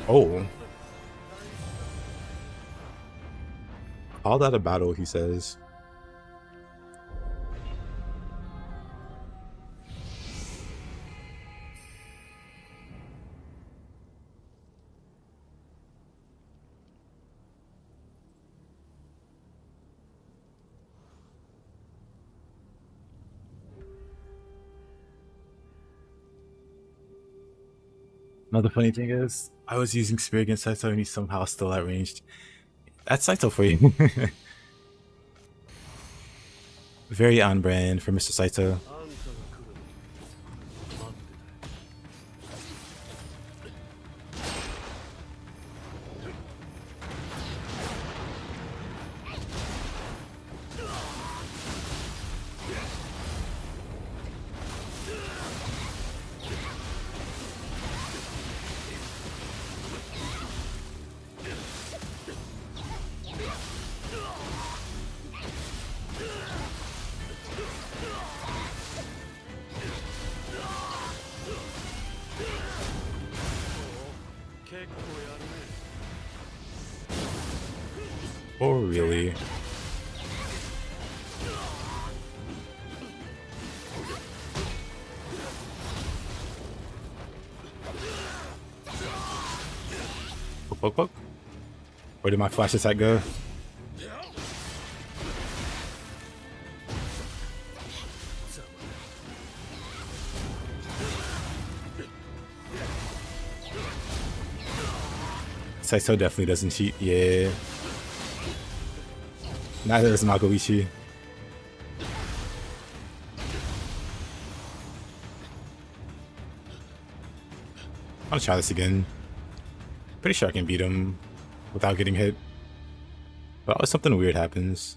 S1: Oh. Call that a battle, he says. Another funny thing is, I was using Spear against Saito and he's somehow still outranged. That's Saito for you. Very on brand for Mr. Saito. Oh, really? Poke, poke, poke. Where did my flash attack go? Saito definitely doesn't cheat, yeah. Neither is Magoishi. I'm gonna try this again. Pretty sure I can beat him without getting hit. But always something weird happens.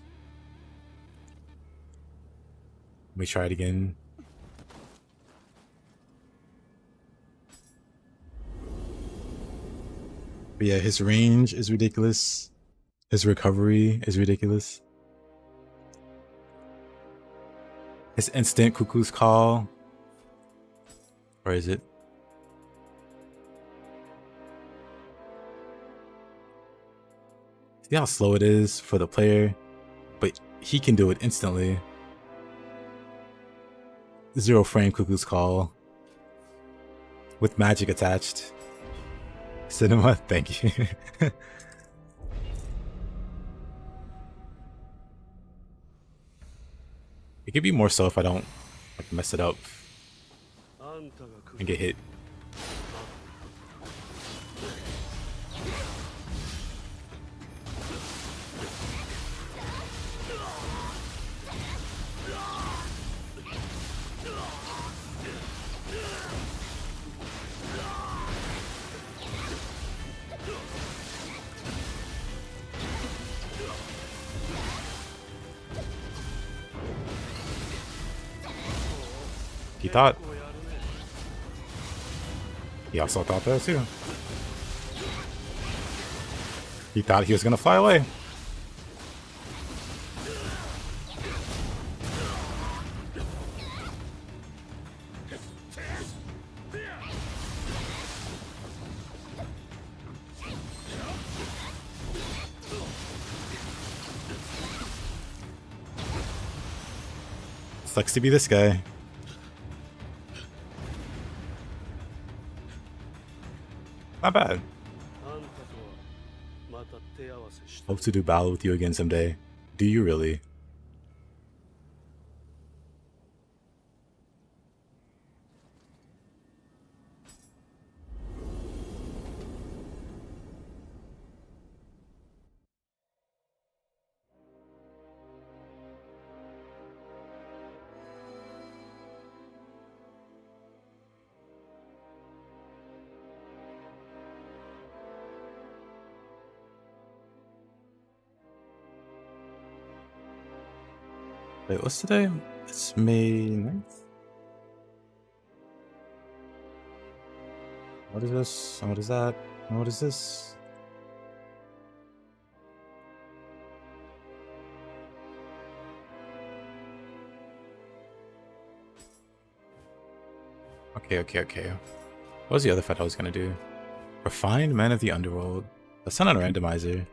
S1: Let me try it again. But yeah, his range is ridiculous. His recovery is ridiculous. His instant Cuckoo's Call. Where is it? See how slow it is for the player? But he can do it instantly. 0 frame Cuckoo's Call. With magic attached. Cinema, thank you. It could be more so if I don't like mess it up and get hit. He thought. He also thought that too. He thought he was gonna fly away. Sucks to be this guy. Not bad. Hope to do battle with you again someday. Do you really? Wait, what's today? It's May 9th? What is this? And what is that? And what is this? Okay. What was the other fight I was gonna do? Refined Man of the Underworld. That's not a randomizer.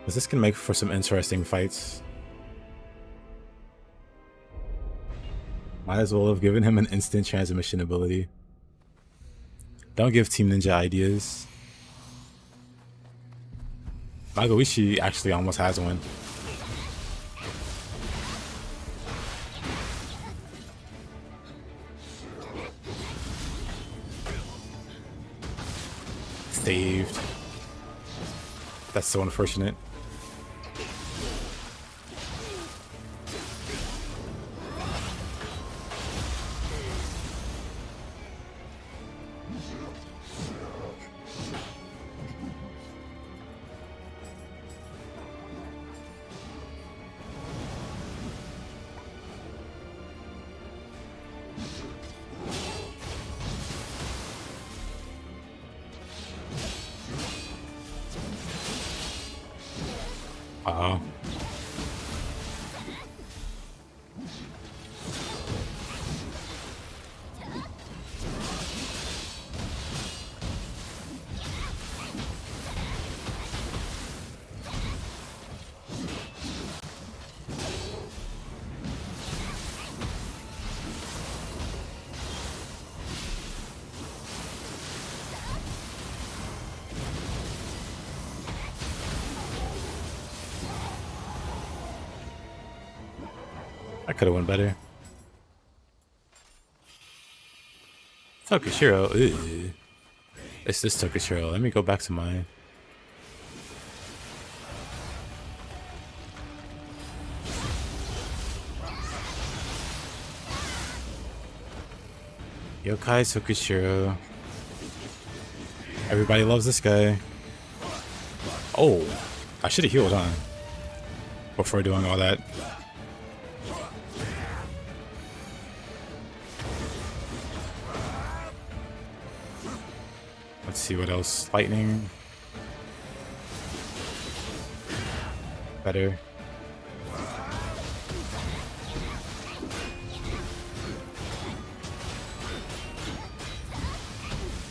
S1: This can make for some interesting fights. Might as well have given him an instant transmission ability. Don't give Team Ninja ideas. Magoishi actually almost has one. Saved. That's so unfortunate. Uh-oh. I could have went better. Tokushiro. Ew. It's this Tokushiro. Let me go back to mine. Yokai Tokushiro. Everybody loves this guy. Oh, I should have healed, huh? Before doing all that. Let's see what else. Lightning. Better.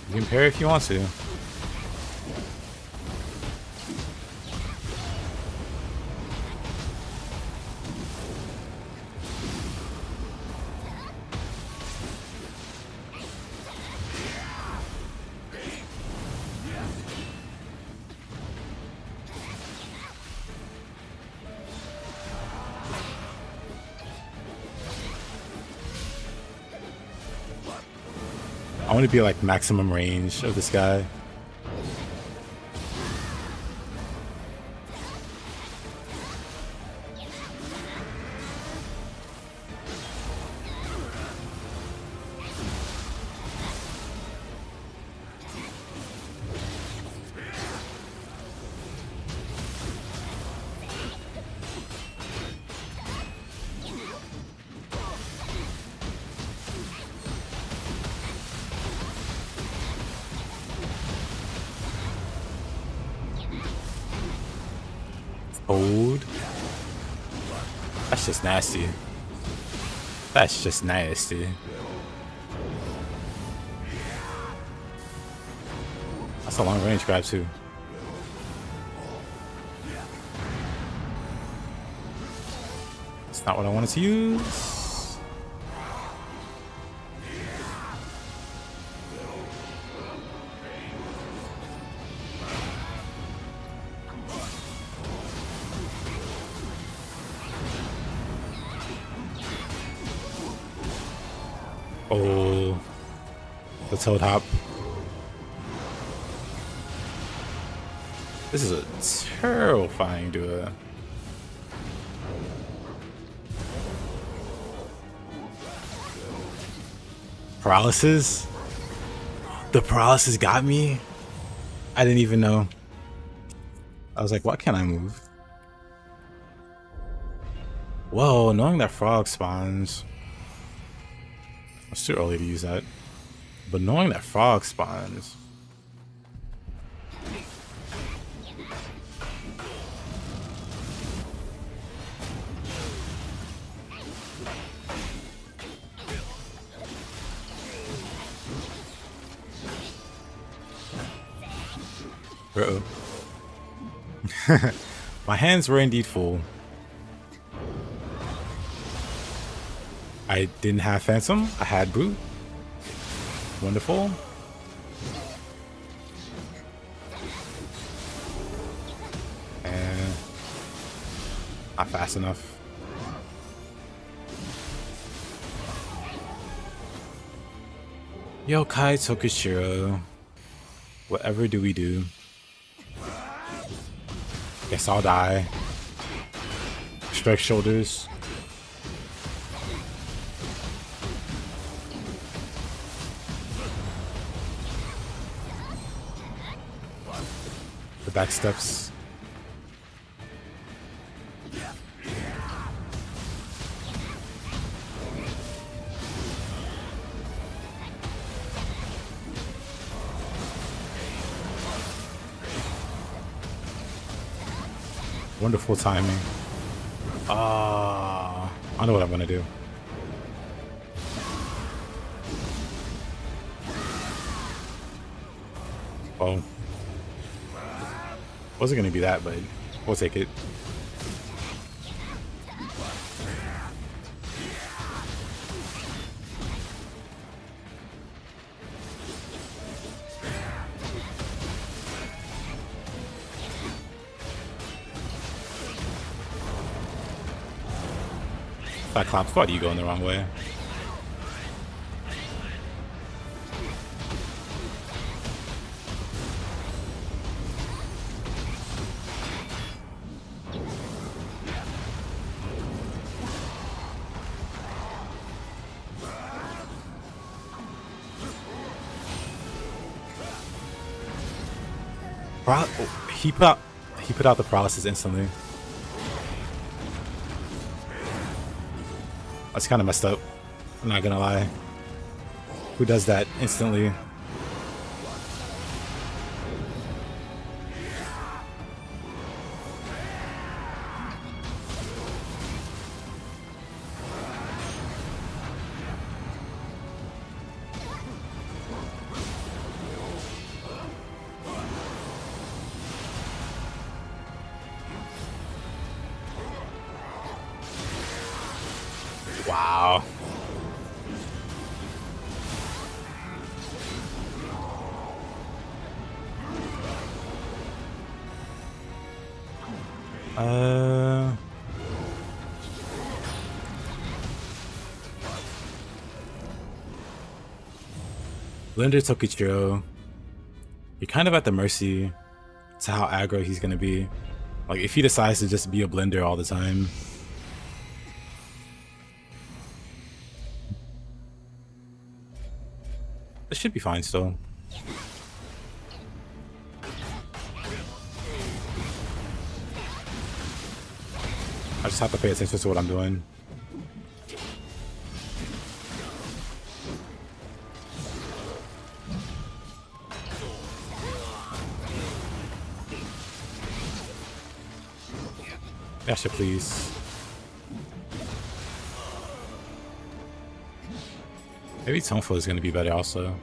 S1: You can parry if you want to. I want to be like maximum range of this guy. Old. That's just nasty. That's just nasty. That's a long range grab too. That's not what I wanted to use. Oh, the toad hop. This is a terrifying duo. Paralysis? The paralysis got me? I didn't even know. I was like, why can't I move? Whoa, knowing that frog spawns. It's too early to use that. But knowing that frog spawns. Uh-oh. My hands were indeed full. I didn't have Phantom, I had Brute. Wonderful. And not fast enough. Yokai Tokushiro. Whatever do we do? Guess I'll die. Strike shoulders. The back steps. Wonderful timing. I know what I'm gonna do. Oh. Wasn't gonna be that, but we'll take it. Cyclops, why do you go in the wrong way? He put out the paralysis instantly. That's kind of messed up. I'm not gonna lie. Who does that instantly? Wow. Blender Tokichiro, you're kind of at the mercy to how aggro he's gonna be. Like, if he decides to just be a blender all the time. It should be fine still. I just have to pay attention to what I'm doing. Yasha, please. Maybe Toneful is going to be better also.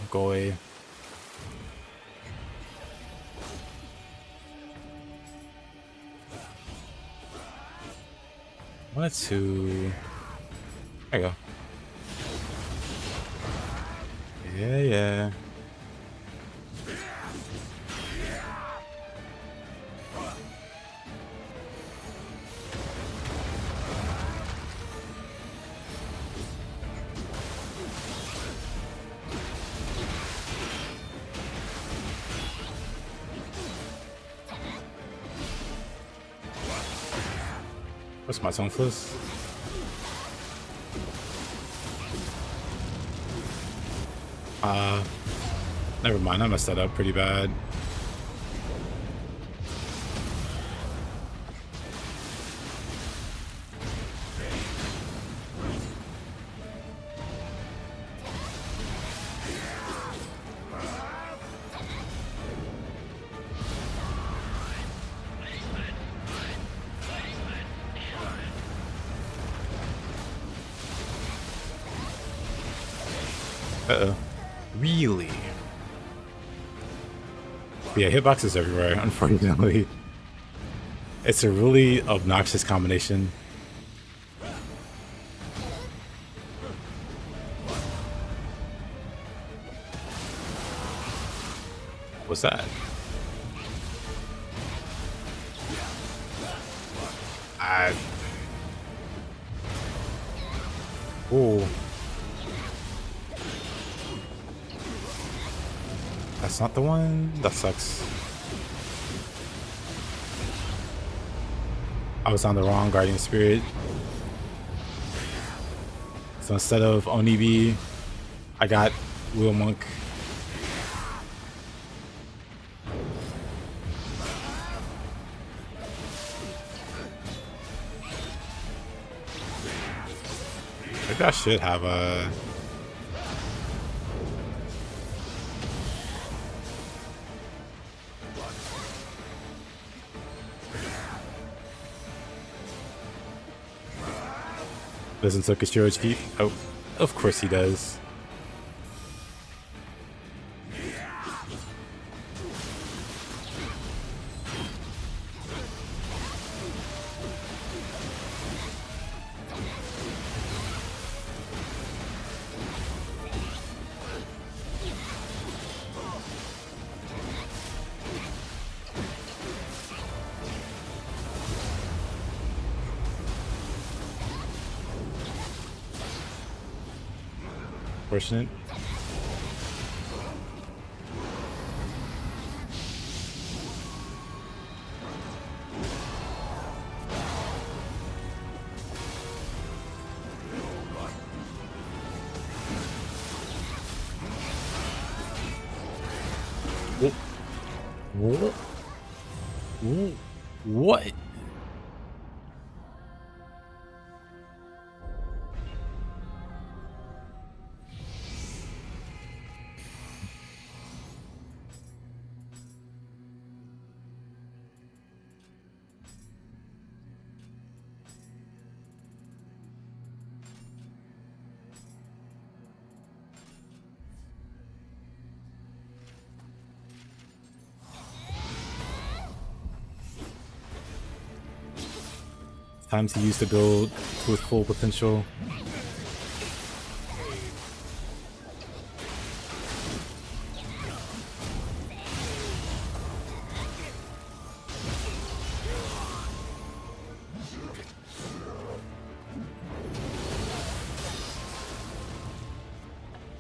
S1: Goy. Wanted to. There you go. Yeah. What's my tongue first? Never mind, I messed that up pretty bad. Uh-oh. Really? Yeah, hitboxes everywhere, unfortunately. It's a really obnoxious combination. What's that? Ooh. That's not the one? That sucks. I was on the wrong Guardian Spirit. So instead of Onibi, I got Wheel Monk. Maybe I should have a... Doesn't Tokishiro cheat? Oh, of course he does. Fortunate. What? What? Time to use the build to its full potential.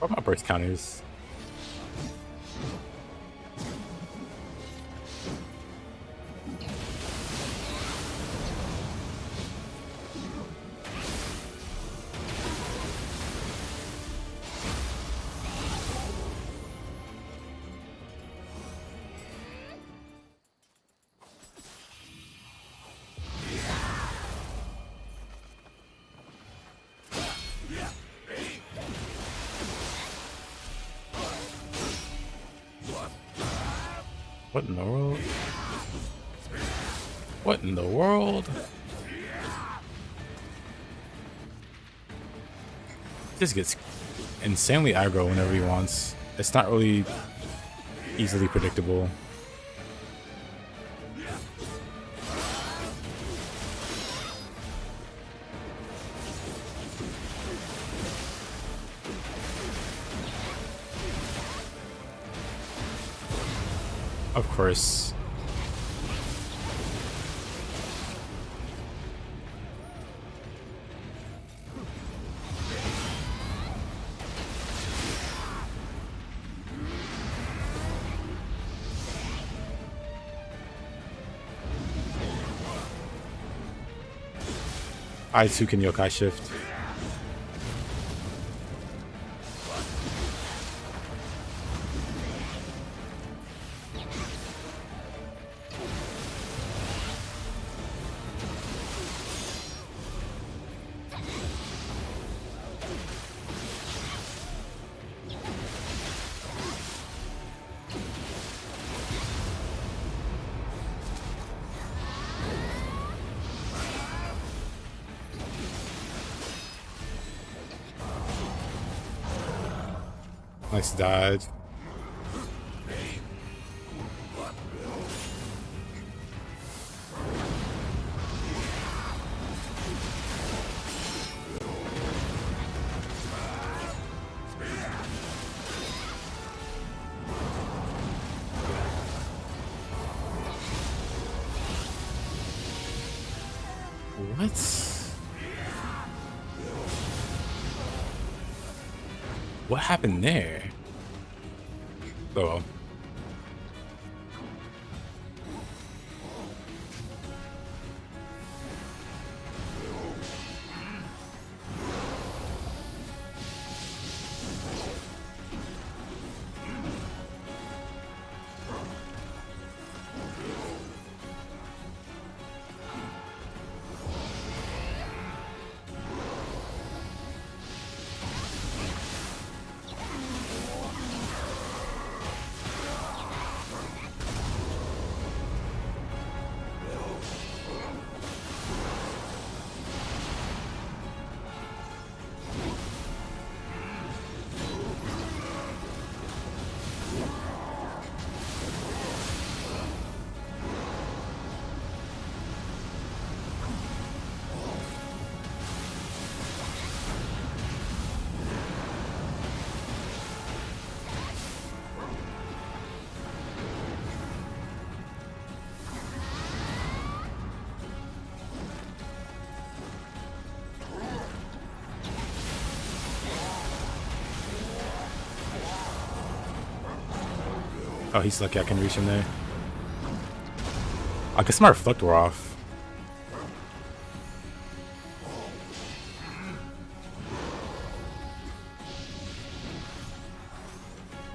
S1: What are my burst counters? What in the world? What in the world? Just gets insanely aggro whenever he wants. It's not really easily predictable. Of course. I too can yokai shift. Nice dodge. What happened there? Oh well. Oh, he's lucky I can reach him there. I guess my reflector off.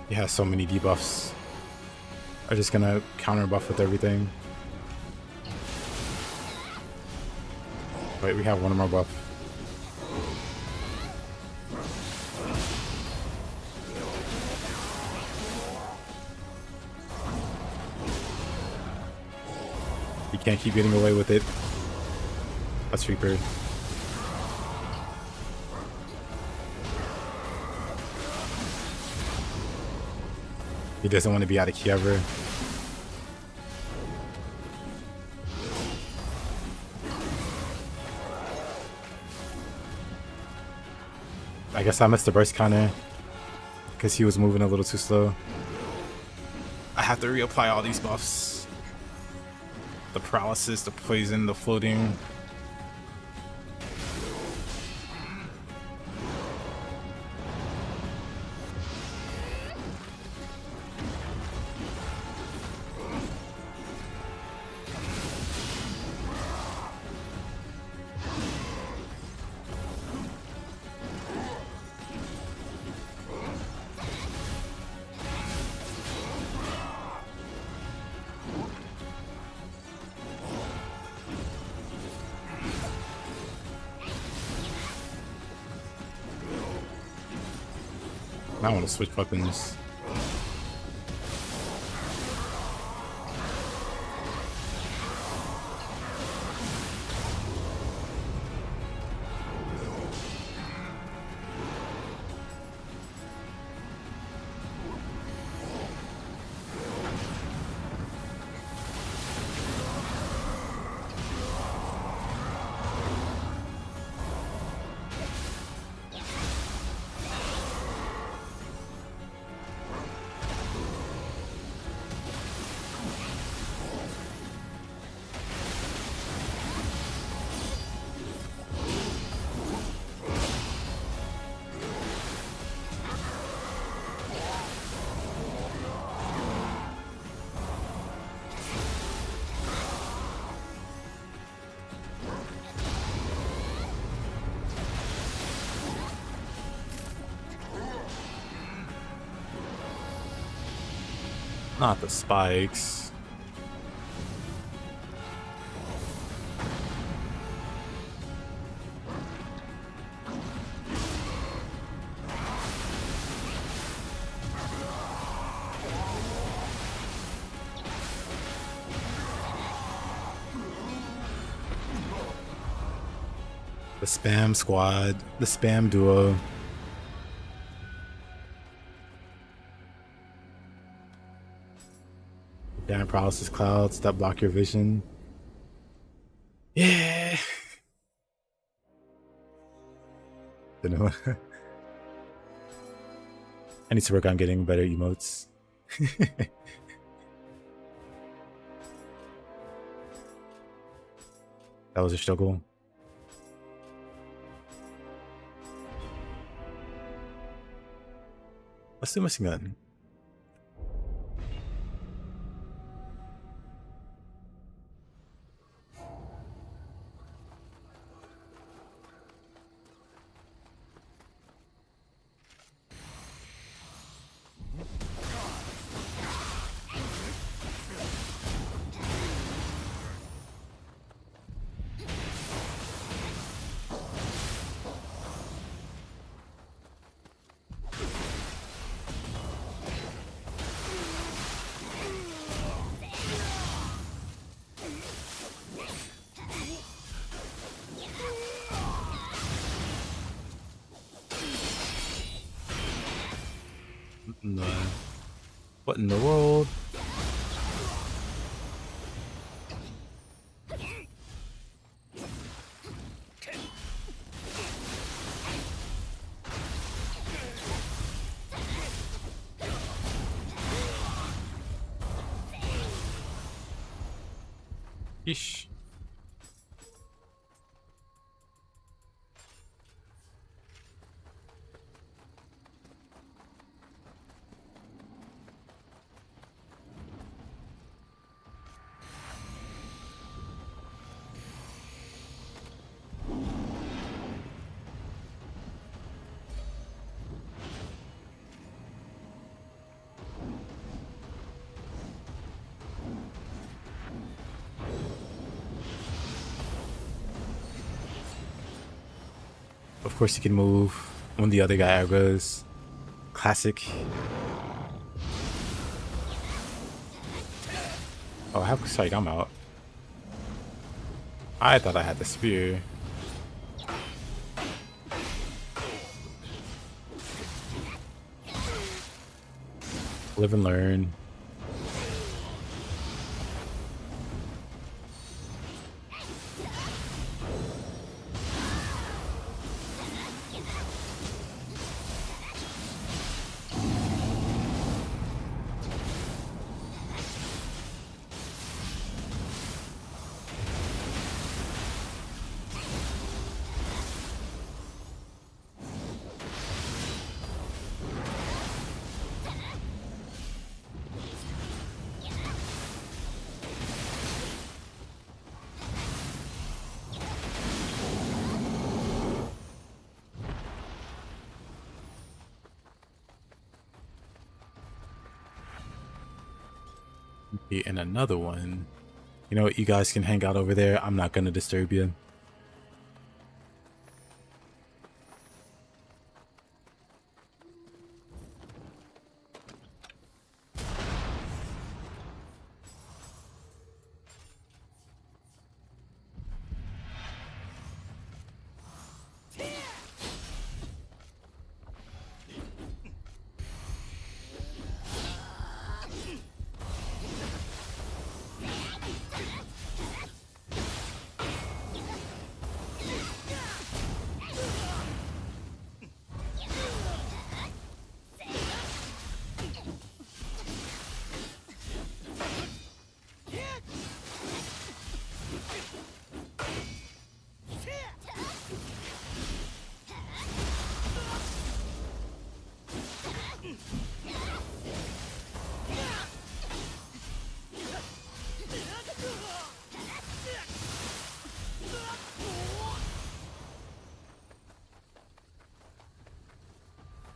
S1: He has so many debuffs. I'm just gonna counter buff with everything. Wait, we have one more buff. You can't keep getting away with it. That's Reaper. He doesn't want to be out of key ever. I guess I missed the burst counter because he was moving a little too slow. I have to reapply all these buffs. The paralysis, the poison, the floating. I want to switch weapons. Not the spikes. The spam squad, the spam duo. Damn paralysis clouds that block your vision. Yeah. Don't know. I need to work on getting better emotes. That was a struggle. Let's do missing gun. No. What in the world? Yeesh. Of course he can move when the other guy aggroes. Classic. Oh, I have sight. I'm out. I thought I had the spear. Live and learn. And another one. You know what? You guys can hang out over there. I'm not gonna disturb you.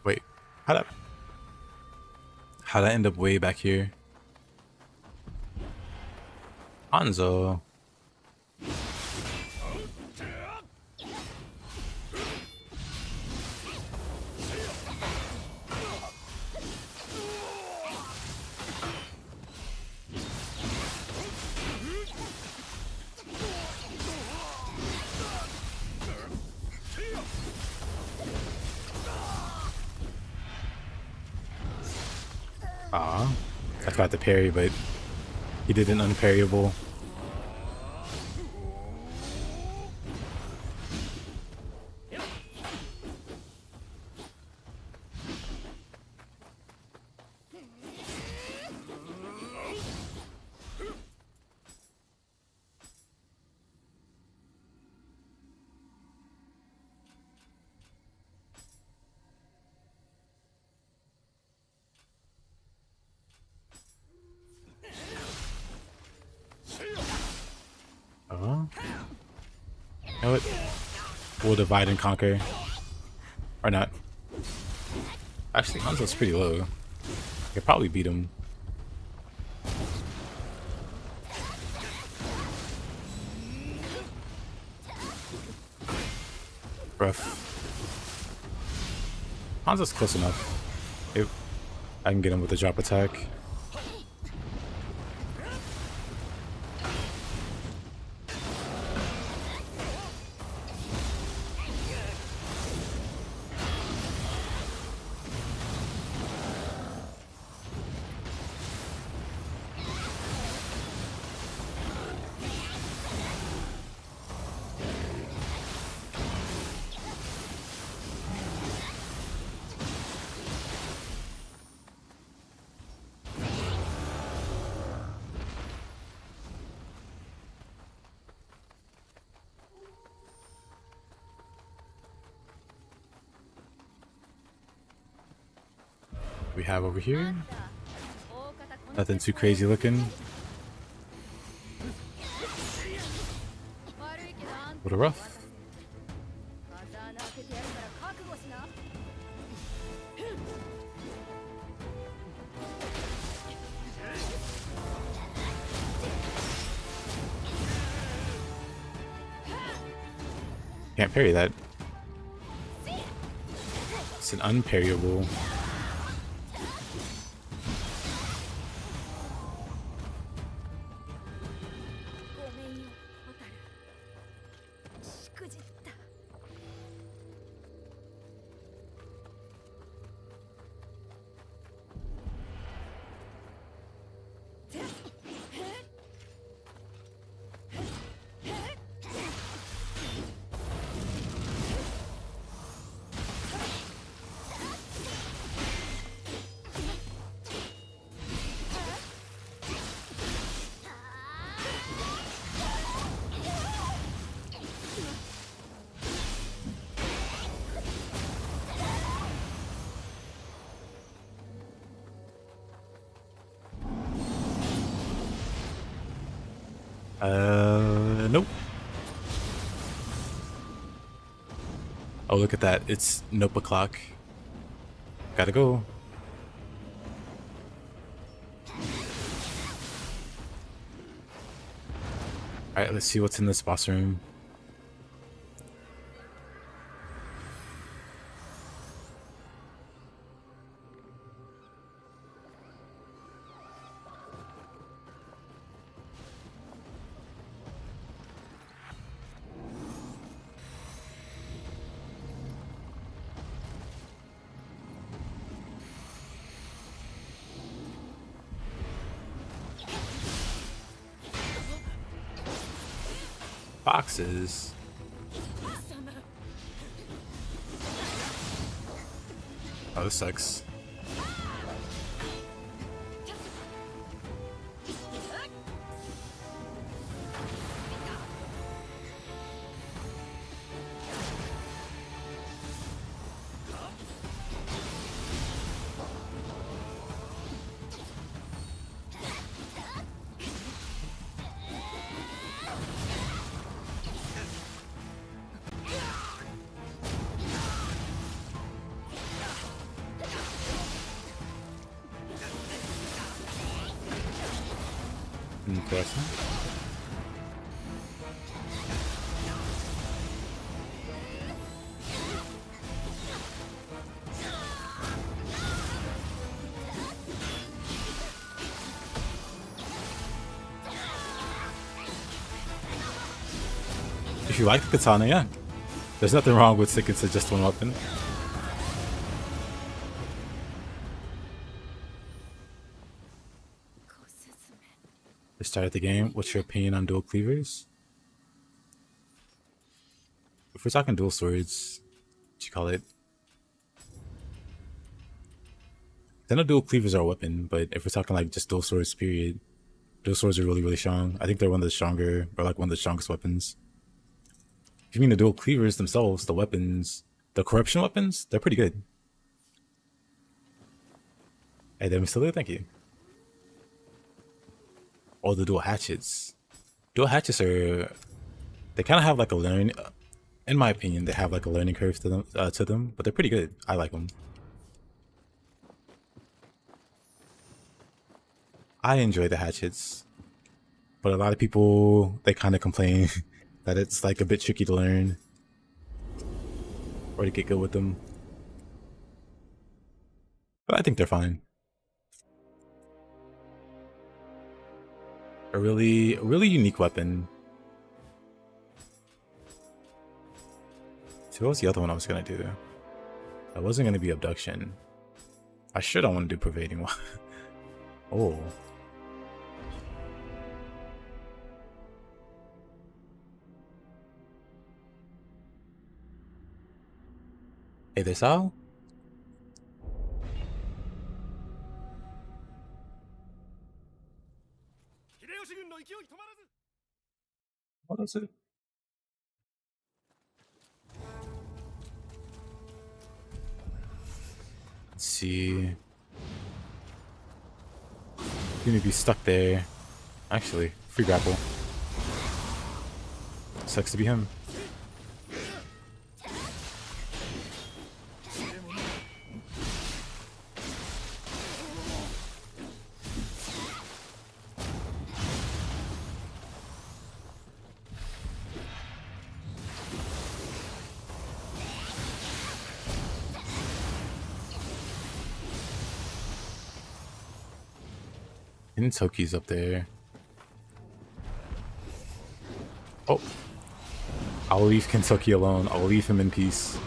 S1: Wait, how'd I end up way back here? Hanzo. I tried to parry, but he did an unparryable. You know what? We'll divide and conquer. Or not. Actually, Hanzo's pretty low. I could probably beat him. Rough. Hanzo's close enough. I can get him with a drop attack. We have over here nothing too crazy looking. A little rough. Can't parry that. It's an unparryable. Nope. Oh, look at that. It's nope o'clock. Gotta go. Alright, let's see what's in this boss room. Boxes. Oh, this sucks. Interesting. If you like the katana, yeah. There's nothing wrong with sticking to just one weapon. We started the game. What's your opinion on dual cleavers? If we're talking dual swords, what you call it? I know dual cleavers are a weapon, but if we're talking like just dual swords, period, dual swords are really, really strong. I think they're one of the stronger, or like one of the strongest weapons. If you mean the dual cleavers themselves, the weapons, the corruption weapons, they're pretty good. Hey, Demi Still, thank you. Or the dual hatchets. Dual hatchets are, they kind of have like a learn, in my opinion, they have like a learning curve to them, but they're pretty good. I like them. I enjoy the hatchets, but a lot of people, they kind of complain that it's like a bit tricky to learn or to get good with them. But I think they're fine. A really unique weapon. So what was the other one I was gonna do? That wasn't gonna be abduction. I sure don't want to do pervading one. Oh. Hey there, Sal. What is it? Let's see. You're gonna be stuck there. Actually, free grapple. Sucks to be him. Kintoki's up there. Oh. I'll leave Kentucky alone. I'll leave him in peace.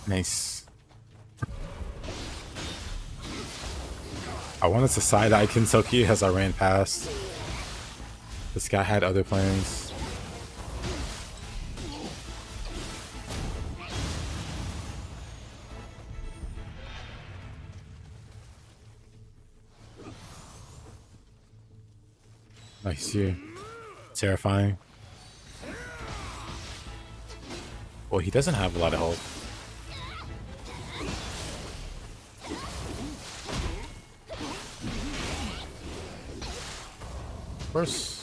S1: Nice. I wanted to side-eye Kintoki as I ran past. This guy had other plans. Nice here. Terrifying. Well, he doesn't have a lot of health. Of course.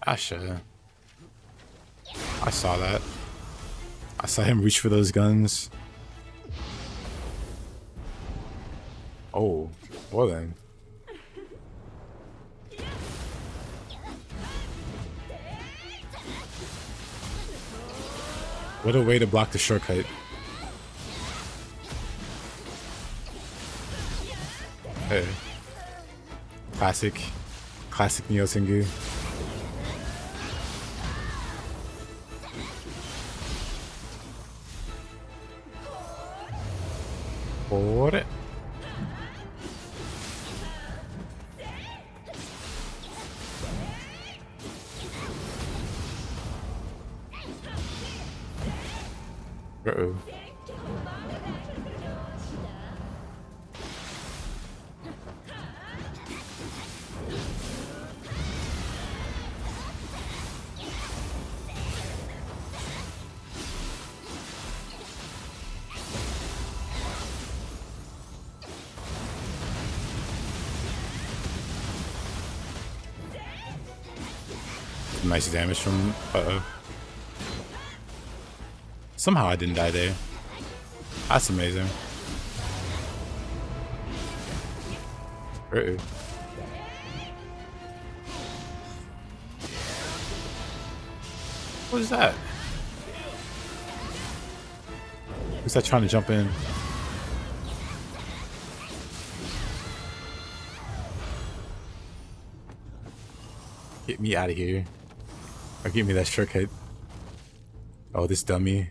S1: Asha. I saw that. I saw him reach for those guns. Oh, well then. What a way to block the shortcut. Hey. Classic Nioh Tengu. For it. Uh-oh. Nice damage from uh-oh. Somehow I didn't die there. That's amazing. Uh-oh. What is that? Who's that trying to jump in? Get me out of here. Or give me that shortcut. Oh, this dummy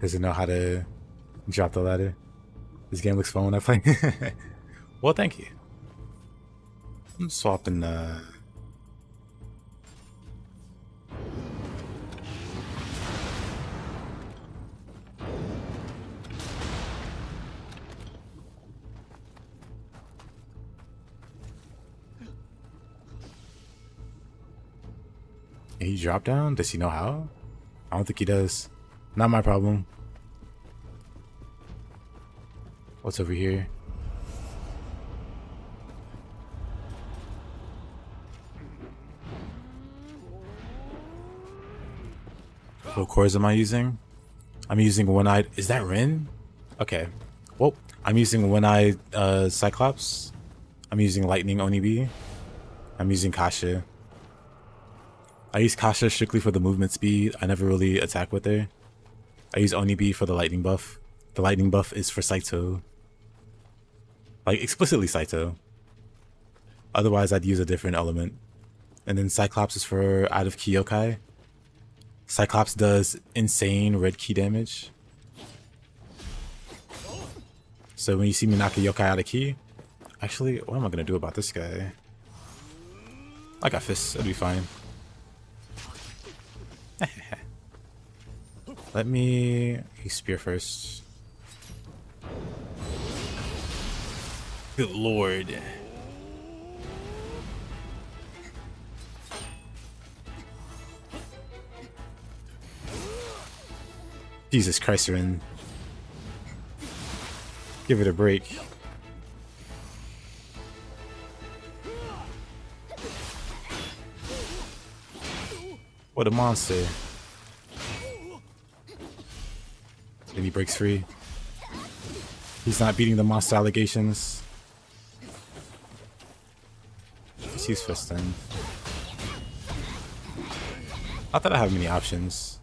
S1: doesn't know how to drop the ladder. This game looks fun when I play. Well, thank you. I'm swapping Can he drop down? Does he know how? I don't think he does. Not my problem. What's over here? What cores am I using? I'm using one-eyed. Is that Rin? Okay. Well, I'm using one-eyed Cyclops. I'm using Lightning Onibi. I'm using Kasha. I use Kasha strictly for the movement speed. I never really attack with her. I use Onibi for the lightning buff. The lightning buff is for Saito. Like, explicitly Saito. Otherwise, I'd use a different element. And then Cyclops is for out of key yokai. Cyclops does insane red key damage. So when you see me knock a yokai out of key, actually, what am I gonna do about this guy? I got fists, it'll be fine. Let me spear first. Good lord. Jesus Christ, Rin. Give it a break. What a monster. Then he breaks free. He's not beating the monster allegations. Let's use fist then. Not that I have many options.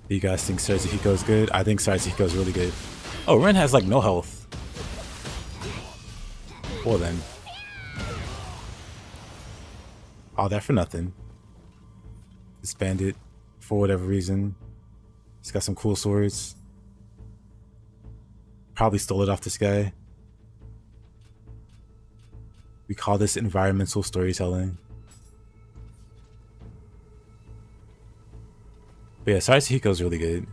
S1: Do you guys think Sarzuhiko's good? I think Sarzuhiko's really good. Oh, Ren has like no health. Well then. All that for nothing. This bandit, for whatever reason, he's got some cool swords. Probably stole it off this guy. We call this environmental storytelling. But yeah, Sarzuhiko's really good.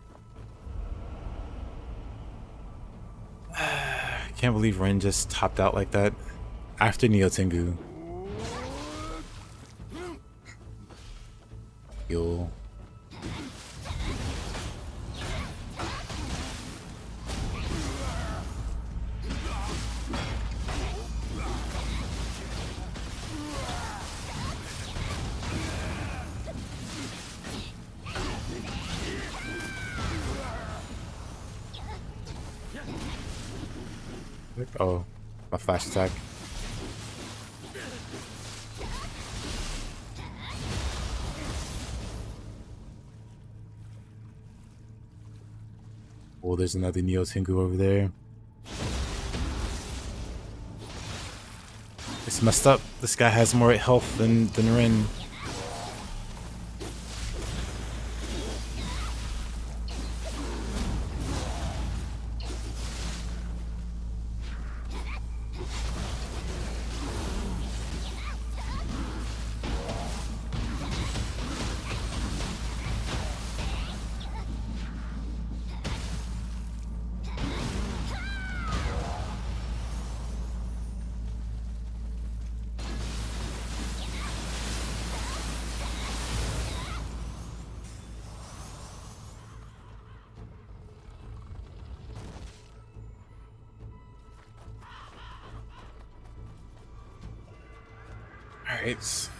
S1: Can't believe Ren just topped out like that after Nioh Tengu. Yo. Oh, my flash attack. Oh, there's another Nioh Tengu over there. It's messed up. This guy has more health than Ren. Alright.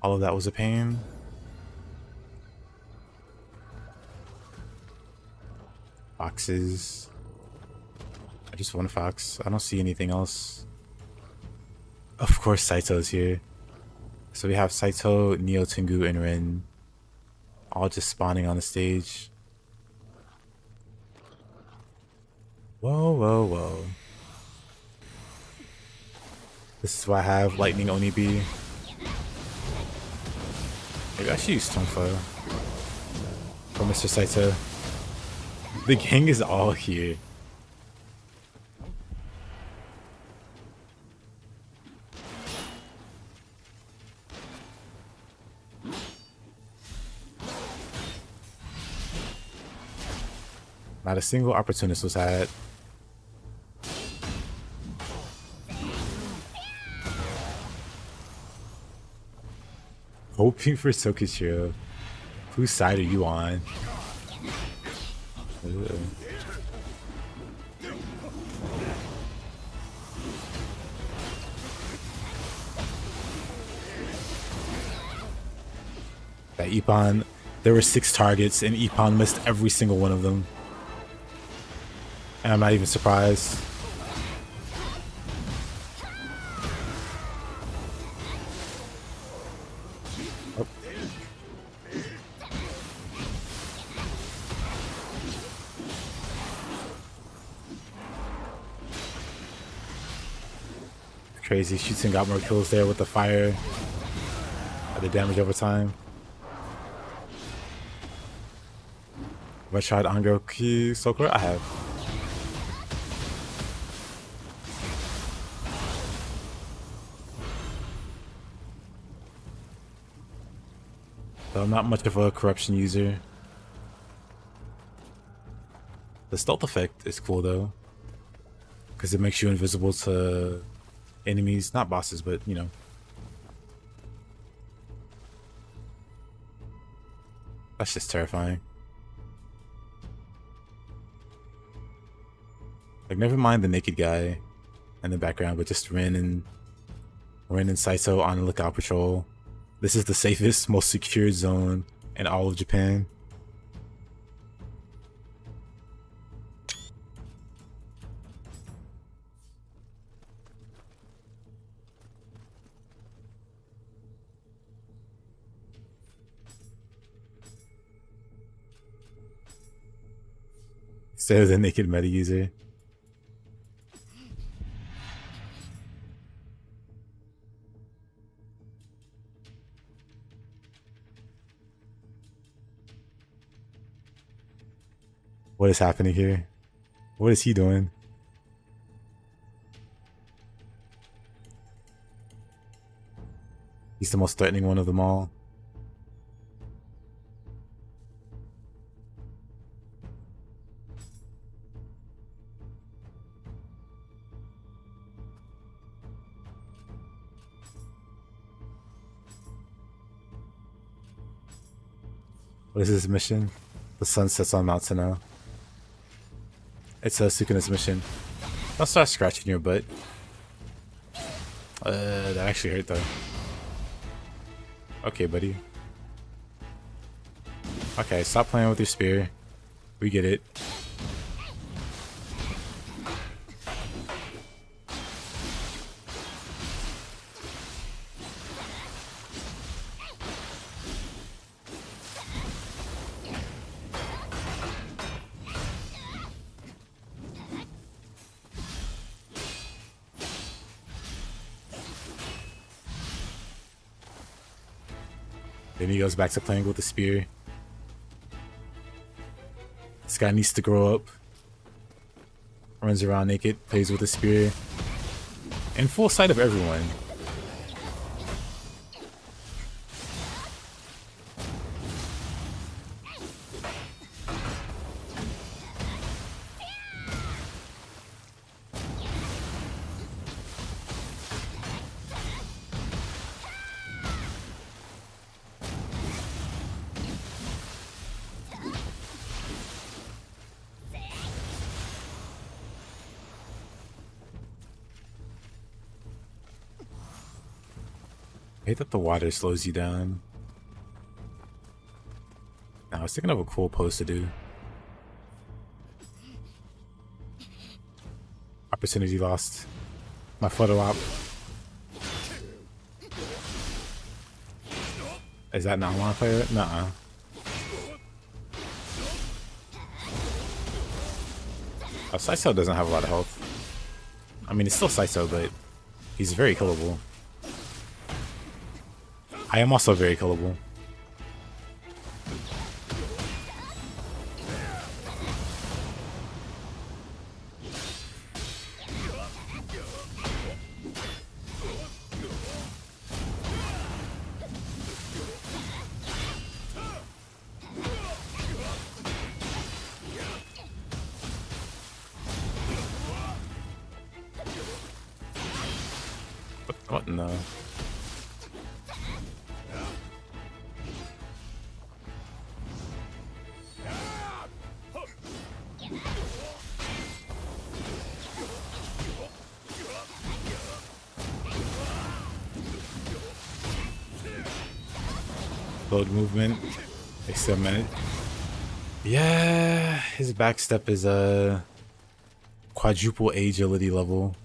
S1: All of that was a pain. Foxes. I just want a fox. I don't see anything else. Of course Saito's here. So we have Saito, Nioh Tengu, and Ren all just spawning on the stage. Whoa, whoa, whoa. This is why I have Lightning Onibi. Maybe I should use Tonfa for Mr. Saito. The gang is all here. Not a single opportunist was had. Hoping for Tokichiro. Whose side are you on? Ugh. That Ippon, there were 6 targets and Ippon missed every single one of them. And I'm not even surprised. Crazy. Shooting got more kills there with the fire. The damage over time. Have I tried Angoki Sokura? I have. So I'm not much of a corruption user. The stealth effect is cool though, because it makes you invisible to enemies, not bosses, but you know. That's just terrifying. Like, never mind the naked guy in the background, but just Rin and Saito on lookout patrol. This is the safest, most secured zone in all of Japan. Instead of the naked meta user. What is happening here? What is he doing? He's the most threatening one of them all. What is his mission? The sun sets on Mount Sinnoh. It's a Sukuna's mission. Don't start scratching your butt. That actually hurt though. Okay, buddy. Okay, stop playing with your spear. We get it. Then he goes back to playing with the spear. This guy needs to grow up. Runs around naked, plays with the spear. In full sight of everyone. I hate that the water slows you down. Now I was thinking of a cool pose to do. Opportunity lost. My photo op. Is that not one player? Nuh-uh. Oh, Saito doesn't have a lot of health. I mean, it's still Saito, but he's very killable. I am also very killable. What in the... Load movement. Takes a minute. Yeah, his backstep is a quadruple agility level.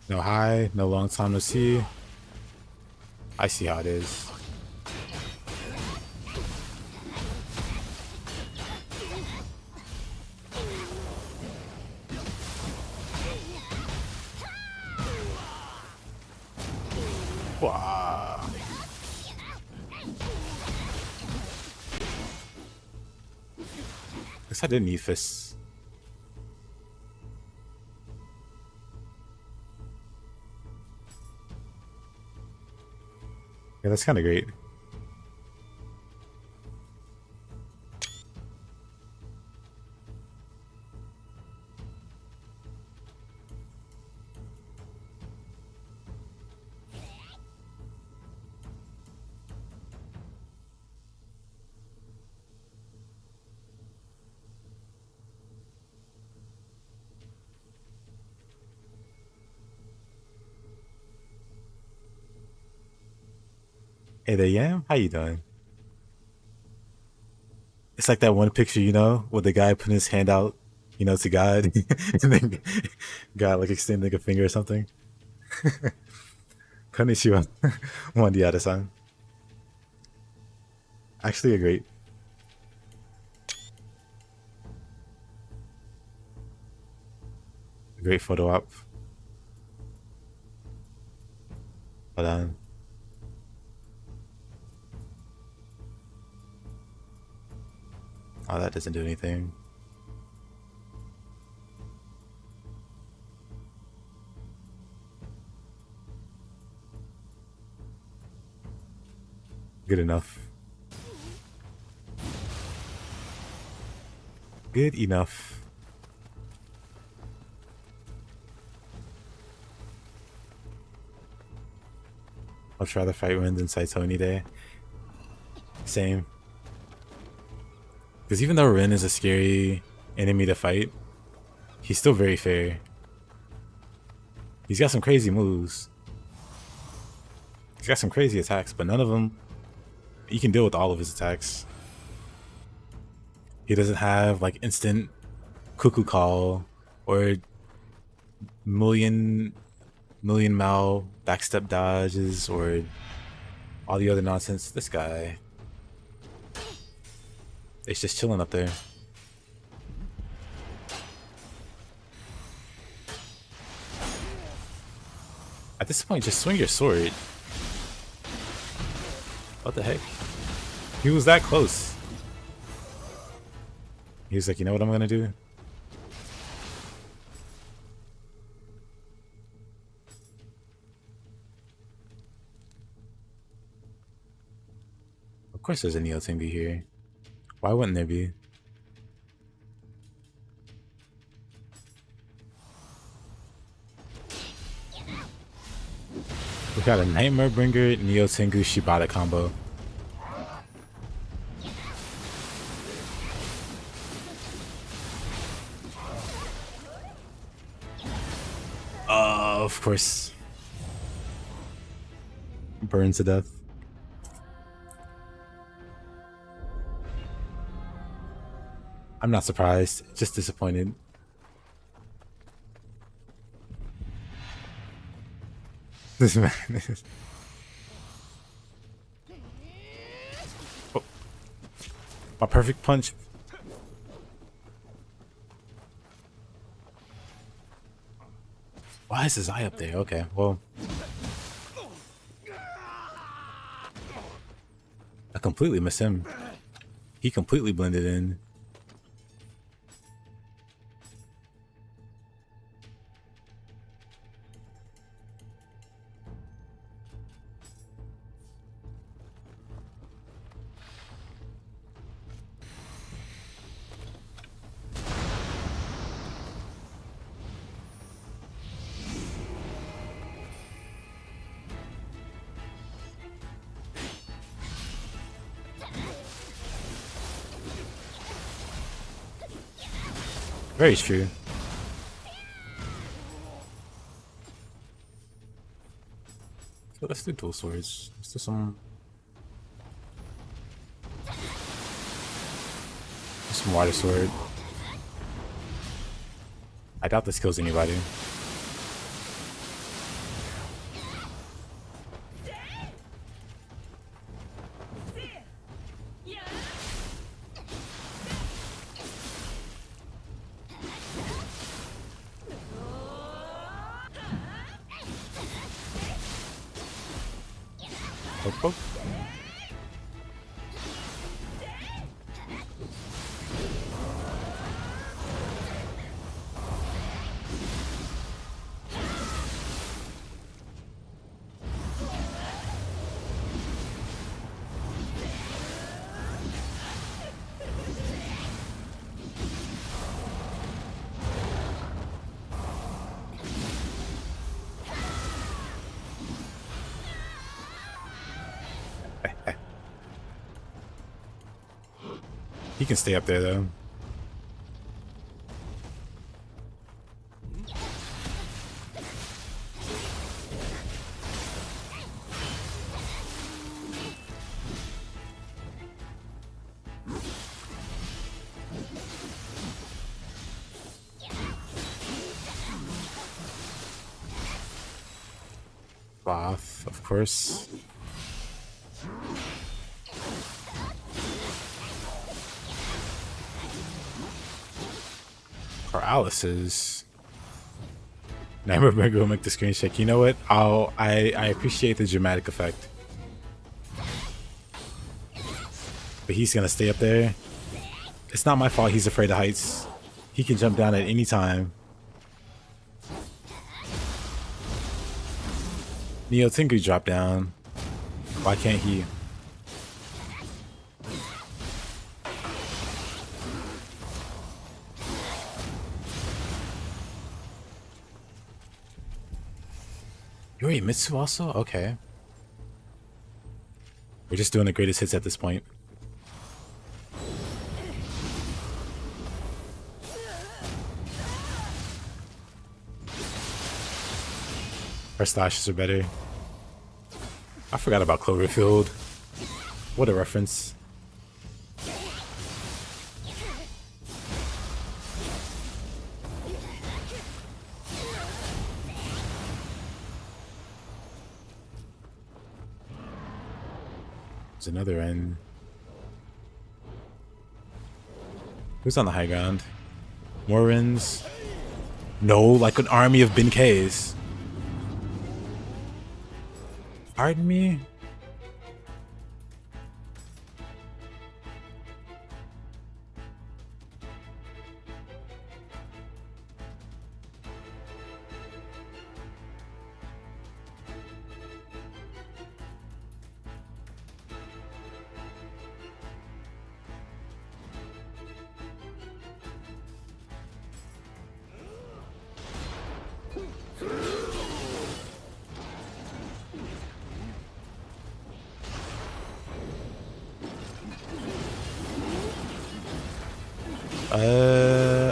S1: No hi, no long time no see. I see how it is. guess I didn't need fists. Yeah, that's kind of great. Hey there, Yam. How you doing? It's like that one picture, you know, with the guy putting his hand out, you know, to God, and then God like extending a finger or something. Konnichiwa, Wandiada-san. Actually, a great photo op. Hold on. Oh, that doesn't do anything. Good enough. Good enough. I'd rather fight Ren than Saito any day. Same. Because even though Ren is a scary enemy to fight, he's still very fair. He's got some crazy moves. He's got some crazy attacks, but none of them, you can deal with all of his attacks. He doesn't have like instant cuckoo call or million mile backstep dodges or all the other nonsense. This guy, it's just chilling up there. At this point, just swing your sword. What the heck? He was that close. He was like, you know what I'm gonna do? Of course there's a Nioh Tengu here. Why wouldn't there be? We got a Nightmare Bringer, Nioh Tengu, Shibata combo. Of course. Burns to death. I'm not surprised, just disappointed. This man is... Oh. My perfect punch. Why is his eye up there? Okay, well. I completely missed him. He completely blended in. Very true. So let's do dual swords. Let's do some water sword. I doubt this kills anybody. Poke, poke. He can stay up there though. Bath, of course. Paralysis. Never go make the screen shake. You know what? I appreciate the dramatic effect. But he's gonna stay up there. It's not my fault he's afraid of heights. He can jump down at any time. Nioh Tengu drop down. Why can't he? Yorimitsu also? Okay. We're just doing the greatest hits at this point. Our slashes are better. I forgot about Cloverfield. What a reference. There's another end. Who's on the high ground? Morins? No, like an army of Benkeis. Pardon me?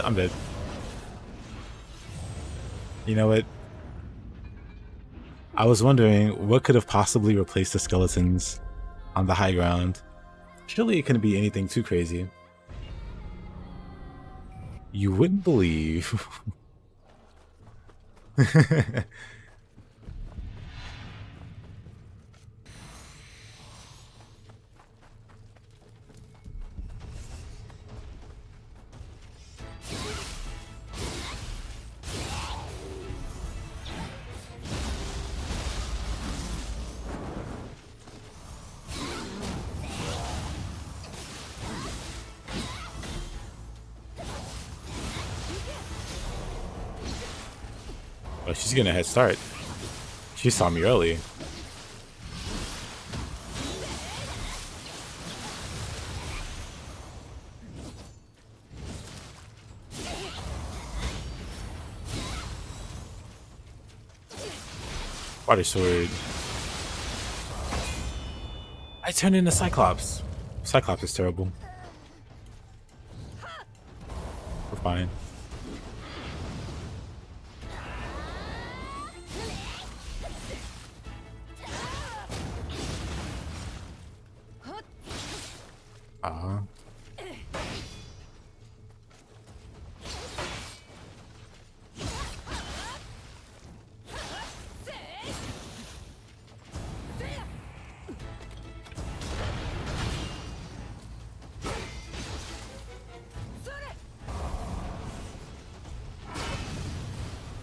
S1: I'm dead. You know what? I was wondering what could have possibly replaced the skeletons on the high ground. Surely it couldn't be anything too crazy. You wouldn't believe. Oh, she's getting a head start. She saw me early. Water sword. I turned into Cyclops. Cyclops is terrible. We're fine.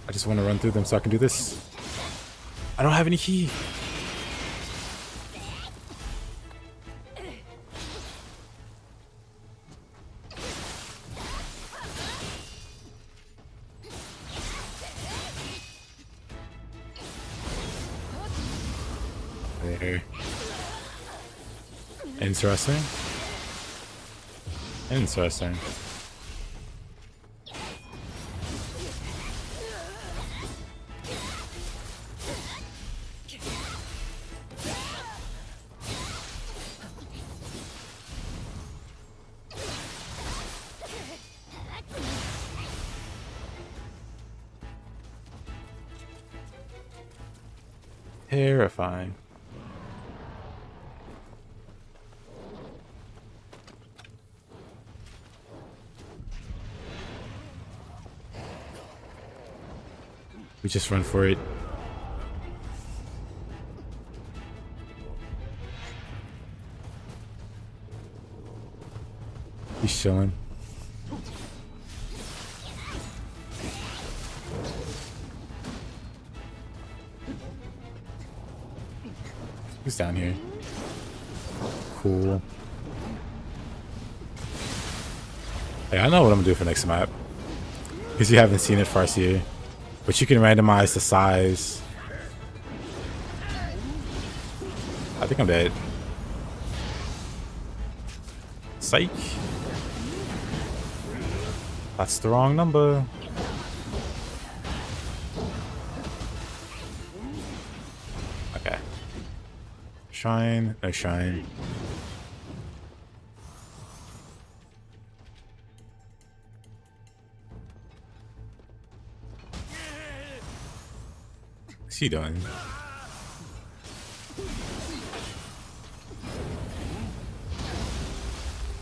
S1: I just want to run through them so I can do this. I don't have any key. There. Interesting. Interesting. Terrifying. We just run for it. He's chilling. Who's down here? Cool. Hey, I know what I'm gonna do for next map. Because you haven't seen it Farseer. But you can randomize the size. I think I'm dead. Psych. That's the wrong number. Okay. Shine. No shine. What's he doing?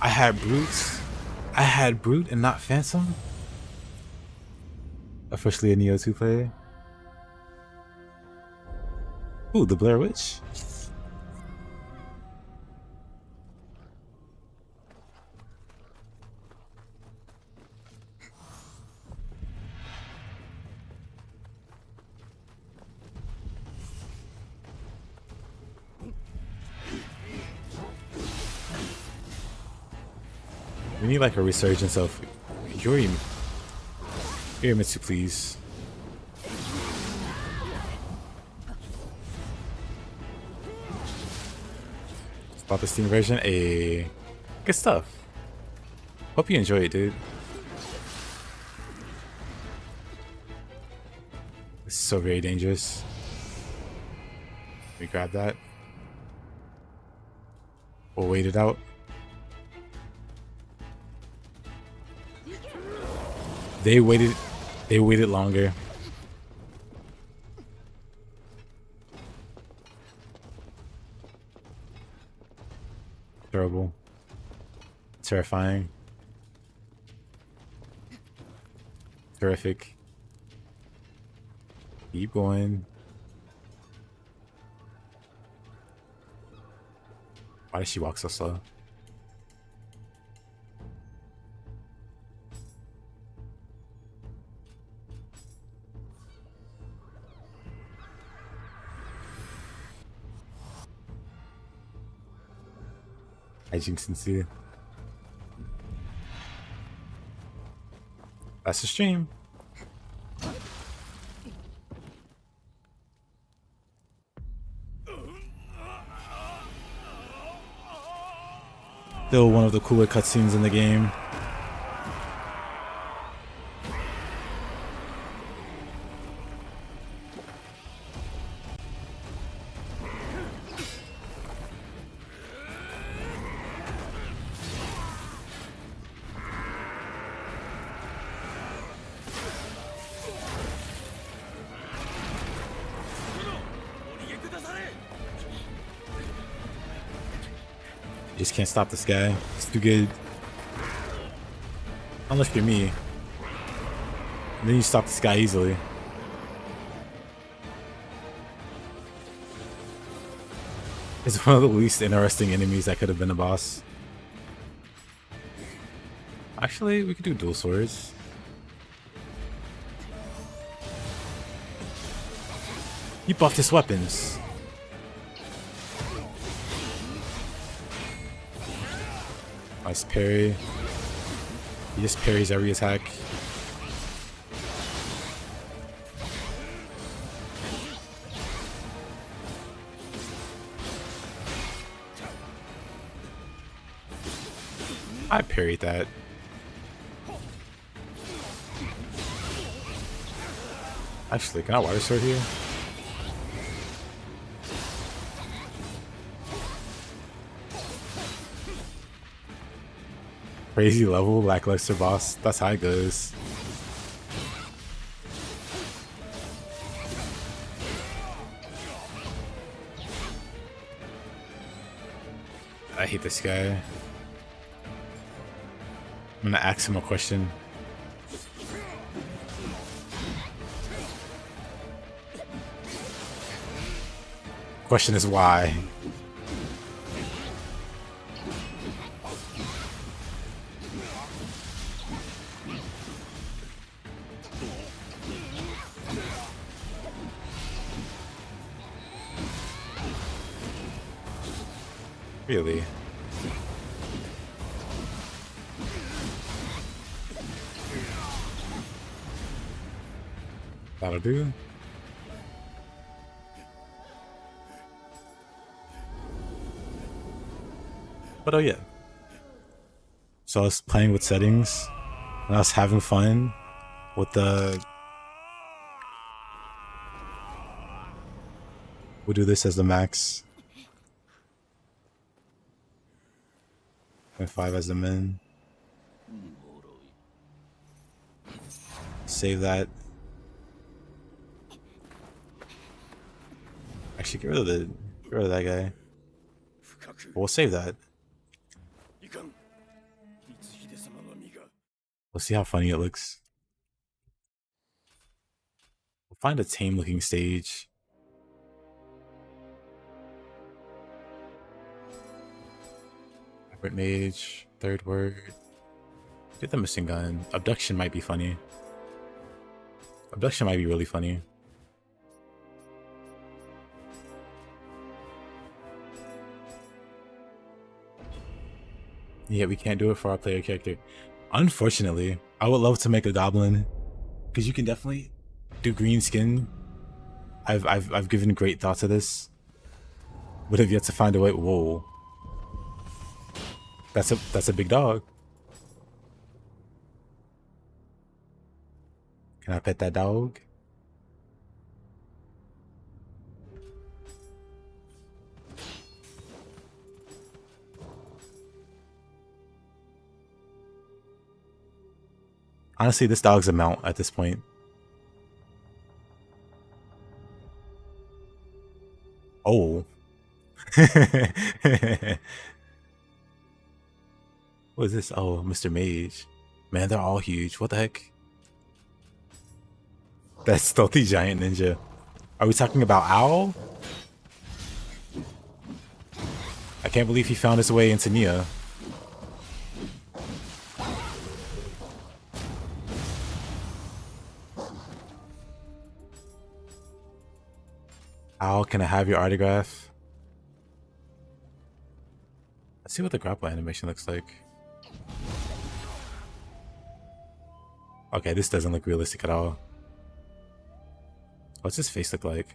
S1: I had brutes. I had brute and not phantom. Officially a Nioh 2 player. Ooh, the Blair Witch. We need like a resurgence of Yorimitsu, please. About the Steam version, good stuff. Hope you enjoy it, dude. This is so very dangerous. Let me grab that. We'll wait it out. They waited longer. Terrible. Terrifying. Terrific. Keep going. Why does she walk so slow? Hijinks sincere. That's the stream. Still one of the cooler cutscenes in the game. Just can't stop this guy. It's too good. Unless you're me. And then you stop this guy easily. It's one of the least interesting enemies that could have been a boss. Actually, we could do dual swords. You buffed his weapons. Nice parry. He just parries every attack. I parried that. Actually, can I water sword here? Crazy level, lackluster boss. That's how it goes. hate this guy. I'm gonna ask him a question. Question is why. Really? That'll do. But oh yeah. So I was playing with settings and I was having fun with the... We'll do this as the max. And 5 as the min. Save that. Actually, get rid of that guy. But we'll save that. We'll see how funny it looks. We'll find a tame looking stage. Hybrid mage, third word. Get the missing gun. Abduction might be funny. Abduction might be really funny. Yeah, we can't do it for our player character. Unfortunately, I would love to make a goblin, because you can definitely do green skin. I've given great thought to this, but have yet to find a way. Whoa, that's a big dog. Can I pet that dog? Honestly, this dog's a mount at this point. Oh. What is this? Oh, Mr. Mage. Man, they're all huge. What the heck? That stealthy giant ninja. Are we talking about Owl? I can't believe he found his way into Nioh. Owl, can I have your autograph? Let's see what the grapple animation looks like. Okay, this doesn't look realistic at all. What's his face look like?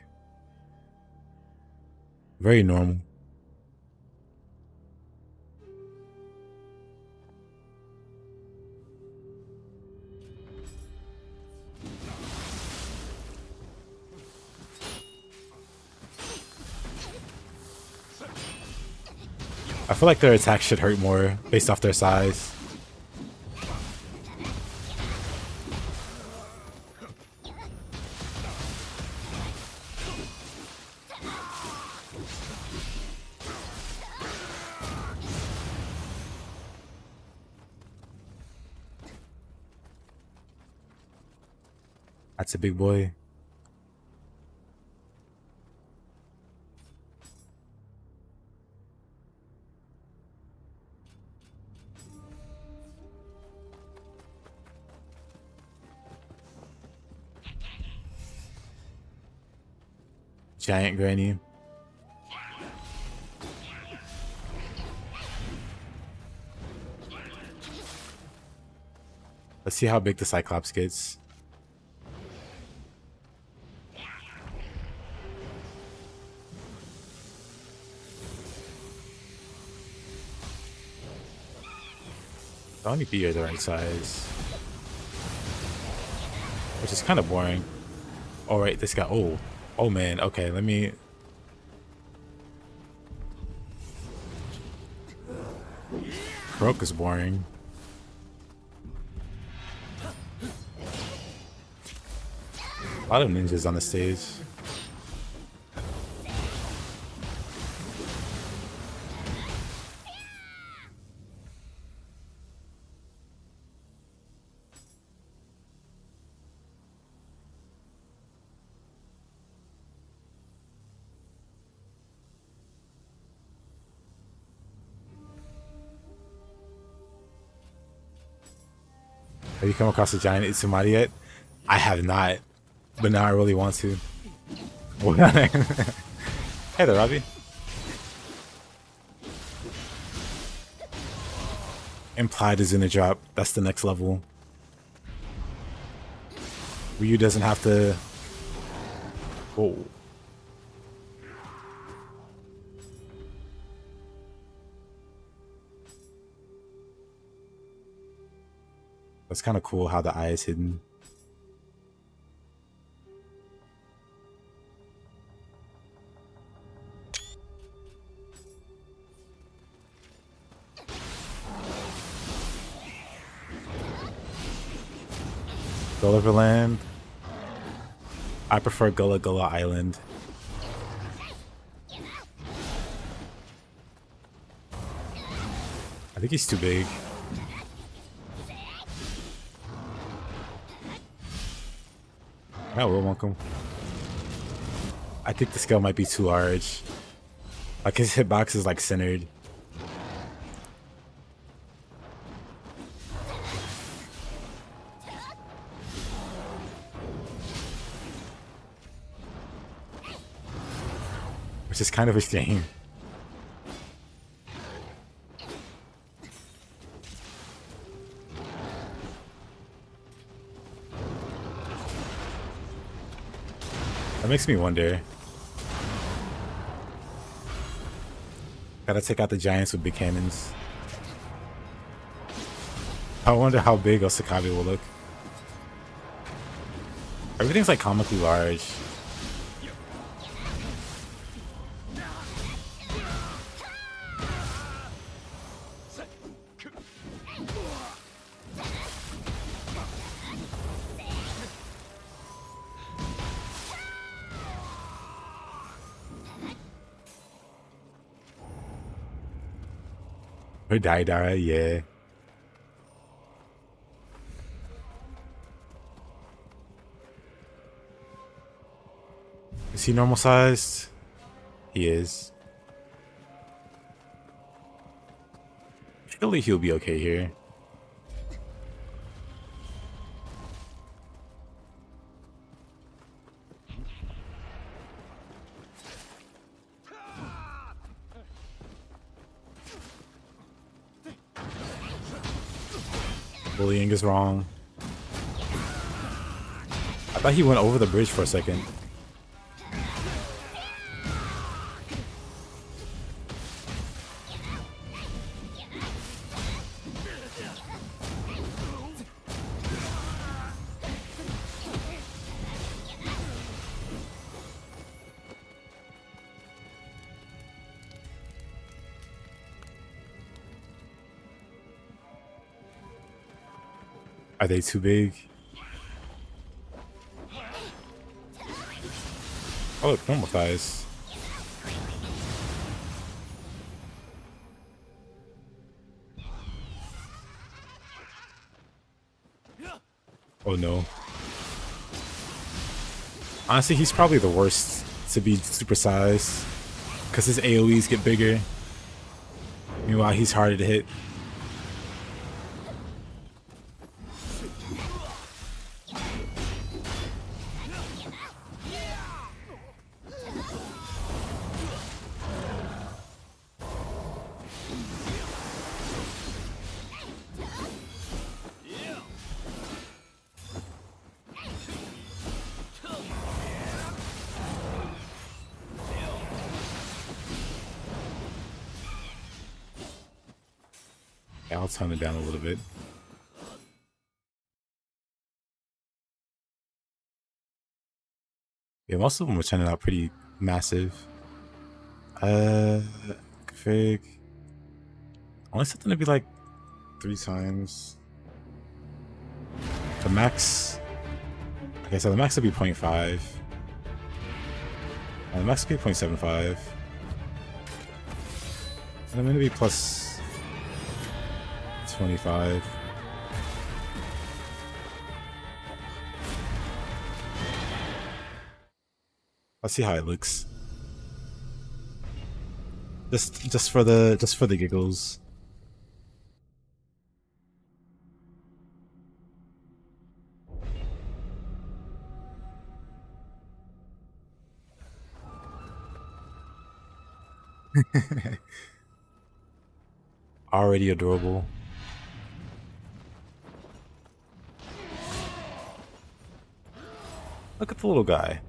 S1: Very normal. I feel like their attacks should hurt more based off their size. That's a big boy. Giant granny. Let's see how big the Cyclops gets. The only B are the right size. Which is kind of boring. Alright, this guy. Oh man, okay, let me... Croak is boring. A lot of ninjas on the stage. Have you come across a giant Itsumari yet? I have not, but now I really want to. Hey there, Robbie. Implied is in the drop. That's the next level. Ryu doesn't have to. Whoa. That's kind of cool how the eye is hidden. Gulliver Land. I prefer Gullah Gullah Island. I think he's too big. Oh, well, welcome. I think the scale might be too large. Like his hitbox is like centered. Which is kind of a shame. That makes me wonder. Gotta take out the giants with big cannons. I wonder how big Osakabe will look. Everything's like comically large. Or Daidara, yeah. Is he normal sized? He is. Surely he'll be okay here. Bullying is wrong. I thought he went over the bridge for a second. Are they too big? Oh, look, normal thighs. Oh no. Honestly, he's probably the worst to be supersized because his AoEs get bigger. Meanwhile, he's harder to hit. Yeah, I'll tone it down a little bit. Yeah, most of them were turning out pretty massive. Config. I want something to be like 3 times. The max. Okay, so the max would be 0.5. And the max would be 0.75. And I'm gonna be plus 25. Let's see how it looks. Just for the giggles. Already adorable. Look at the little guy.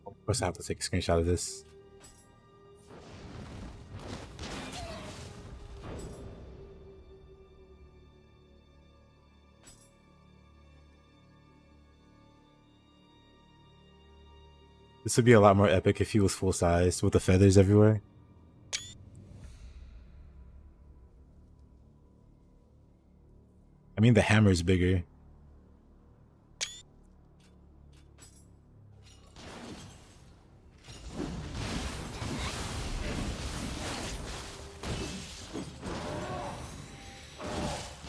S1: Of course I have to take a screenshot of this. This would be a lot more epic if he was full size with the feathers everywhere. I mean, the hammer's bigger.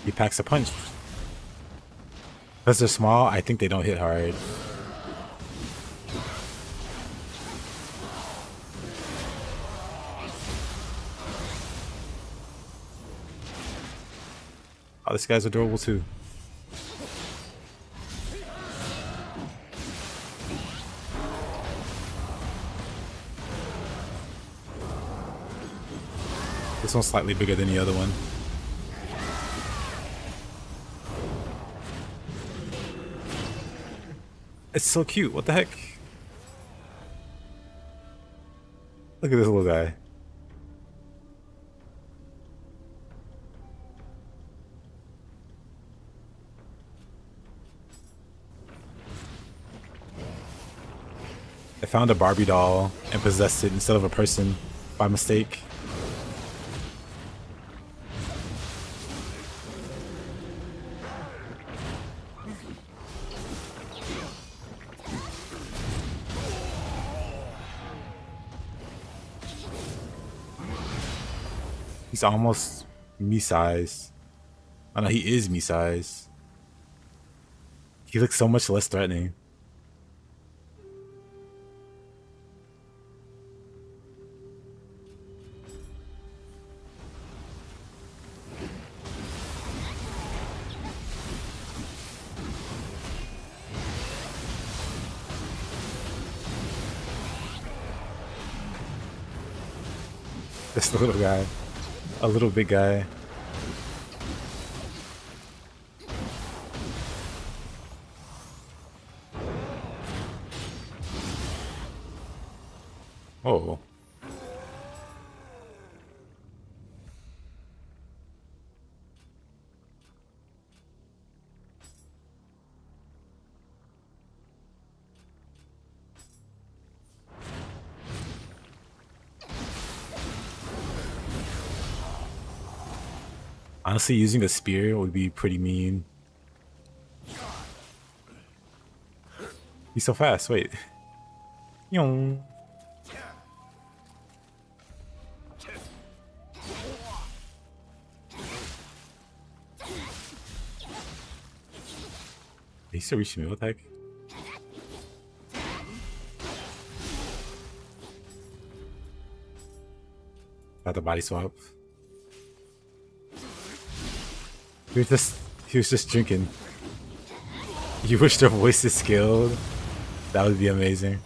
S1: He packs a punch. Because they're small, I think they don't hit hard. Oh, this guy's adorable too. This one's slightly bigger than the other one. It's so cute. What the heck? Look at this little guy. I found a Barbie doll and possessed it instead of a person by mistake. He's almost me size. Oh no, he is me size. He looks so much less threatening. This little guy. A little big guy. Oh. Honestly, using a spear would be pretty mean. He's so fast, wait. Yong. He's still reaching me, what the heck? Got the body swap. He was just drinking. You wish their voices scaled? That would be amazing.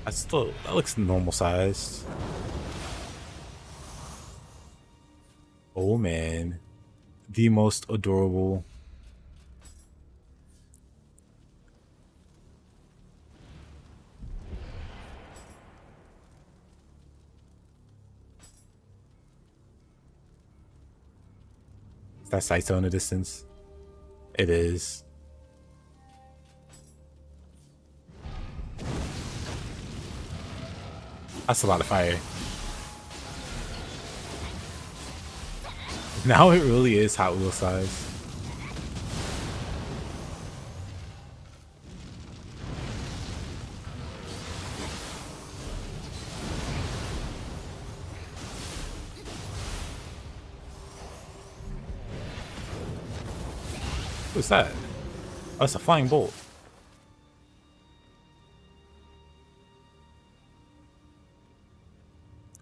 S1: That looks normal sized. Oh man. The most adorable. Is that Saito in the distance? It is. That's a lot of fire. Now it really is Hot Wheel size. What's that? Oh, that's a flying bolt.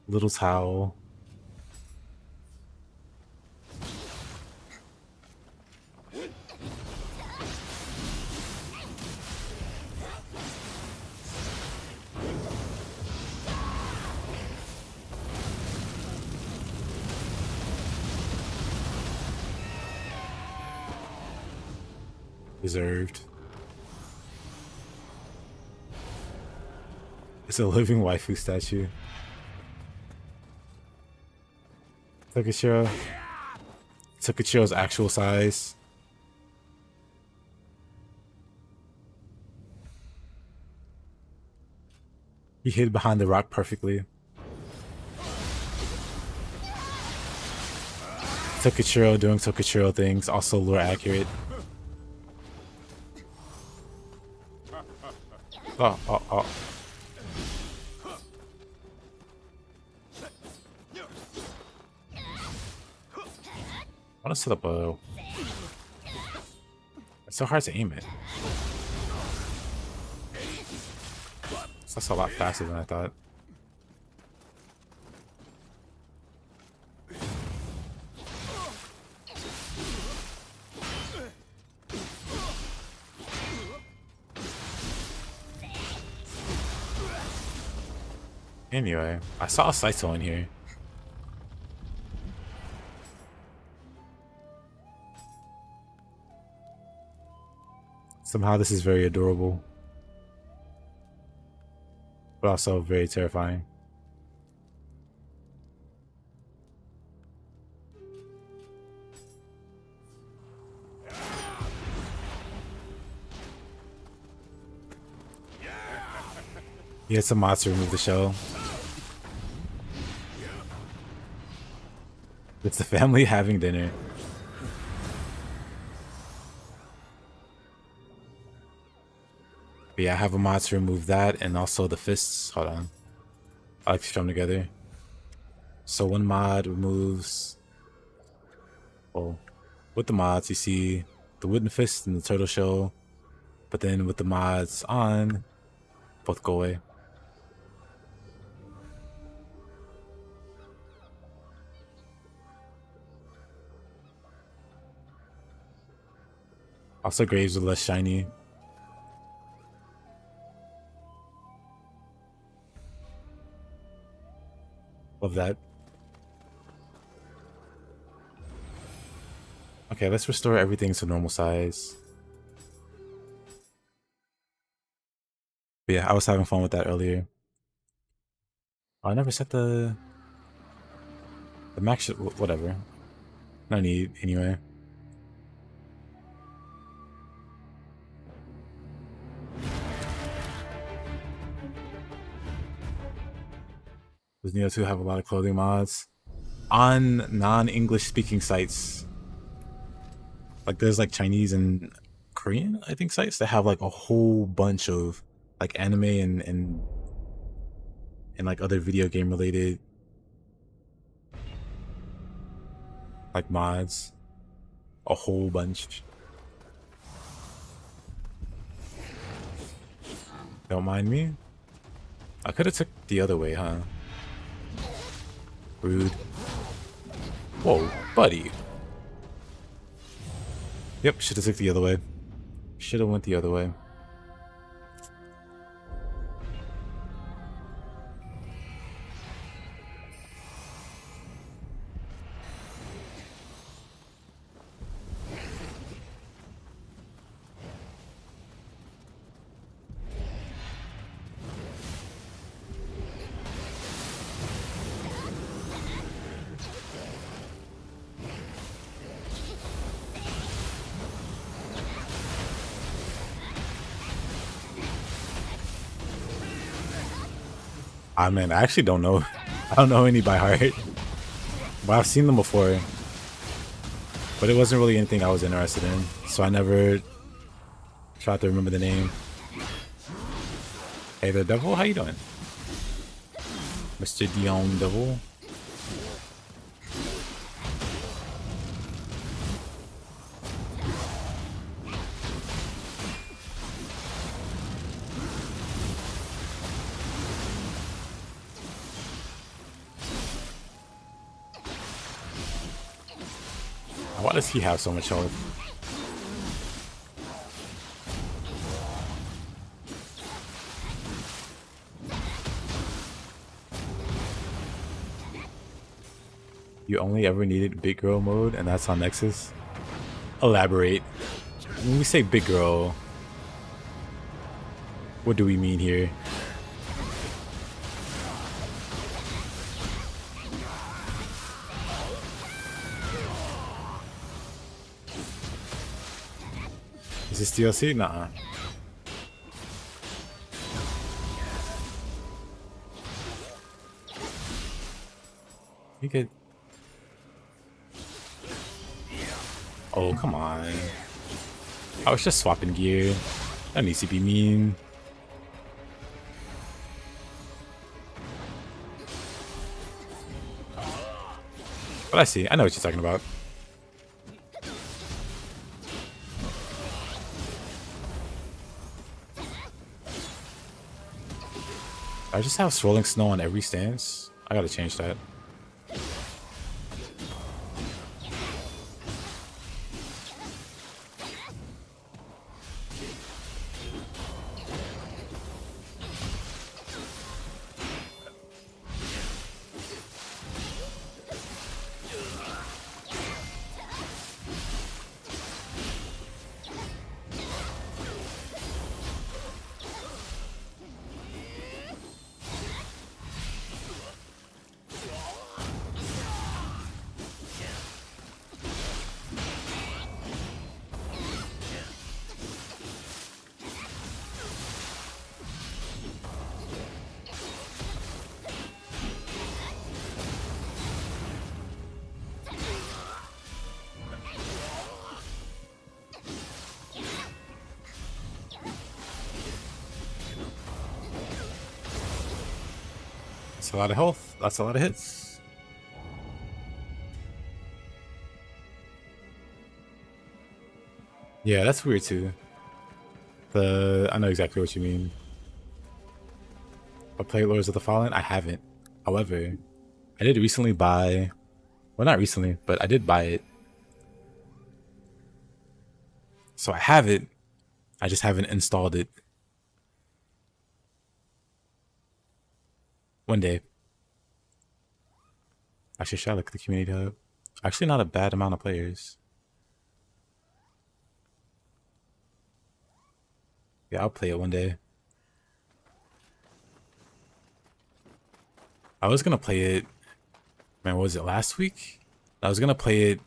S1: Little towel. Deserved. It's a living waifu statue. Tokichiro's actual size. He hid behind the rock perfectly. Tokichiro doing Tokichiro things, also lore accurate. Oh. I want to set up a... It's so hard to aim it. That's a lot faster than I thought. Anyway, I saw a Saito in here. Somehow this is very adorable. But also very terrifying. He had some mods to remove the shell. It's the family having dinner. But yeah, I have a mod to remove that and also the fists. Hold on. I like to show them together. So one mod removes... Well, with the mods you see the wooden fist and the turtle shell. But then with the mods on, both go away. Also, graves are less shiny. Love that. Okay, let's restore everything to normal size. But yeah, I was having fun with that earlier. I never set the max. Whatever. No need anyway. Does Nioh 2 have a lot of clothing mods? On non-English speaking sites. Like there's like Chinese and Korean, I think, sites that have like a whole bunch of like anime and like other video game related like mods. A whole bunch. Don't mind me. I could have took the other way, huh? Rude. Whoa, buddy. Yep, should have took the other way. Should have went the other way. Man, I actually don't know. I don't know any by heart. But I've seen them before. But it wasn't really anything I was interested in. So I never tried to remember the name. Hey there, Devil. How you doing? Mr. Dion Devil. Why does he have so much health? You only ever needed big girl mode and that's on Nexus? Elaborate. When we say big girl, what do we mean here? Is this DLC? Nah. You could. Oh, come on. I was just swapping gear. That needs to be mean. But I see. I know what you're talking about. I just have swirling snow on every stance. I gotta change that. That's a lot of health. That's a lot of hits. Yeah, that's weird too. I know exactly what you mean. I played Lords of the Fallen? I haven't. However, I did recently buy... Well, not recently, but I did buy it. So I have it. I just haven't installed it. One day. Actually, should I look at the community hub? Actually, not a bad amount of players. Yeah, I'll play it one day. I was gonna play it... Man, what was it, last week? I was gonna play it,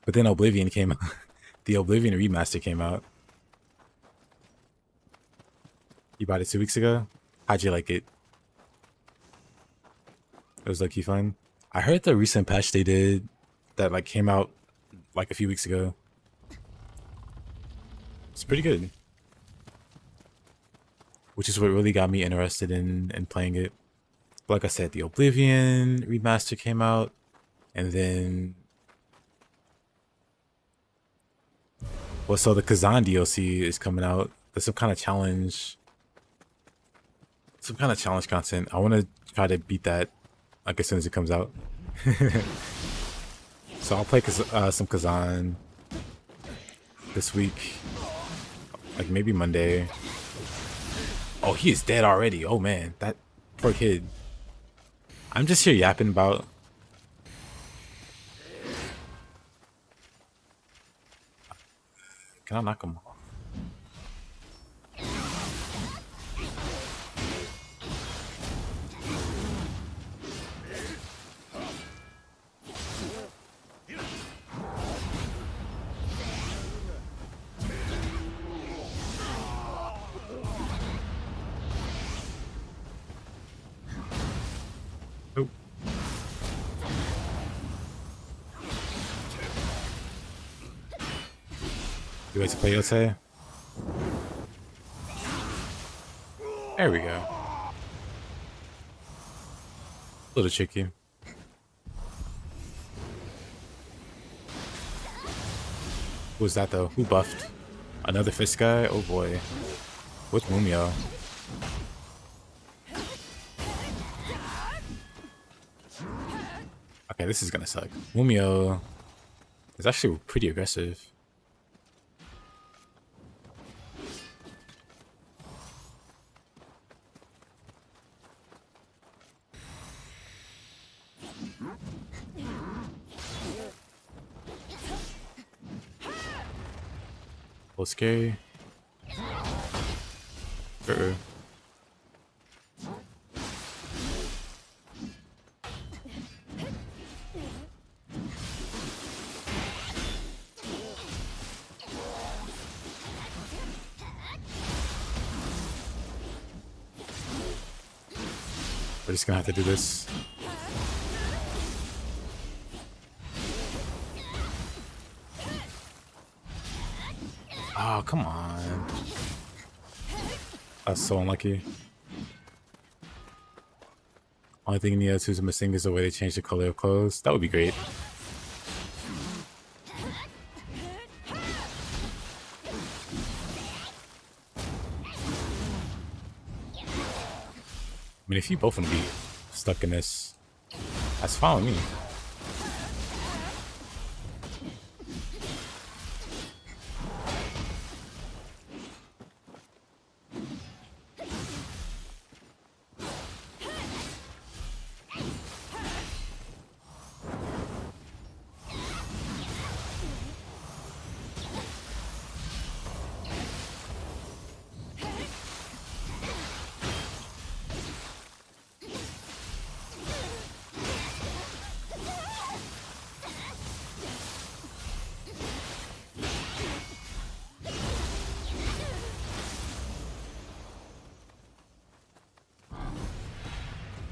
S1: but then Oblivion came out. The Oblivion remaster came out. You bought it 2 weeks ago? How'd you like it? It was lucky fun. I heard the recent patch they did that like came out like a few weeks ago. It's pretty good. Which is what really got me interested in playing it. Like I said, the Oblivion remaster came out, and then well, so the Kazan DLC is coming out. There's some kind of challenge content. I want to try to beat that like as soon as it comes out. So I'll play some Kazan this week, like maybe Monday. Oh, he is dead already. Oh man, that poor kid. I'm just here yapping about... Can I knock him off? Nope. You like to play Yote? There we go. A little tricky. Who was that though? Who buffed? Another fist guy? Oh boy. With Mumio. Okay, this is gonna suck. Mumio is actually pretty aggressive. little scary. We're just gonna have to do this. Oh, come on. That's so unlucky. Only thing Nioh 2's missing is the way they change the color of clothes. That would be great. I mean, if you both want to be stuck in this, that's fine with me.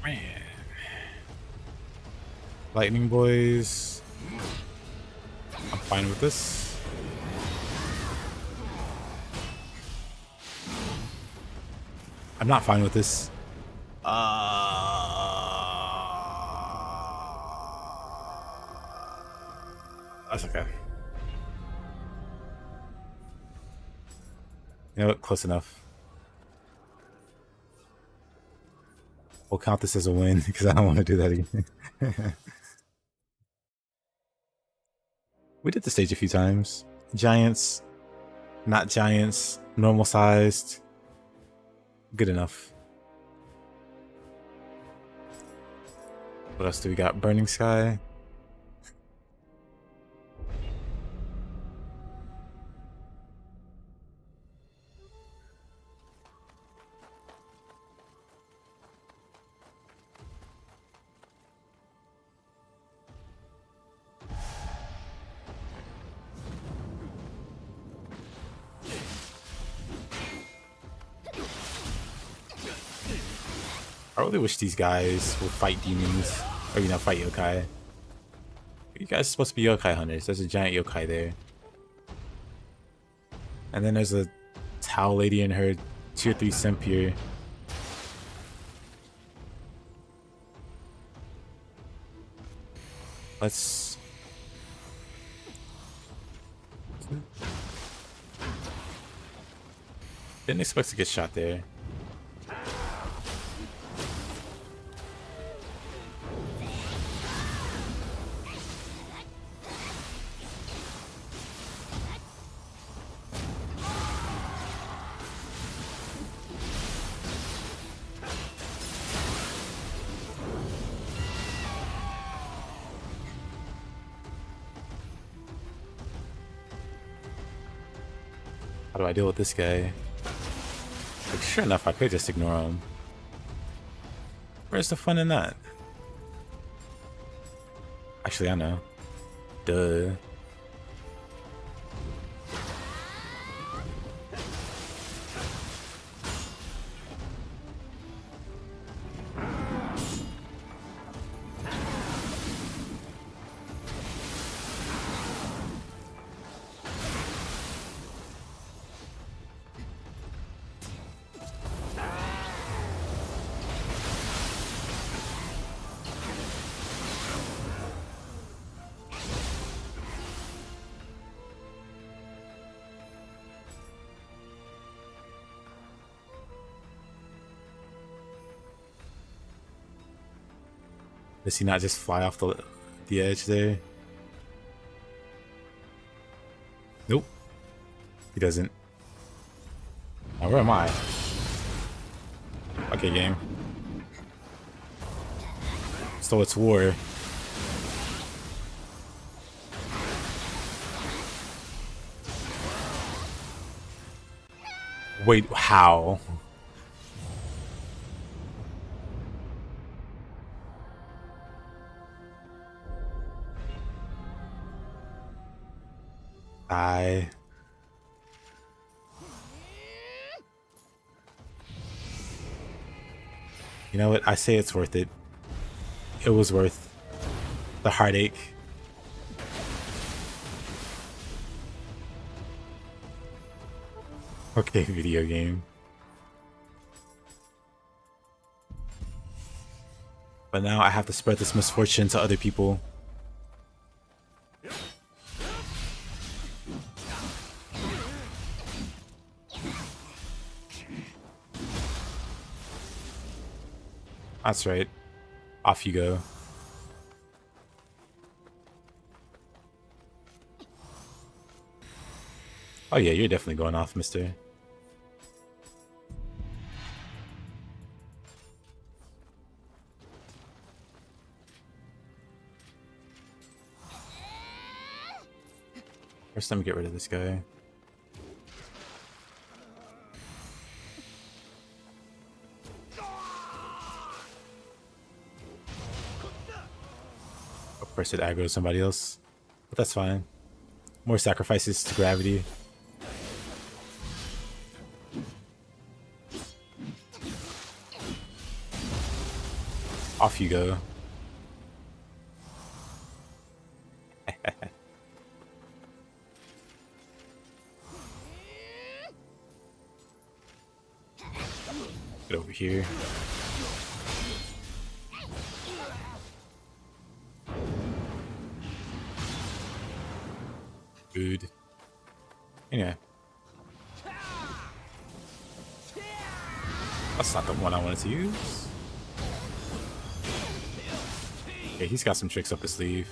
S1: Man. Lightning boys. I'm fine with this. I'm not fine with this. That's okay. You know what? Close enough. We'll count this as a win because I don't want to do that again. We did the stage a few times. Giants, not giants, normal sized. Good enough. What else do we got? Burning Sky. I really wish these guys would fight demons, or fight yokai. You guys are supposed to be yokai hunters. There's a giant yokai there. And then there's a Tau lady and her tier 3 simp here. Let's... Didn't expect to get shot there. How do I deal with this guy? Like, sure enough, I could just ignore him. Where's the fun in that? Actually, I know. Duh. Does he not just fly off the edge there? Nope. He doesn't. Now where am I? Okay, game. So it's war. Wait, how? I. You know what? I say it's worth it. It was worth the heartache. Okay, video game. But now I have to spread this misfortune to other people. That's right. Off you go. Oh yeah, you're definitely going off, mister. First, let me get rid of this guy. Of course, it aggroes somebody else, but that's fine. More sacrifices to gravity. Off you go. Get over here. Good. Anyway. That's not the one I wanted to use. Okay, he's got some tricks up his sleeve.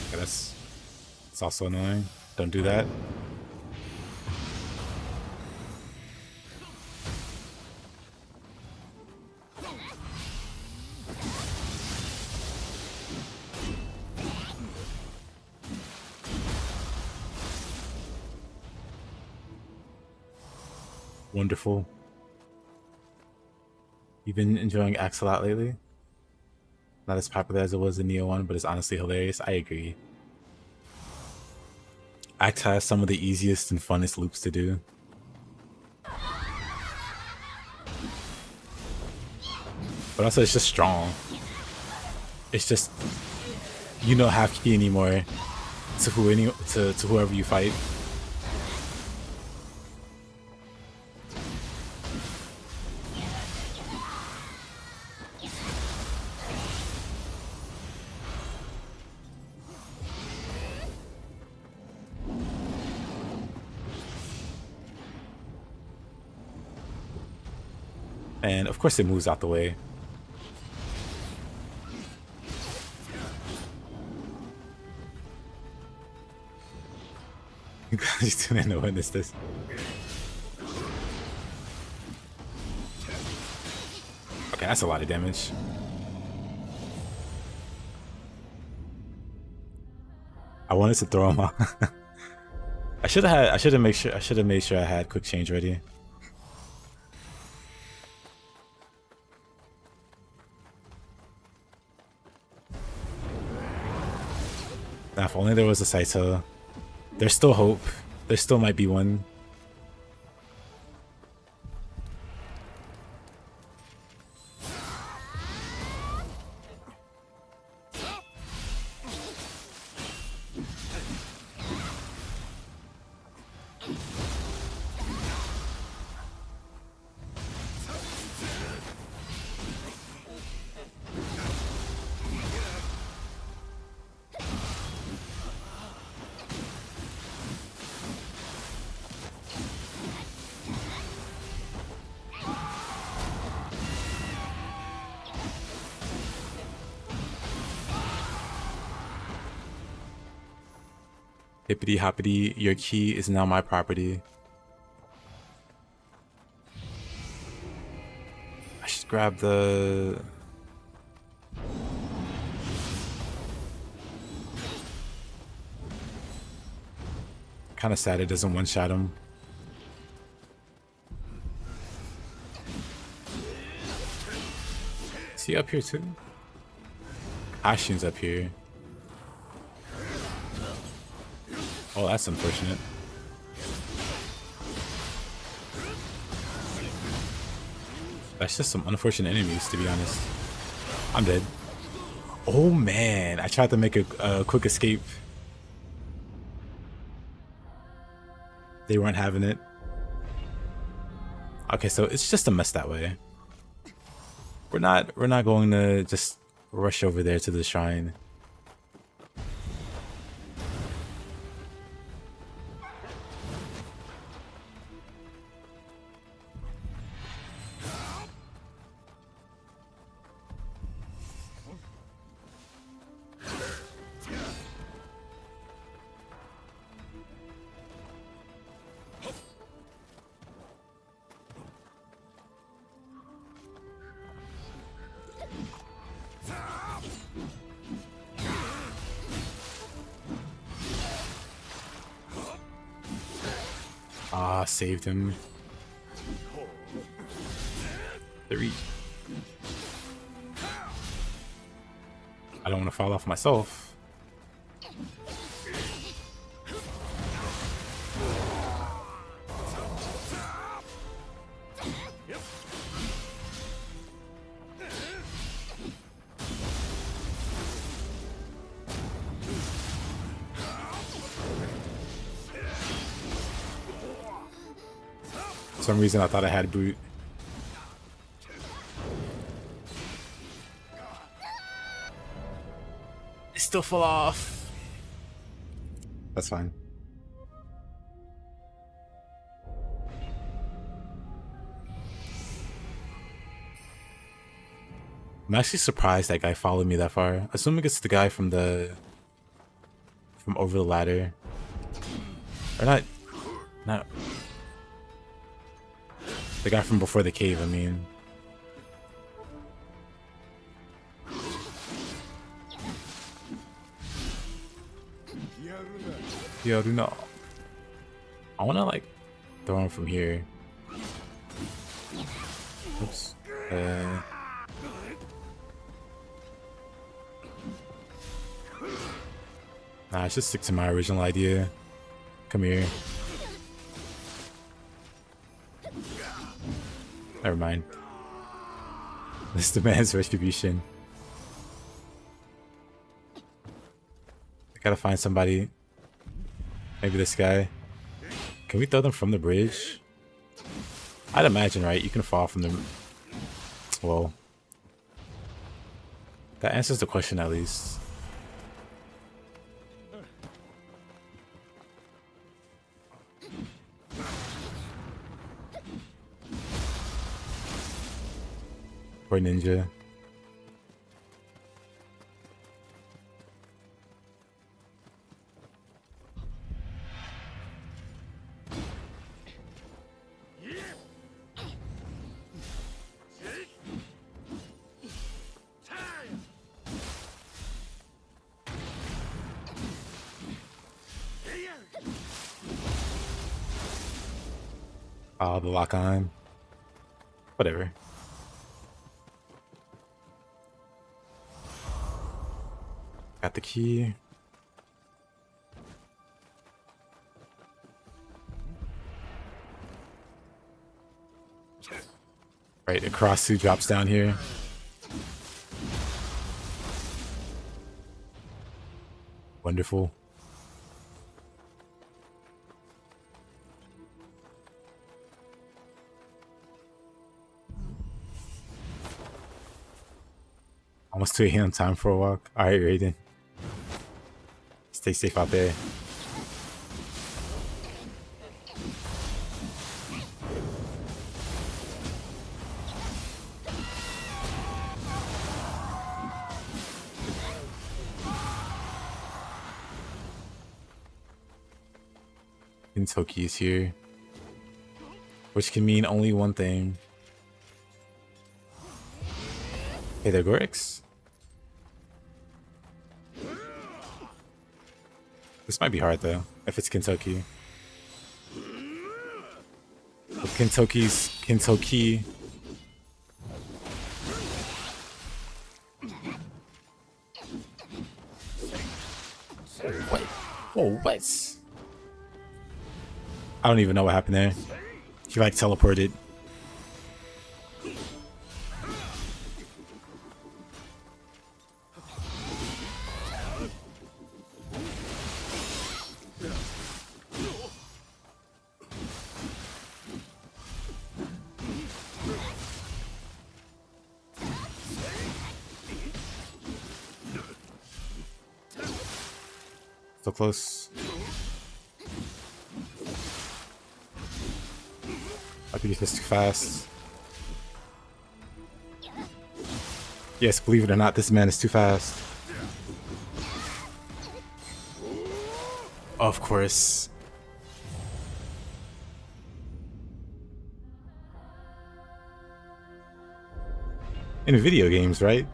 S1: Okay, that's also annoying. Don't do that. Wonderful. You've been enjoying Axe a lot lately? Not as popular as it was in Nioh 1, but it's honestly hilarious. I agree. Axe has some of the easiest and funnest loops to do. But also it's just strong. It's just you don't have key anymore to whoever you fight. And of course it moves out the way. You didn't know when this. Okay, that's a lot of damage. I wanted to throw him out. I should have made sure I had quick change ready. Now, if only there was a Saito. There's still hope. There still might be one. Hippity hoppity, your key is now my property. grab the... Kind of sad it doesn't one-shot him. Is he up here too? Ashin's up here. Oh, that's unfortunate. That's just some unfortunate enemies, to be honest. I'm dead. Oh man, I tried to make a quick escape. They weren't having it. Okay, so it's just a mess that way. We're not going to just rush over there to the shrine. Ah, saved him. 3. I don't want to fall off myself. For some reason I thought I had boot. It still fell off. That's fine. I'm actually surprised that guy followed me that far. Assuming it's the guy from over the ladder. Or not the guy from before the cave, I mean. Yaruna. I wanna like throw him from here. Oops. Nah, I should stick to my original idea. Come here. Never mind. This demands retribution. I gotta find somebody. Maybe this guy. Can we throw them from the bridge? I'd imagine, right? You can fall from them. Well, that answers the question at least. Poor ninja. Oh, the lock on. Whatever. Got the key. Right, across who drops down here. Wonderful. Almost 2 a.m. time for a walk. Alright, Raiden. Stay safe out there. Toki is here, which can mean only one thing. Hey there, Gorix. This might be hard though, if it's Kentucky. With Kentucky. What? Whoa, what? I don't even know what happened there. He like teleported. So close. I think it's too fast. Yes, believe it or not, this man is too fast. Of course. In video games, right?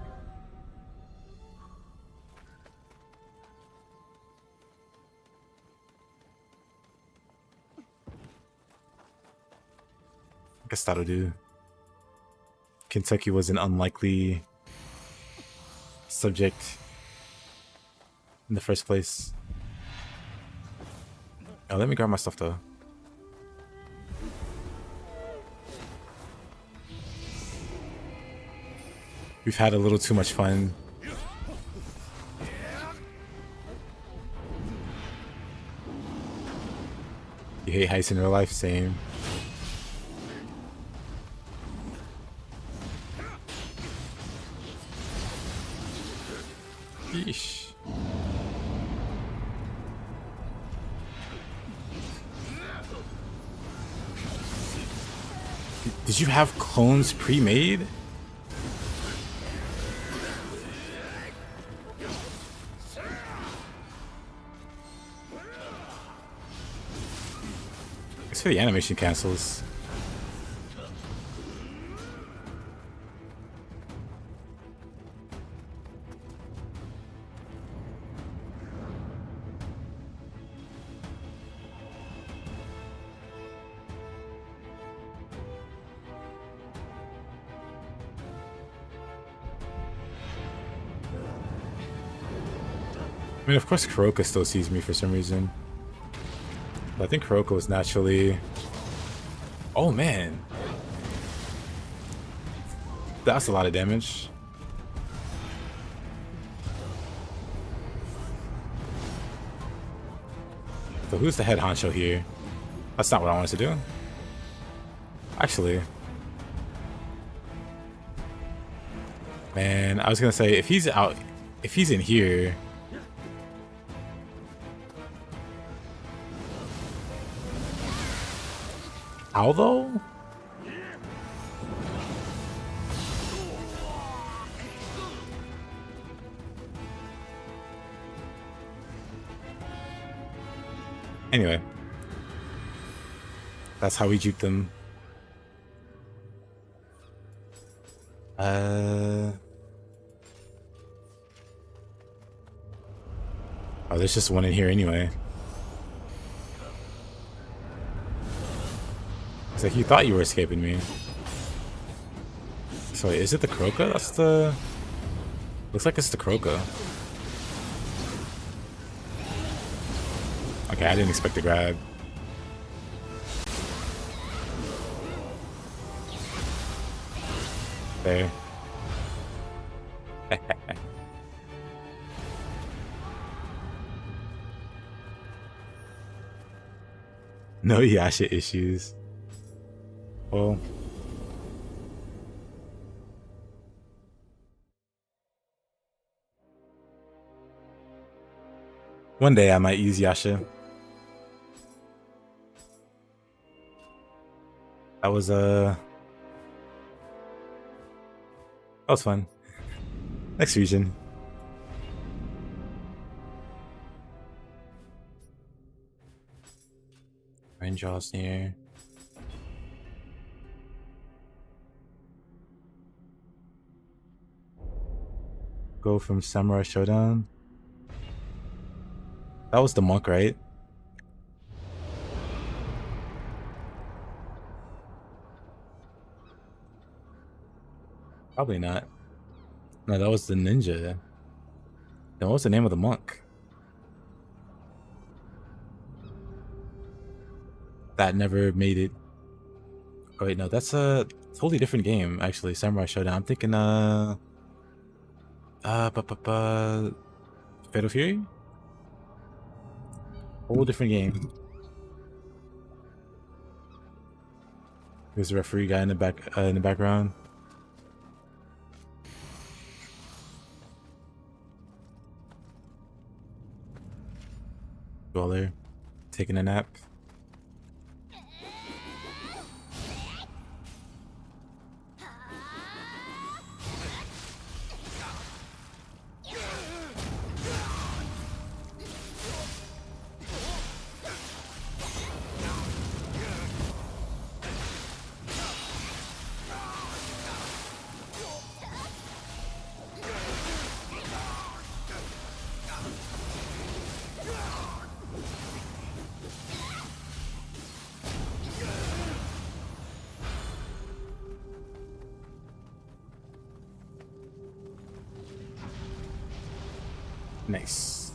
S1: I guess that'll do. Kentucky was an unlikely subject in the first place. Oh, let me grab my stuff though. We've had a little too much fun. You hate heists in real life? Same. Yeesh. Did you have clones pre-made? It's for the animation cancels. I mean, of course, Kuroka still sees me for some reason. But I think Kuroka was naturally... Oh, man. That's a lot of damage. So who's the head honcho here? That's not what I wanted to do. Actually. Man, I was gonna say, if he's out... If he's in here... How though? Anyway. That's how we juke them. Oh, there's just one in here anyway. It's like you thought you were escaping me. So wait, is it the Kroka? That's the... Looks like it's the Kroka. Okay, I didn't expect to grab. There. No Yasha issues. Well, one day I might use Yasha. That was fun. Next region. Rainjaw's near. Go from Samurai Showdown. That was the monk, right? Probably not. No, that was the ninja. Then what was the name of the monk? That never made it. Oh wait, no, that's a totally different game, actually. Samurai Showdown. I'm thinking, Fatal Fury? Whole different game. There's a referee guy in the background. Dweller, taking a nap. Nice.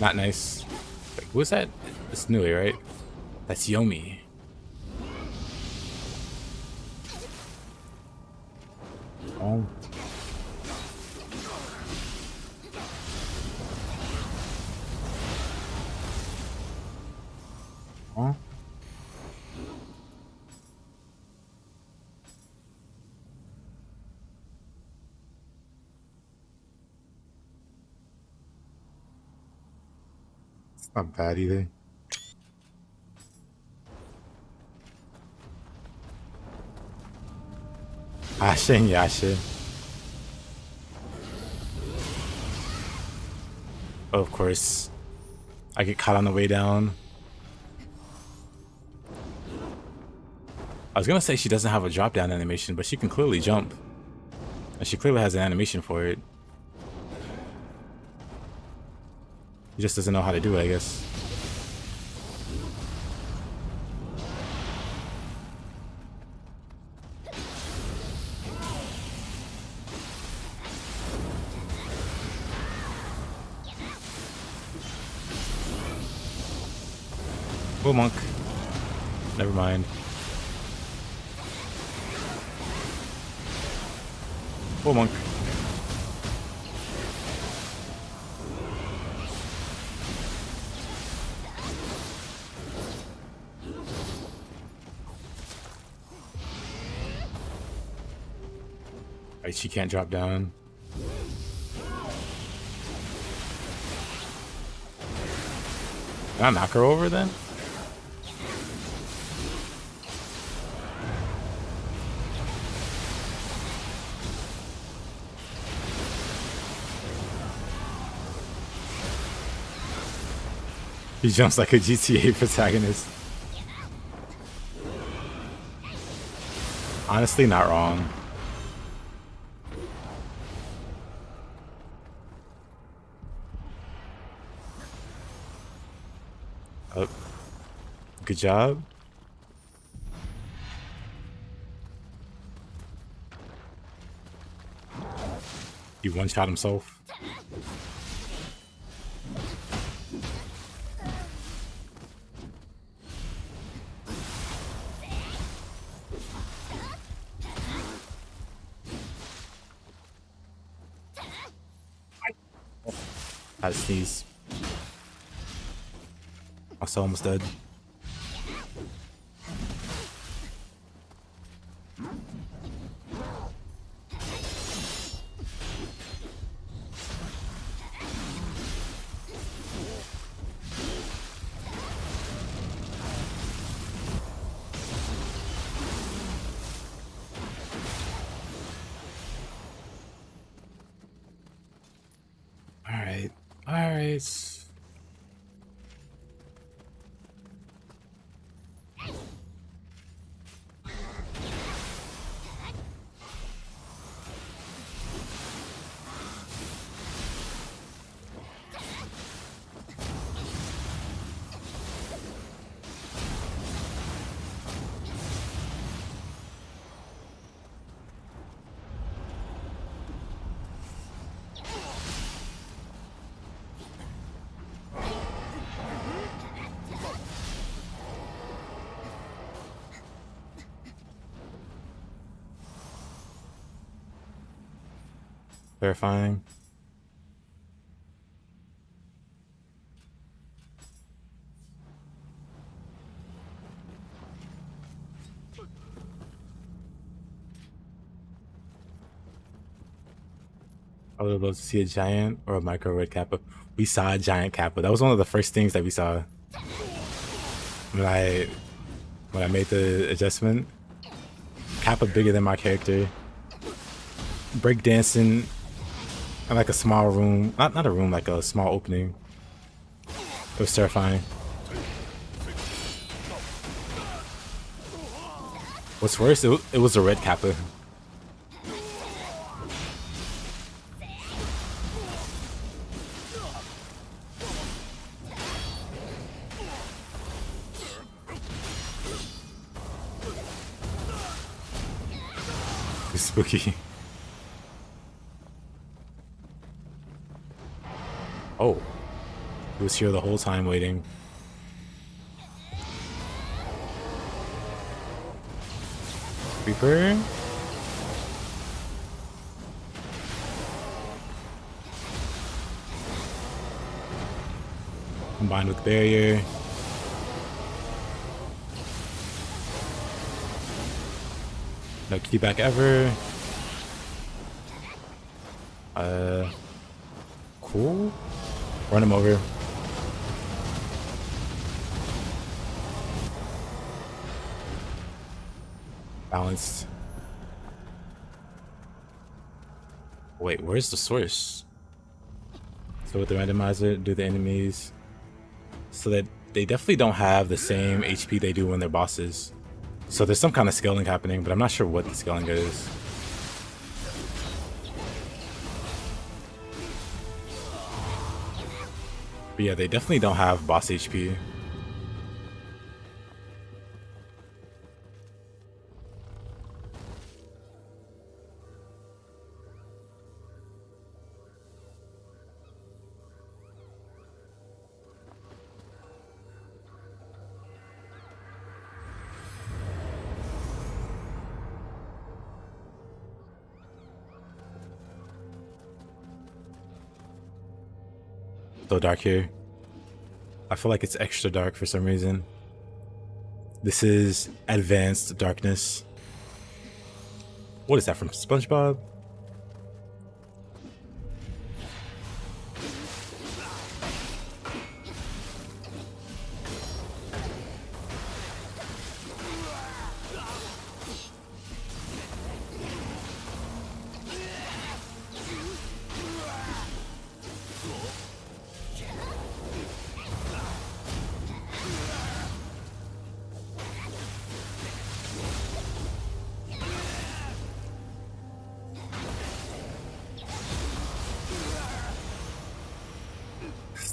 S1: Not nice. Wait, who is that? It's Nui, right? That's Yomi. Oh. Huh? It's not bad either. Asha and Yasha. Oh, of course. I get caught on the way down. I was gonna say she doesn't have a drop down animation, but she can clearly jump. And she clearly has an animation for it. He just doesn't know how to do it, I guess. Oh, monk. Never mind. Oh, monk. Right, she can't drop down. Can I knock her over then? He jumps like a GTA protagonist. Honestly, not wrong. Oh, good job. He one-shot himself. Had to sneeze. Also almost dead. Alright. Alright. Terrifying. I would love to see a giant or a micro red kappa. We saw a giant kappa. That was one of the first things that we saw when I made the adjustment. Kappa bigger than my character. Breakdancing in like a small room. Not a room, like a small opening. It was terrifying. What's worse, it was a red kappa. It's spooky. Oh, he was here the whole time waiting. Reaper. Combined with barrier. No keyback ever. Cool. Run him over. Balanced. Wait, where's the source? So with the randomizer, do the enemies so that they definitely don't have the same HP they do when they're bosses. So there's some kind of scaling happening, but I'm not sure what the scaling is. But yeah, they definitely don't have boss HP. So dark here. I feel like it's extra dark for some reason. This is advanced darkness. What is that from SpongeBob?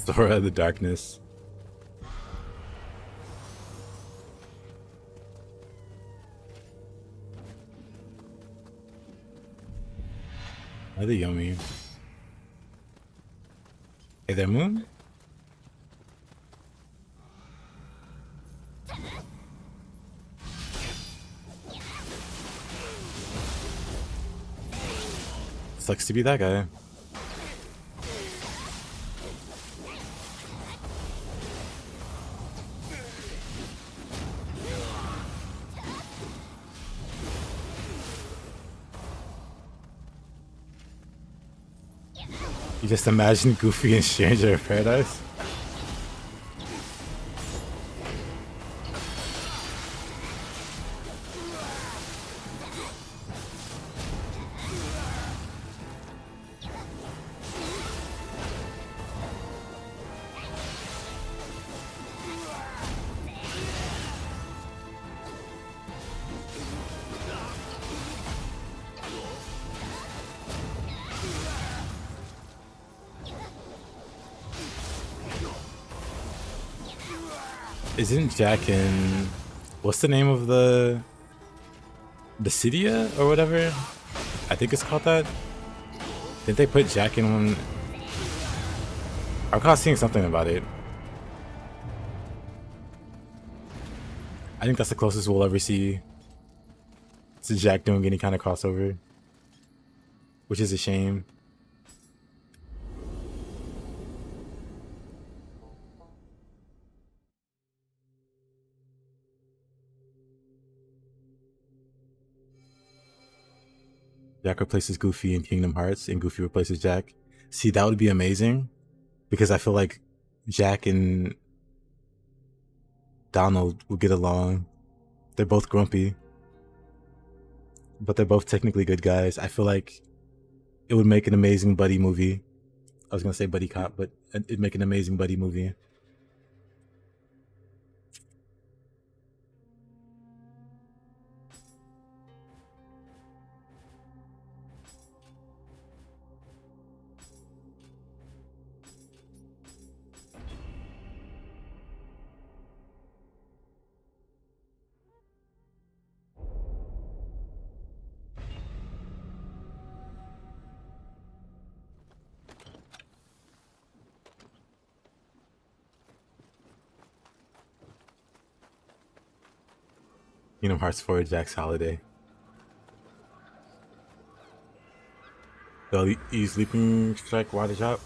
S1: Sora of the Darkness. Another yummy. Hey there, Moon. Sucks to be that guy. You just imagine Goofy and Stranger of Paradise? Isn't Jack in... What's the name of the Cydia or whatever? I think it's called that. Didn't they put Jack in one? I recall seeing something about it. I think that's the closest we'll ever see to Jack doing any kind of crossover, which is a shame. Jack replaces Goofy in Kingdom Hearts and Goofy replaces Jack. See, that would be amazing because I feel like Jack and Donald will get along. They're both grumpy, but they're both technically good guys. I feel like it would make an amazing buddy movie. I was gonna say buddy cop, but it'd make an amazing buddy movie. Kingdom Hearts 4 Jack's Holiday. They'll use Leaping Strike Water Drop.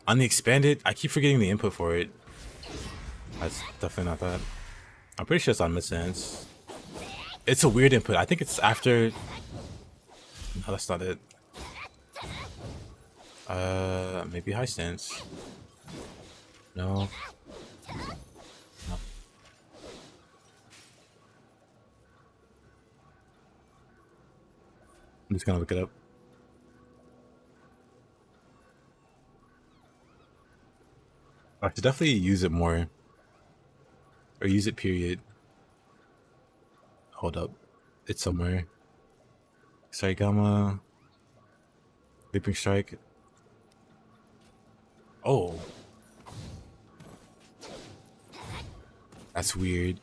S1: On the expanded, I keep forgetting the input for it. That's definitely not that. I'm pretty sure it's on mid-stance. It's a weird input. I think it's after... No, that's not it. Maybe high stance. No. I'm just gonna look it up. I should definitely use it more. Or use it, period. Hold up. It's somewhere. Sorry, Gamma. Leaping Strike. Oh. That's weird.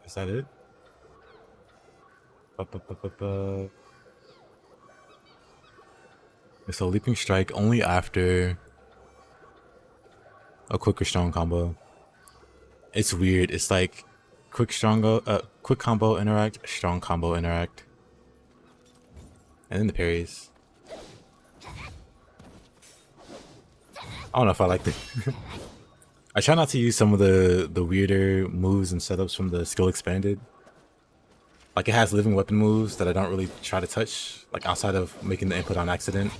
S1: Is that it? So Leaping Strike only after a quick or strong combo. It's weird. It's like quick combo interact, strong combo interact, and then the parries. I don't know if I like it. I try not to use some of the weirder moves and setups from the skill expanded. Like, it has living weapon moves that I don't really try to touch, like outside of making the input on accident.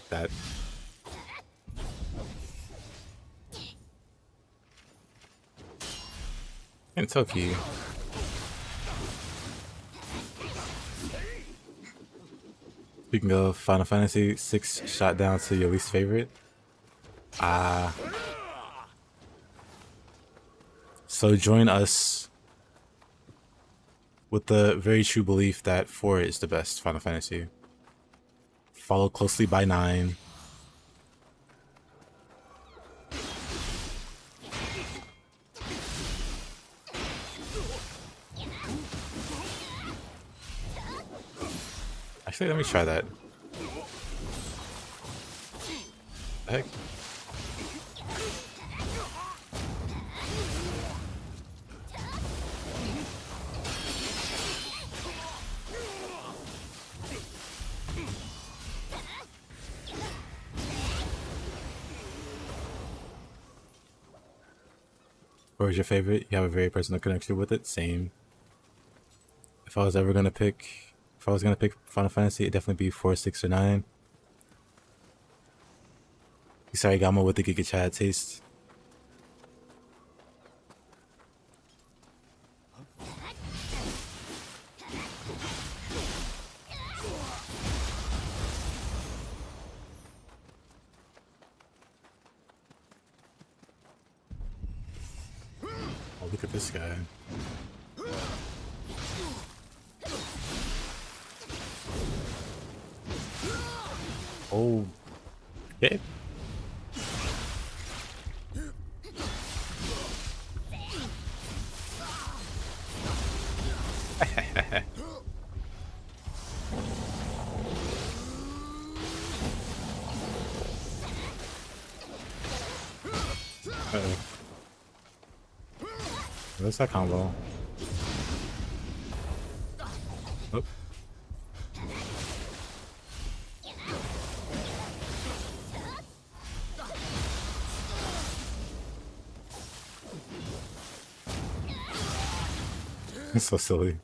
S1: That. And Toki. Speaking of Final Fantasy, 6 shot down to your least favorite. So join us with the very true belief that 4 is the best Final Fantasy. Followed closely by 9. Actually, let me try that. The heck? Or is your favorite? You have a very personal connection with it? Same. If I was gonna pick Final Fantasy, it'd definitely be 4, 6, or 9. Sorry, Gamma with the Giga Chad taste. Oh, look at this guy. Oh, okay. What's that combo? Oh. So silly.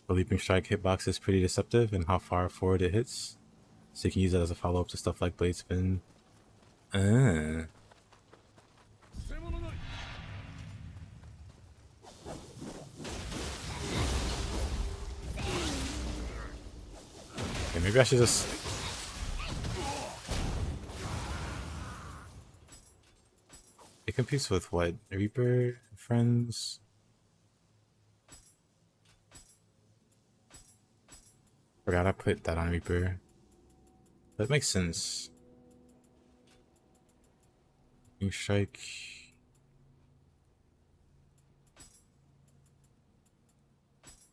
S1: The leaping strike hitbox is pretty deceptive in how far forward it hits, so you can use it as a follow-up to stuff like blade spin. Ah. Okay, maybe I should just... It competes with what? Reaper? Friends? Forgot I put that on Reaper. That makes sense. New strike.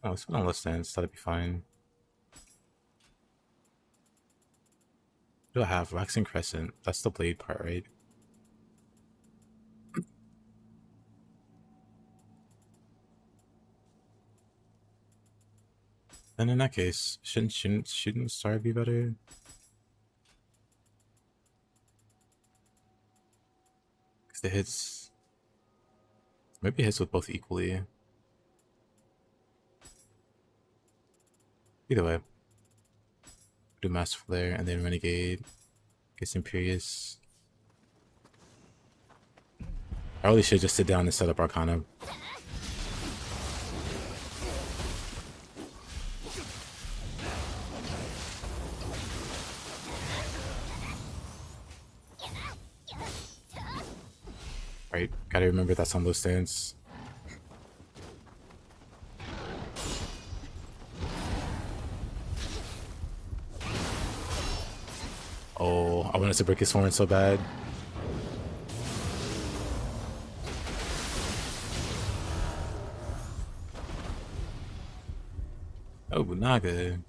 S1: Oh, it's been on list dance. That'd be fine. What do I have? Waxing Crescent. That's the blade part, right? Then in that case, shouldn't Star be better? Because it hits... Maybe it hits with both equally. Either way. Do Mass Flare and then Renegade. Gets Imperious. I really should just sit down and set up Arcana. Right, gotta remember that's on low stance. Oh, I wanted to break his horn so bad. Oh, Naga.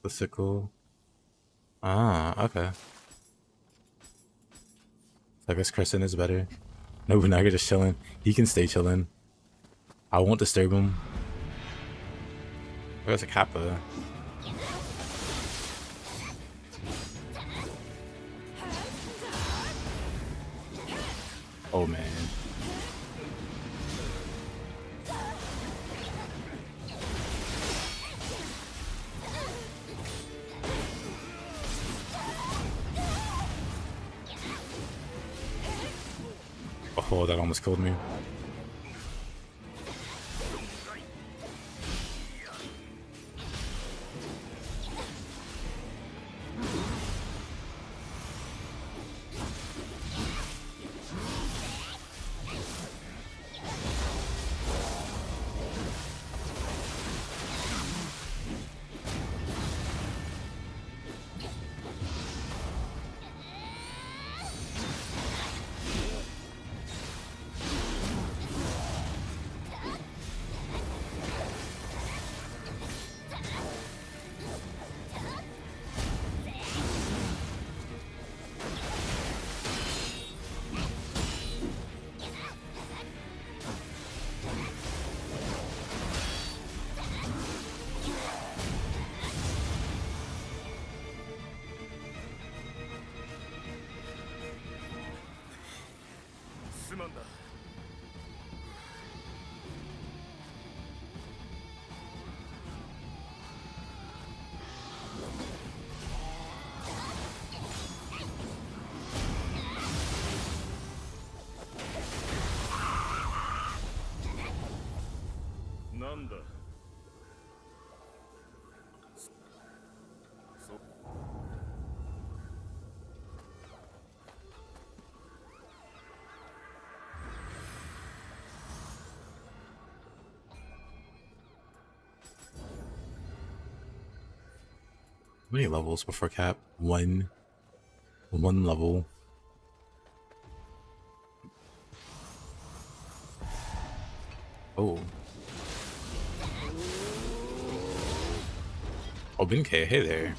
S1: The sickle. Ah, okay. I guess Crescent is better. Nobunaga just chilling. He can stay chilling. I won't disturb him. There's a Kappa. Oh man. Oh, that almost killed me. How many levels before cap? One level. Oh. Oh, Benkei, hey there.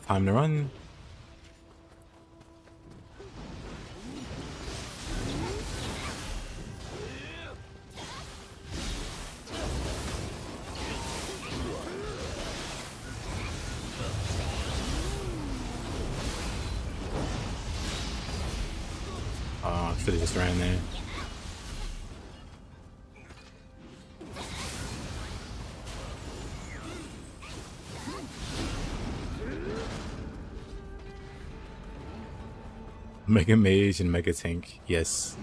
S1: Time to run. Oh, I should have just ran there. Mega Mage and Mega Tank, yes.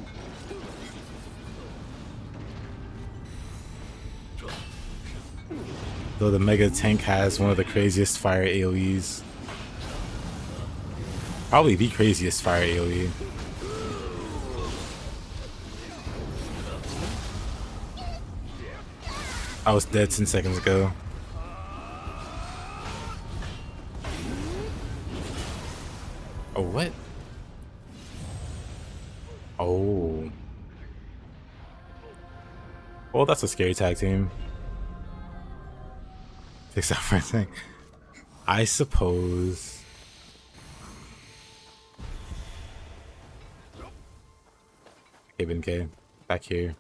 S1: Though the Mega Tank has one of the craziest fire AoEs. Probably the craziest fire AoE. I was dead 10 seconds ago. Oh, what? Oh. Well, that's a scary tag team. Takes out for a thing. I suppose. Okay, Benkei. Back here.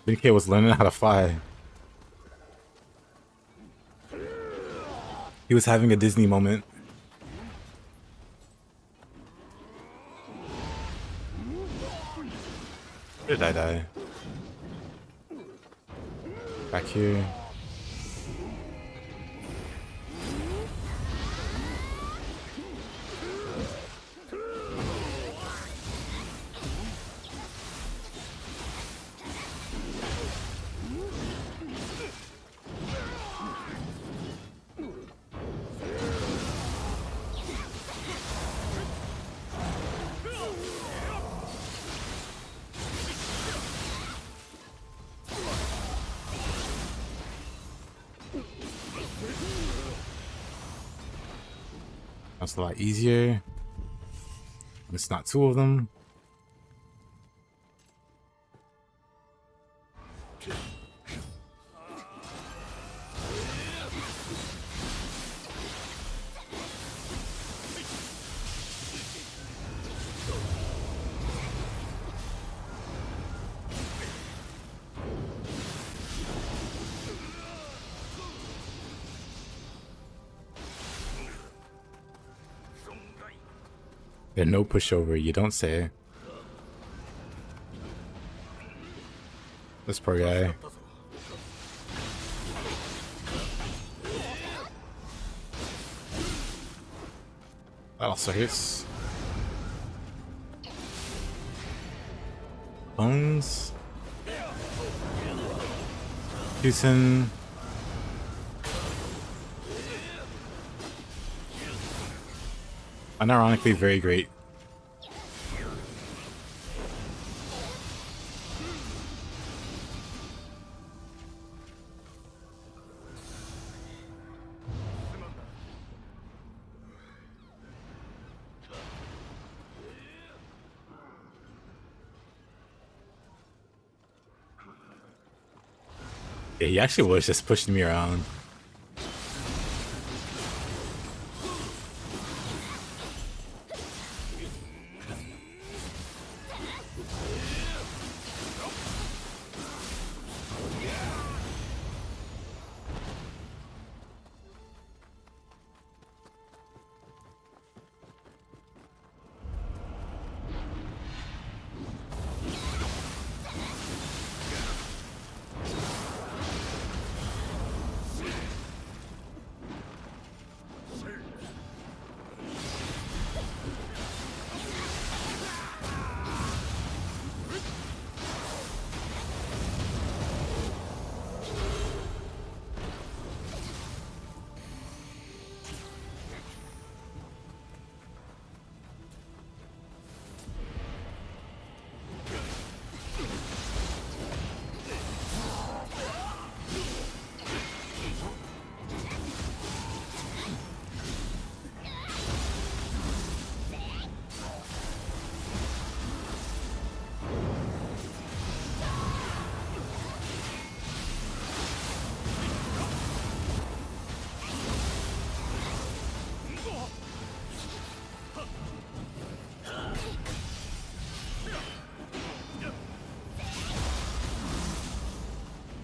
S1: Benkei was learning how to fly. He was having a Disney moment. Where did I die? Back here. That's a lot easier. It's not two of them. There's no pushover, you don't say. This poor guy. That also hurts. Bones. Houston. Unironically very great. Yeah, he actually was just pushing me around.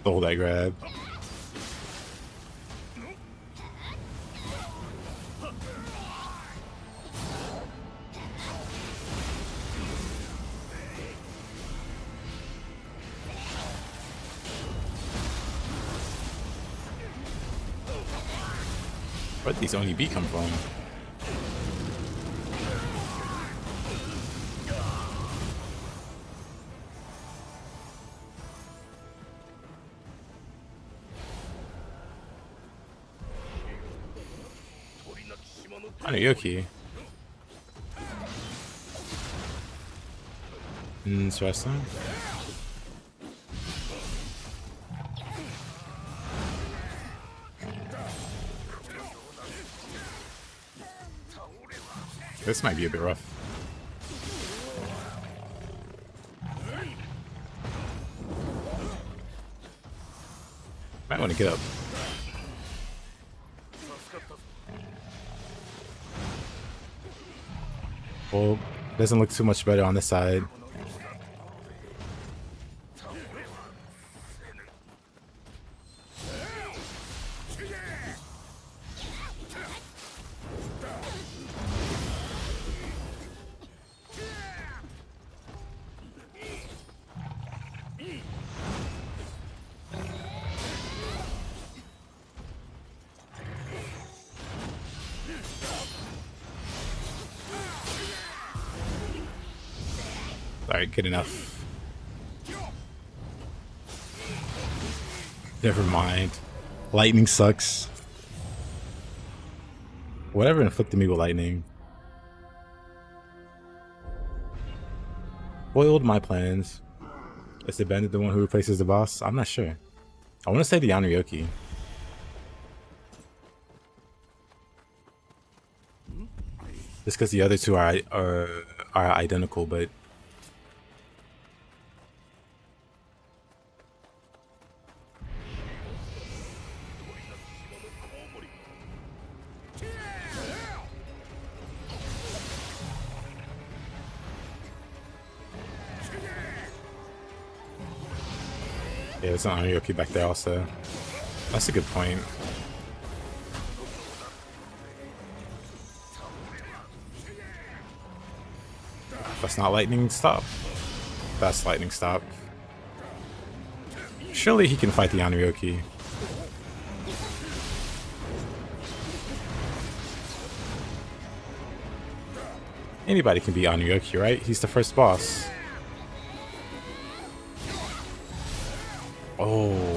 S1: Stole that grab. Where'd these only B come from? Yoki. Interesting. This might be a bit rough. Might want to get up. Well, doesn't look too much better on this side. Alright, good enough. Never mind. Lightning sucks. Whatever inflicted me with lightning. Foiled my plans. Is the bandit the one who replaces the boss? I'm not sure. I want to say the Yanryoki. Just because the other two are identical, but yeah, there's an Yanryoki back there also. That's a good point. That's not lightning stop. That's lightning stop. Surely he can fight the Yanryoki. Anybody can be Yanryoki, right? He's the first boss. Oh.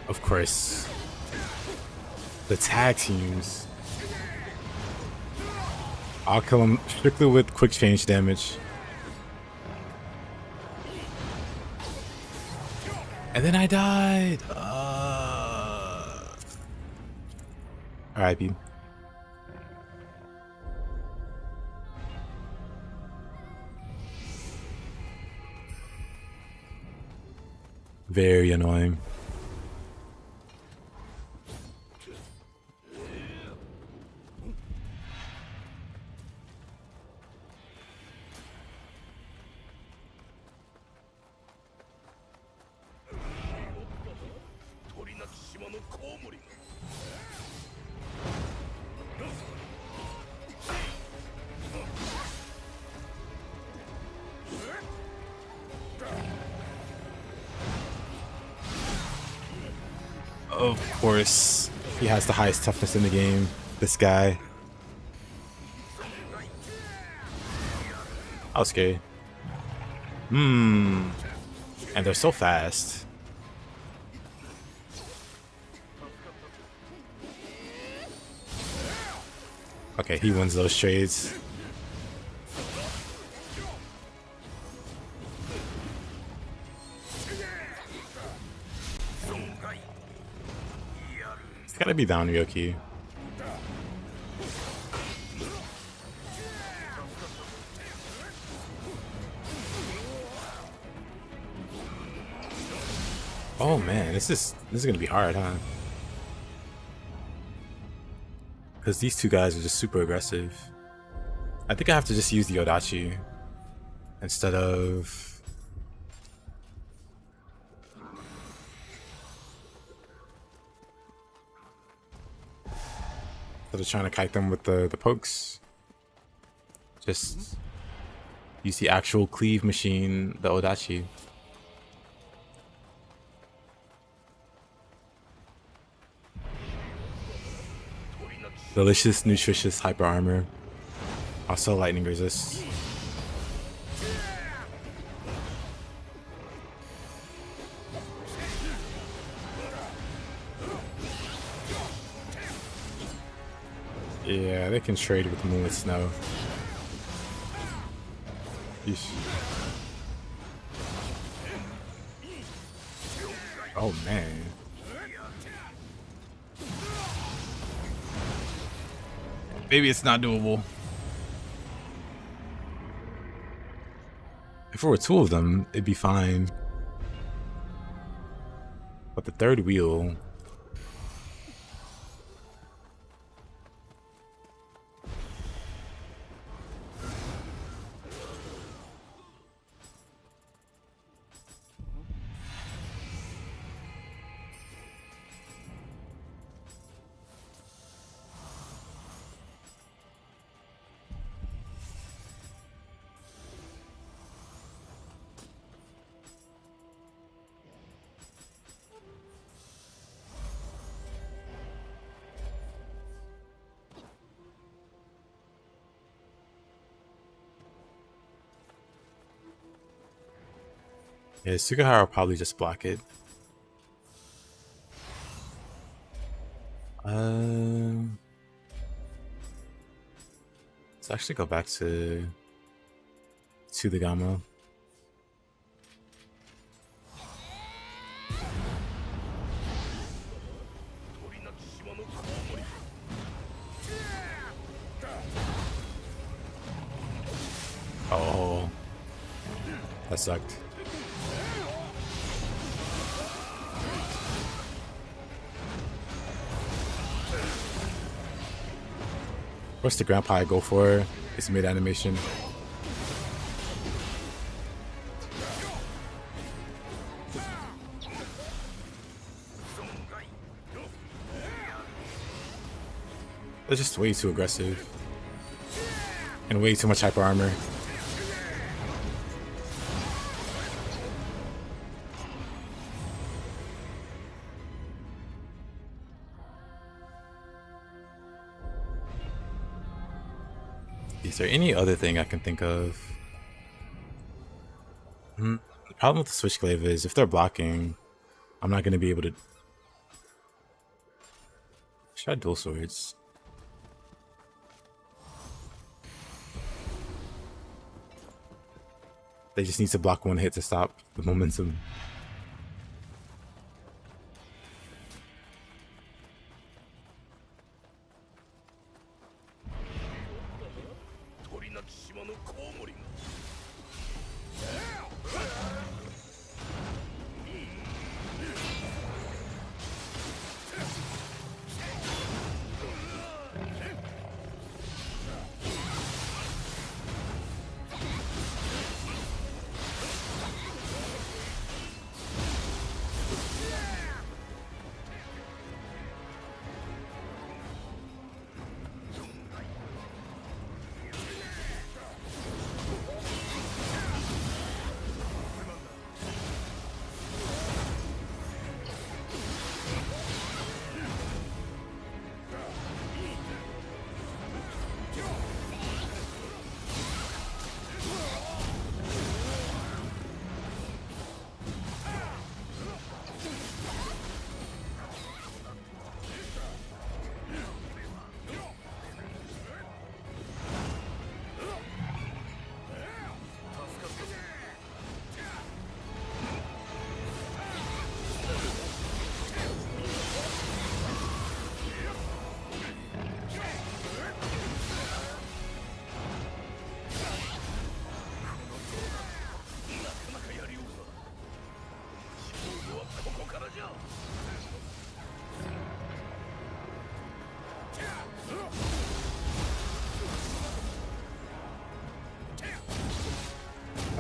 S1: Of course. The tag teams. I'll kill him strictly with quick change damage. And then I died. R.I.P. Very annoying. Of course, he has the highest toughness in the game, this guy. I was scared. And they're so fast. Okay, he wins those trades. I'd be down Ryoki. Oh man, this is gonna be hard, huh? Because these two guys are just super aggressive. I think I have to just use the Odachi instead of trying to kite them with the pokes. Just use the actual cleave machine, the Odachi. Delicious, nutritious hyper armor. Also lightning resist. Yeah, they can trade with Moonlight Snow. Yeesh. Oh man. Maybe it's not doable. If it were two of them, it'd be fine. But the third wheel... Yeah, Sugahara will probably just block it. Let's actually go back to the Gamma. Oh, that sucked. What's the grandpa I go for? It's mid animation. They're just way too aggressive. And way too much hyper armor. Is there any other thing I can think of? The problem with the Switchglaive is if they're blocking, I'm not going to be able to... Should I dual swords? They just need to block one hit to stop the momentum.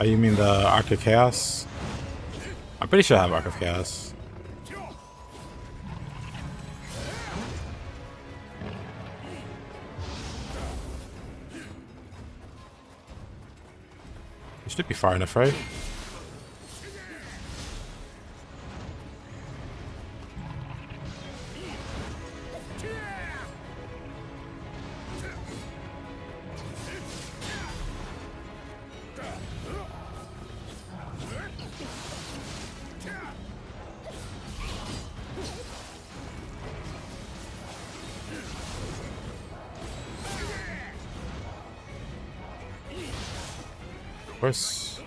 S1: Oh, you mean the Arc of Chaos? I'm pretty sure I have Arc of Chaos. It should be far enough, right? Of course.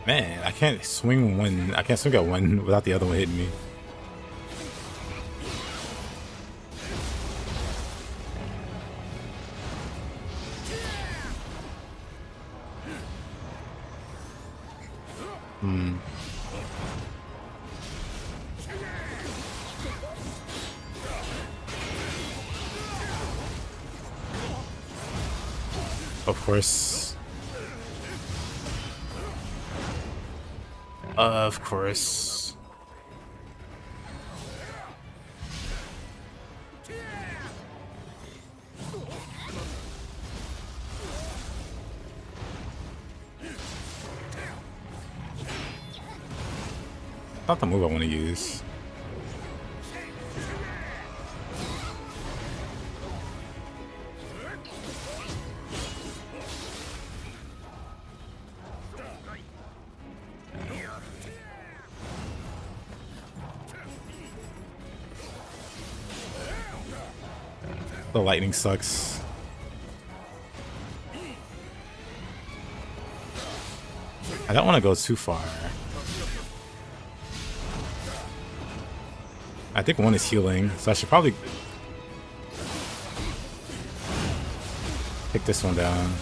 S1: Man, I can't swing one. I can't swing at one without the other one hitting me. Of course. Of course. Not the move I want to use. The lightning sucks. I don't want to go too far. I think one is healing, so I should probably pick this one down.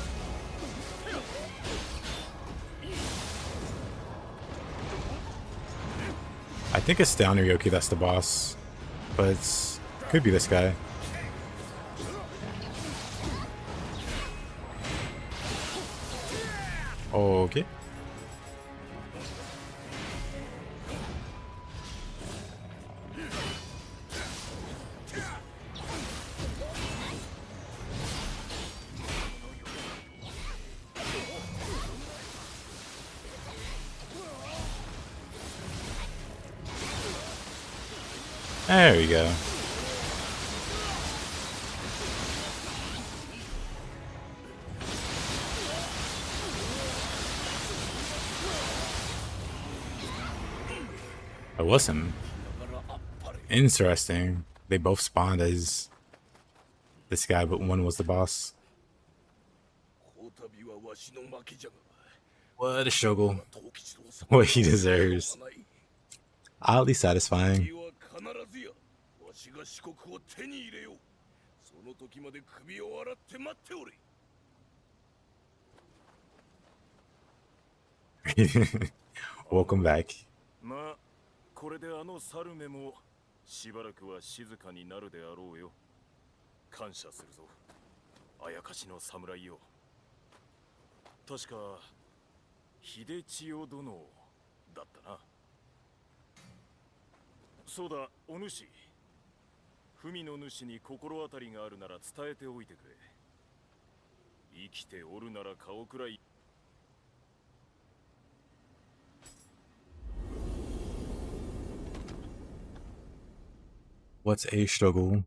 S1: I think it's down Ryoki that's the boss, but it could be this guy. Okay. There we go. It wasn't. Interesting. They both spawned as this guy, but one was the boss. What a struggle. What he deserves. Oddly satisfying. Welcome back.
S6: これであの猿めもしばらくは静かになるであろうよ。感謝するぞ。あやかしの侍よ。確か秀千代殿だったな。そうだ、お主。文の主に心当たりがあるなら伝えておいてくれ。生きておるなら顔くらい。
S1: What's a struggle?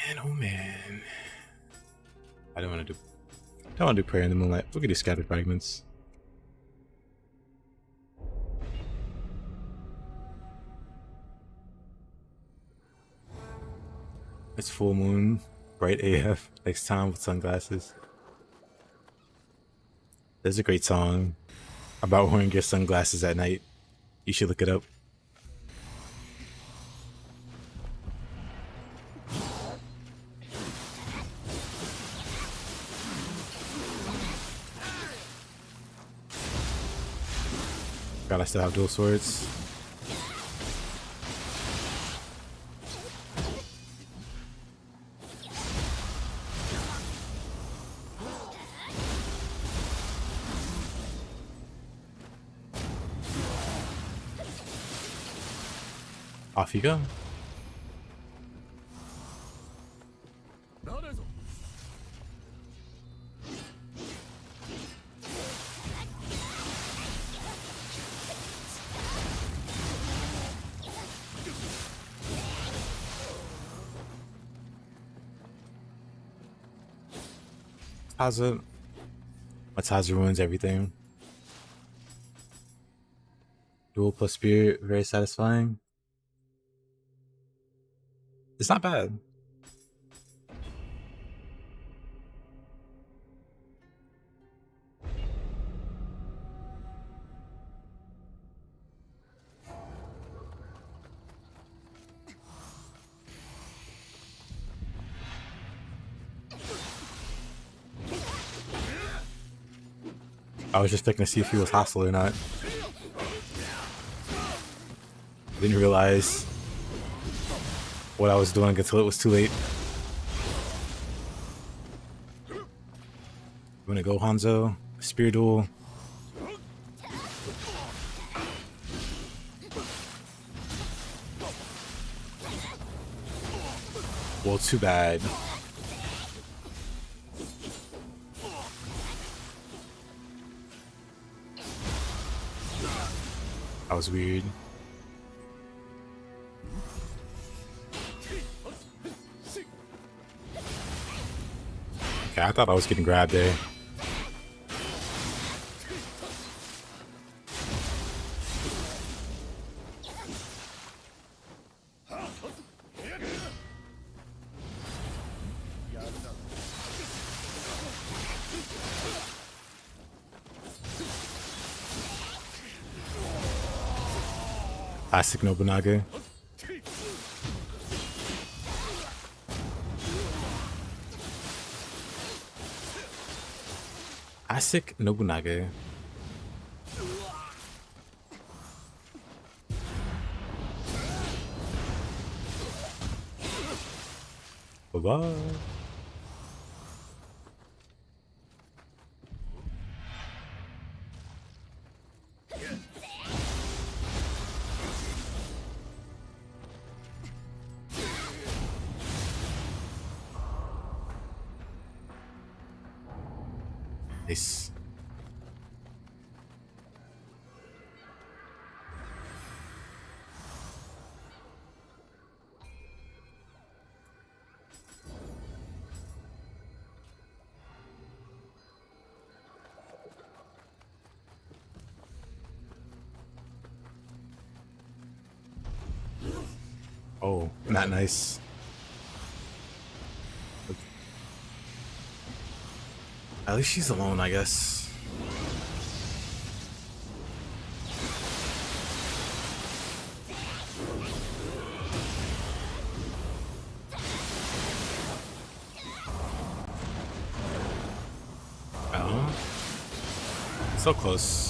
S1: Man, oh man. I don't want to do prayer in the moonlight. We're gonna do scattered fragments. It's full moon, bright AF, next time with sunglasses. There's a great song about wearing your sunglasses at night. You should look it up. forgot I still have dual swords. Off you go. How's it? How's ruins everything. Dual plus spirit, very satisfying. It's not bad. I was just checking to see if he was hostile or not. Didn't realize what I was doing until it was too late. I'm gonna go Hanzo, Spear Duel. Well, too bad. That was weird. Okay, I thought I was getting grabbed there. Classic Nobunaga. Classic Nobunaga. Bye-bye. Nice. Oh, not nice. At least she's alone, I guess. Oh, so close.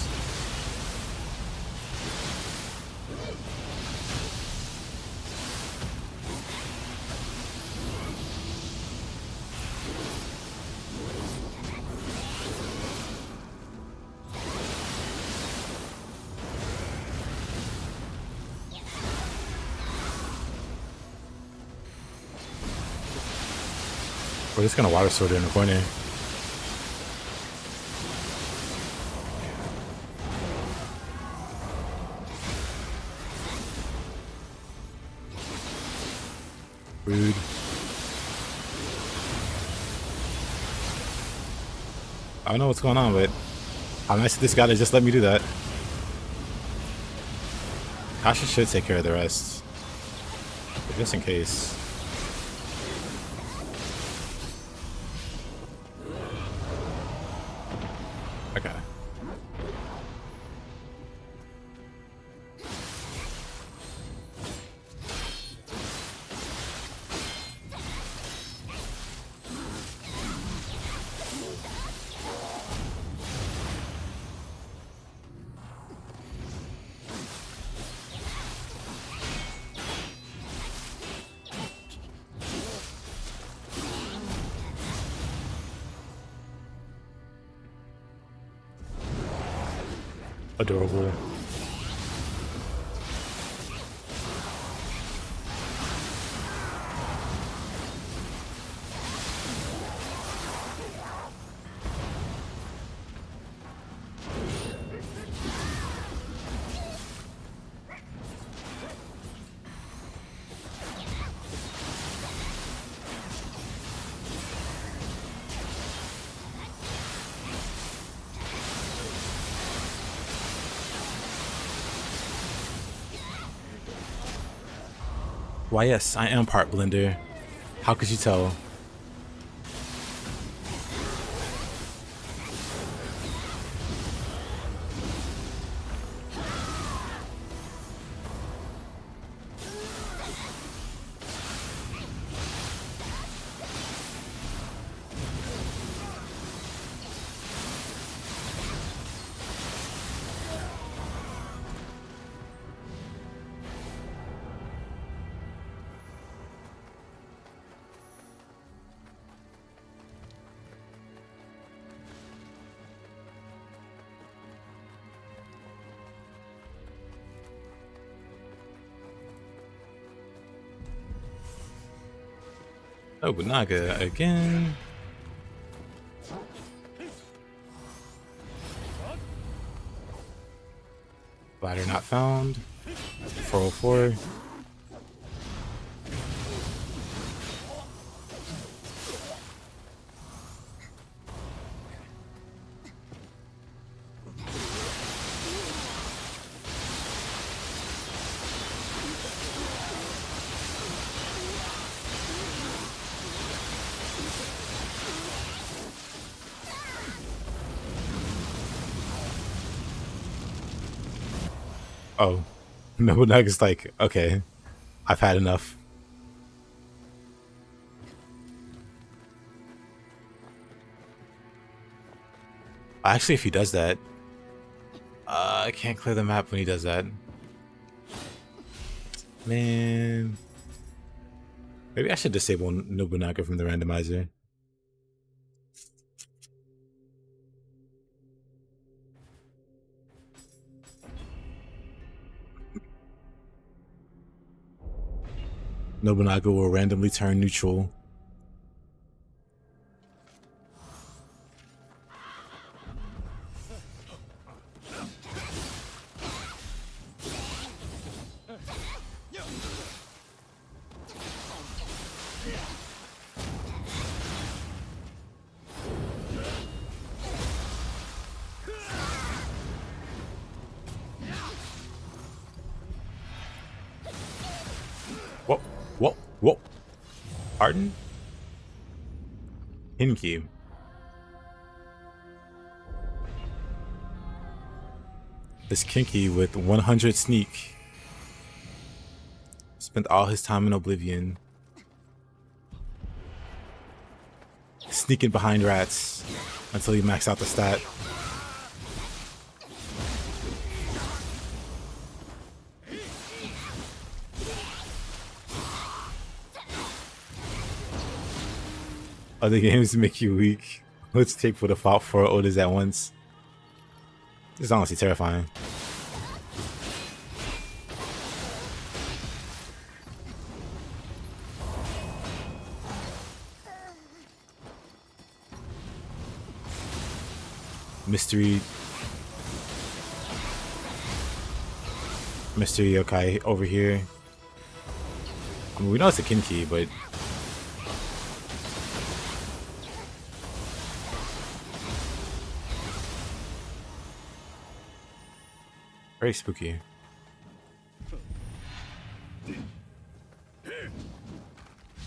S1: We're just gonna water sword her in the corner. Rude. I don't know what's going on, but I'm nice to this guy to just let me do that. Kasha should take care of the rest, but just in case. Okay. Adorable. Why, yes, I am part blender. How could you tell? Nobunaga again. Ladder not found. 404. Oh, Nobunaga's like, okay, I've had enough. Actually, if he does that, I can't clear the map when he does that. Man, maybe I should disable Nobunaga from the randomizer. Nobunaga will randomly turn neutral. Whoa. Pardon? Ninigi. This kinky with 100 sneak. Spent all his time in Oblivion. Sneaking behind rats until he maxed out the stat. Other games make you weak. Let's take for the fault 4 orders at once. This is honestly terrifying. Mystery yokai over here. I mean, we know it's a kinky, but very spooky.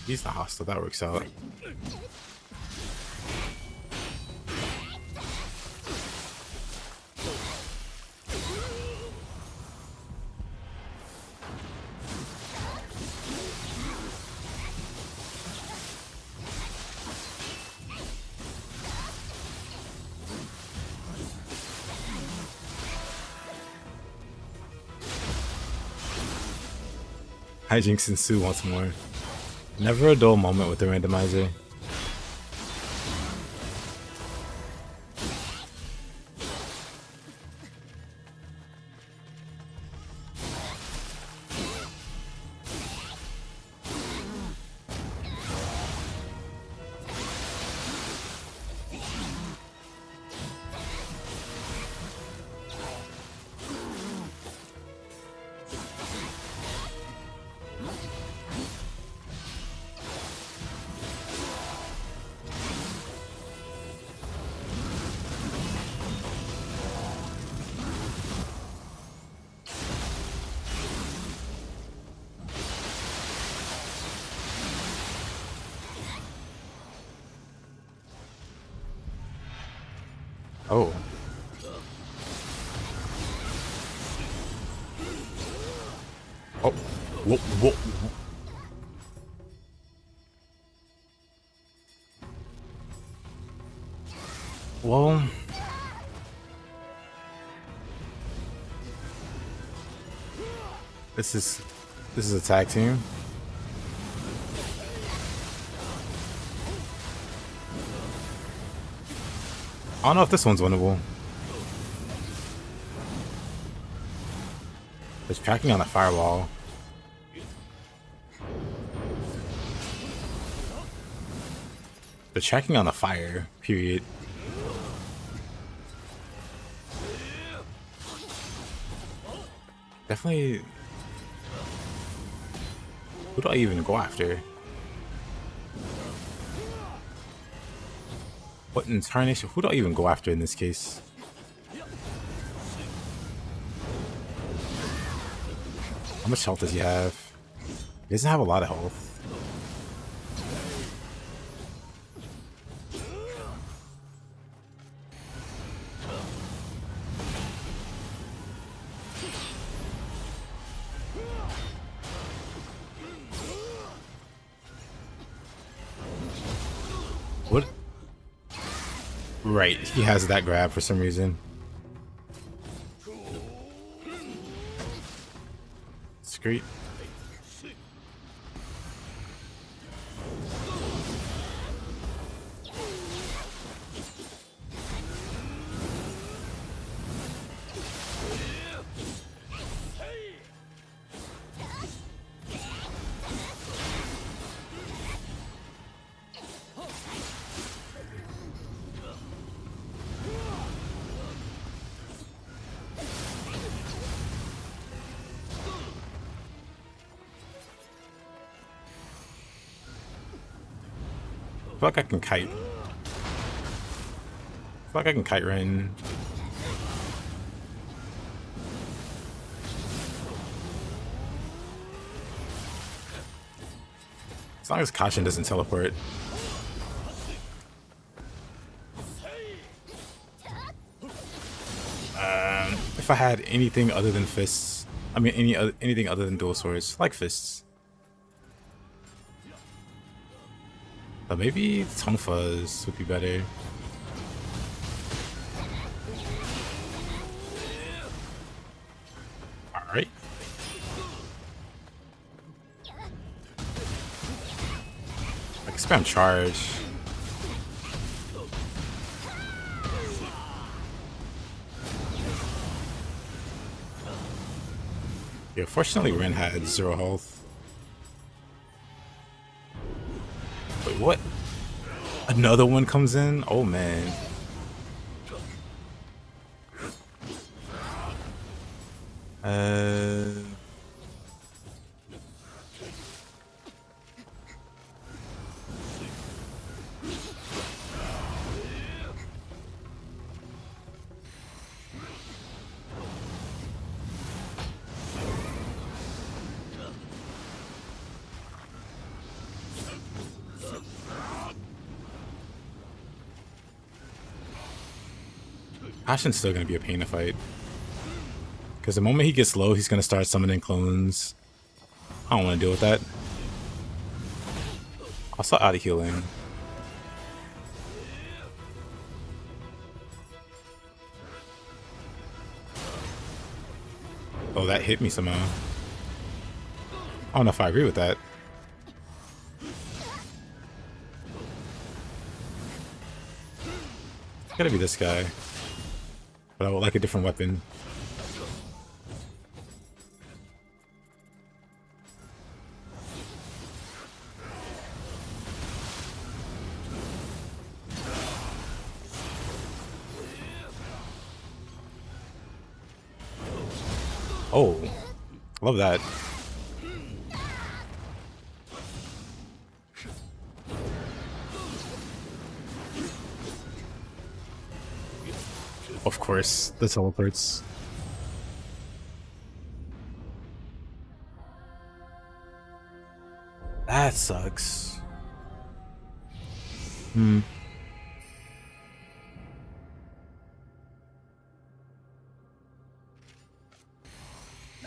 S1: He's not hostile, that works out. Hijinks ensue once more. Never a dull moment with the randomizer. Oh. Oh. Whoa, whoa. Well, this is a tag team. I don't know if this one's winnable. It's tracking on a firewall. They're tracking on the fire, period. Definitely. Who do I even go after? What in tarnation? Who do I even go after in this case? How much health does he have? He doesn't have a lot of health. What? Right, he has that grab for some reason. Discreet. I feel like I can kite. I feel like I can kite right in. As long as Caution doesn't teleport. If I had anything other than fists, I mean anything other than dual swords, like fists. But maybe Tonfas would be better. Alright. I can spam charge. Yeah, fortunately Ren had 0 health. Wait, what? Another one comes in? Oh man. Ashen's still gonna be a pain to fight. Because the moment he gets low, he's gonna start summoning clones. I don't want to deal with that. Also out of healing. Oh, that hit me somehow. I don't know if I agree with that. It's gotta be this guy. But I would like a different weapon. Oh, love that. Of course, the teleports. That sucks.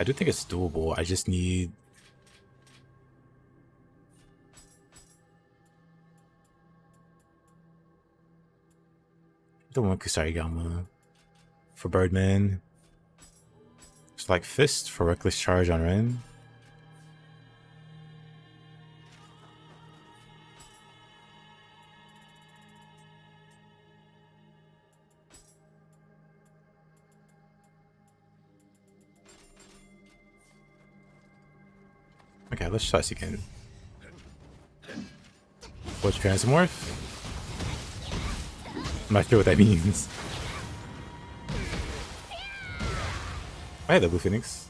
S1: I do think it's doable. I just need... the one Kusarigama for Birdman. It's like Fist for Reckless Charge on Ren. Okay, let's try this again. What's Transmorph? I'm not sure what that means. Hey there, Blue Phoenix.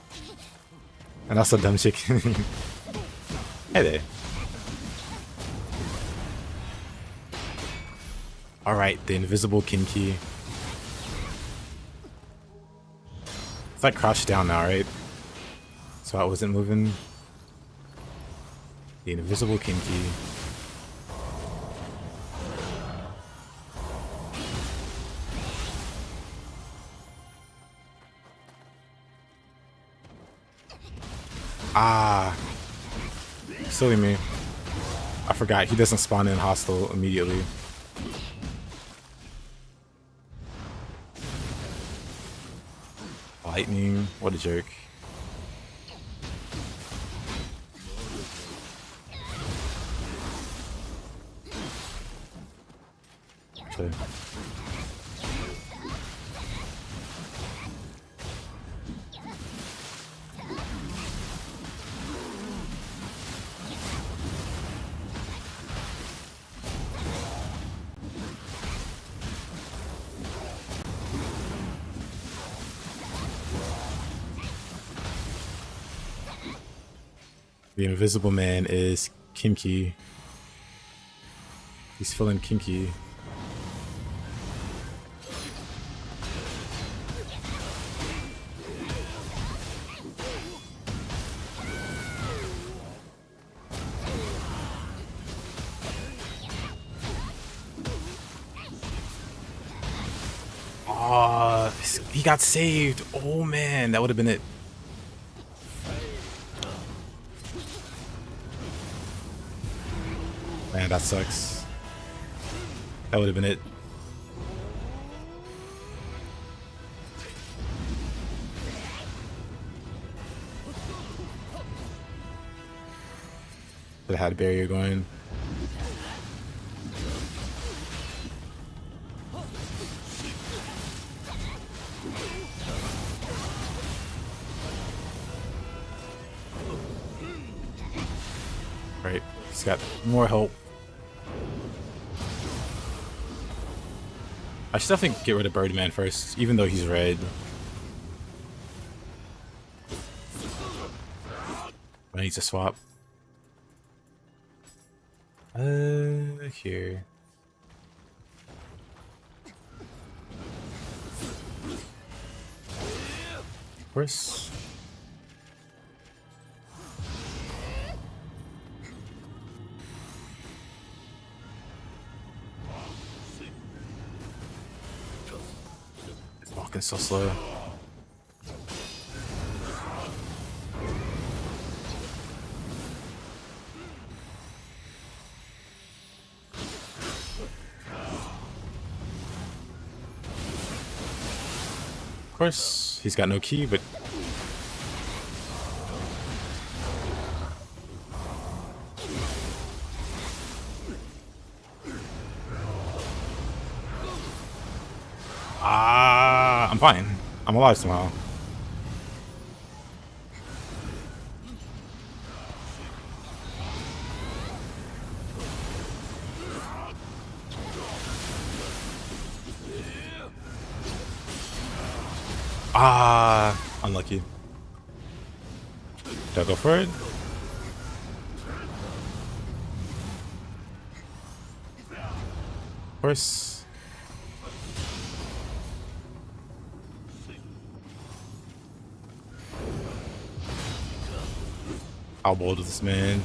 S1: And also Dumb Chicken. Hey there. Alright, the invisible Kinky. It's like crouched down now, right? So I wasn't moving. The invisible Kinky. Ah, silly me. I forgot he doesn't spawn in hostile immediately. Lightning, what a jerk. Okay. The invisible man is kinky. He's feeling kinky. Oh, he got saved. Oh man, that would have been it. Man, that sucks. That would have been it. But I had a barrier going. Right, he's got more help. I should definitely get rid of Birdman first, even though he's red. I need to swap. Here. Of course. Walking so slow. Of course, he's got no key, but I'm fine. I'm alive somehow. Unlucky. Do I go for it? Of course. How bold is this man?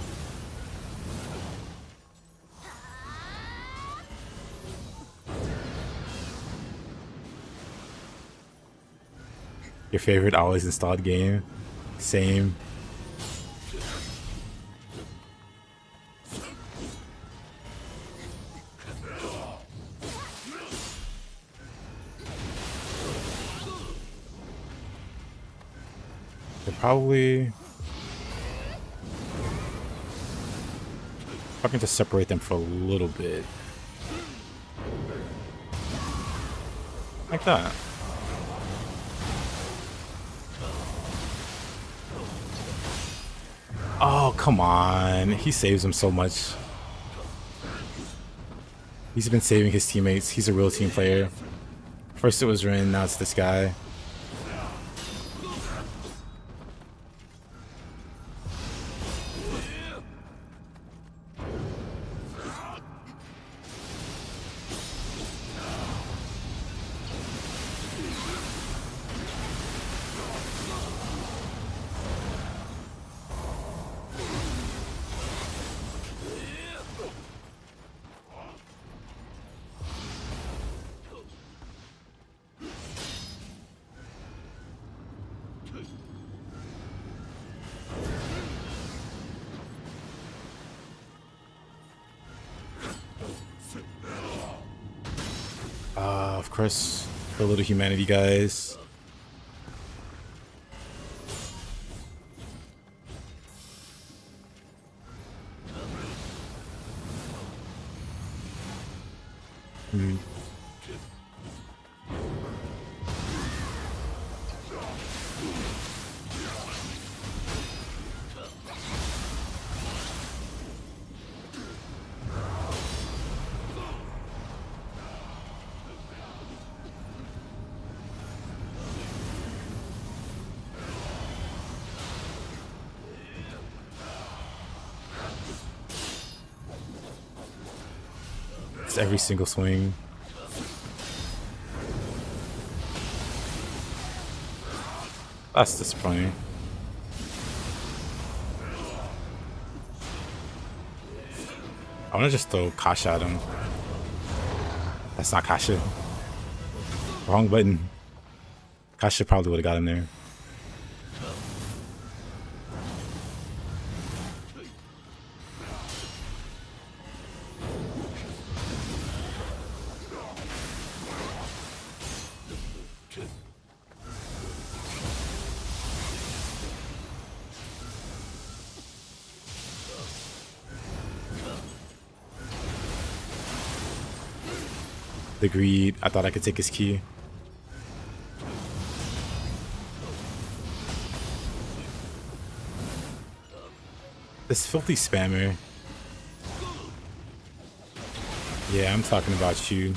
S1: Your favorite always installed game? Same. They're probably going to separate them for a little bit. Like that. Oh, come on. He saves him so much. He's been saving his teammates. He's a real team player. First it was Rin, now it's this guy. Of course, the little humanity guys. It's every single swing. That's disappointing. I want to just throw Kasha at him. That's not Kasha. Wrong button. Kasha probably would have got him there. The greed. I thought I could take his key. This filthy spammer. Yeah, I'm talking about you.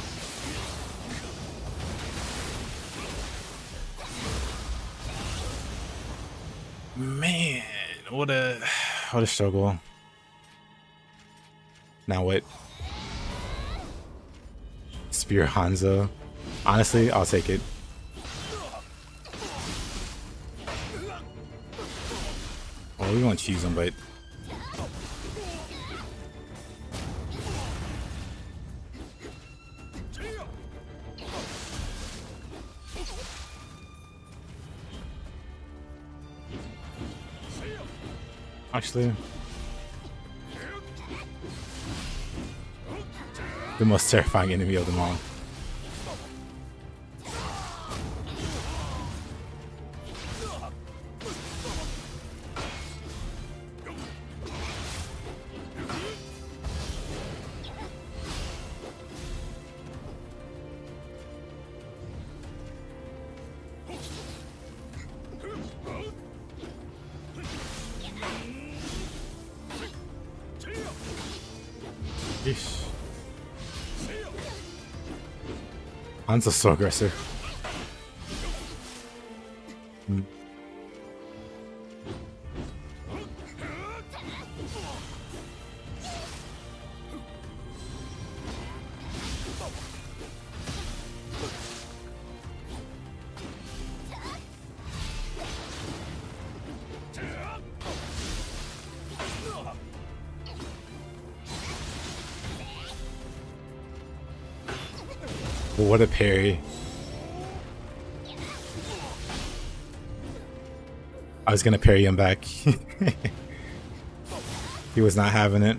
S1: Man, what a struggle. Now what? Spear Hanzo. Honestly, I'll take it. Well, we won't choose him, but actually, the most terrifying enemy of them all. Yeesh. Hanzo's so aggressive. What a parry. I was gonna parry him back. He was not having it.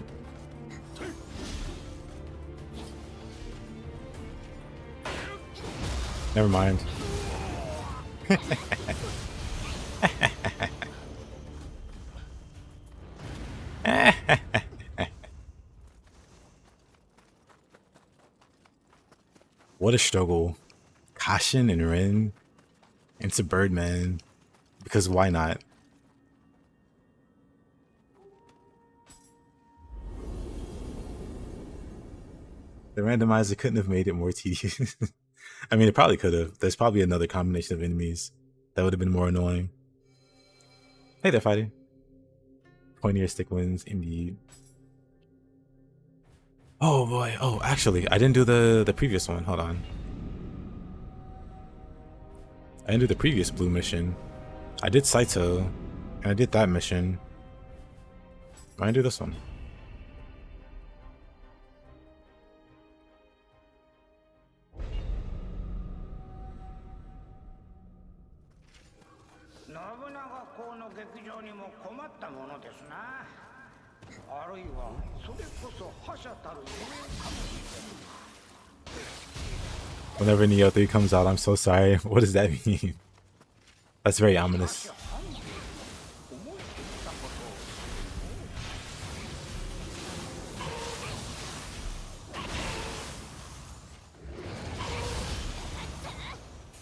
S1: Never mind. What a struggle. Kashin and Rin into Birdman. Because why not? The randomizer couldn't have made it more tedious. I mean, it probably could have. There's probably another combination of enemies that would have been more annoying. Hey there, fighter. Pointier stick wins, indeed. Oh boy. Oh, actually, I didn't do the previous one. Hold on. I didn't do the previous blue mission. I did Saito, and I did that mission. Why didn't I do this one? Whenever Nioh 3 comes out, I'm so sorry. What does that mean? That's very ominous.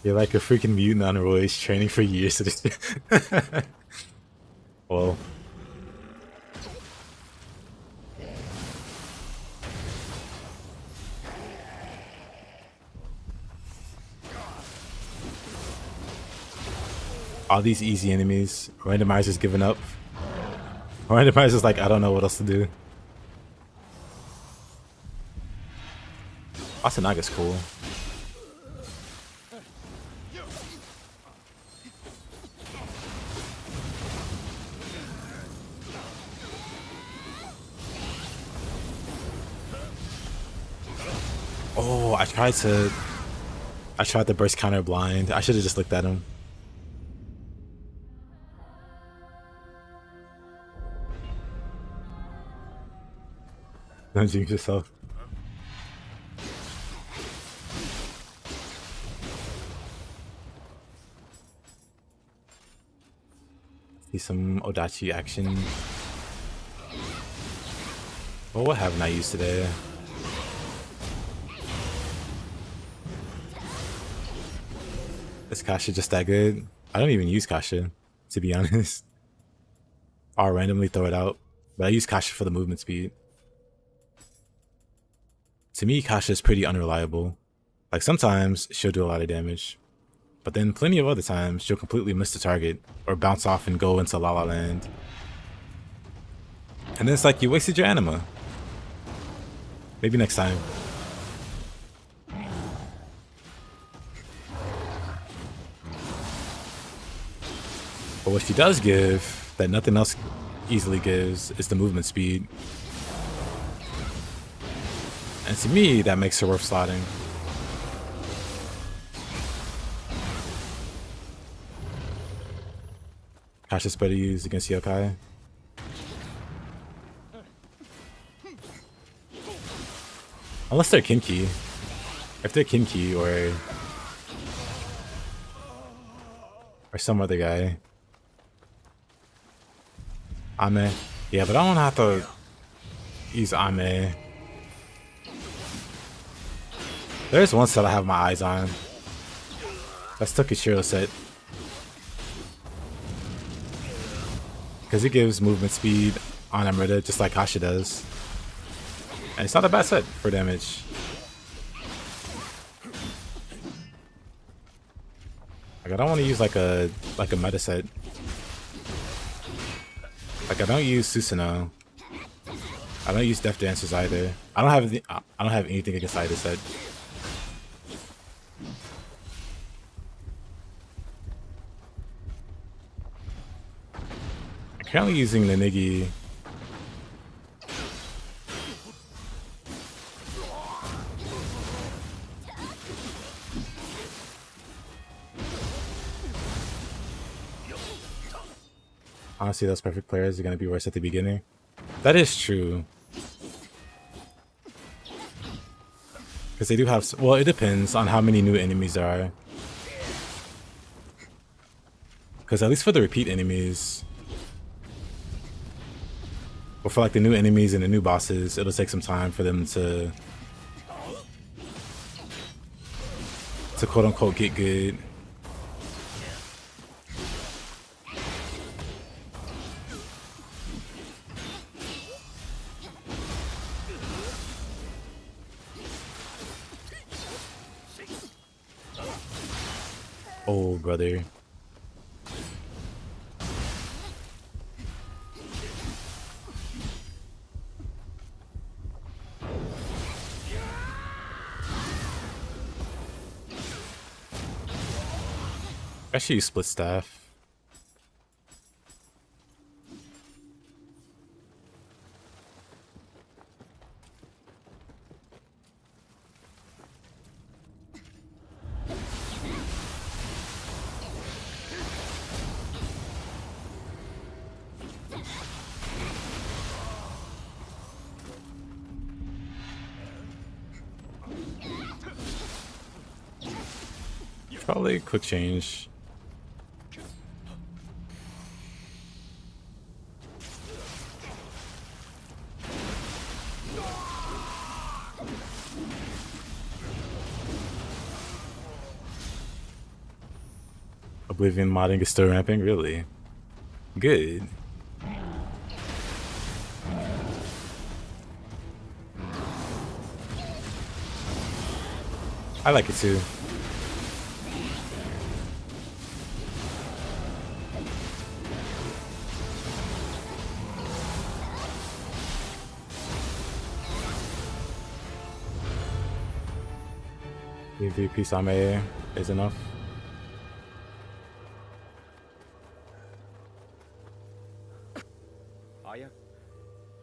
S1: You're like a freaking mutant on roids training for years. Well. All these easy enemies. Randomizer's giving up. Randomizer's like, I don't know what else to do. Asanaga's cool. Oh, I tried the burst counter blind. I should have just looked at him. Don't jinx yourself. See some Odachi action. Well, what haven't I used today? Is Kasha just that good? I don't even use Kasha, to be honest. I'll randomly throw it out, but I use Kasha for the movement speed. To me, Kasha is pretty unreliable. Like, sometimes she'll do a lot of damage, but then plenty of other times she'll completely miss the target or bounce off and go into La La Land. And then it's like you wasted your anima. Maybe next time. But what she does give that nothing else easily gives is the movement speed. And to me, that makes her worth slotting. Kasha's better used against Yokai. Unless they're Kinki. If they're Kinki or some other guy. Ame. Yeah, but I don't have to use Ame. There's one set I have my eyes on. That's Tokishiro set. Because it gives movement speed on Amrita, just like Kasha does. And it's not a bad set for damage. Like, I don't want to use like a meta set. Like, I don't use Susanoo. I don't use Death Dancers either. I don't have anything against either set. I'm currently using Ninigi. Honestly, those perfect players are gonna be worse at the beginning. That is true. Because they do have, well, it depends on how many new enemies there are. Because at least for the repeat enemies, or for like the new enemies and the new bosses, it'll take some time for them to quote unquote get good. Oh, brother. I should use split staff. Probably a quick change. Oblivion modding is still ramping? Really? Good. I like it too. PvP Same is enough.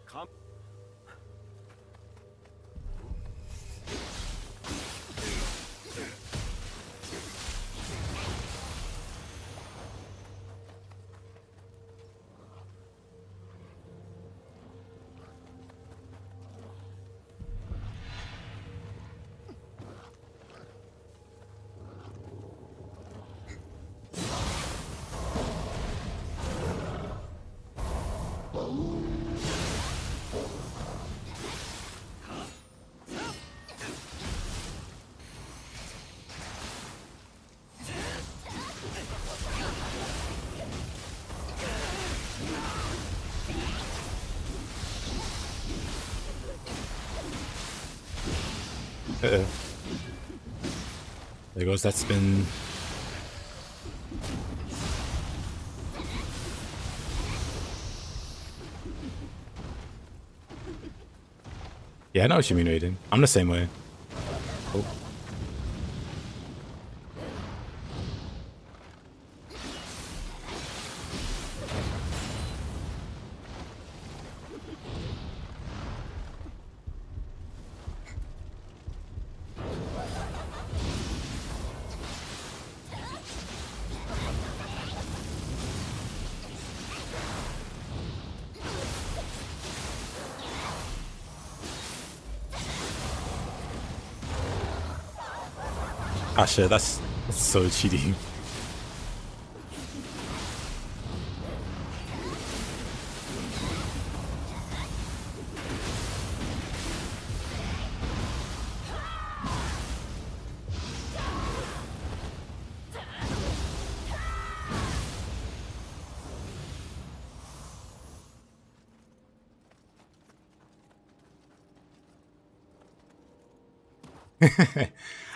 S2: Come.
S1: There goes that spin. Yeah, I know what you mean, Raiden. I'm the same way. Oh. Ah shit, that's so cheating.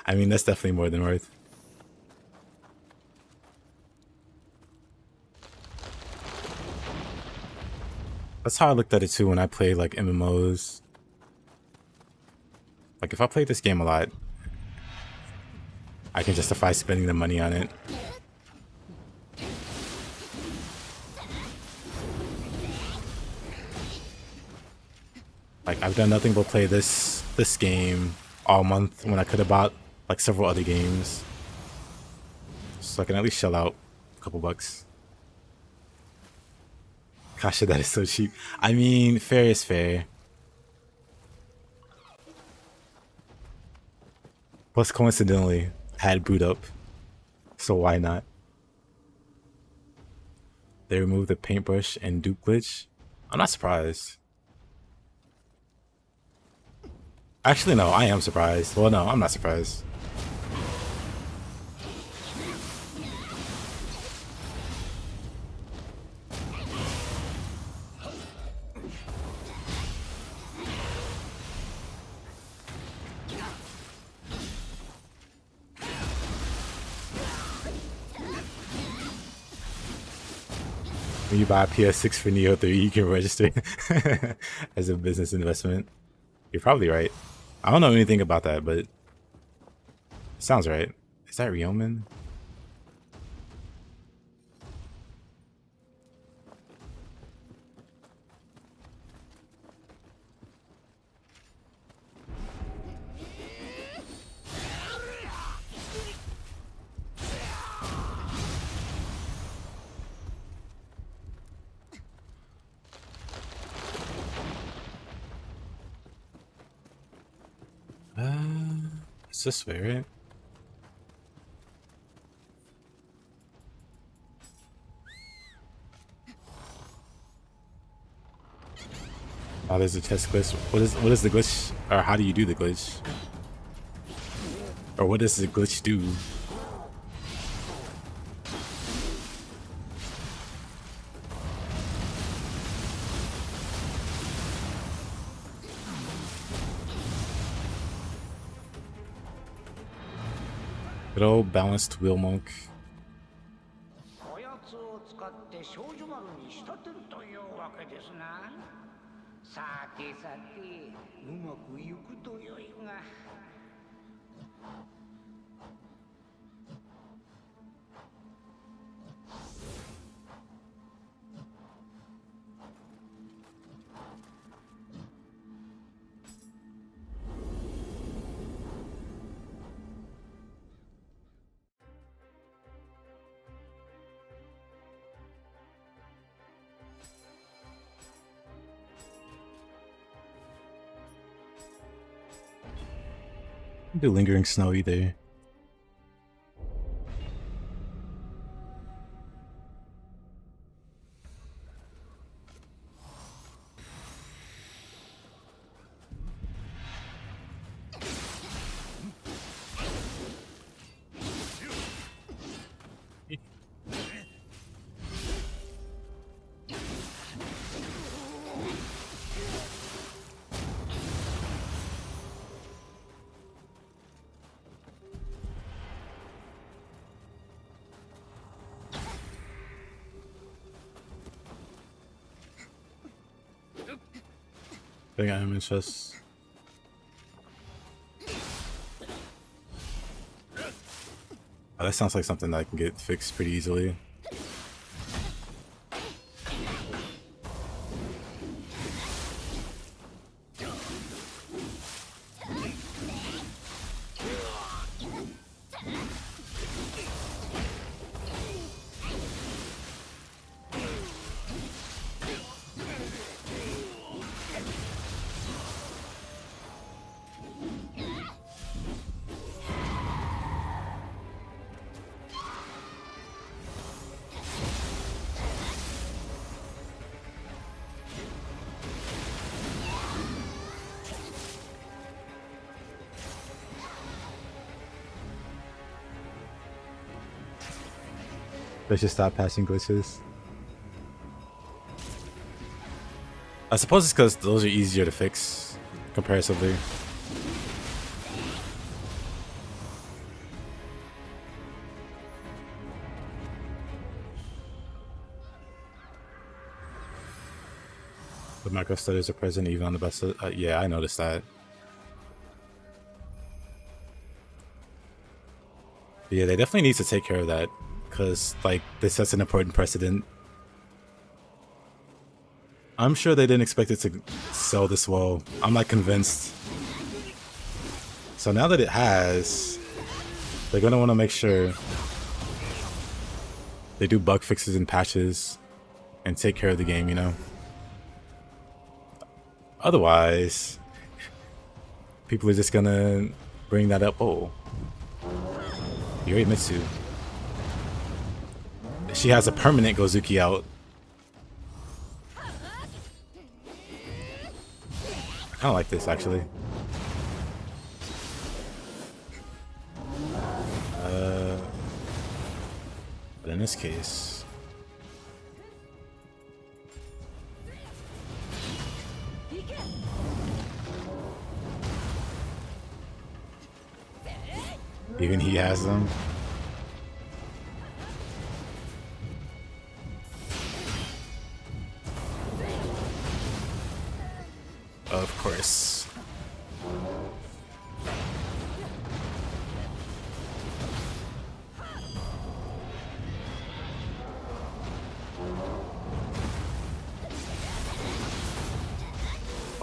S1: I mean, that's definitely more than worth. That's how I looked at it too when I played like MMOs. Like if I played this game a lot, I can justify spending the money on it. Like I've done nothing but play this game all month when I could have bought like several other games. So I can at least shell out a couple bucks. Gosh, that is so cheap. I mean, fair is fair. Plus, coincidentally, had boot up, so why not? They removed the paintbrush and dupe glitch. I'm not surprised. Actually, no, I am surprised. Well, no, I'm not surprised. When you buy a PS6 for Nioh 3, you can register as a business investment. You're probably right. I don't know anything about that, but it sounds right. Is that Ryomen? It's this way, right? Oh, there's a test glitch. What is the glitch? Or how do you do the glitch? Or what does the glitch do? Good old balanced wheel monk.
S7: こやつを使って少女丸に仕立てるというわけですな。さてさて、うまくいくとよいが。
S1: Do lingering snow either. Big iron chest. Oh, that sounds like something that I can get fixed pretty easily. They should stop passing glitches. I suppose it's because those are easier to fix, comparatively. The micro stutters are present even on the best. Yeah, I noticed that. But yeah, they definitely need to take care of that. Because, like, this sets an important precedent. I'm sure they didn't expect it to sell this well. I'm not convinced. So now that it has, they're going to want to make sure they do bug fixes and patches and take care of the game, you know? Otherwise, people are just gonna bring that up. Oh, Yorimitsu. She has a permanent Gozuki out. I kind of like this, actually. But in this case... Even he has them. Of course.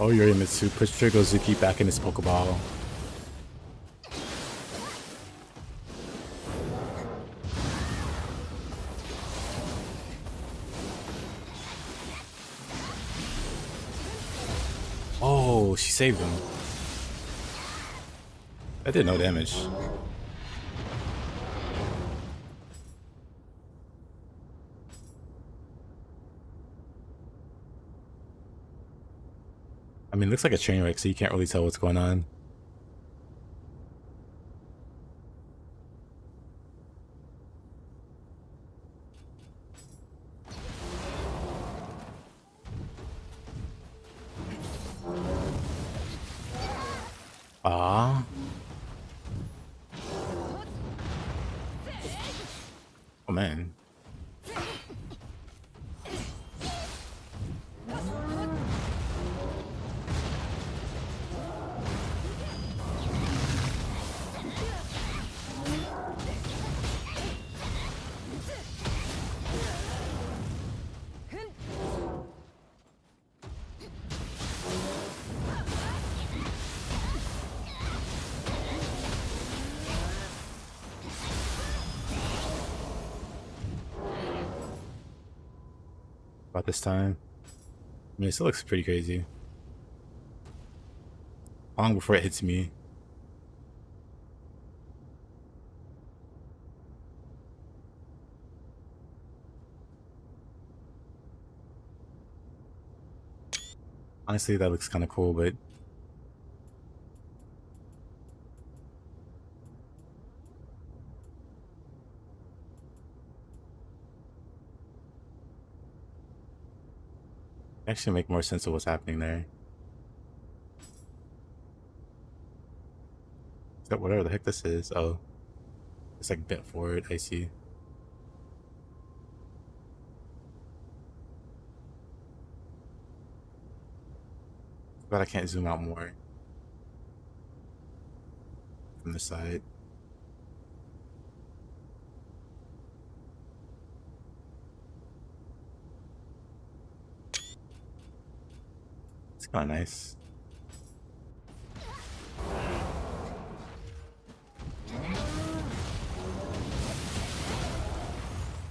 S1: Oh, Yorimitsu pushed your Gozuki back in his Pokeball. Oh, she saved him. That did no damage. I mean, it looks like a train wreck, so you can't really tell what's going on. Ah. Oh man. About this time. I mean, it still looks pretty crazy. Long before it hits me. Honestly, that looks kind of cool, but actually make more sense of what's happening there. Except whatever the heck this is. Oh, it's like bent forward. I see. But I can't zoom out more from the side. It's kind of nice.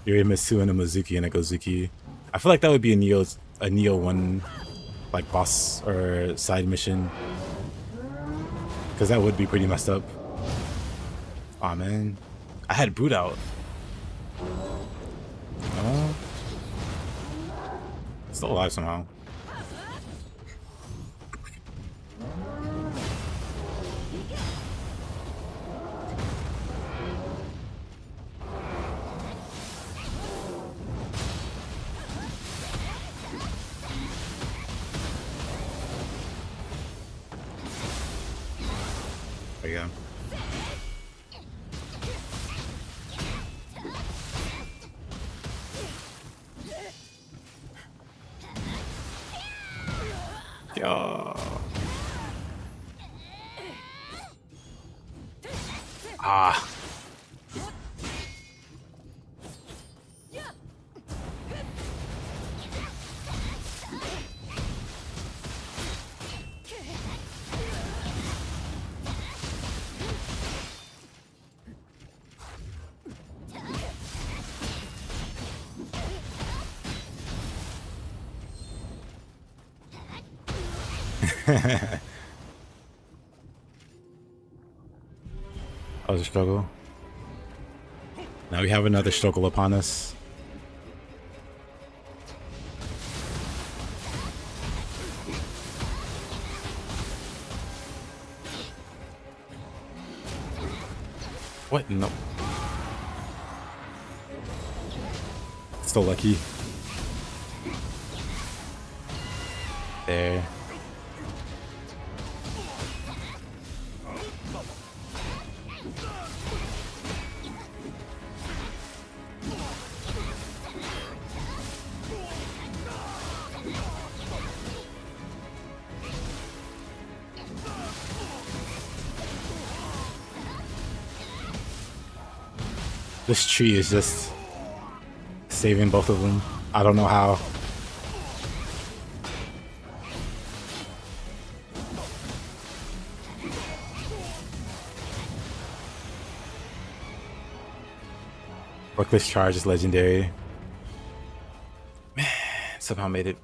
S1: Yorimitsu and a Mizuki and a Gozuki. I feel like that would be a Nioh 1 like boss or side mission, because that would be pretty messed up. Aw, man, I had Brood out. Oh, still alive somehow. There you go. Yo. Ah. That was a struggle. Now we have another struggle upon us. What? No. Still lucky. There. This tree is just saving both of them. I don't know how. Reckless charge is legendary. Man, somehow made it.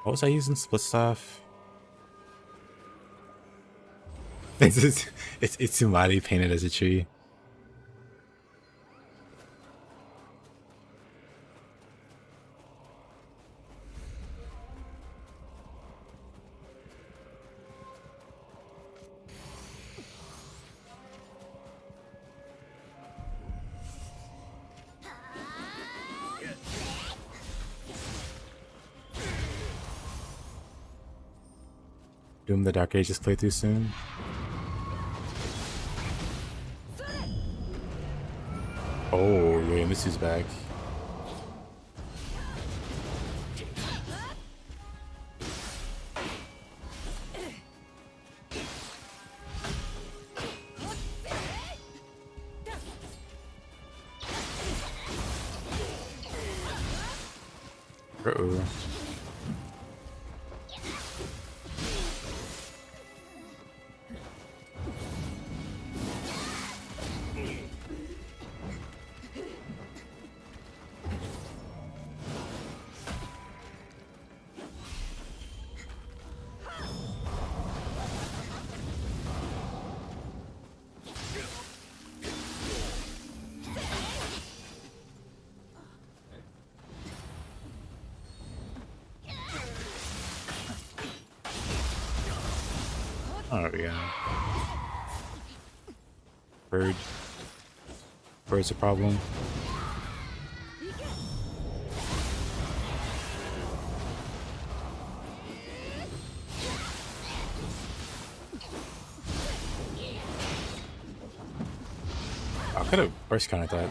S1: What was I using? Split staff? It's Tsumari painted as a tree. Doom the Dark Ages playthrough soon. Oh, Yorimisu's back. Uh-oh. Oh yeah. Bird's a problem. I could have burst countered that.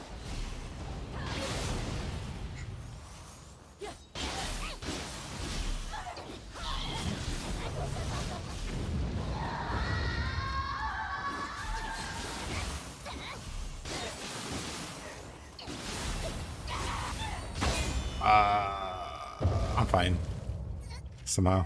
S1: I'm fine. Somehow.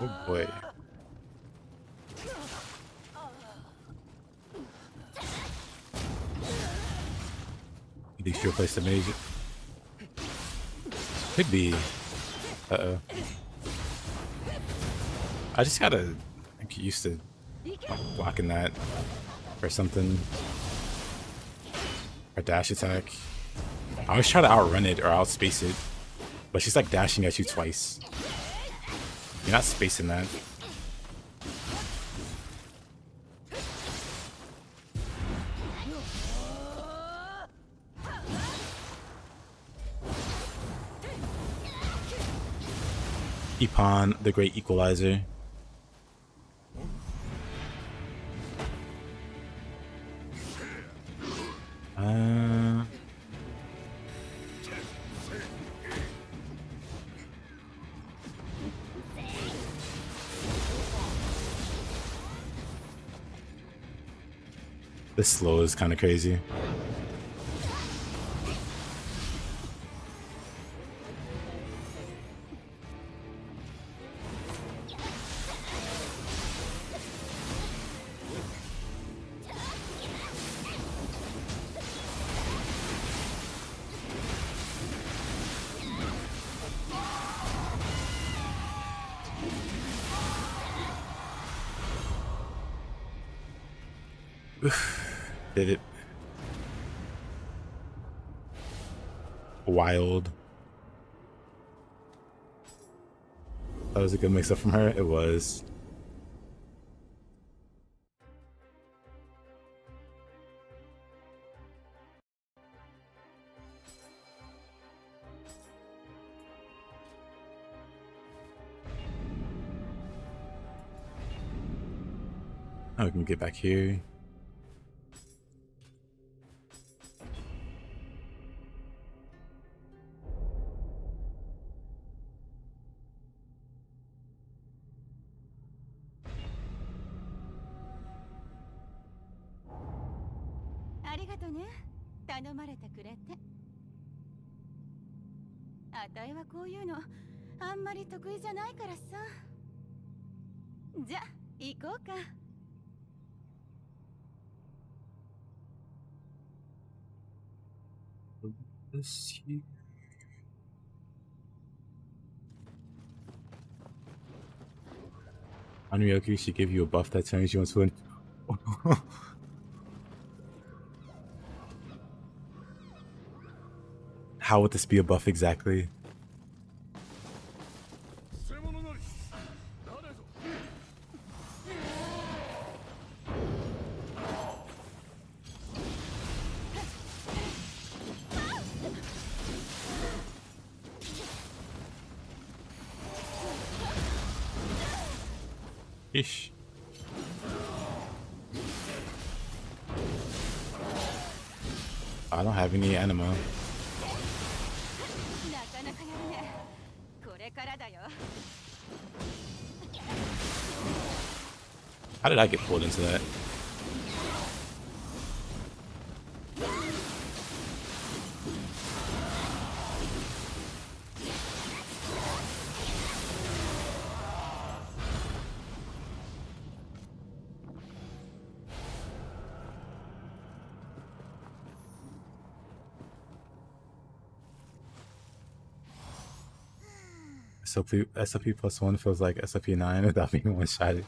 S1: Oh boy. You think she'll place the mage? Could be. Uh-oh. I just gotta get used to blocking that or something. Or dash attack. I always try to outrun it or outspace it. But she's like dashing at you twice. You're not spacing that. Ipan, the Great Equalizer. This slow is kind of crazy. Did it. Wild. That was a good mix up from her. It was. Oh, we can get back here. This here. Onryoku should give you a buff that turns you into an. How would this be a buff exactly? Ish. I don't have any anima. How did I get pulled into that? SOP plus 1 feels like SOP 9 without being one-shotted.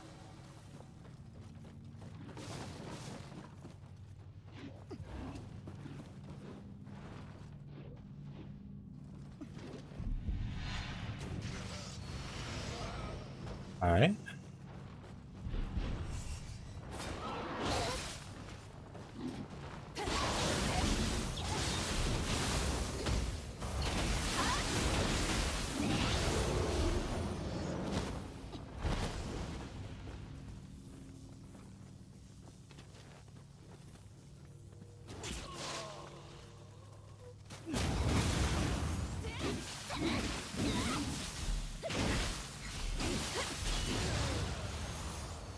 S1: Alright.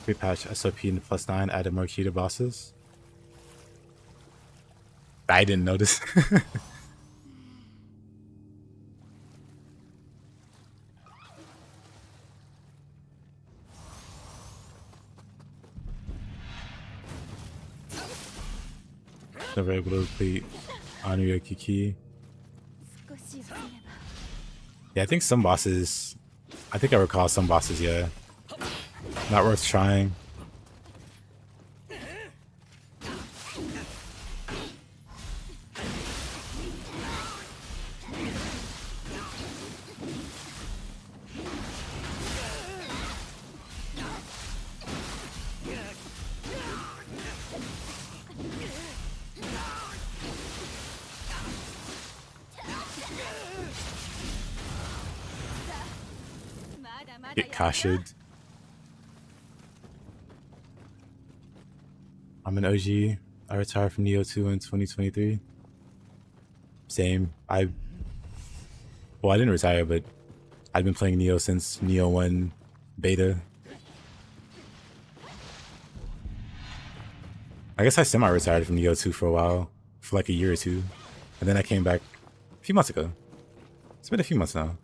S1: Pre-patch SOP in +9 added more key to bosses. I didn't notice. Never able to complete Onryoku key. Yeah, I think some bosses. I think I recall some bosses, yeah. Not worth trying. Get Kashed. I'm an OG. I retired from Nioh 2 in 2023. Same. Well, I didn't retire, but I've been playing Nioh since Nioh 1 beta. I guess I semi-retired from Nioh 2 for a while, for like a year or two, and then I came back a few months ago. It's been a few months now.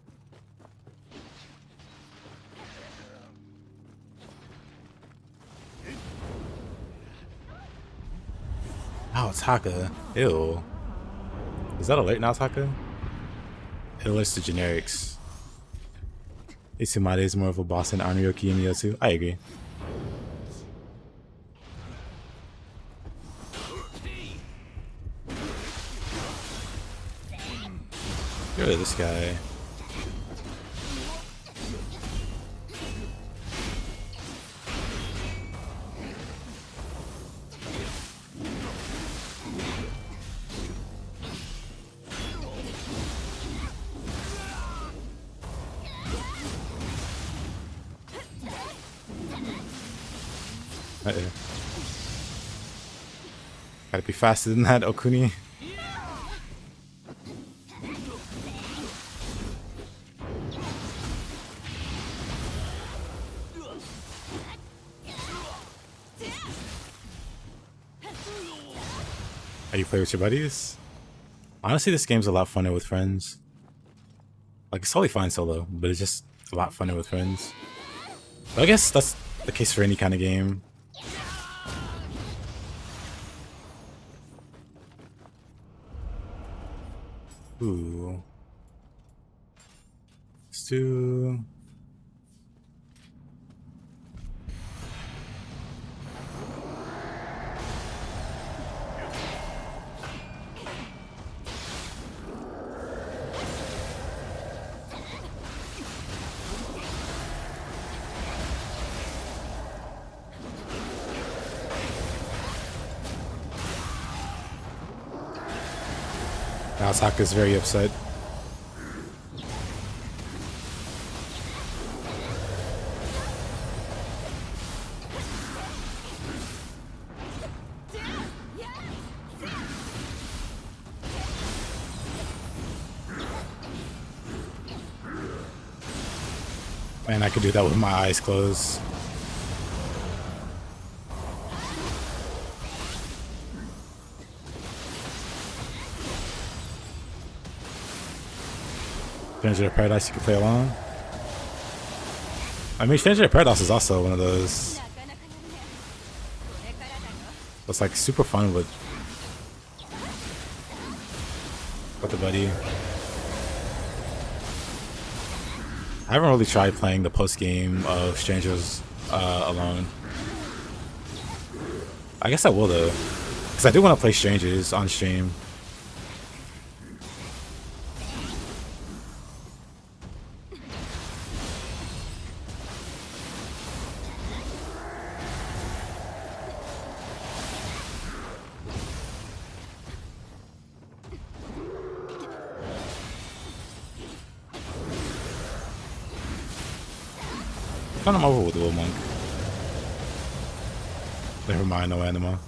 S1: Oh, Taka. Ew. Is that alert now, Taka? It alerts to generics. Isumade is more of a boss than Anryoki in Nioh 2. I agree. Get rid of this guy. Gotta be faster than that, Okuni. Are you play with your buddies? Honestly, this game's a lot funner with friends. Like, it's totally fine solo, but it's just a lot funner with friends. But I guess that's the case for any kind of game. Ooh. Let's do... Now Sokka's very upset. Man, I could do that with my eyes closed. Stranger of Paradise you can play along. I mean, Stranger of Paradise is also one of those. It's like super fun with the buddy. I haven't really tried playing the post game of Strangers alone. I guess I will though, because I do want to play Strangers on stream. I'm over with Little Monk. Never mind, no anima.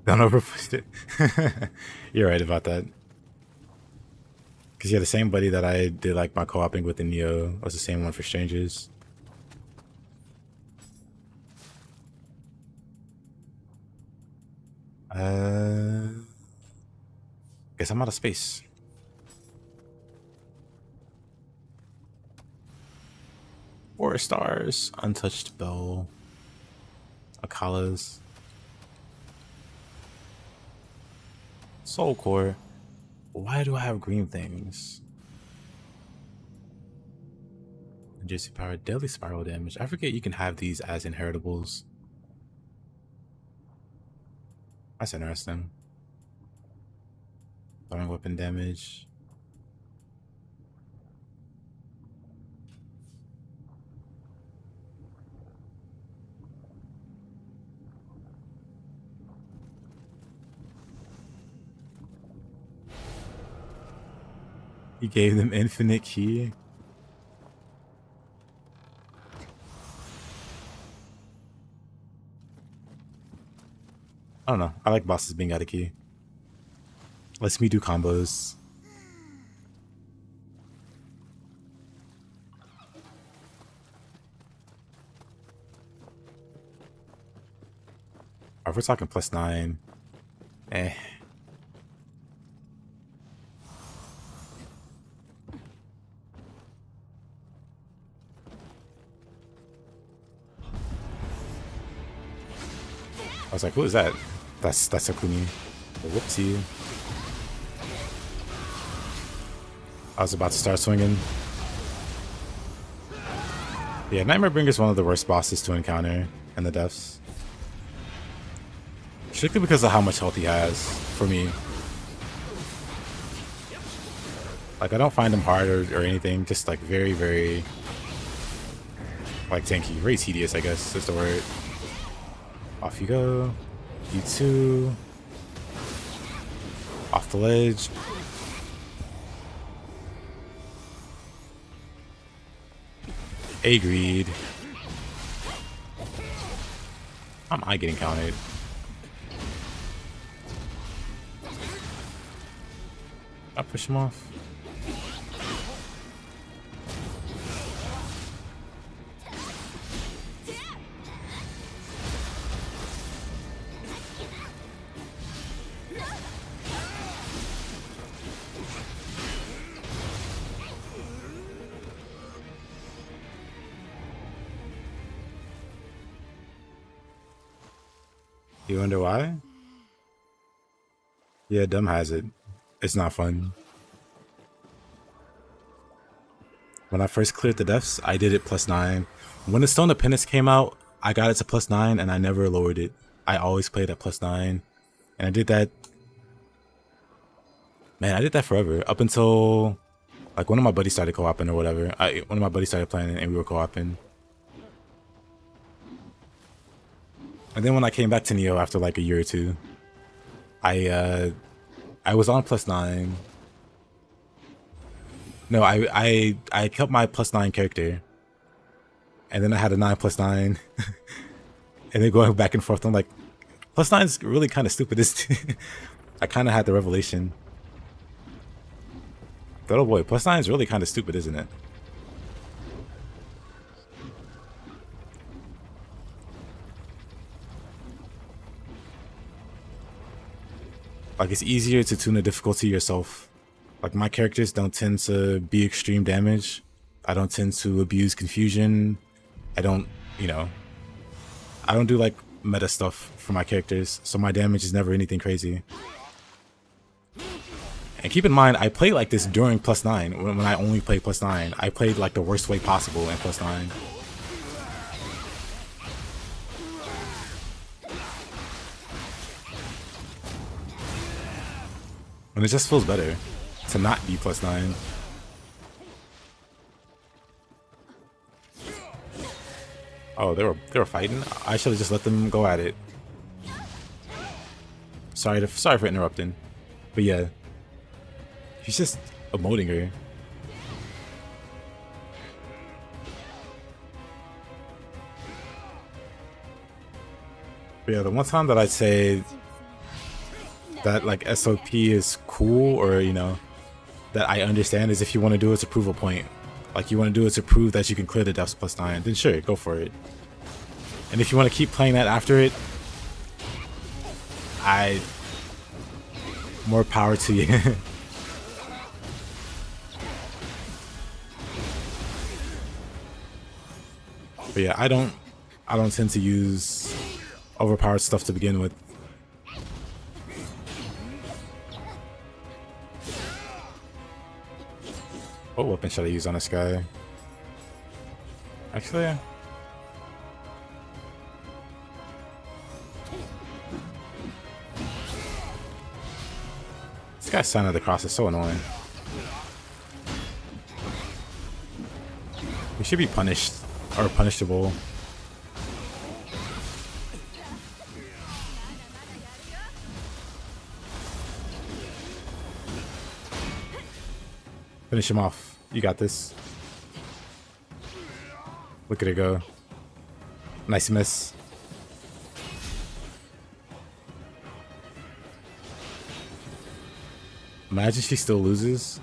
S1: Don't overpush it. You're right about that. Because yeah, the same buddy that I did like my co-oping with in Nioh was the same one for Strangers. Guess I'm out of space. Four stars, untouched bell, Akala's, soul core. Why do I have green things? Juicy power, deadly spiral damage. I forget you can have these as inheritables. That's interesting. Throwing weapon damage. He gave them infinite key. don't know. I like bosses being out of key. Lets me do combos. If we're talking +9, eh. I was like, who is that? That's Akumi. Whoopsie. I was about to start swinging. Yeah, Nightmare Bringer is one of the worst bosses to encounter in the depths. Strictly because of how much health he has, for me. Like, I don't find him hard or anything, just like very, very, like, tanky. Very tedious, I guess, is the word. Off you go. You too. Off the ledge. Agreed. How am I getting counted? I push him off. You wonder why? Yeah, Dumb has it. It's not fun. When I first cleared the deaths, I did it +9. When the Stone of Penance came out, I got it to +9 and I never lowered it. I always played at +9. And I did that... Man, I did that forever. Up until... Like, one of my buddies started co-oping or whatever. One of my buddies started playing and we were co-oping. And then when I came back to Nioh after like a year or two, I was on +9. No, I kept my +9 character, and then I had a 9+9, and then going back and forth. I'm like, +9 is really kind of stupid. I kind of had the revelation. But oh boy, +9 is really kind of stupid, isn't it? Like, it's easier to tune the difficulty yourself. Like, my characters don't tend to be extreme damage. I don't tend to abuse confusion. I don't, you know, I don't do like meta stuff for my characters, so my damage is never anything crazy. And keep in mind, I play like this during +9, when I only play +9. I played like the worst way possible in +9. And it just feels better to not be +9. Oh, they were fighting. I should have just let them go at it. Sorry for interrupting, but yeah, he's just emoting her. But yeah, the one time that I'd say that like SOP is cool, or you know, that I understand, is if you want to do it to prove a point. Like, you want to do it to prove that you can clear the depths +9, then sure, go for it. And if you want to keep playing that after it, more power to you. But yeah, I don't tend to use overpowered stuff to begin with. What weapon should I use on this guy? Actually, this guy's Sign of the Cross is so annoying. We should be punished, or punishable. Finish him off. You got this. Look at it go. Nice miss. Imagine she still loses.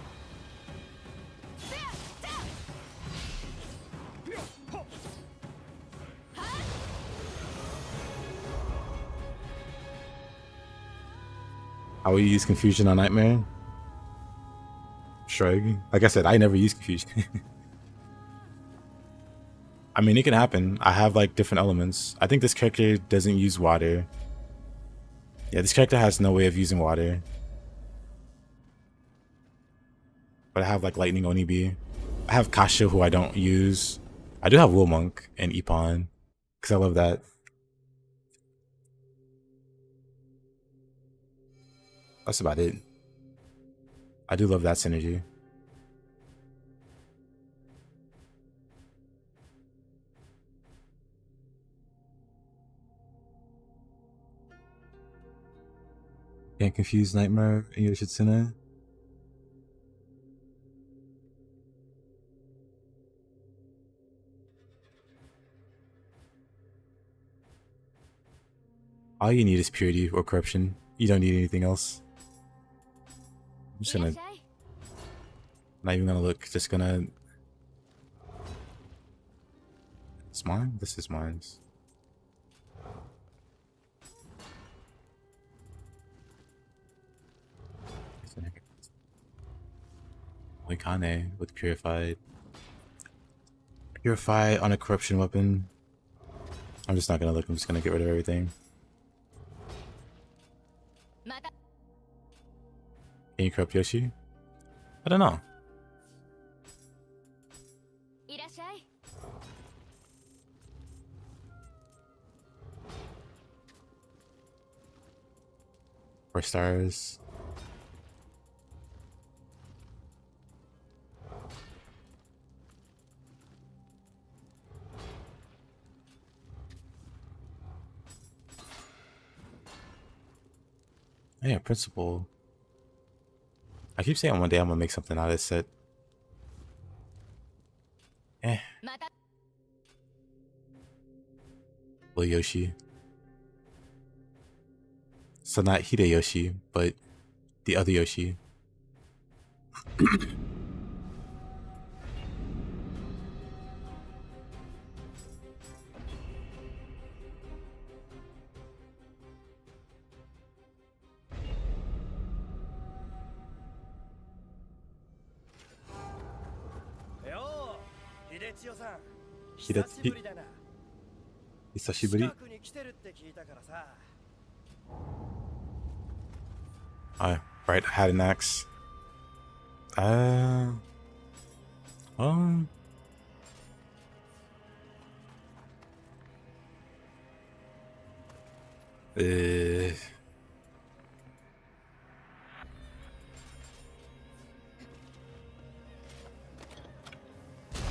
S1: How will you use confusion on Nightmare? Shrug. Like I said, I never use confusion. I mean, it can happen. I have like different elements. I think this character doesn't use water. Yeah, this character has no way of using water. But I have like Lightning Onibi. I have Kasha, who I don't use. I do have Will Monk and Ippon, because I love that. That's about it. I do love that synergy. Can't confuse Nightmare and Yoshitsune. All you need is purity or corruption. You don't need anything else. I'm just gonna... Not even gonna look, just gonna... It's mine? This is mine. Oikane with purified. Purify on a corruption weapon. I'm just not gonna look, I'm just gonna get rid of everything. Can you corrupt Yoshi? I don't know. Four stars. Yeah, principal. I keep saying one day I'm gonna make something out of this set. Little Yoshi. So not Hideyoshi, but the other Yoshi. Hisashiburi? Right, I had an axe.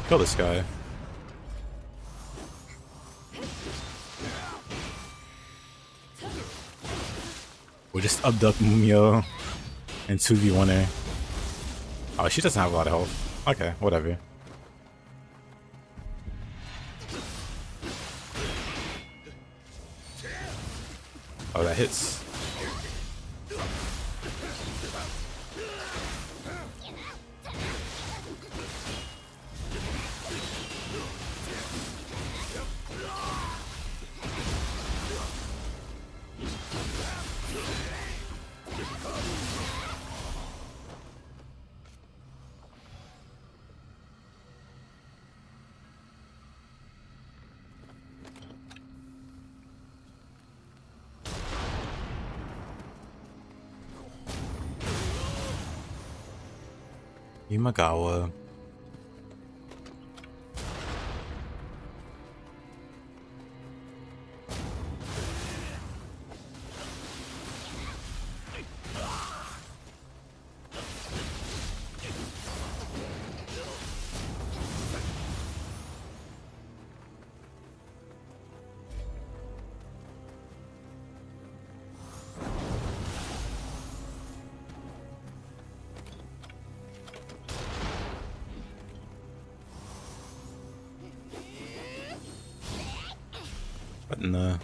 S1: Kill this guy. We'll just abduct Mumio and 2v1 her. Oh, she doesn't have a lot of health. Okay, whatever. Oh, that hits. Imagawa. What in the...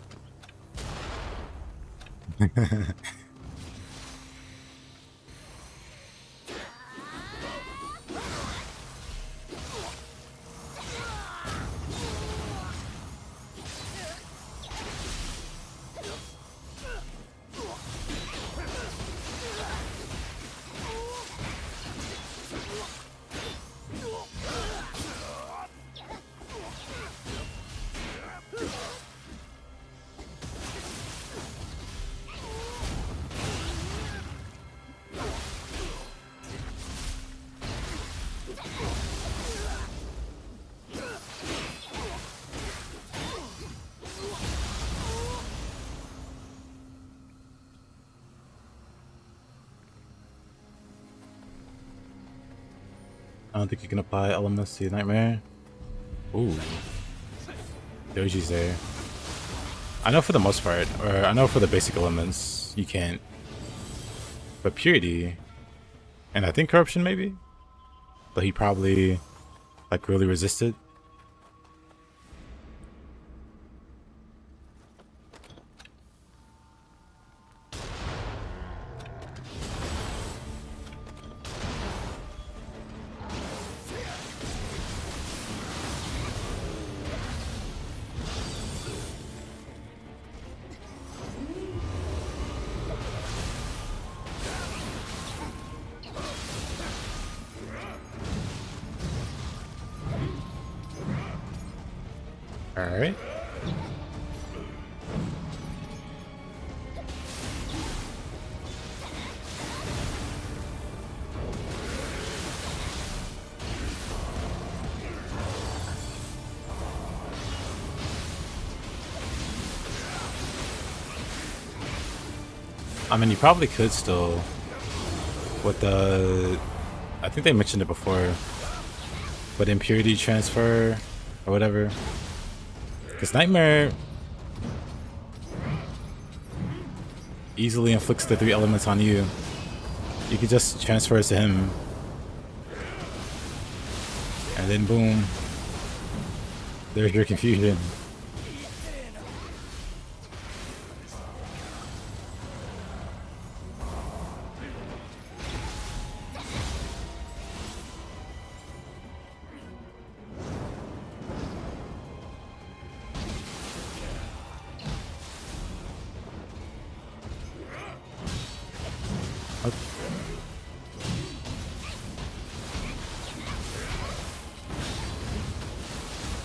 S1: I don't think you can apply elements to your nightmare. Ooh. Doji's there. I know for the most part, or I know for the basic elements, you can't. But purity, and I think corruption maybe? But he probably, like, really resisted. Alright. I mean, you probably could still, with the, I think they mentioned it before, but impurity transfer or whatever. Because Nightmare easily inflicts the 3 elements on you. You could just transfer it to him. And then boom. There's your confusion.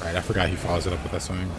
S1: Right, I forgot he follows it up with that swing.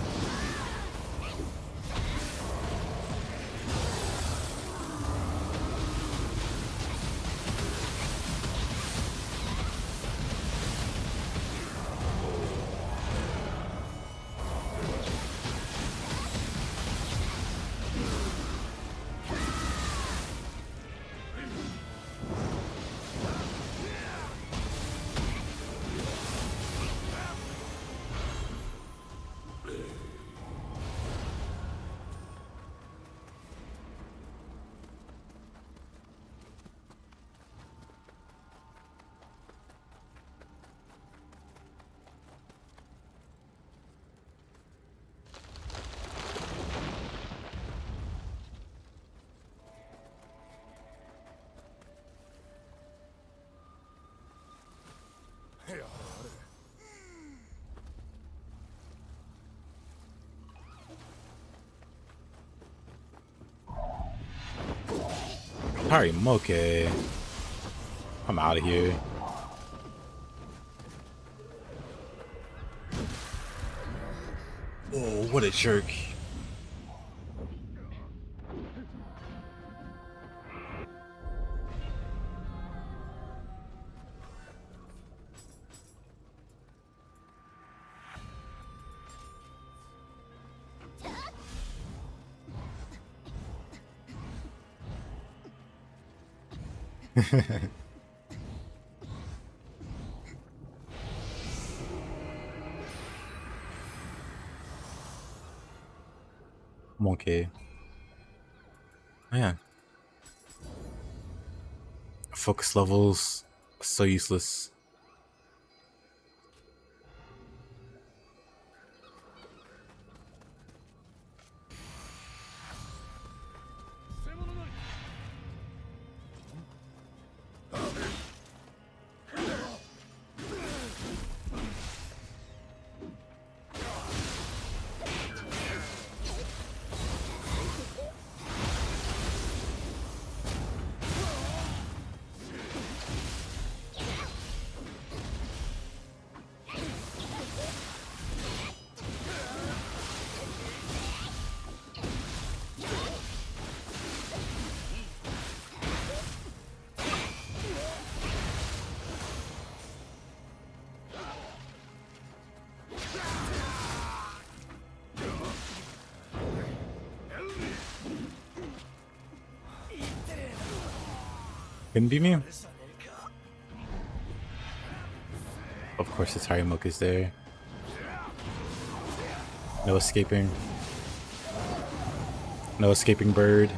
S1: Harry Moke. I'm out of here. Oh, what a jerk. Monkey. Man. Focus levels so useless. Couldn't be me. Of course, the Tarimok is there. No escaping. No escaping bird.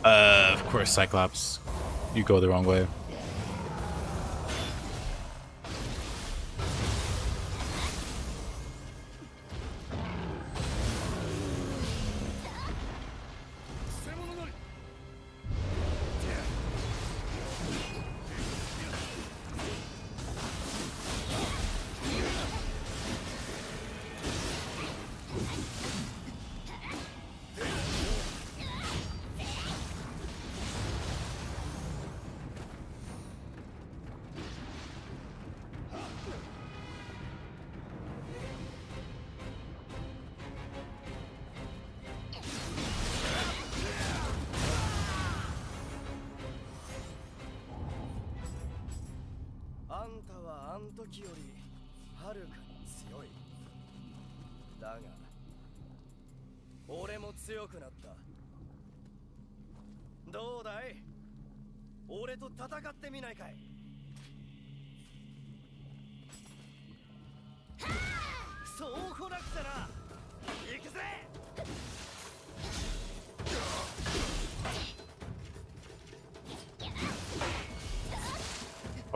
S1: Of course, Cyclops. You go the wrong way.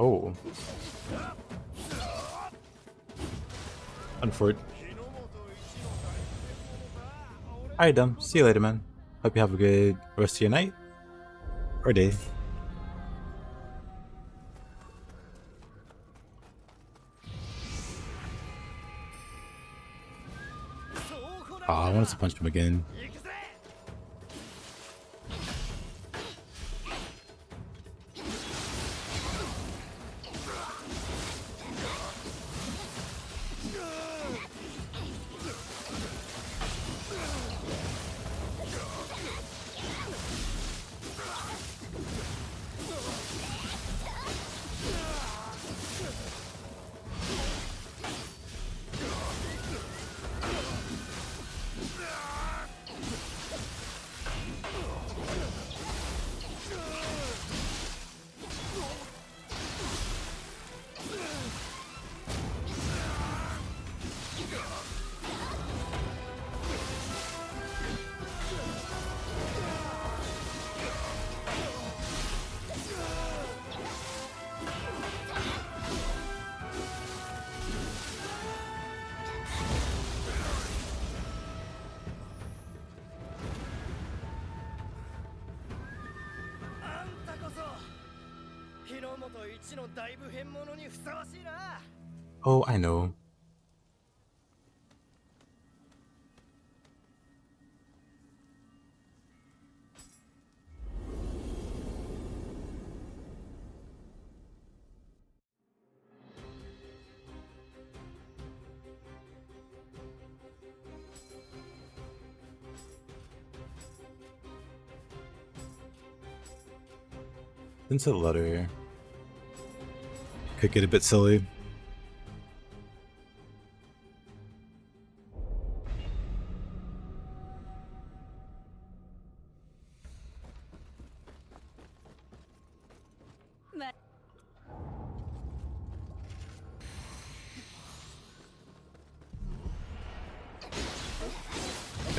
S1: Oh. Unfortunate. Alright, dumb. See you later, man. Hope you have a good rest of your night or day. Oh, I wanted to punch him again. Oh, I know. Into the letter. Could get a bit silly.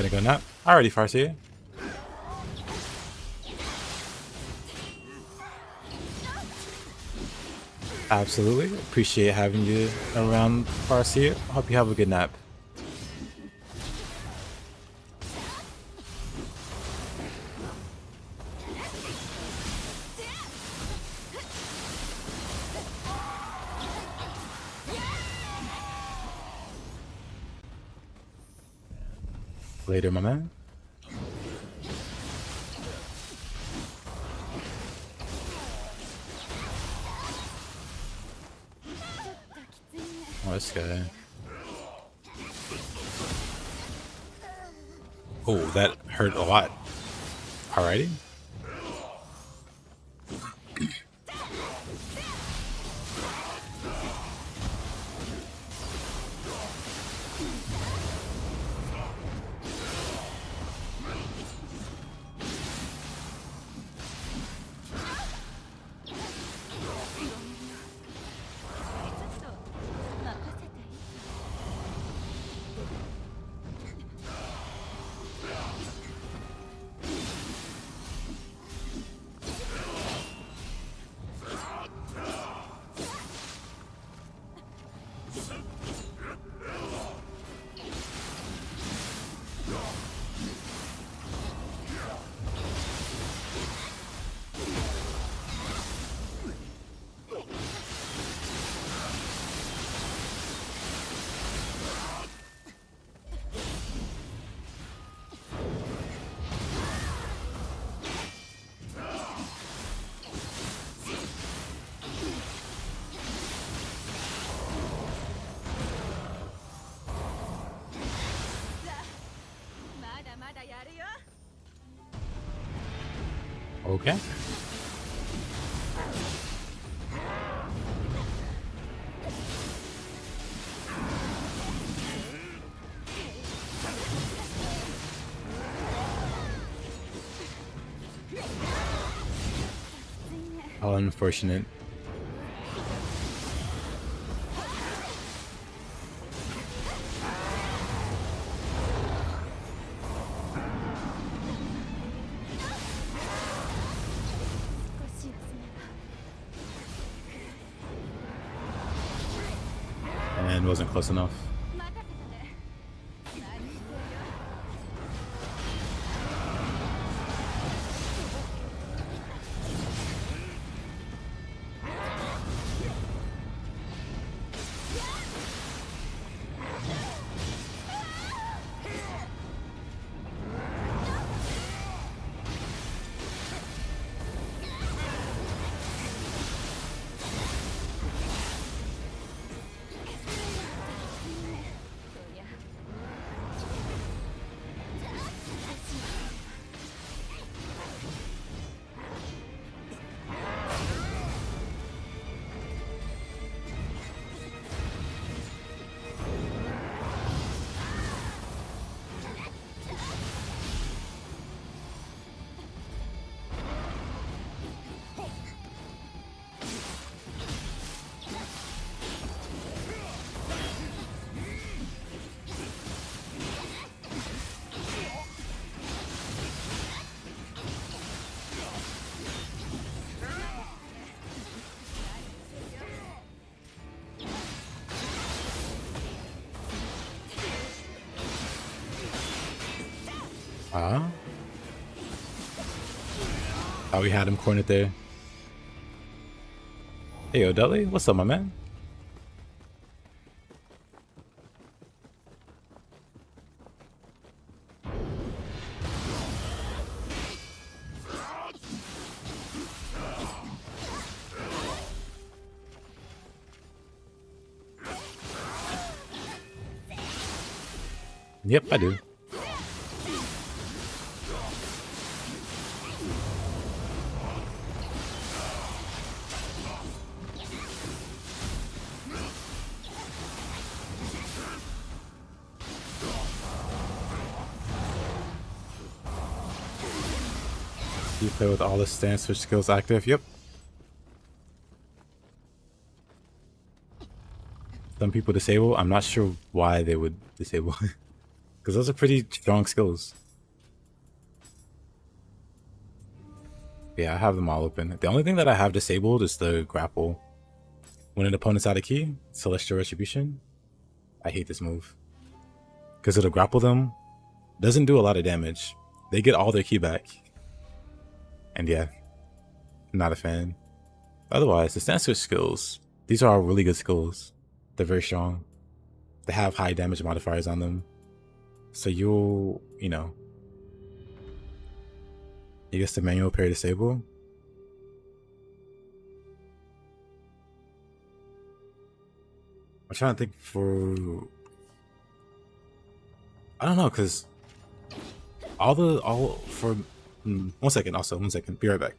S1: Gonna go nap. Alrighty, Farseer. Absolutely. Appreciate having you around, Farseer. Hope you have a good nap. Later, my man. Oh, this guy. Oh, that hurt a lot. Alrighty. Okay. How unfortunate. And wasn't close enough. Oh, we had him cornered there. Hey, O'Dully, what's up, my man? Yep, I do. You play with all the stance switch skills active? Yep. Some people disable. I'm not sure why they would disable. Because those are pretty strong skills. Yeah, I have them all open. The only thing that I have disabled is the grapple. When an opponent's out of key, Celestial Retribution. I hate this move. Because it'll grapple them. Doesn't do a lot of damage. They get all their key back. And yeah, not a fan. Otherwise, the stance switch skills, these are all really good skills. They're very strong. They have high damage modifiers on them. So you'll, you know, you guess the manual parry disable. I'm trying to think for, I don't know, because all for, 1 second, also, 1 second, be right back.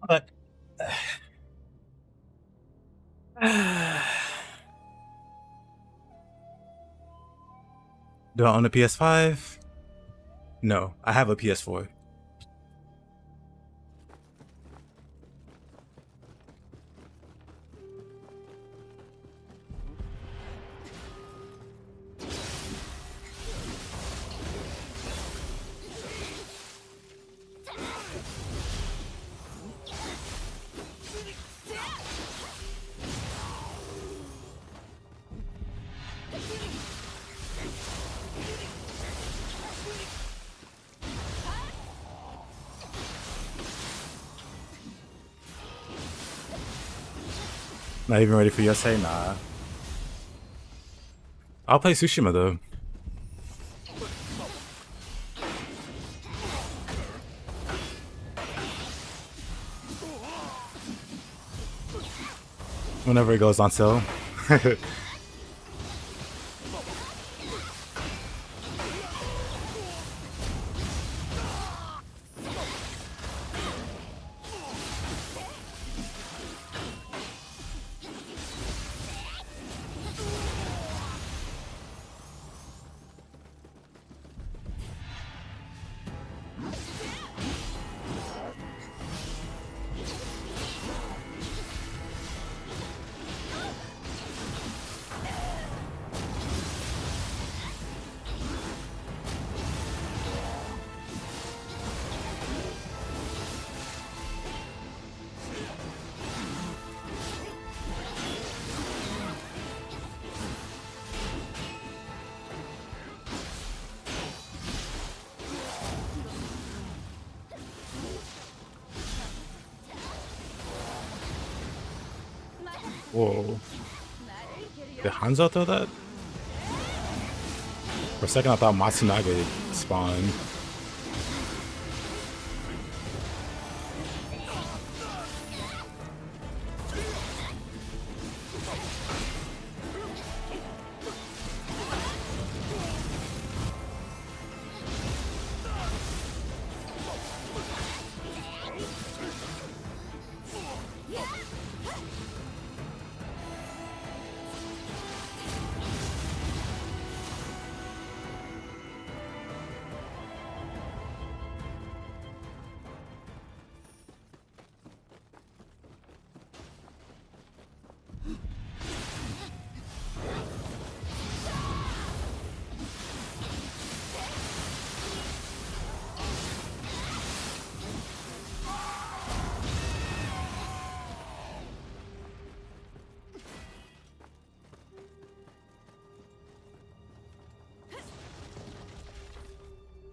S1: But do I own a PS5? No, I have a PS4. Not even ready for USA? Nah. I'll play Tsushima though. Whenever it goes on sale. Whoa. Did Hanzo throw that? For a second I thought Matsunaga spawned.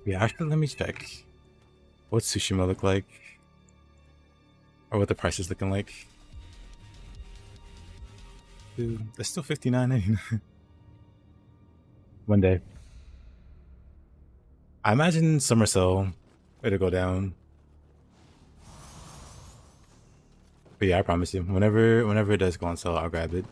S1: Yeah, actually, let me check. What Tsushima look like? Or what the price is looking like? Dude, that's still $59.99. One day. I imagine Summer Sale, it'll go down. But yeah, I promise you, whenever it does go on sale, I'll grab it.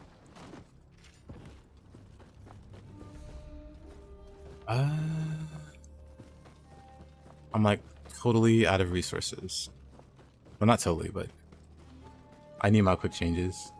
S1: I'm like totally out of resources. Well, not totally, but I need my quick changes.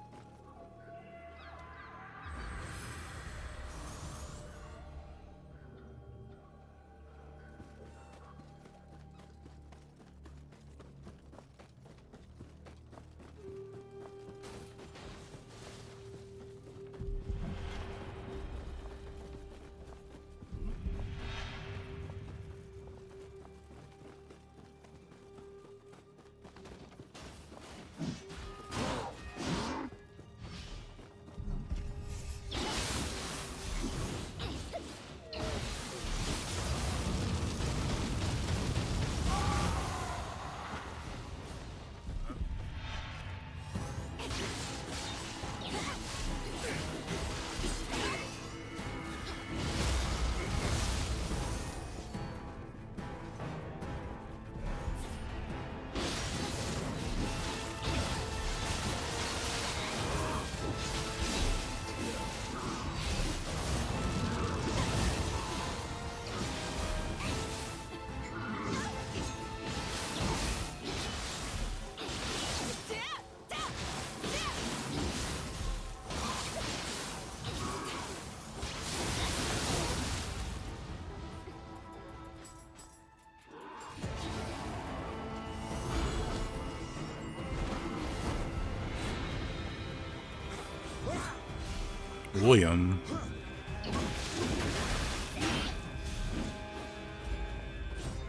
S1: William.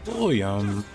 S1: William.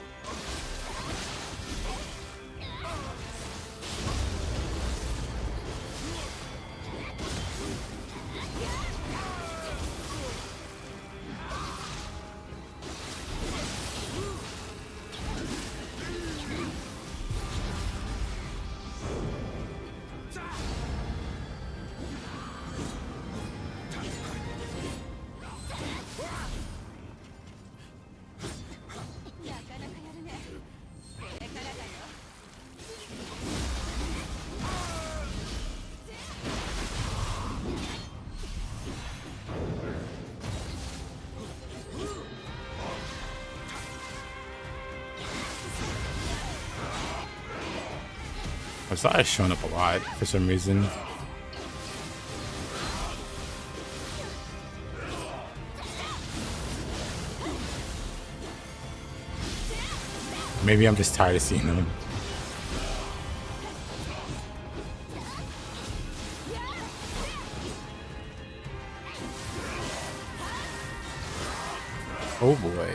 S1: I saw it showing up a lot for some reason. Maybe I'm just tired of seeing them. Oh boy.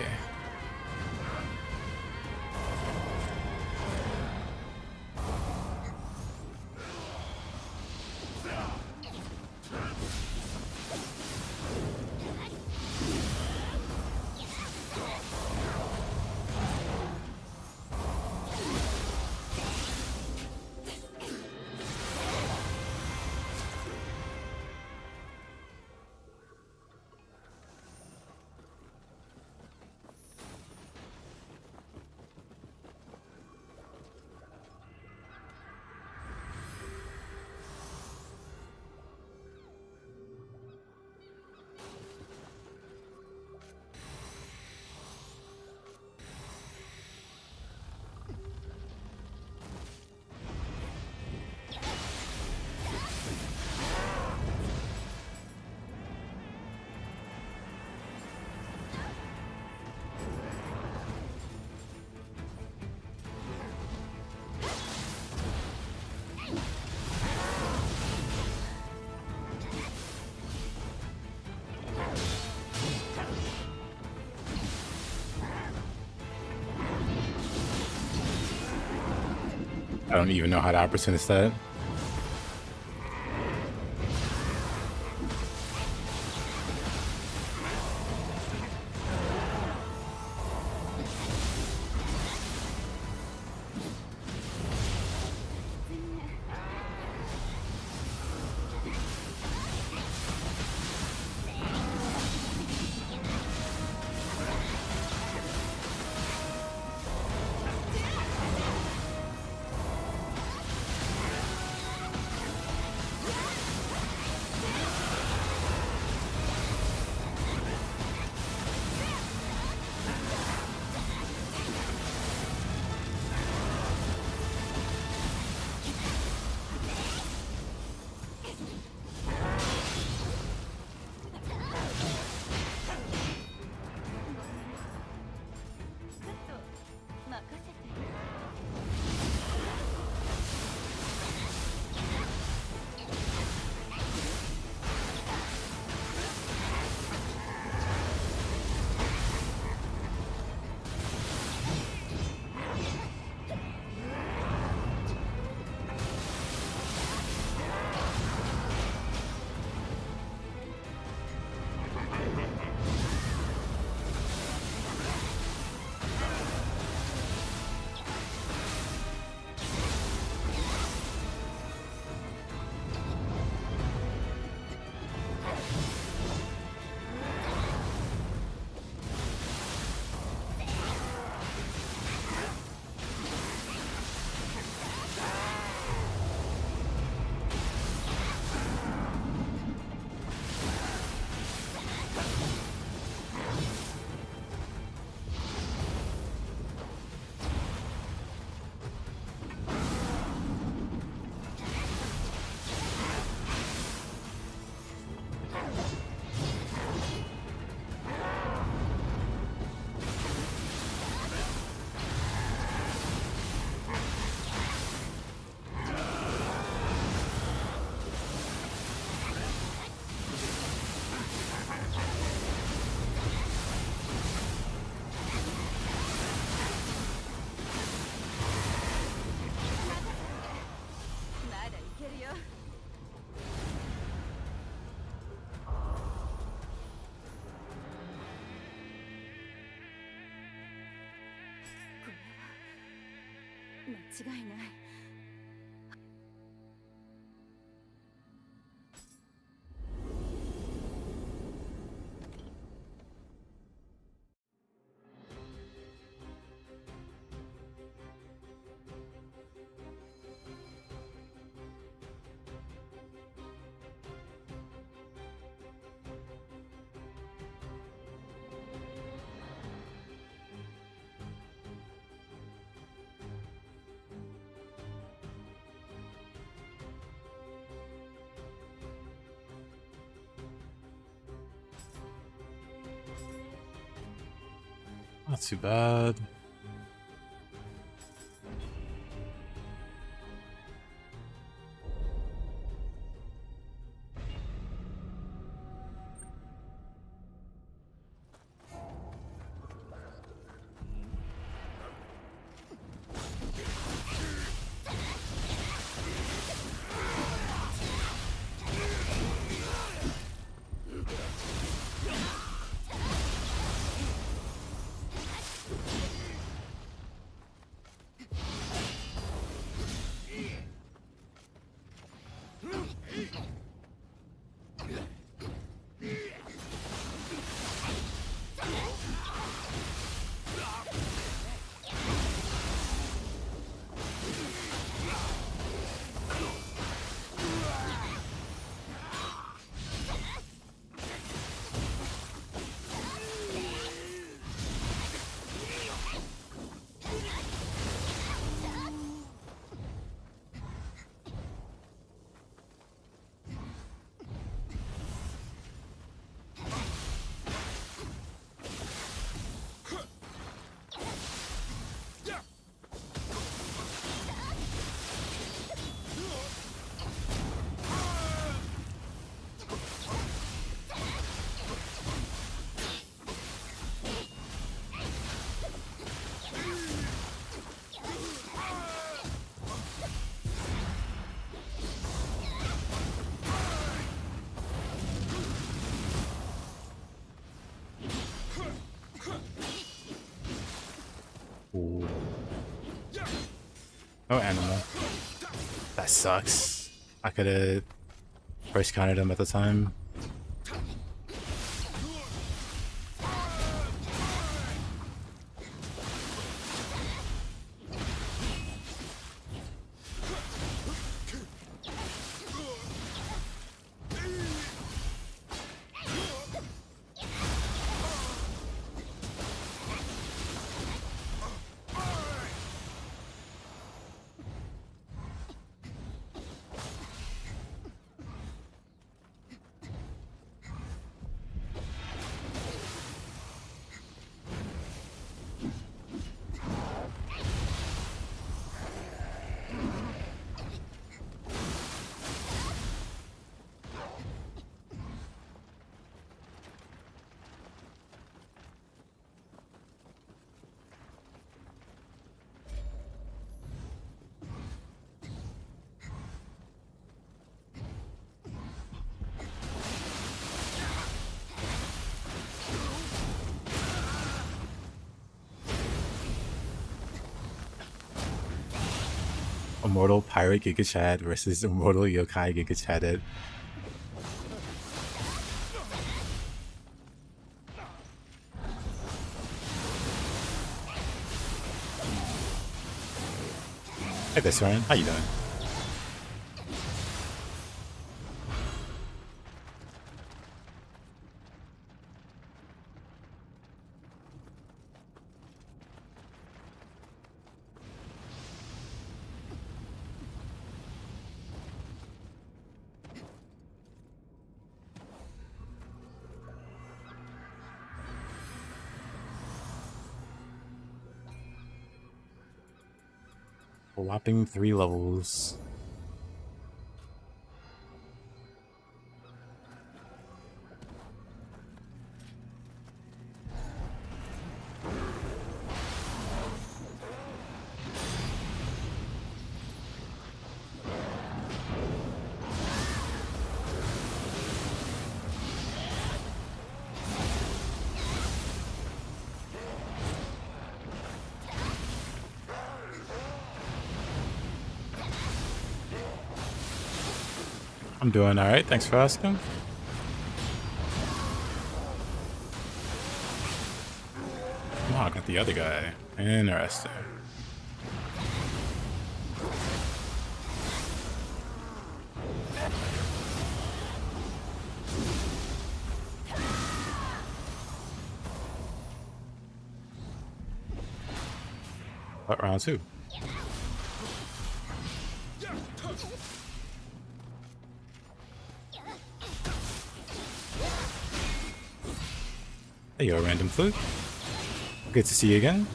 S1: I don't even know how to opportunist that.
S4: 間違いない。
S1: Not too bad. No animal. That sucks. I could have first countered him at the time. Immortal Pirate Giga Chad versus Immortal Yokai Giga Chad. Hey there, Soren. How you doing? A whopping 3 levels. I'm doing alright, thanks for asking. Oh, I got the other guy. Interesting. What, round 2? Hey, yo, Random Flute. Good to see you again.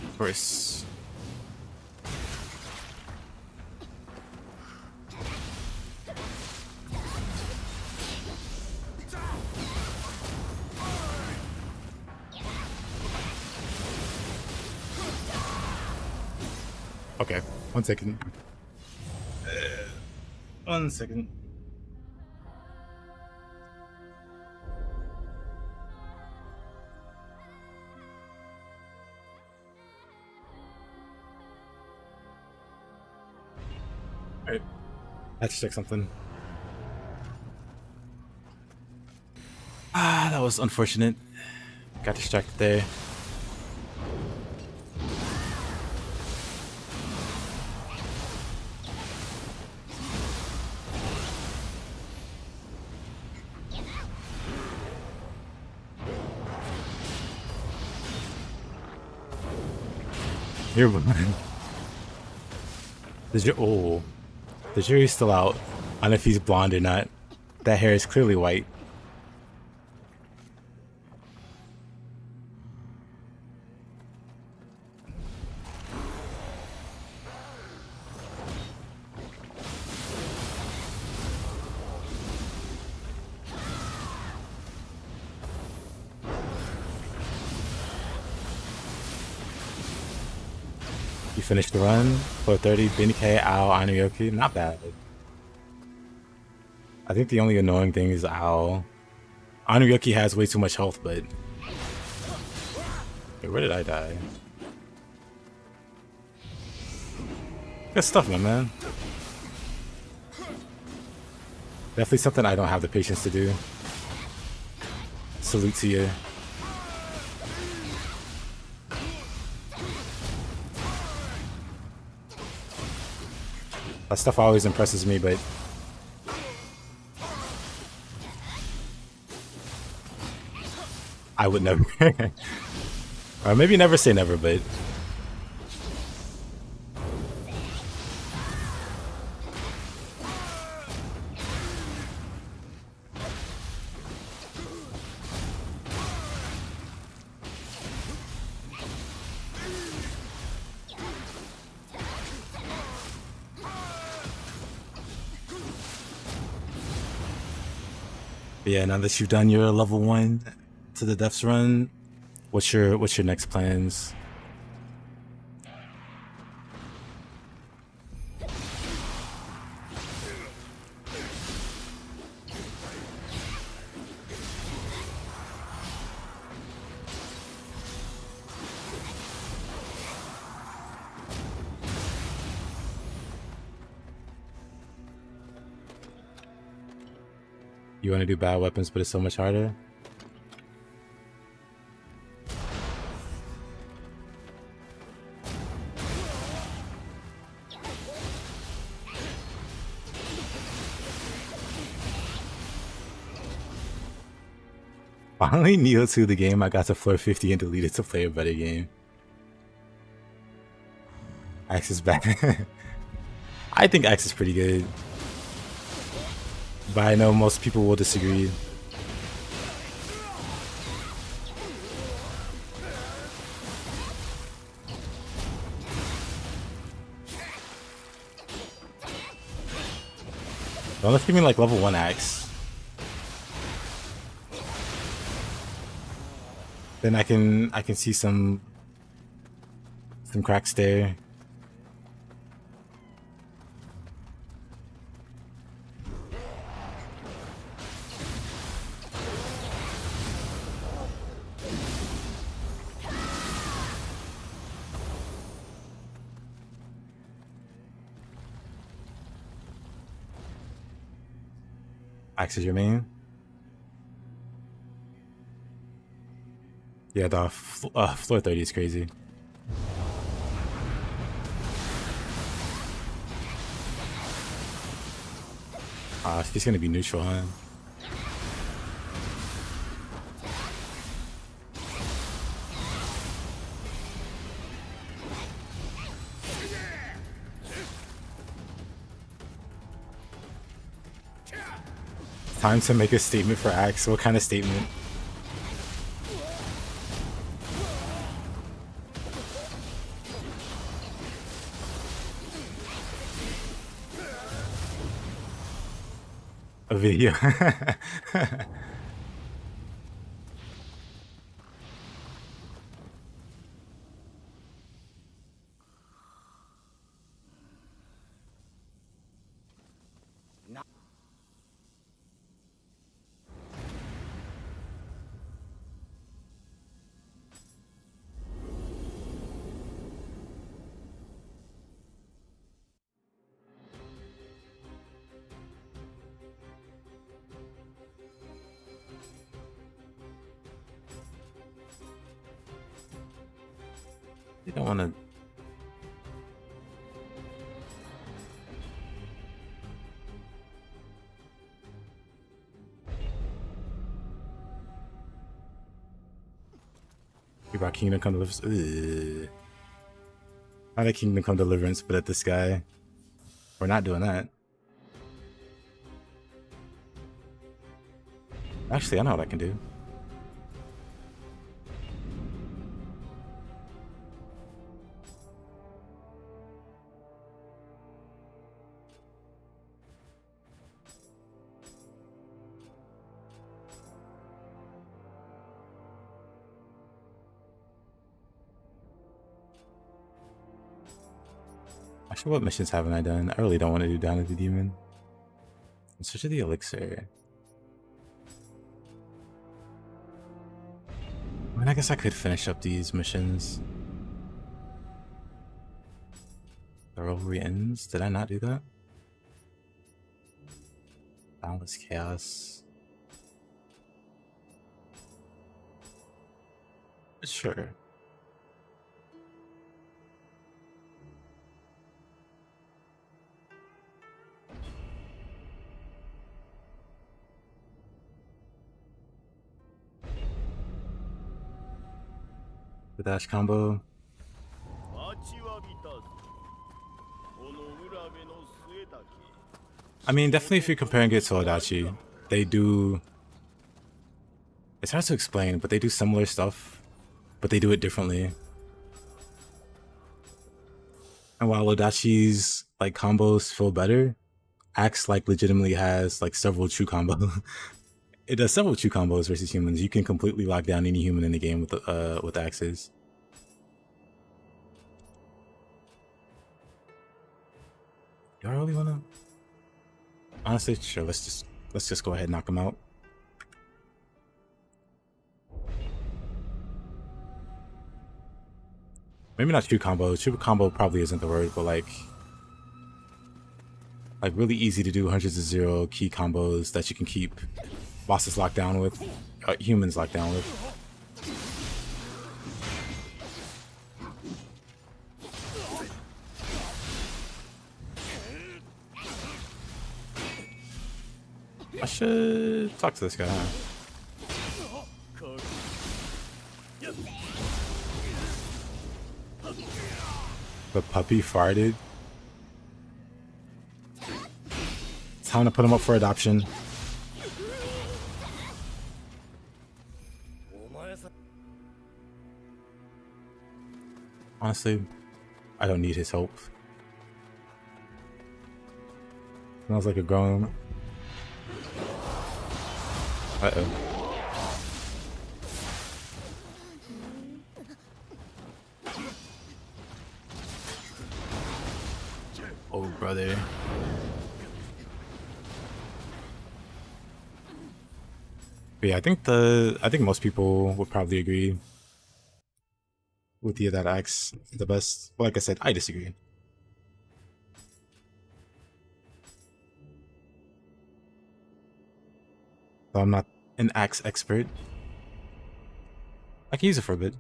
S1: Of course. Okay, 1 second. 1 second. Alright, I had to check something. Ah, that was unfortunate. Got distracted there. Here, the jury's still out on if he's blonde or not. That hair is clearly white. You finished the run. 430, Benkei, Owl, Anuyoki. Not bad. I think the only annoying thing is Owl. Anuyoki has way too much health, but... Wait, where did I die? Good stuff, my man. Definitely something I don't have the patience to do. Salute to you. That stuff always impresses me, but... I would never. Or maybe never say never, but... Yeah, now that you've done your level 1 to the Depths run, what's your next plans? You want to do bad weapons, but it's so much harder? Finally, Nioh 2, the game I got to floor 50 and deleted to play a better game. Axe is bad. I think Axe is pretty good. But I know most people will disagree. Don't let's give me like level 1 Axe. Then I can see some cracks there. Axe is your main? Yeah, the floor 30 is crazy. She's gonna be neutral, huh? Time to make a statement for Axe. What kind of statement? A video. You don't want to. You brought Kingdom Come Deliverance. I like Kingdom Come Deliverance, but at this guy, we're not doing that. Actually, I know what I can do. Actually, what missions haven't I done? I really don't want to do Down of the Demon. In Search of the Elixir. I mean, I guess I could finish up these missions. The rivalry ends. Did I not do that? Boundless Chaos. Sure. The dash combo. I mean, definitely if you're comparing it to Odachi, they do... It's hard to explain, but they do similar stuff, but they do it differently. And while Odachi's like combos feel better, Axe like legitimately has like several true combos. It does several true combos versus humans. You can completely lock down any human in the game with axes. Do I really wanna? Honestly, sure. Let's just go ahead and knock him out. Maybe not true combo. True combo probably isn't the word, but like really easy to do hundreds of zero key combos that you can keep bosses locked down with, humans locked down with. I should talk to this guy, huh? The puppy farted. Time to put him up for adoption. Honestly, I don't need his help. Smells like a grown. Uh-oh. Oh, brother. But yeah, I think most people would probably agree with you that Axe is the best. Well, like I said, I disagree. So I'm not an Axe expert. I can use it for a bit.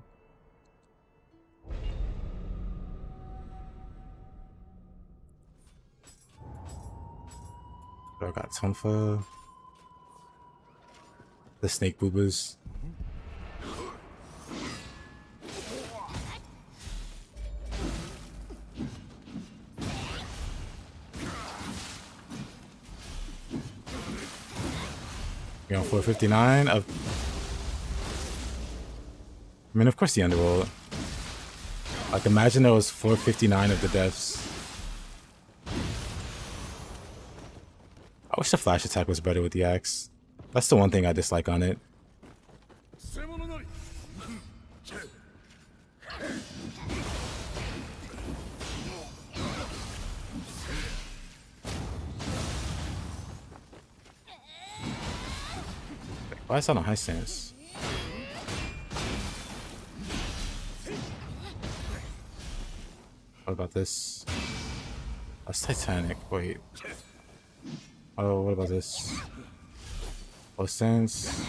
S1: I got Tonfa. The snake boobas. You're on 459 of. I mean, of course, the underworld. Like, imagine there was 459 of the deaths. I wish the flash attack was better with the axe. That's the one thing I dislike on it. Why is that on high stance? What about this? That's Titanic. Wait. Oh, what about this? Low stance.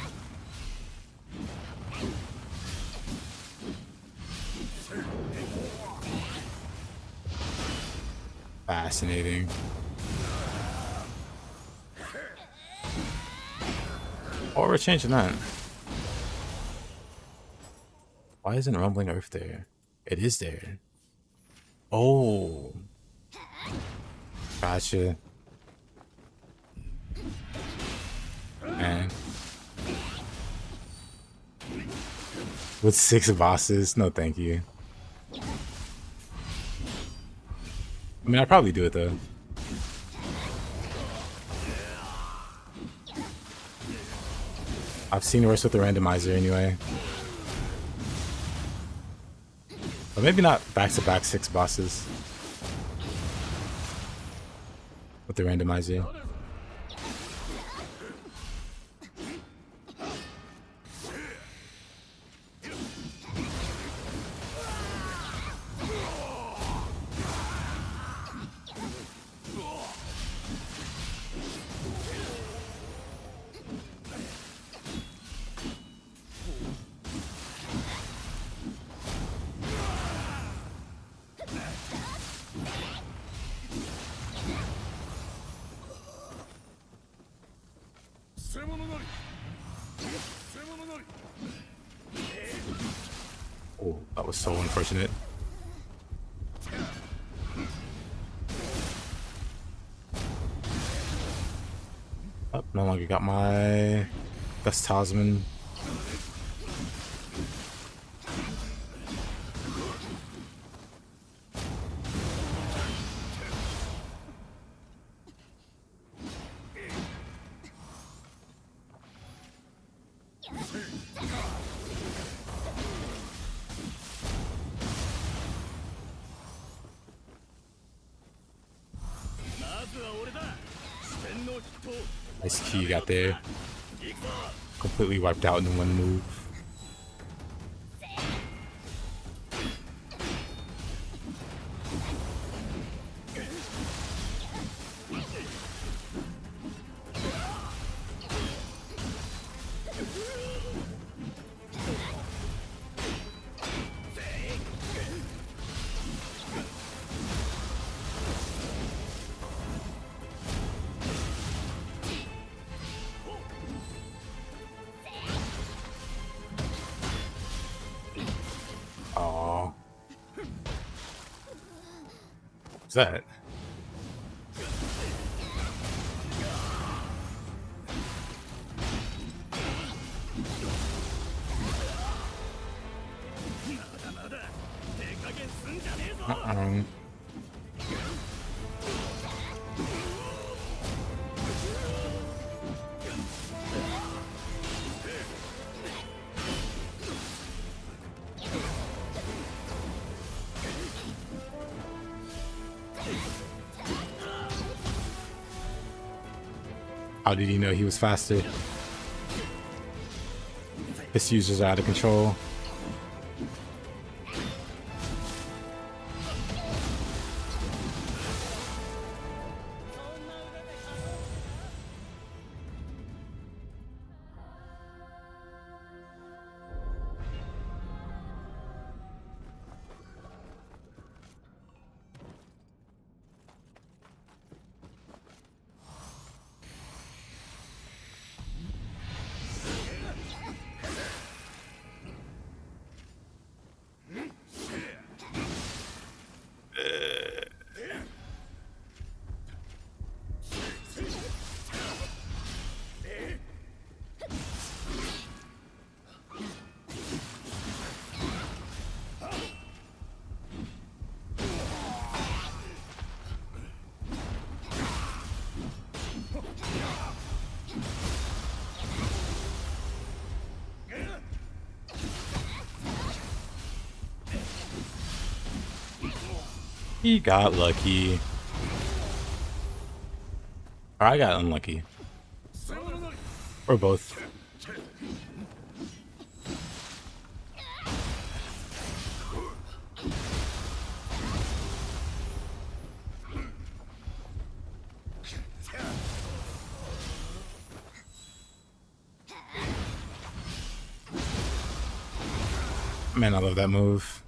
S1: Fascinating. Oh, we're changing that. Why isn't Rumbling Earth there? It is there. Oh. Gotcha. Man. With 6 bosses? No, thank you. I mean, I'd probably do it though. I've seen worse with the randomizer anyway. But maybe not back-to-back 6 bosses. with the randomizer. Oh, that was so unfortunate. Oh, no longer got my best talisman. Nice key you got there. Completely wiped out in one move. Oh, what's that? How did he know he was faster? His users are out of control. He got lucky. Or I got unlucky. Or both. Man, I love that move.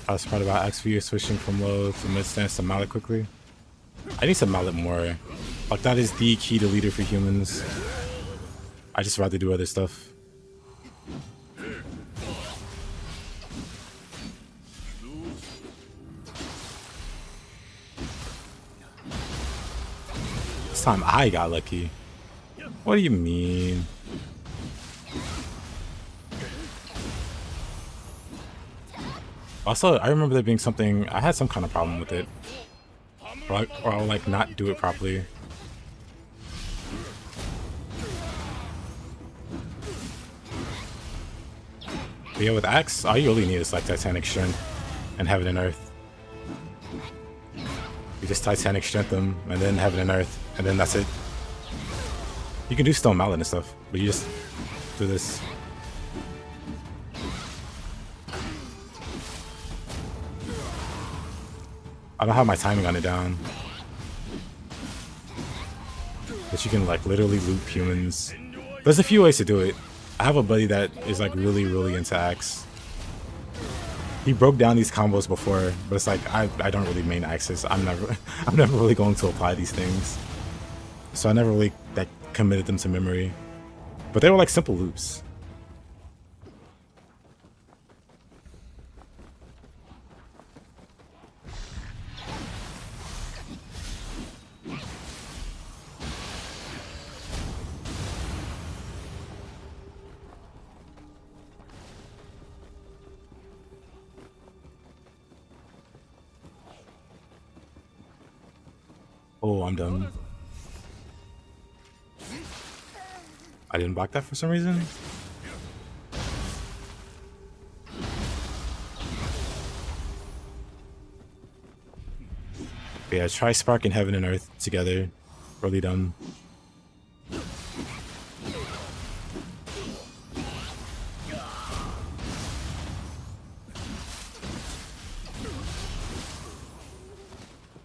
S1: I was part about XP switching from low to mid stance to mallet quickly. I need to mallet more. Like that is the key to leader for humans. I just rather do other stuff. This time I got lucky. What do you mean? Also, I remember there being something, I had some kind of problem with it. Or I'll like not do it properly. But yeah, with Axe, all you really need is like Titanic Strength and Heaven and Earth. You just Titanic Strength them, and then Heaven and Earth, and then that's it. You can do Stone Mallet and stuff, but you just do this. I don't have my timing on it down. But you can like literally loop humans. There's a few ways to do it. I have a buddy that is like really into Axe. He broke down these combos before, but it's like I don't really main Axes. I'm never really going to apply these things. So I never really like committed them to memory. But they were like simple loops. Oh, I'm done. I didn't block that for some reason. But yeah, try Spark and Heaven and Earth together. Really dumb.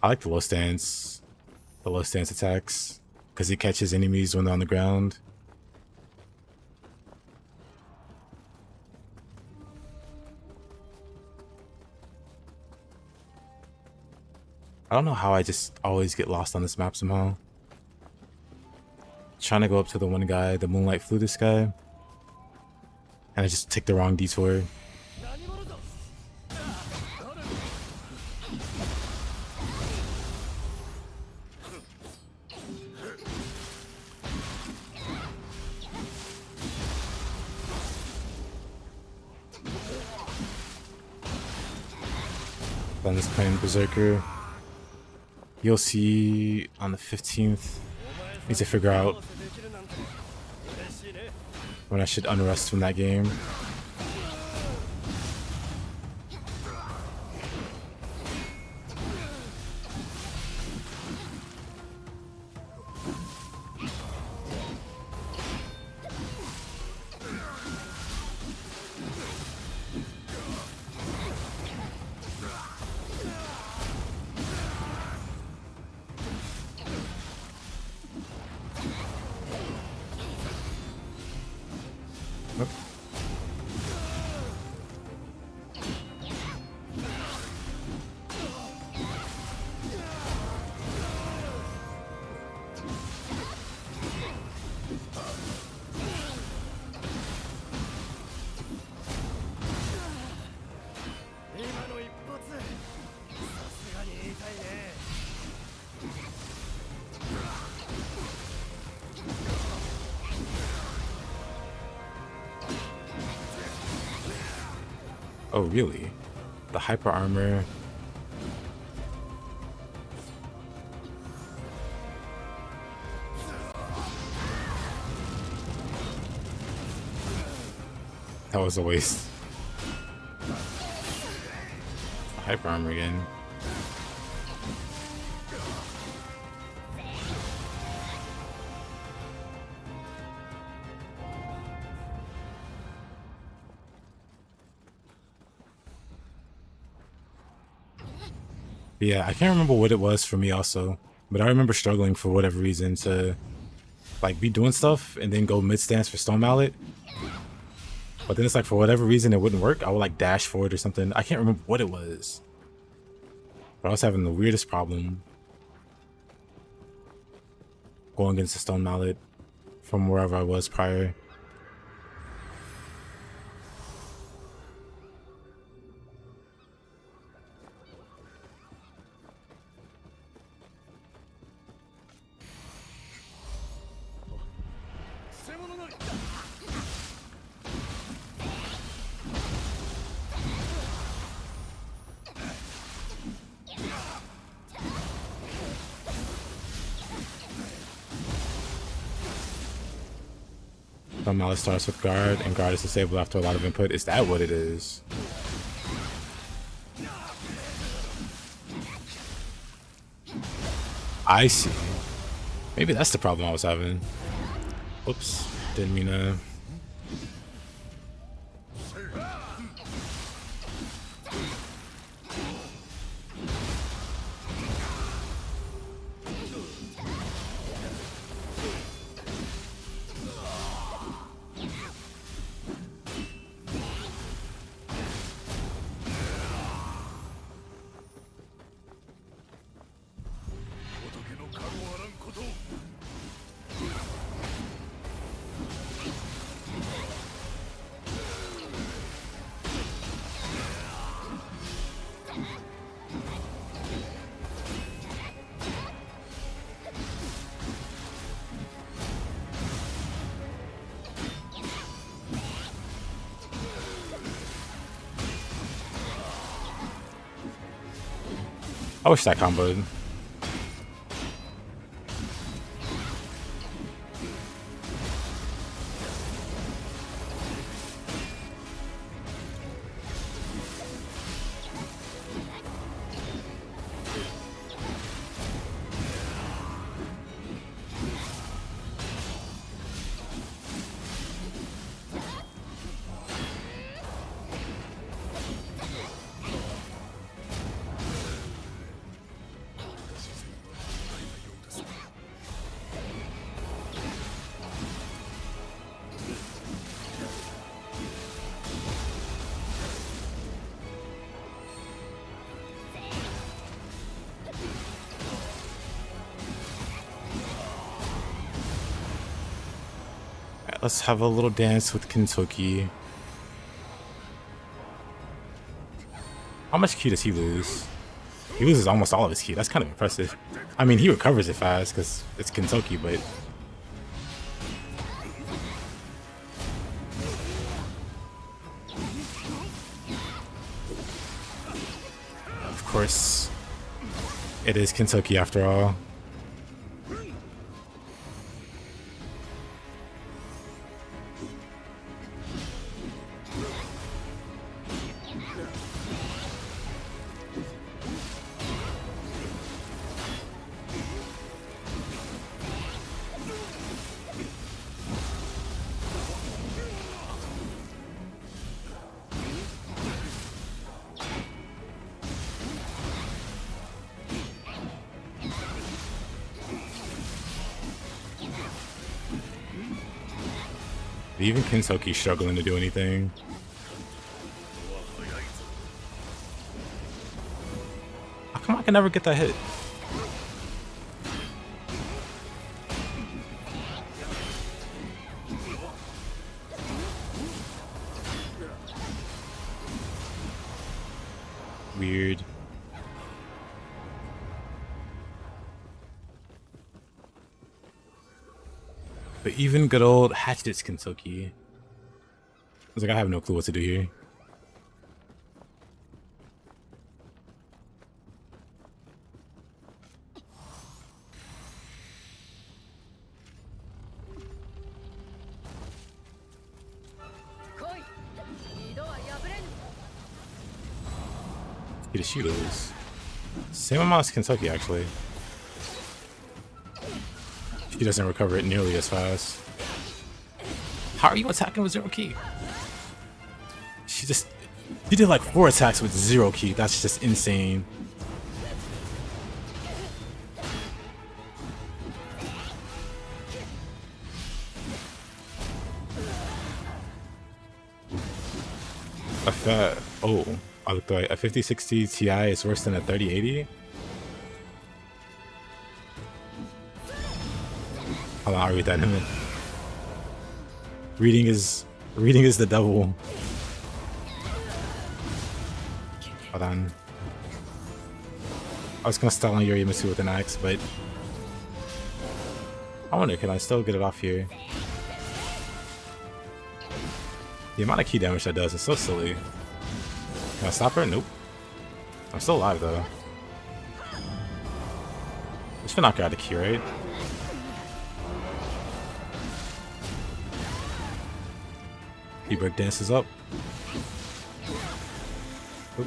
S1: I like the low stance attacks because he catches enemies when they're on the ground. I don't know how I just always get lost on this map somehow. Trying to go up to the one guy, the Moonlight Flutist guy, and I just take the wrong detour. On this playing Berserker. You'll see on the 15th. Need to figure out when I should unrest from that game. Oh, really? The hyper armor. That was a waste. Hyper armor again. Yeah, I can't remember what it was for me also, but I remember struggling for whatever reason to like be doing stuff and then go mid stance for Stone Mallet. But then it's like for whatever reason it wouldn't work. I would like dash forward or something. I can't remember what it was. But I was having the weirdest problem going against the Stone Mallet from wherever I was prior. Stone Mallet starts with guard, and guard is disabled after a lot of input. Is that what it is? I see. Maybe that's the problem I was having. Oops, didn't mean to. I wish that comboed. Let's have a little dance with Kentucky. How much ki does he lose? He loses almost all of his ki. That's kind of impressive. I mean, he recovers it fast because it's Kentucky, but... Of course, it is Kentucky after all. Even Kinsoki's struggling to do anything. How come I can never get that hit? Weird. But even good old Hatchet's Kentucky. I was like, I have no clue what to do here. Get a shooters. Same amount as Kentucky, actually. He doesn't recover it nearly as fast. How are you attacking with 0 ki? She did like 4 attacks with 0 ki. That's just insane. Oh, I looked right. A 5060 Ti is worse than a 3080? Hold on, I'll read that in a minute. Reading is the devil. Hold on. I was gonna stall on Yorimitsu with an axe, but I wonder, can I still get it off here? The amount of key damage that does is so silly. Can I stop her? Nope. I'm still alive though. Just gonna knock her out of the key, right? He break dances up. Oop.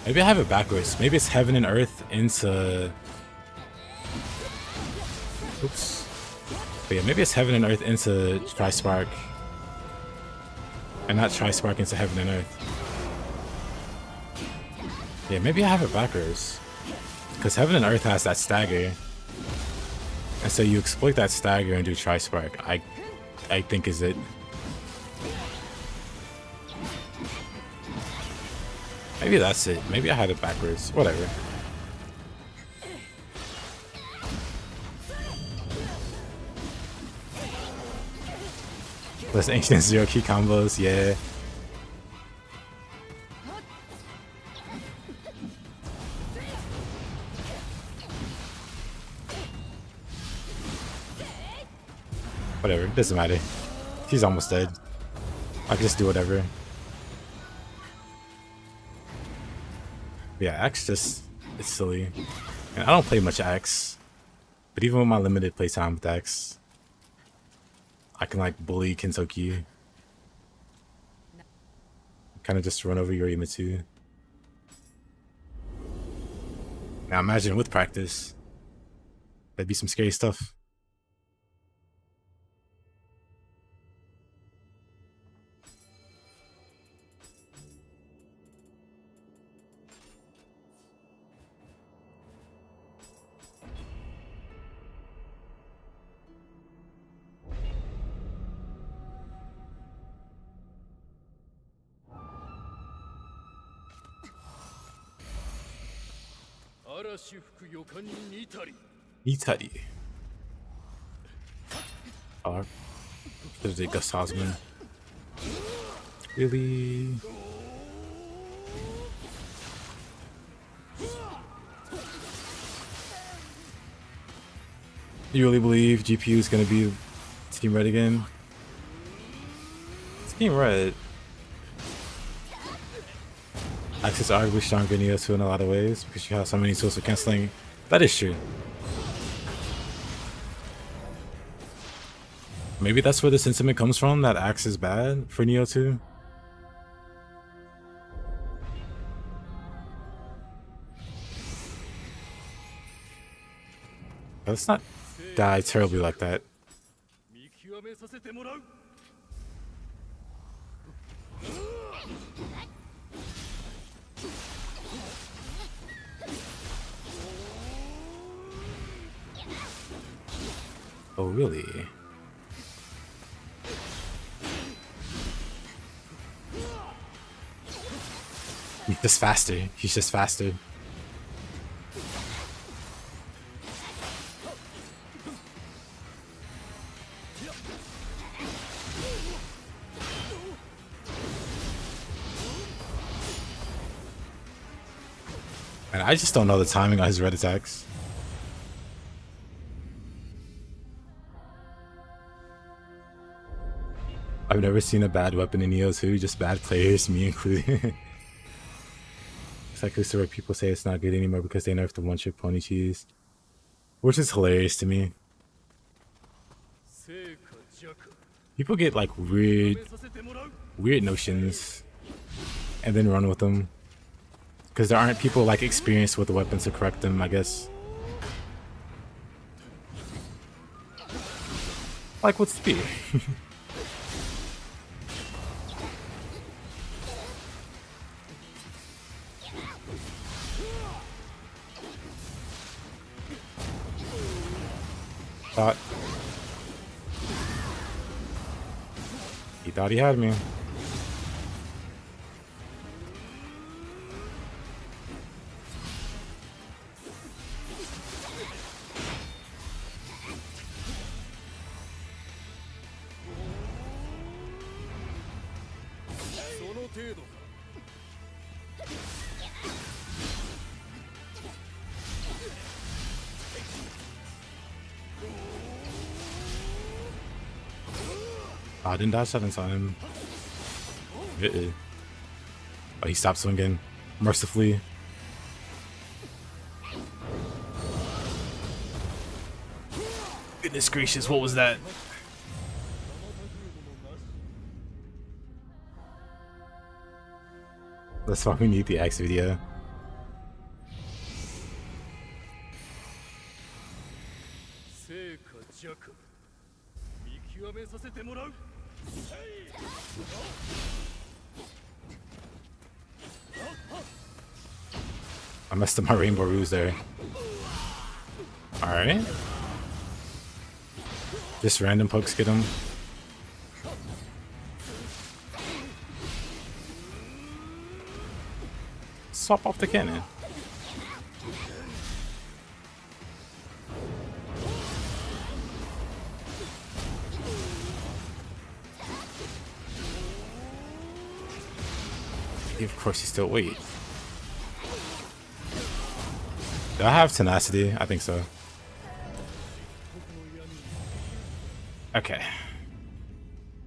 S1: Maybe I have it backwards. Maybe it's heaven and earth into... Oops. But yeah, maybe it's heaven and earth into Tri-Spark. And not Tri-Spark into heaven and earth. Yeah, maybe I have it backwards. Because heaven and earth has that stagger. And so you exploit that stagger and do Tri-Spark. I think is it. Maybe that's it. Maybe I had it backwards. Whatever. Those ancient zero key combos, yeah. Whatever, it doesn't matter. He's almost dead. I can just do whatever. Yeah, Axe just, it's silly. And I don't play much Axe. But even with my limited playtime with Axe, I can like bully Kentoki. Kind of just run over Yorimitsu. Now imagine with practice, that'd be some scary stuff. Itari. Oh, there's a Gus Hosman. Really? You really believe GPU is gonna be Team Red again? Team Red. Axe is arguably stronger than Nioh 2 in a lot of ways because you have so many tools for canceling. That is true. Maybe that's where the sentiment comes from, that Axe is bad for Nioh 2. Let's not die terribly like that. Oh, really? He's just faster. He's just faster. And I just don't know the timing on his red attacks. I've never seen a bad weapon in Nioh 2, just bad players, me included. It's like where people say it's not good anymore because they nerfed the one-trick pony cheese. Which is hilarious to me. People get like weird notions and then run with them. Because there aren't people like experienced with the weapons to correct them, I guess. Like with speed. Thought. thought he had me. I didn't dodge that in time. Oh, he stopped swinging mercifully. Goodness gracious, what was that? That's why we need the X video. I messed up my rainbow ruse there. Alright. Just random pokes get him. Swap off the cannon. Of course, he still wait. Do I have tenacity? I think so. Okay.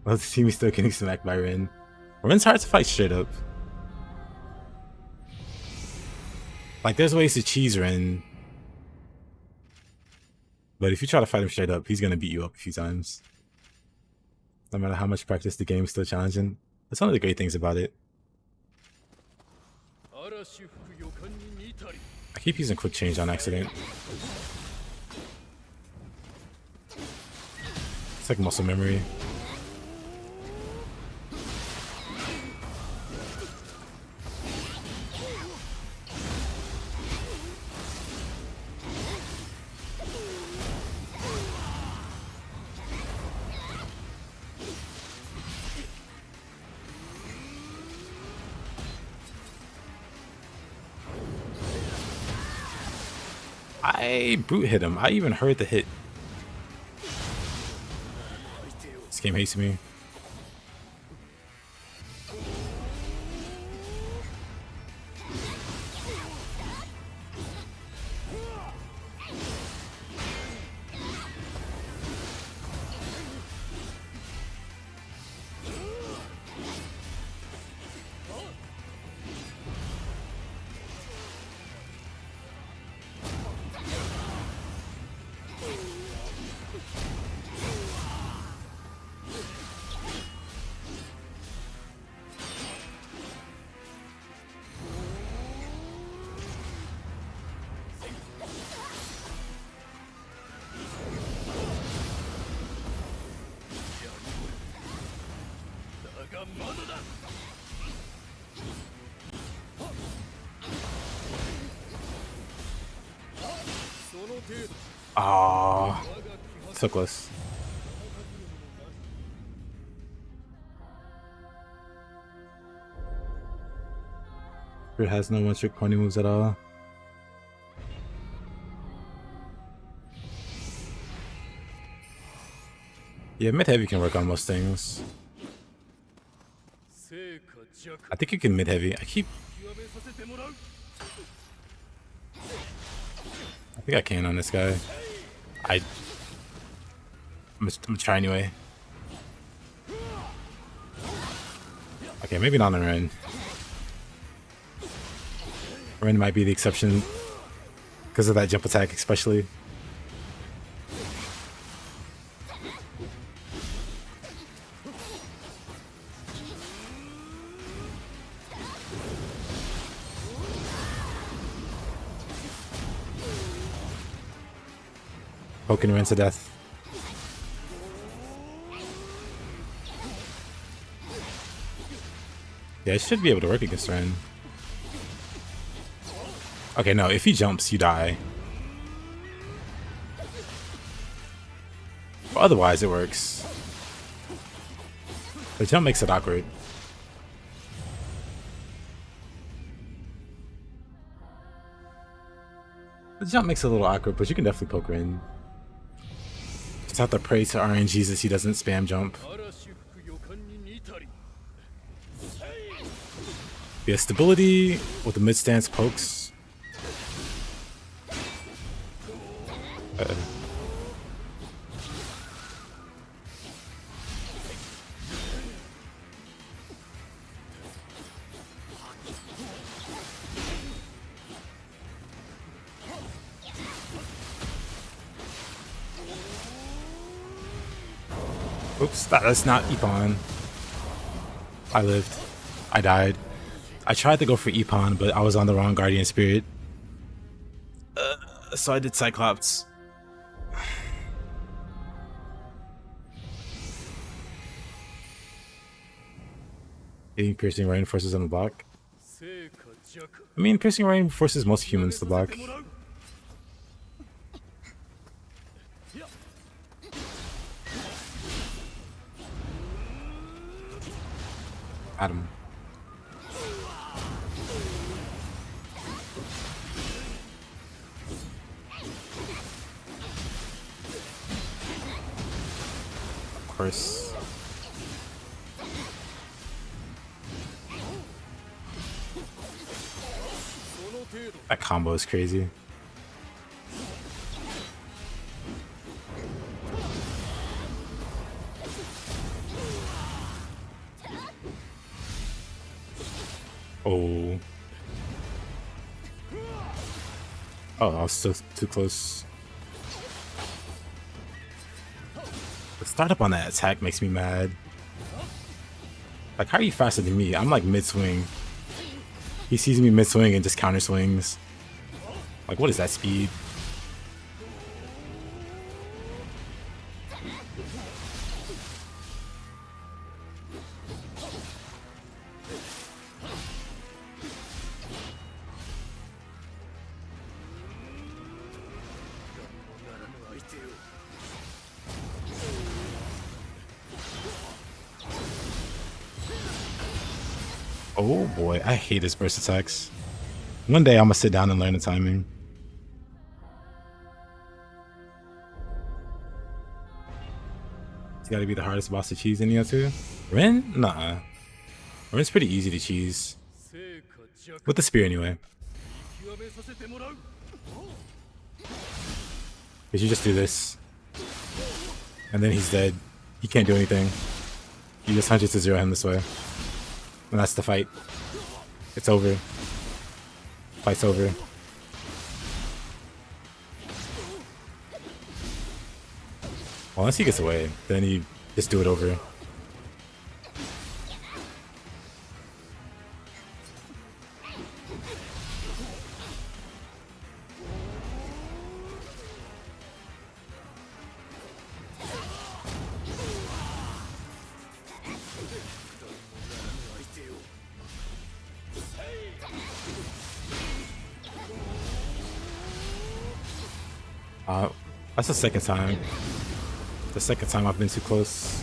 S1: Well, the team is still getting smacked by Rin. Rin's hard to fight straight up. Like, there's ways to cheese Rin. But if you try to fight him straight up, he's gonna beat you up a few times. No matter how much practice the game's still challenging. That's one of the great things about it. I keep using quick change on accident. It's like muscle memory. I brute hit him. I even heard the hit. This game hates me. Ah, Fookless. It has no one-trick pony moves at all. Yeah, mid-heavy can work on most things. I think you can mid-heavy. I think I can on this guy. I'm gonna try anyway. Okay, maybe not on Ren. Ren might be the exception because of that jump attack, especially. Poking Ren to death. Yeah, it should be able to work against Ren. Okay, no, if he jumps, you die. But otherwise, it works. The jump makes it awkward. The jump makes it a little awkward, but you can definitely poke her in. Just have to pray to RNGs that he doesn't spam jump. Yeah, stability with the mid stance pokes. Oops, that's not Epon. I lived. I died. I tried to go for Epon, but I was on the wrong Guardian Spirit. So I did Cyclops. Hitting Piercing Rain forces on the block. I mean, Piercing Rain forces most humans to block. Adam. Of course. That combo is crazy. Oh. Oh, I was still too close. The startup on that attack makes me mad. Like, how are you faster than me? I'm like mid-swing. He sees me mid-swing and just counter swings. Like, what is that speed? Oh boy, I hate his burst attacks. One day I'm gonna sit down and learn the timing. It's gotta be the hardest boss to cheese in Nioh 2. Ren? Nah. Ren's pretty easy to cheese. With the spear anyway. Cause you just do this. And then he's dead. He can't do anything. You just 100 to 0 him this way. And that's the fight. It's over. Fight's over. Well, once he gets away, then you just do it over. That's the second time. The second time I've been too close.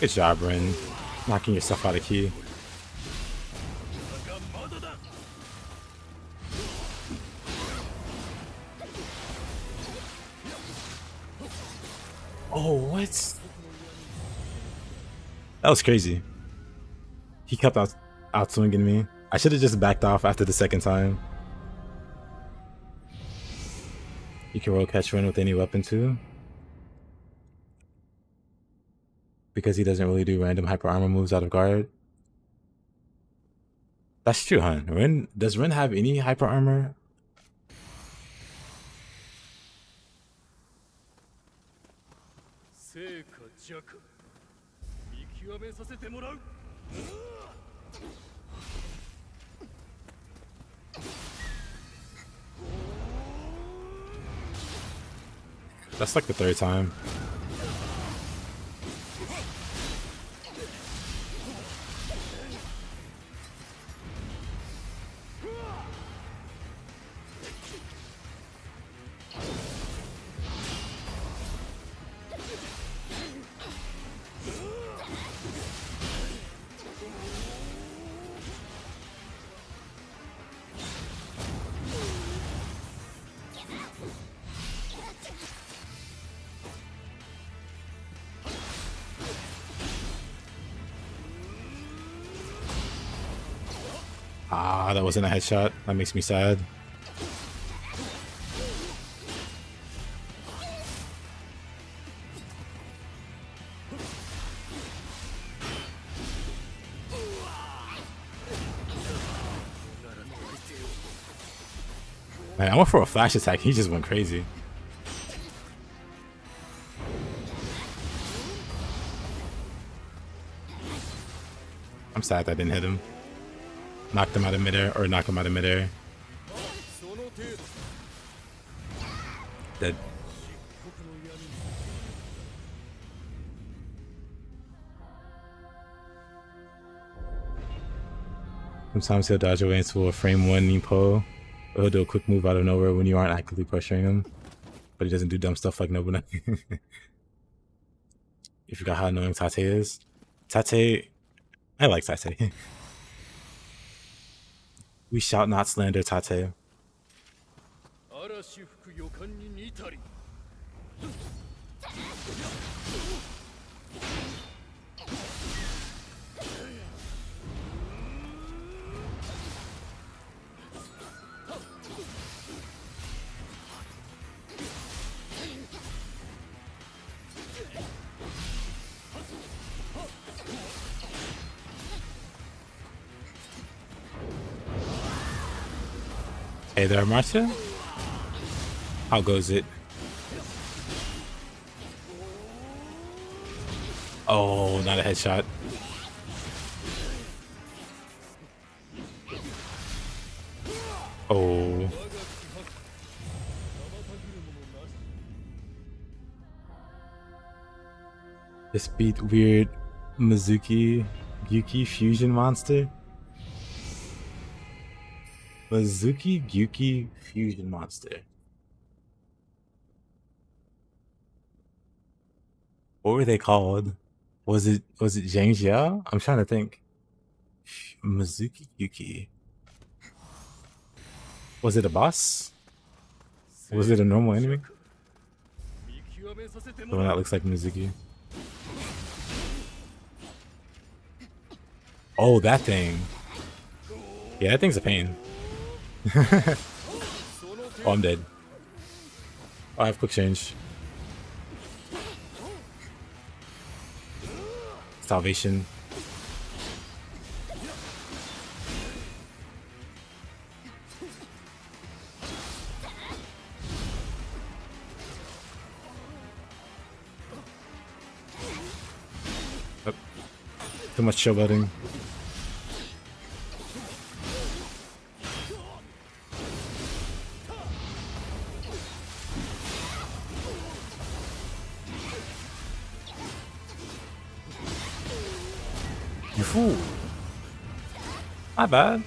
S1: Good job, Ren. Knocking yourself out of key. Oh, what? That was crazy. He kept out swinging me. I should have just backed off after the second time. You can roll catch Ren with any weapon too. Because he doesn't really do random hyper armor moves out of guard. That's true, huh? Does Ren have any hyper armor? That's like the third time. Ah, that wasn't a headshot. That makes me sad. Man, I went for a flash attack. He just went crazy. I'm sad that I didn't hit him. Knocked him out of midair, or knock him out of midair. Dead. Sometimes he'll dodge away into a frame 1 Nipo, or he'll do a quick move out of nowhere when you aren't actively pressuring him. But he doesn't do dumb stuff like Nobunaga. You forgot how annoying Tate is? Tate... I like Tate. We shall not slander Tate. Hey there, Marcia. How goes it? Oh, not a headshot. Oh. This beat weird Mizuki Gyuki fusion monster. Mizuki Gyuki fusion monster. What were they called? Was it Zhangjia? I'm trying to think. Mizuki Gyuki. Was it a boss? Was it a normal enemy? The one that looks like Mizuki. Oh, that thing. Yeah, that thing's a pain. Oh, I'm dead. Oh, I have quick change. Salvation. Oh, too much showboating. You fool. My bad.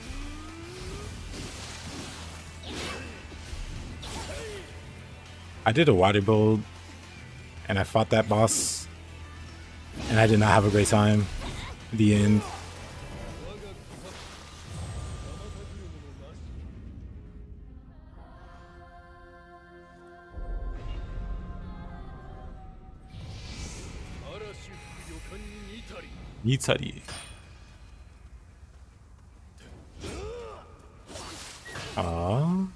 S1: I did a water build and I fought that boss and I did not have a great time. The end. Nitari. Ah.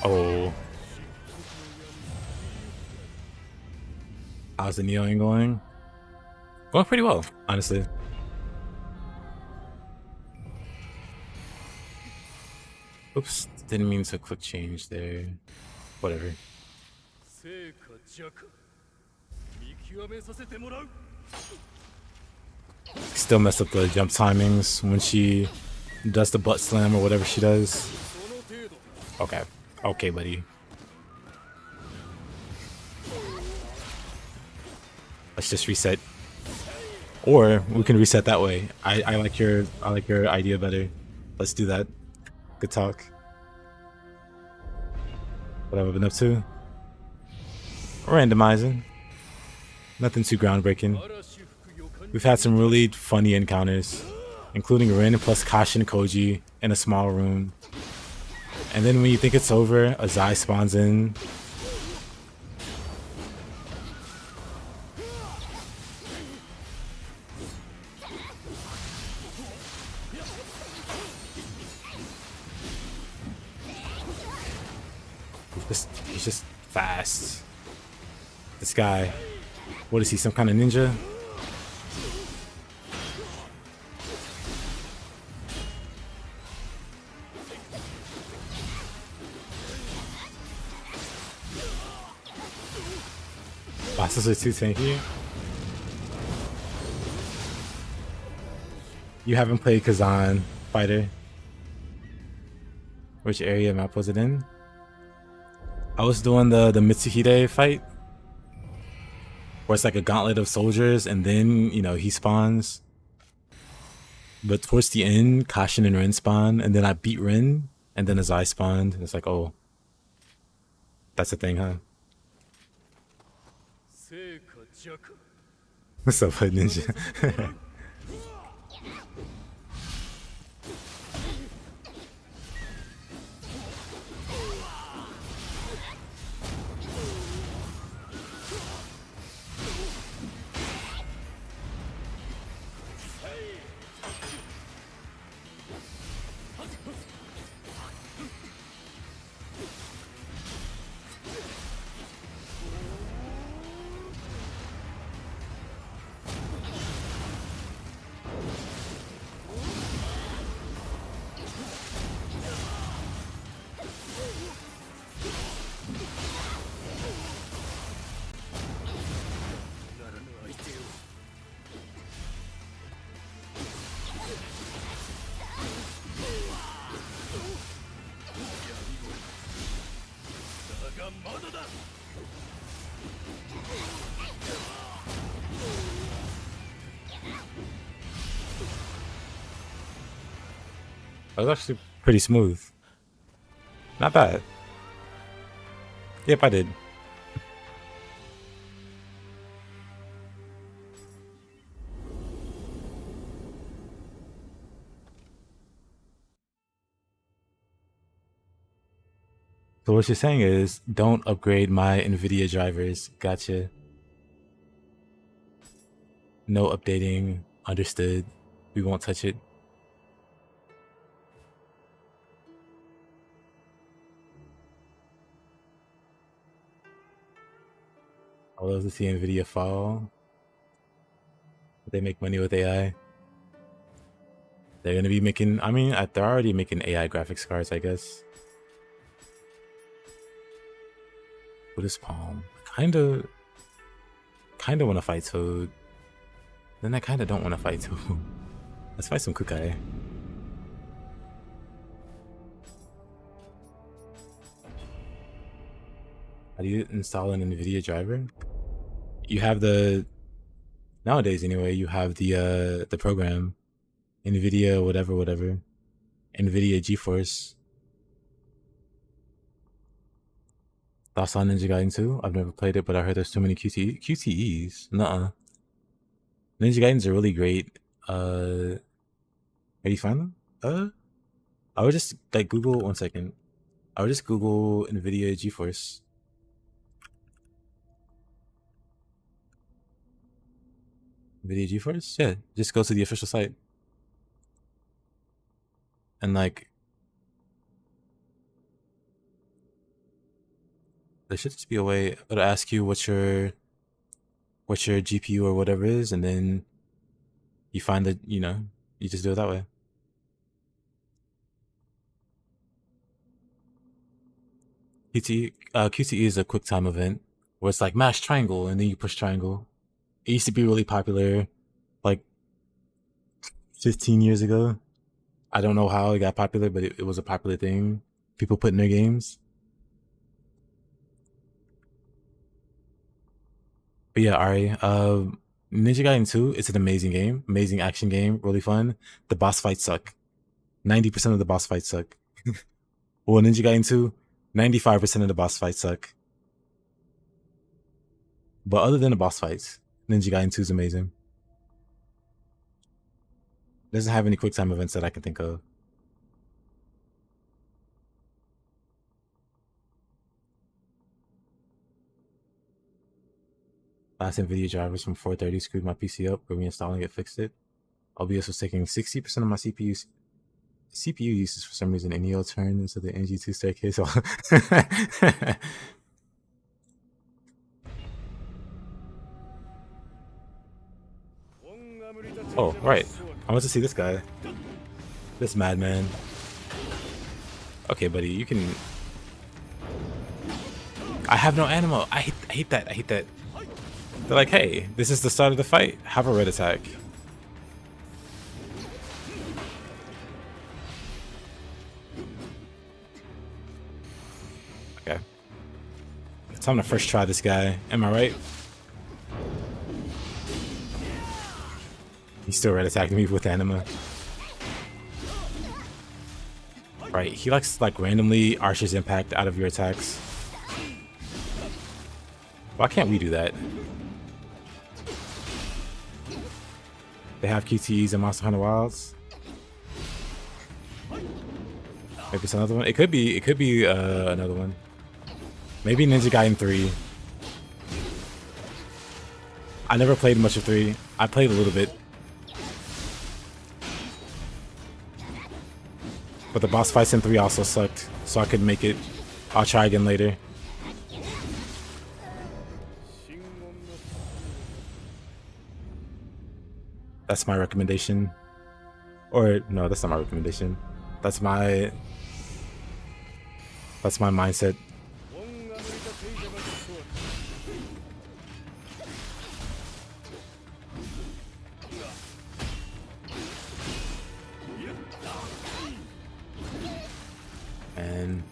S1: Oh. How's the Nioh going? Going pretty well, honestly. Oops, didn't mean to quick change there. Whatever. Still mess up the jump timings when she does the butt slam or whatever she does. Okay. Okay, buddy. Let's just reset. Or we can reset that way. I like your idea better. Let's do that. Good talk. What have I been up to? Randomizing. Nothing too groundbreaking. We've had some really funny encounters, including Rin plus Kashin Koji in a small room. And then when you think it's over, a Zai spawns in. He's just fast. This guy, what is he, some kind of ninja? Bosses are too tanky. You haven't played Kazan Fighter. Which area map was it in? I was doing the Mitsuhide fight, where it's like a gauntlet of soldiers, and then, you know, he spawns. But towards the end, Kashin and Rin spawn, and then I beat Rin, and then Azai spawned. And it's like, oh, that's a thing, huh? What's up, Hood Ninja? That was actually pretty smooth. Not bad. Yep, I did. So what you're saying is, don't upgrade my NVIDIA drivers. Gotcha. No updating. Understood. We won't touch it. I would love to see NVIDIA fall. They make money with AI. They're gonna be making, I mean, they're already making AI graphics cards, I guess. Buddhist Palm. Kinda want to fight Toad. Then I kinda don't want to fight Toad. Let's fight some Kukai. How do you install an NVIDIA driver? You have the, nowadays anyway, you have the program, NVIDIA whatever, NVIDIA GeForce. Thoughts on Ninja Gaiden 2? I've never played it, but I heard there's too many QTEs. Nuh-uh. Ninja Gaidens are really great. Where do you find them? I would just like Google, one second. I would just Google NVIDIA GeForce. NVIDIA GeForce? Yeah, just go to the official site. And like, there should just be a way it'll ask you what your GPU or whatever is, and then you find that, you know, you just do it that way. QTE is a quick time event where it's like mash triangle and then you push triangle. It used to be really popular like 15 years ago. I don't know how it got popular, but it was a popular thing people put in their games. But yeah, Ari, Ninja Gaiden 2, it's an amazing game, amazing action game, really fun. The boss fights suck. 90% of the boss fights suck. Well, Ninja Gaiden 2, 95% of the boss fights suck. But other than the boss fights, Ninja Gaiden 2 is amazing. Doesn't have any quick time events that I can think of. Last NVIDIA drivers from 430 screwed my PC up, but reinstalling it fixed it. OBS was taking 60% of my CPU uses for some reason, and Nioh turned into the NG2 staircase. Oh, right. I want to see this guy. This madman. Okay, buddy, you can... I have no animal. I hate that. I hate that. They're like, hey, this is the start of the fight. Have a red attack. Okay. It's time to first try this guy. Am I right? He's still red attacking me with anima. Right, he likes like randomly arches impact out of your attacks. Why can't we do that? They have QTEs in Monster Hunter Wilds. Maybe it's another one. It could be another one. Maybe Ninja Gaiden 3. I never played much of 3. I played a little bit. But the boss fights in 3 also sucked, so I couldn't make it. I'll try again later. That's my recommendation. Or, no, that's not my recommendation. That's my mindset. And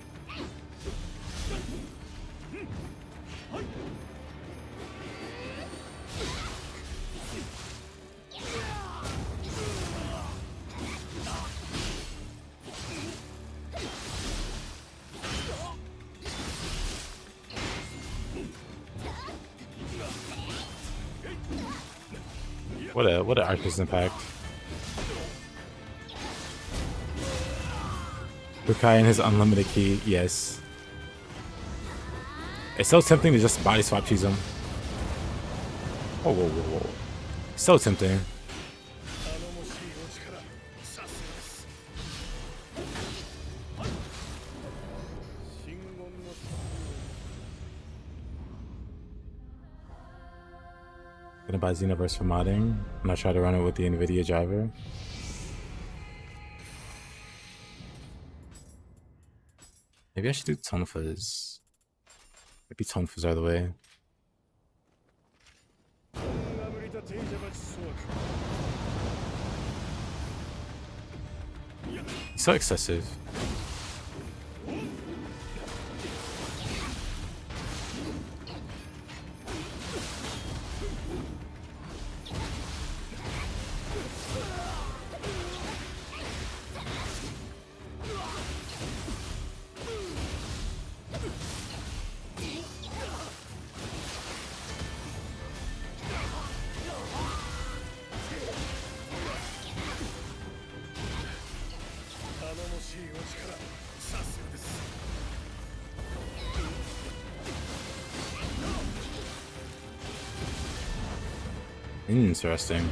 S1: what a Arcus impact. Bukai and his unlimited key, yes. It's so tempting to just body swap choose him. Whoa, whoa, whoa, whoa. So tempting. Gonna buy Xenoverse for modding, and I'll try to run it with the NVIDIA driver. Maybe I should do Tonfas. Maybe Tonfas are the way. He's so excessive. Interesting.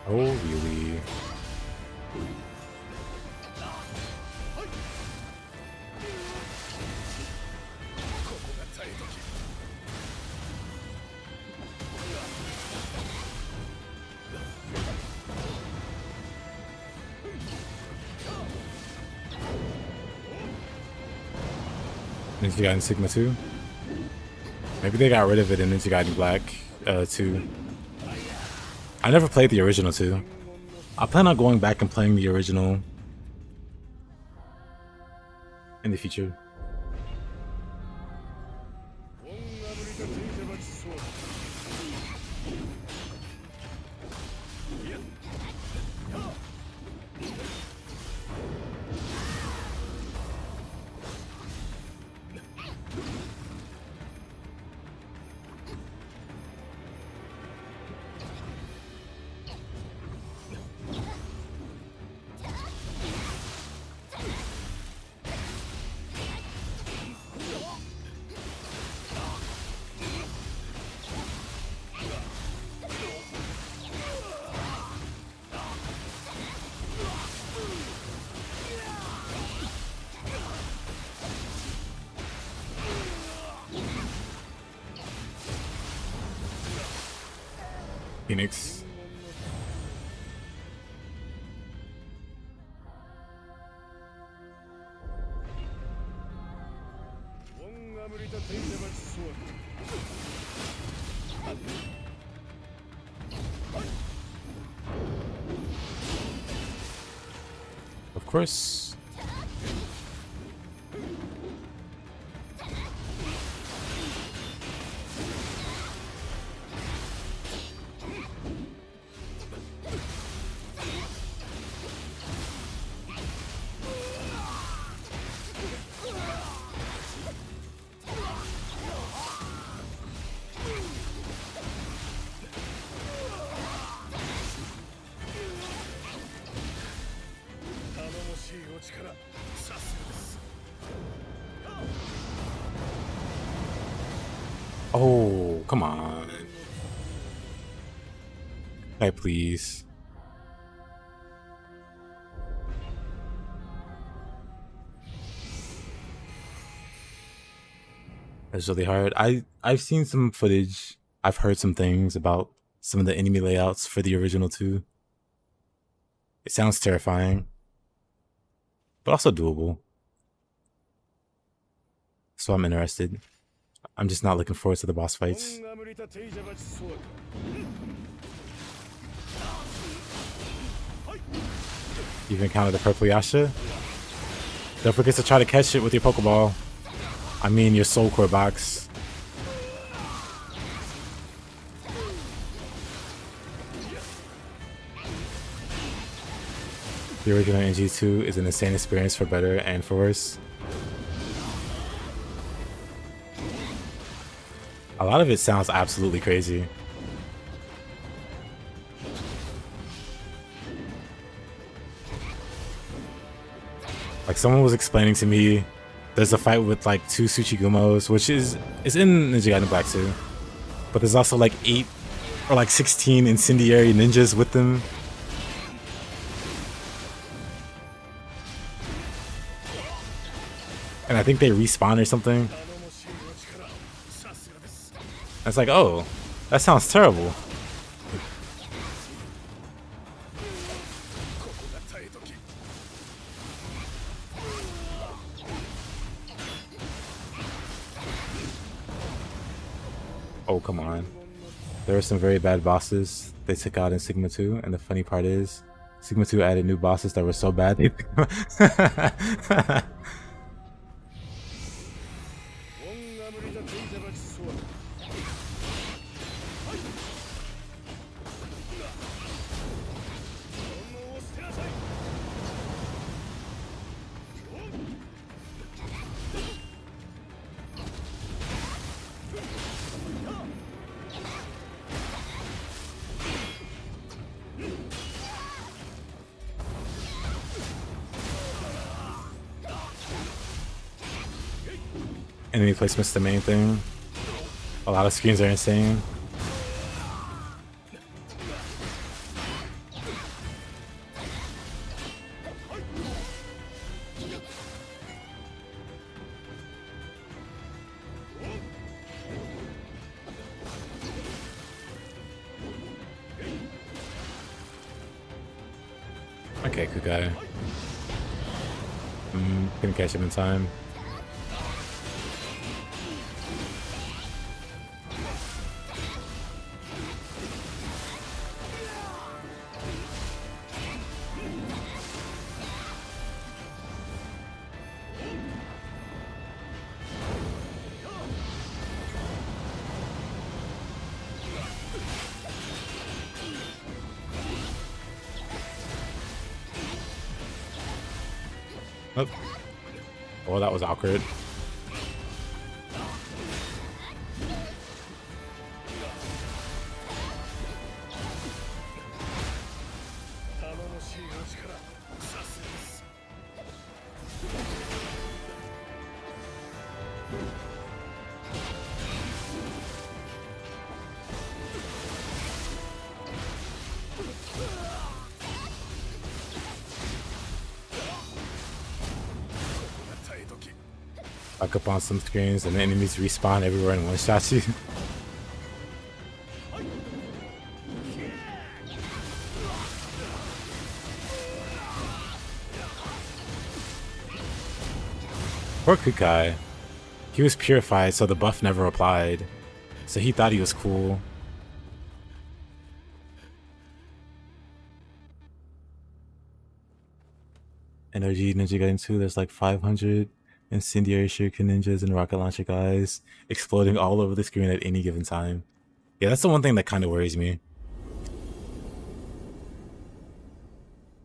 S1: Oh, really? Ninja Gaiden Sigma 2? Maybe they got rid of it in Ninja Gaiden Black 2. I never played the original 2. I plan on going back and playing the original in the future. Phoenix. Of course. Oh, come on. Hey, please. That's really hard. I've seen some footage. I've heard some things about some of the enemy layouts for the original too. It sounds terrifying, but also doable. So I'm interested. I'm just not looking forward to the boss fights. You've encountered the purple Yasha? Don't forget to try to catch it with your Pokeball. I mean your Soul Core box. The original NG2 is an insane experience for better and for worse. A lot of it sounds absolutely crazy. Like someone was explaining to me, there's a fight with like 2 Tsuchigumos, which is in Ninja Gaiden Black 2. But there's also like 8 or like 16 incendiary ninjas with them. And I think they respawn or something. It's like, oh, that sounds terrible. Oh, come on. There are some very bad bosses they took out in Sigma 2, and the funny part is, Sigma 2 added new bosses that were so bad they enemy placement's the main thing. A lot of screens are insane. Okay, good guy. Couldn't catch him in time. Oh, oh, that was awkward. Back up on some screens and the enemies respawn everywhere and one-shot you. Poor Kukai. He was purified, so the buff never applied. So he thought he was cool. Energy Ninja Gaiden 2, there's like 500 incendiary shuriken ninjas and rocket launcher guys exploding all over the screen at any given time. Yeah, that's the one thing that kind of worries me.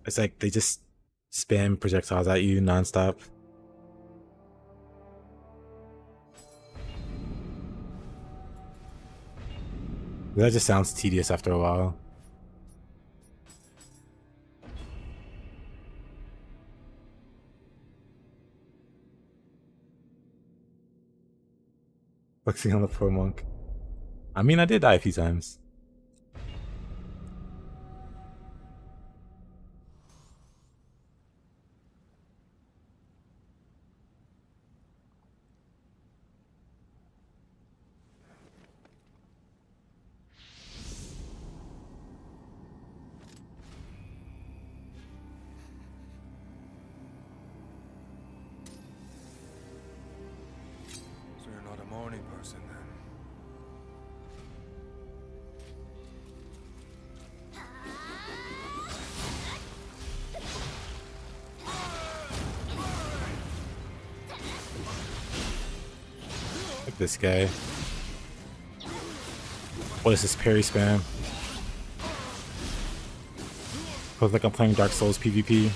S1: It's like they just spam projectiles at you nonstop. That just sounds tedious after a while. Flexing on the pro monk. I mean, I did die a few times.
S6: So you're not a morning person then?
S1: Like this guy. What is this parry spam? Feels like I'm playing Dark Souls PvP.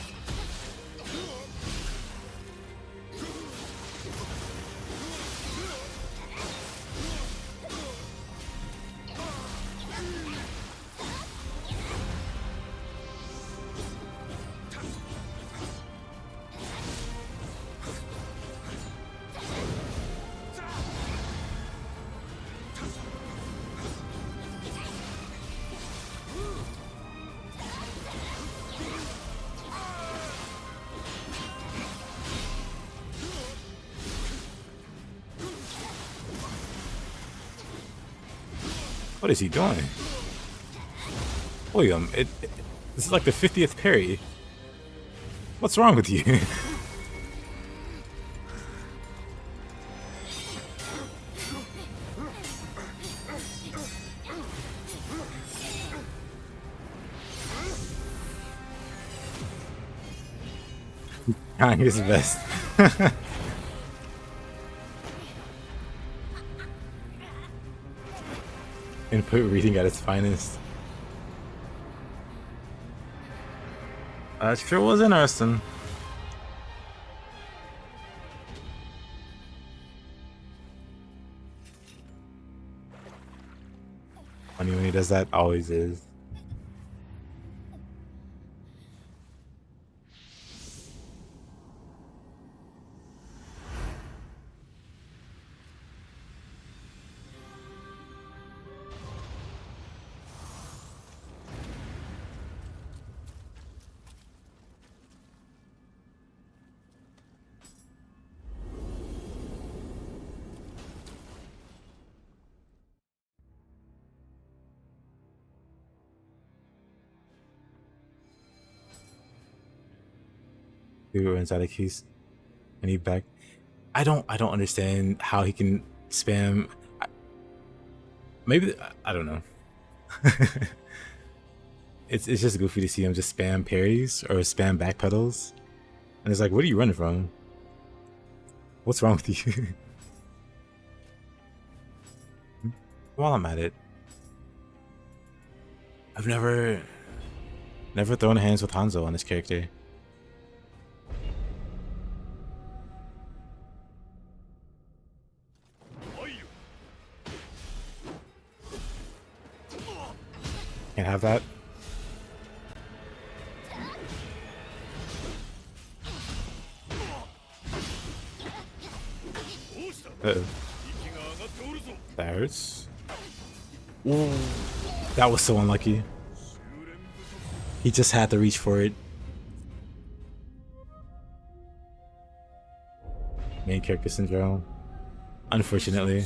S1: What is he doing? William, this is like the 50th parry. What's wrong with you? Trying his best. Input reading at its finest. That sure was interesting. Funny when he does that, always is. He runs out of keys and he back. I don't understand how he can spam. Maybe I don't know. it's just goofy to see him just spam parries or spam backpedals, and it's like, what are you running from? What's wrong with you? While I'm at it, I've never thrown hands with Hanzo on this character. Can't have that. Uh-oh. That hurts. Ooh, that was so unlucky. He just had to reach for it. Main character syndrome. Unfortunately.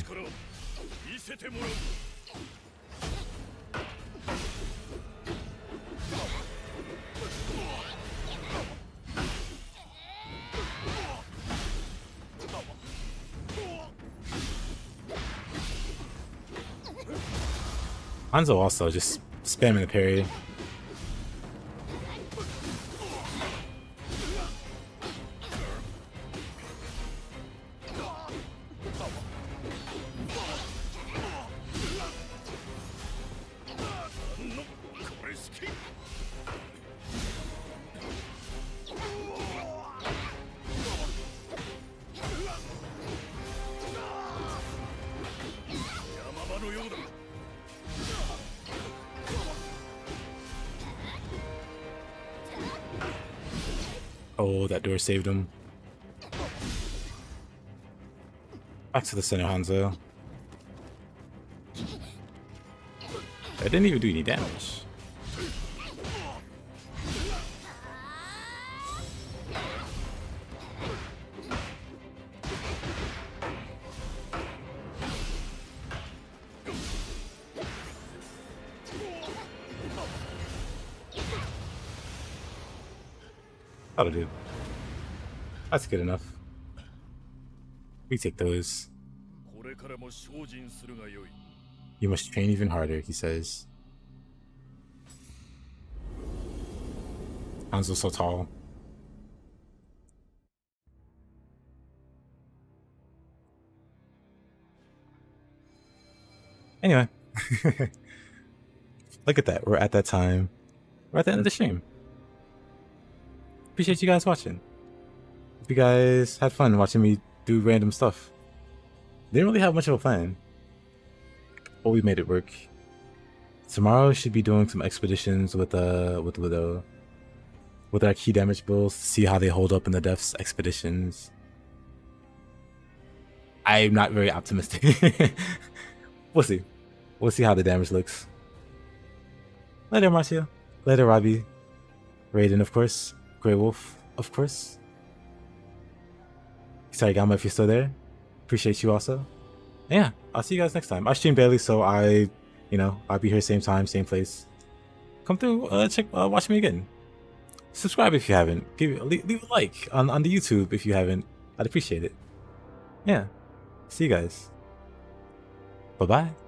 S1: Hanzo also just spamming the parry. Oh, that door saved him. Back to the center, Hanzo. I didn't even do any damage. That'll do. That's good enough. We take those. You must train even harder, he says. Hanzo's so tall. Anyway. Look at that. We're at that time. We're at the end of the stream. Appreciate you guys watching. Hope you guys had fun watching me do random stuff. Didn't really have much of a plan, but we made it work. Tomorrow should be doing some expeditions with our key damage bills to see how they hold up in the depths expeditions. I'm not very optimistic. We'll see. We'll see how the damage looks. Later, Marcia. Later, Robbie. Raiden, of course. Grey Wolf, of course. Sorry, Gamma, if you're still there. Appreciate you also. And yeah, I'll see you guys next time. I stream daily, so I'll be here same time, same place. Come through, watch me again. Subscribe if you haven't. Leave a like on the YouTube if you haven't. I'd appreciate it. Yeah. See you guys. Bye-bye.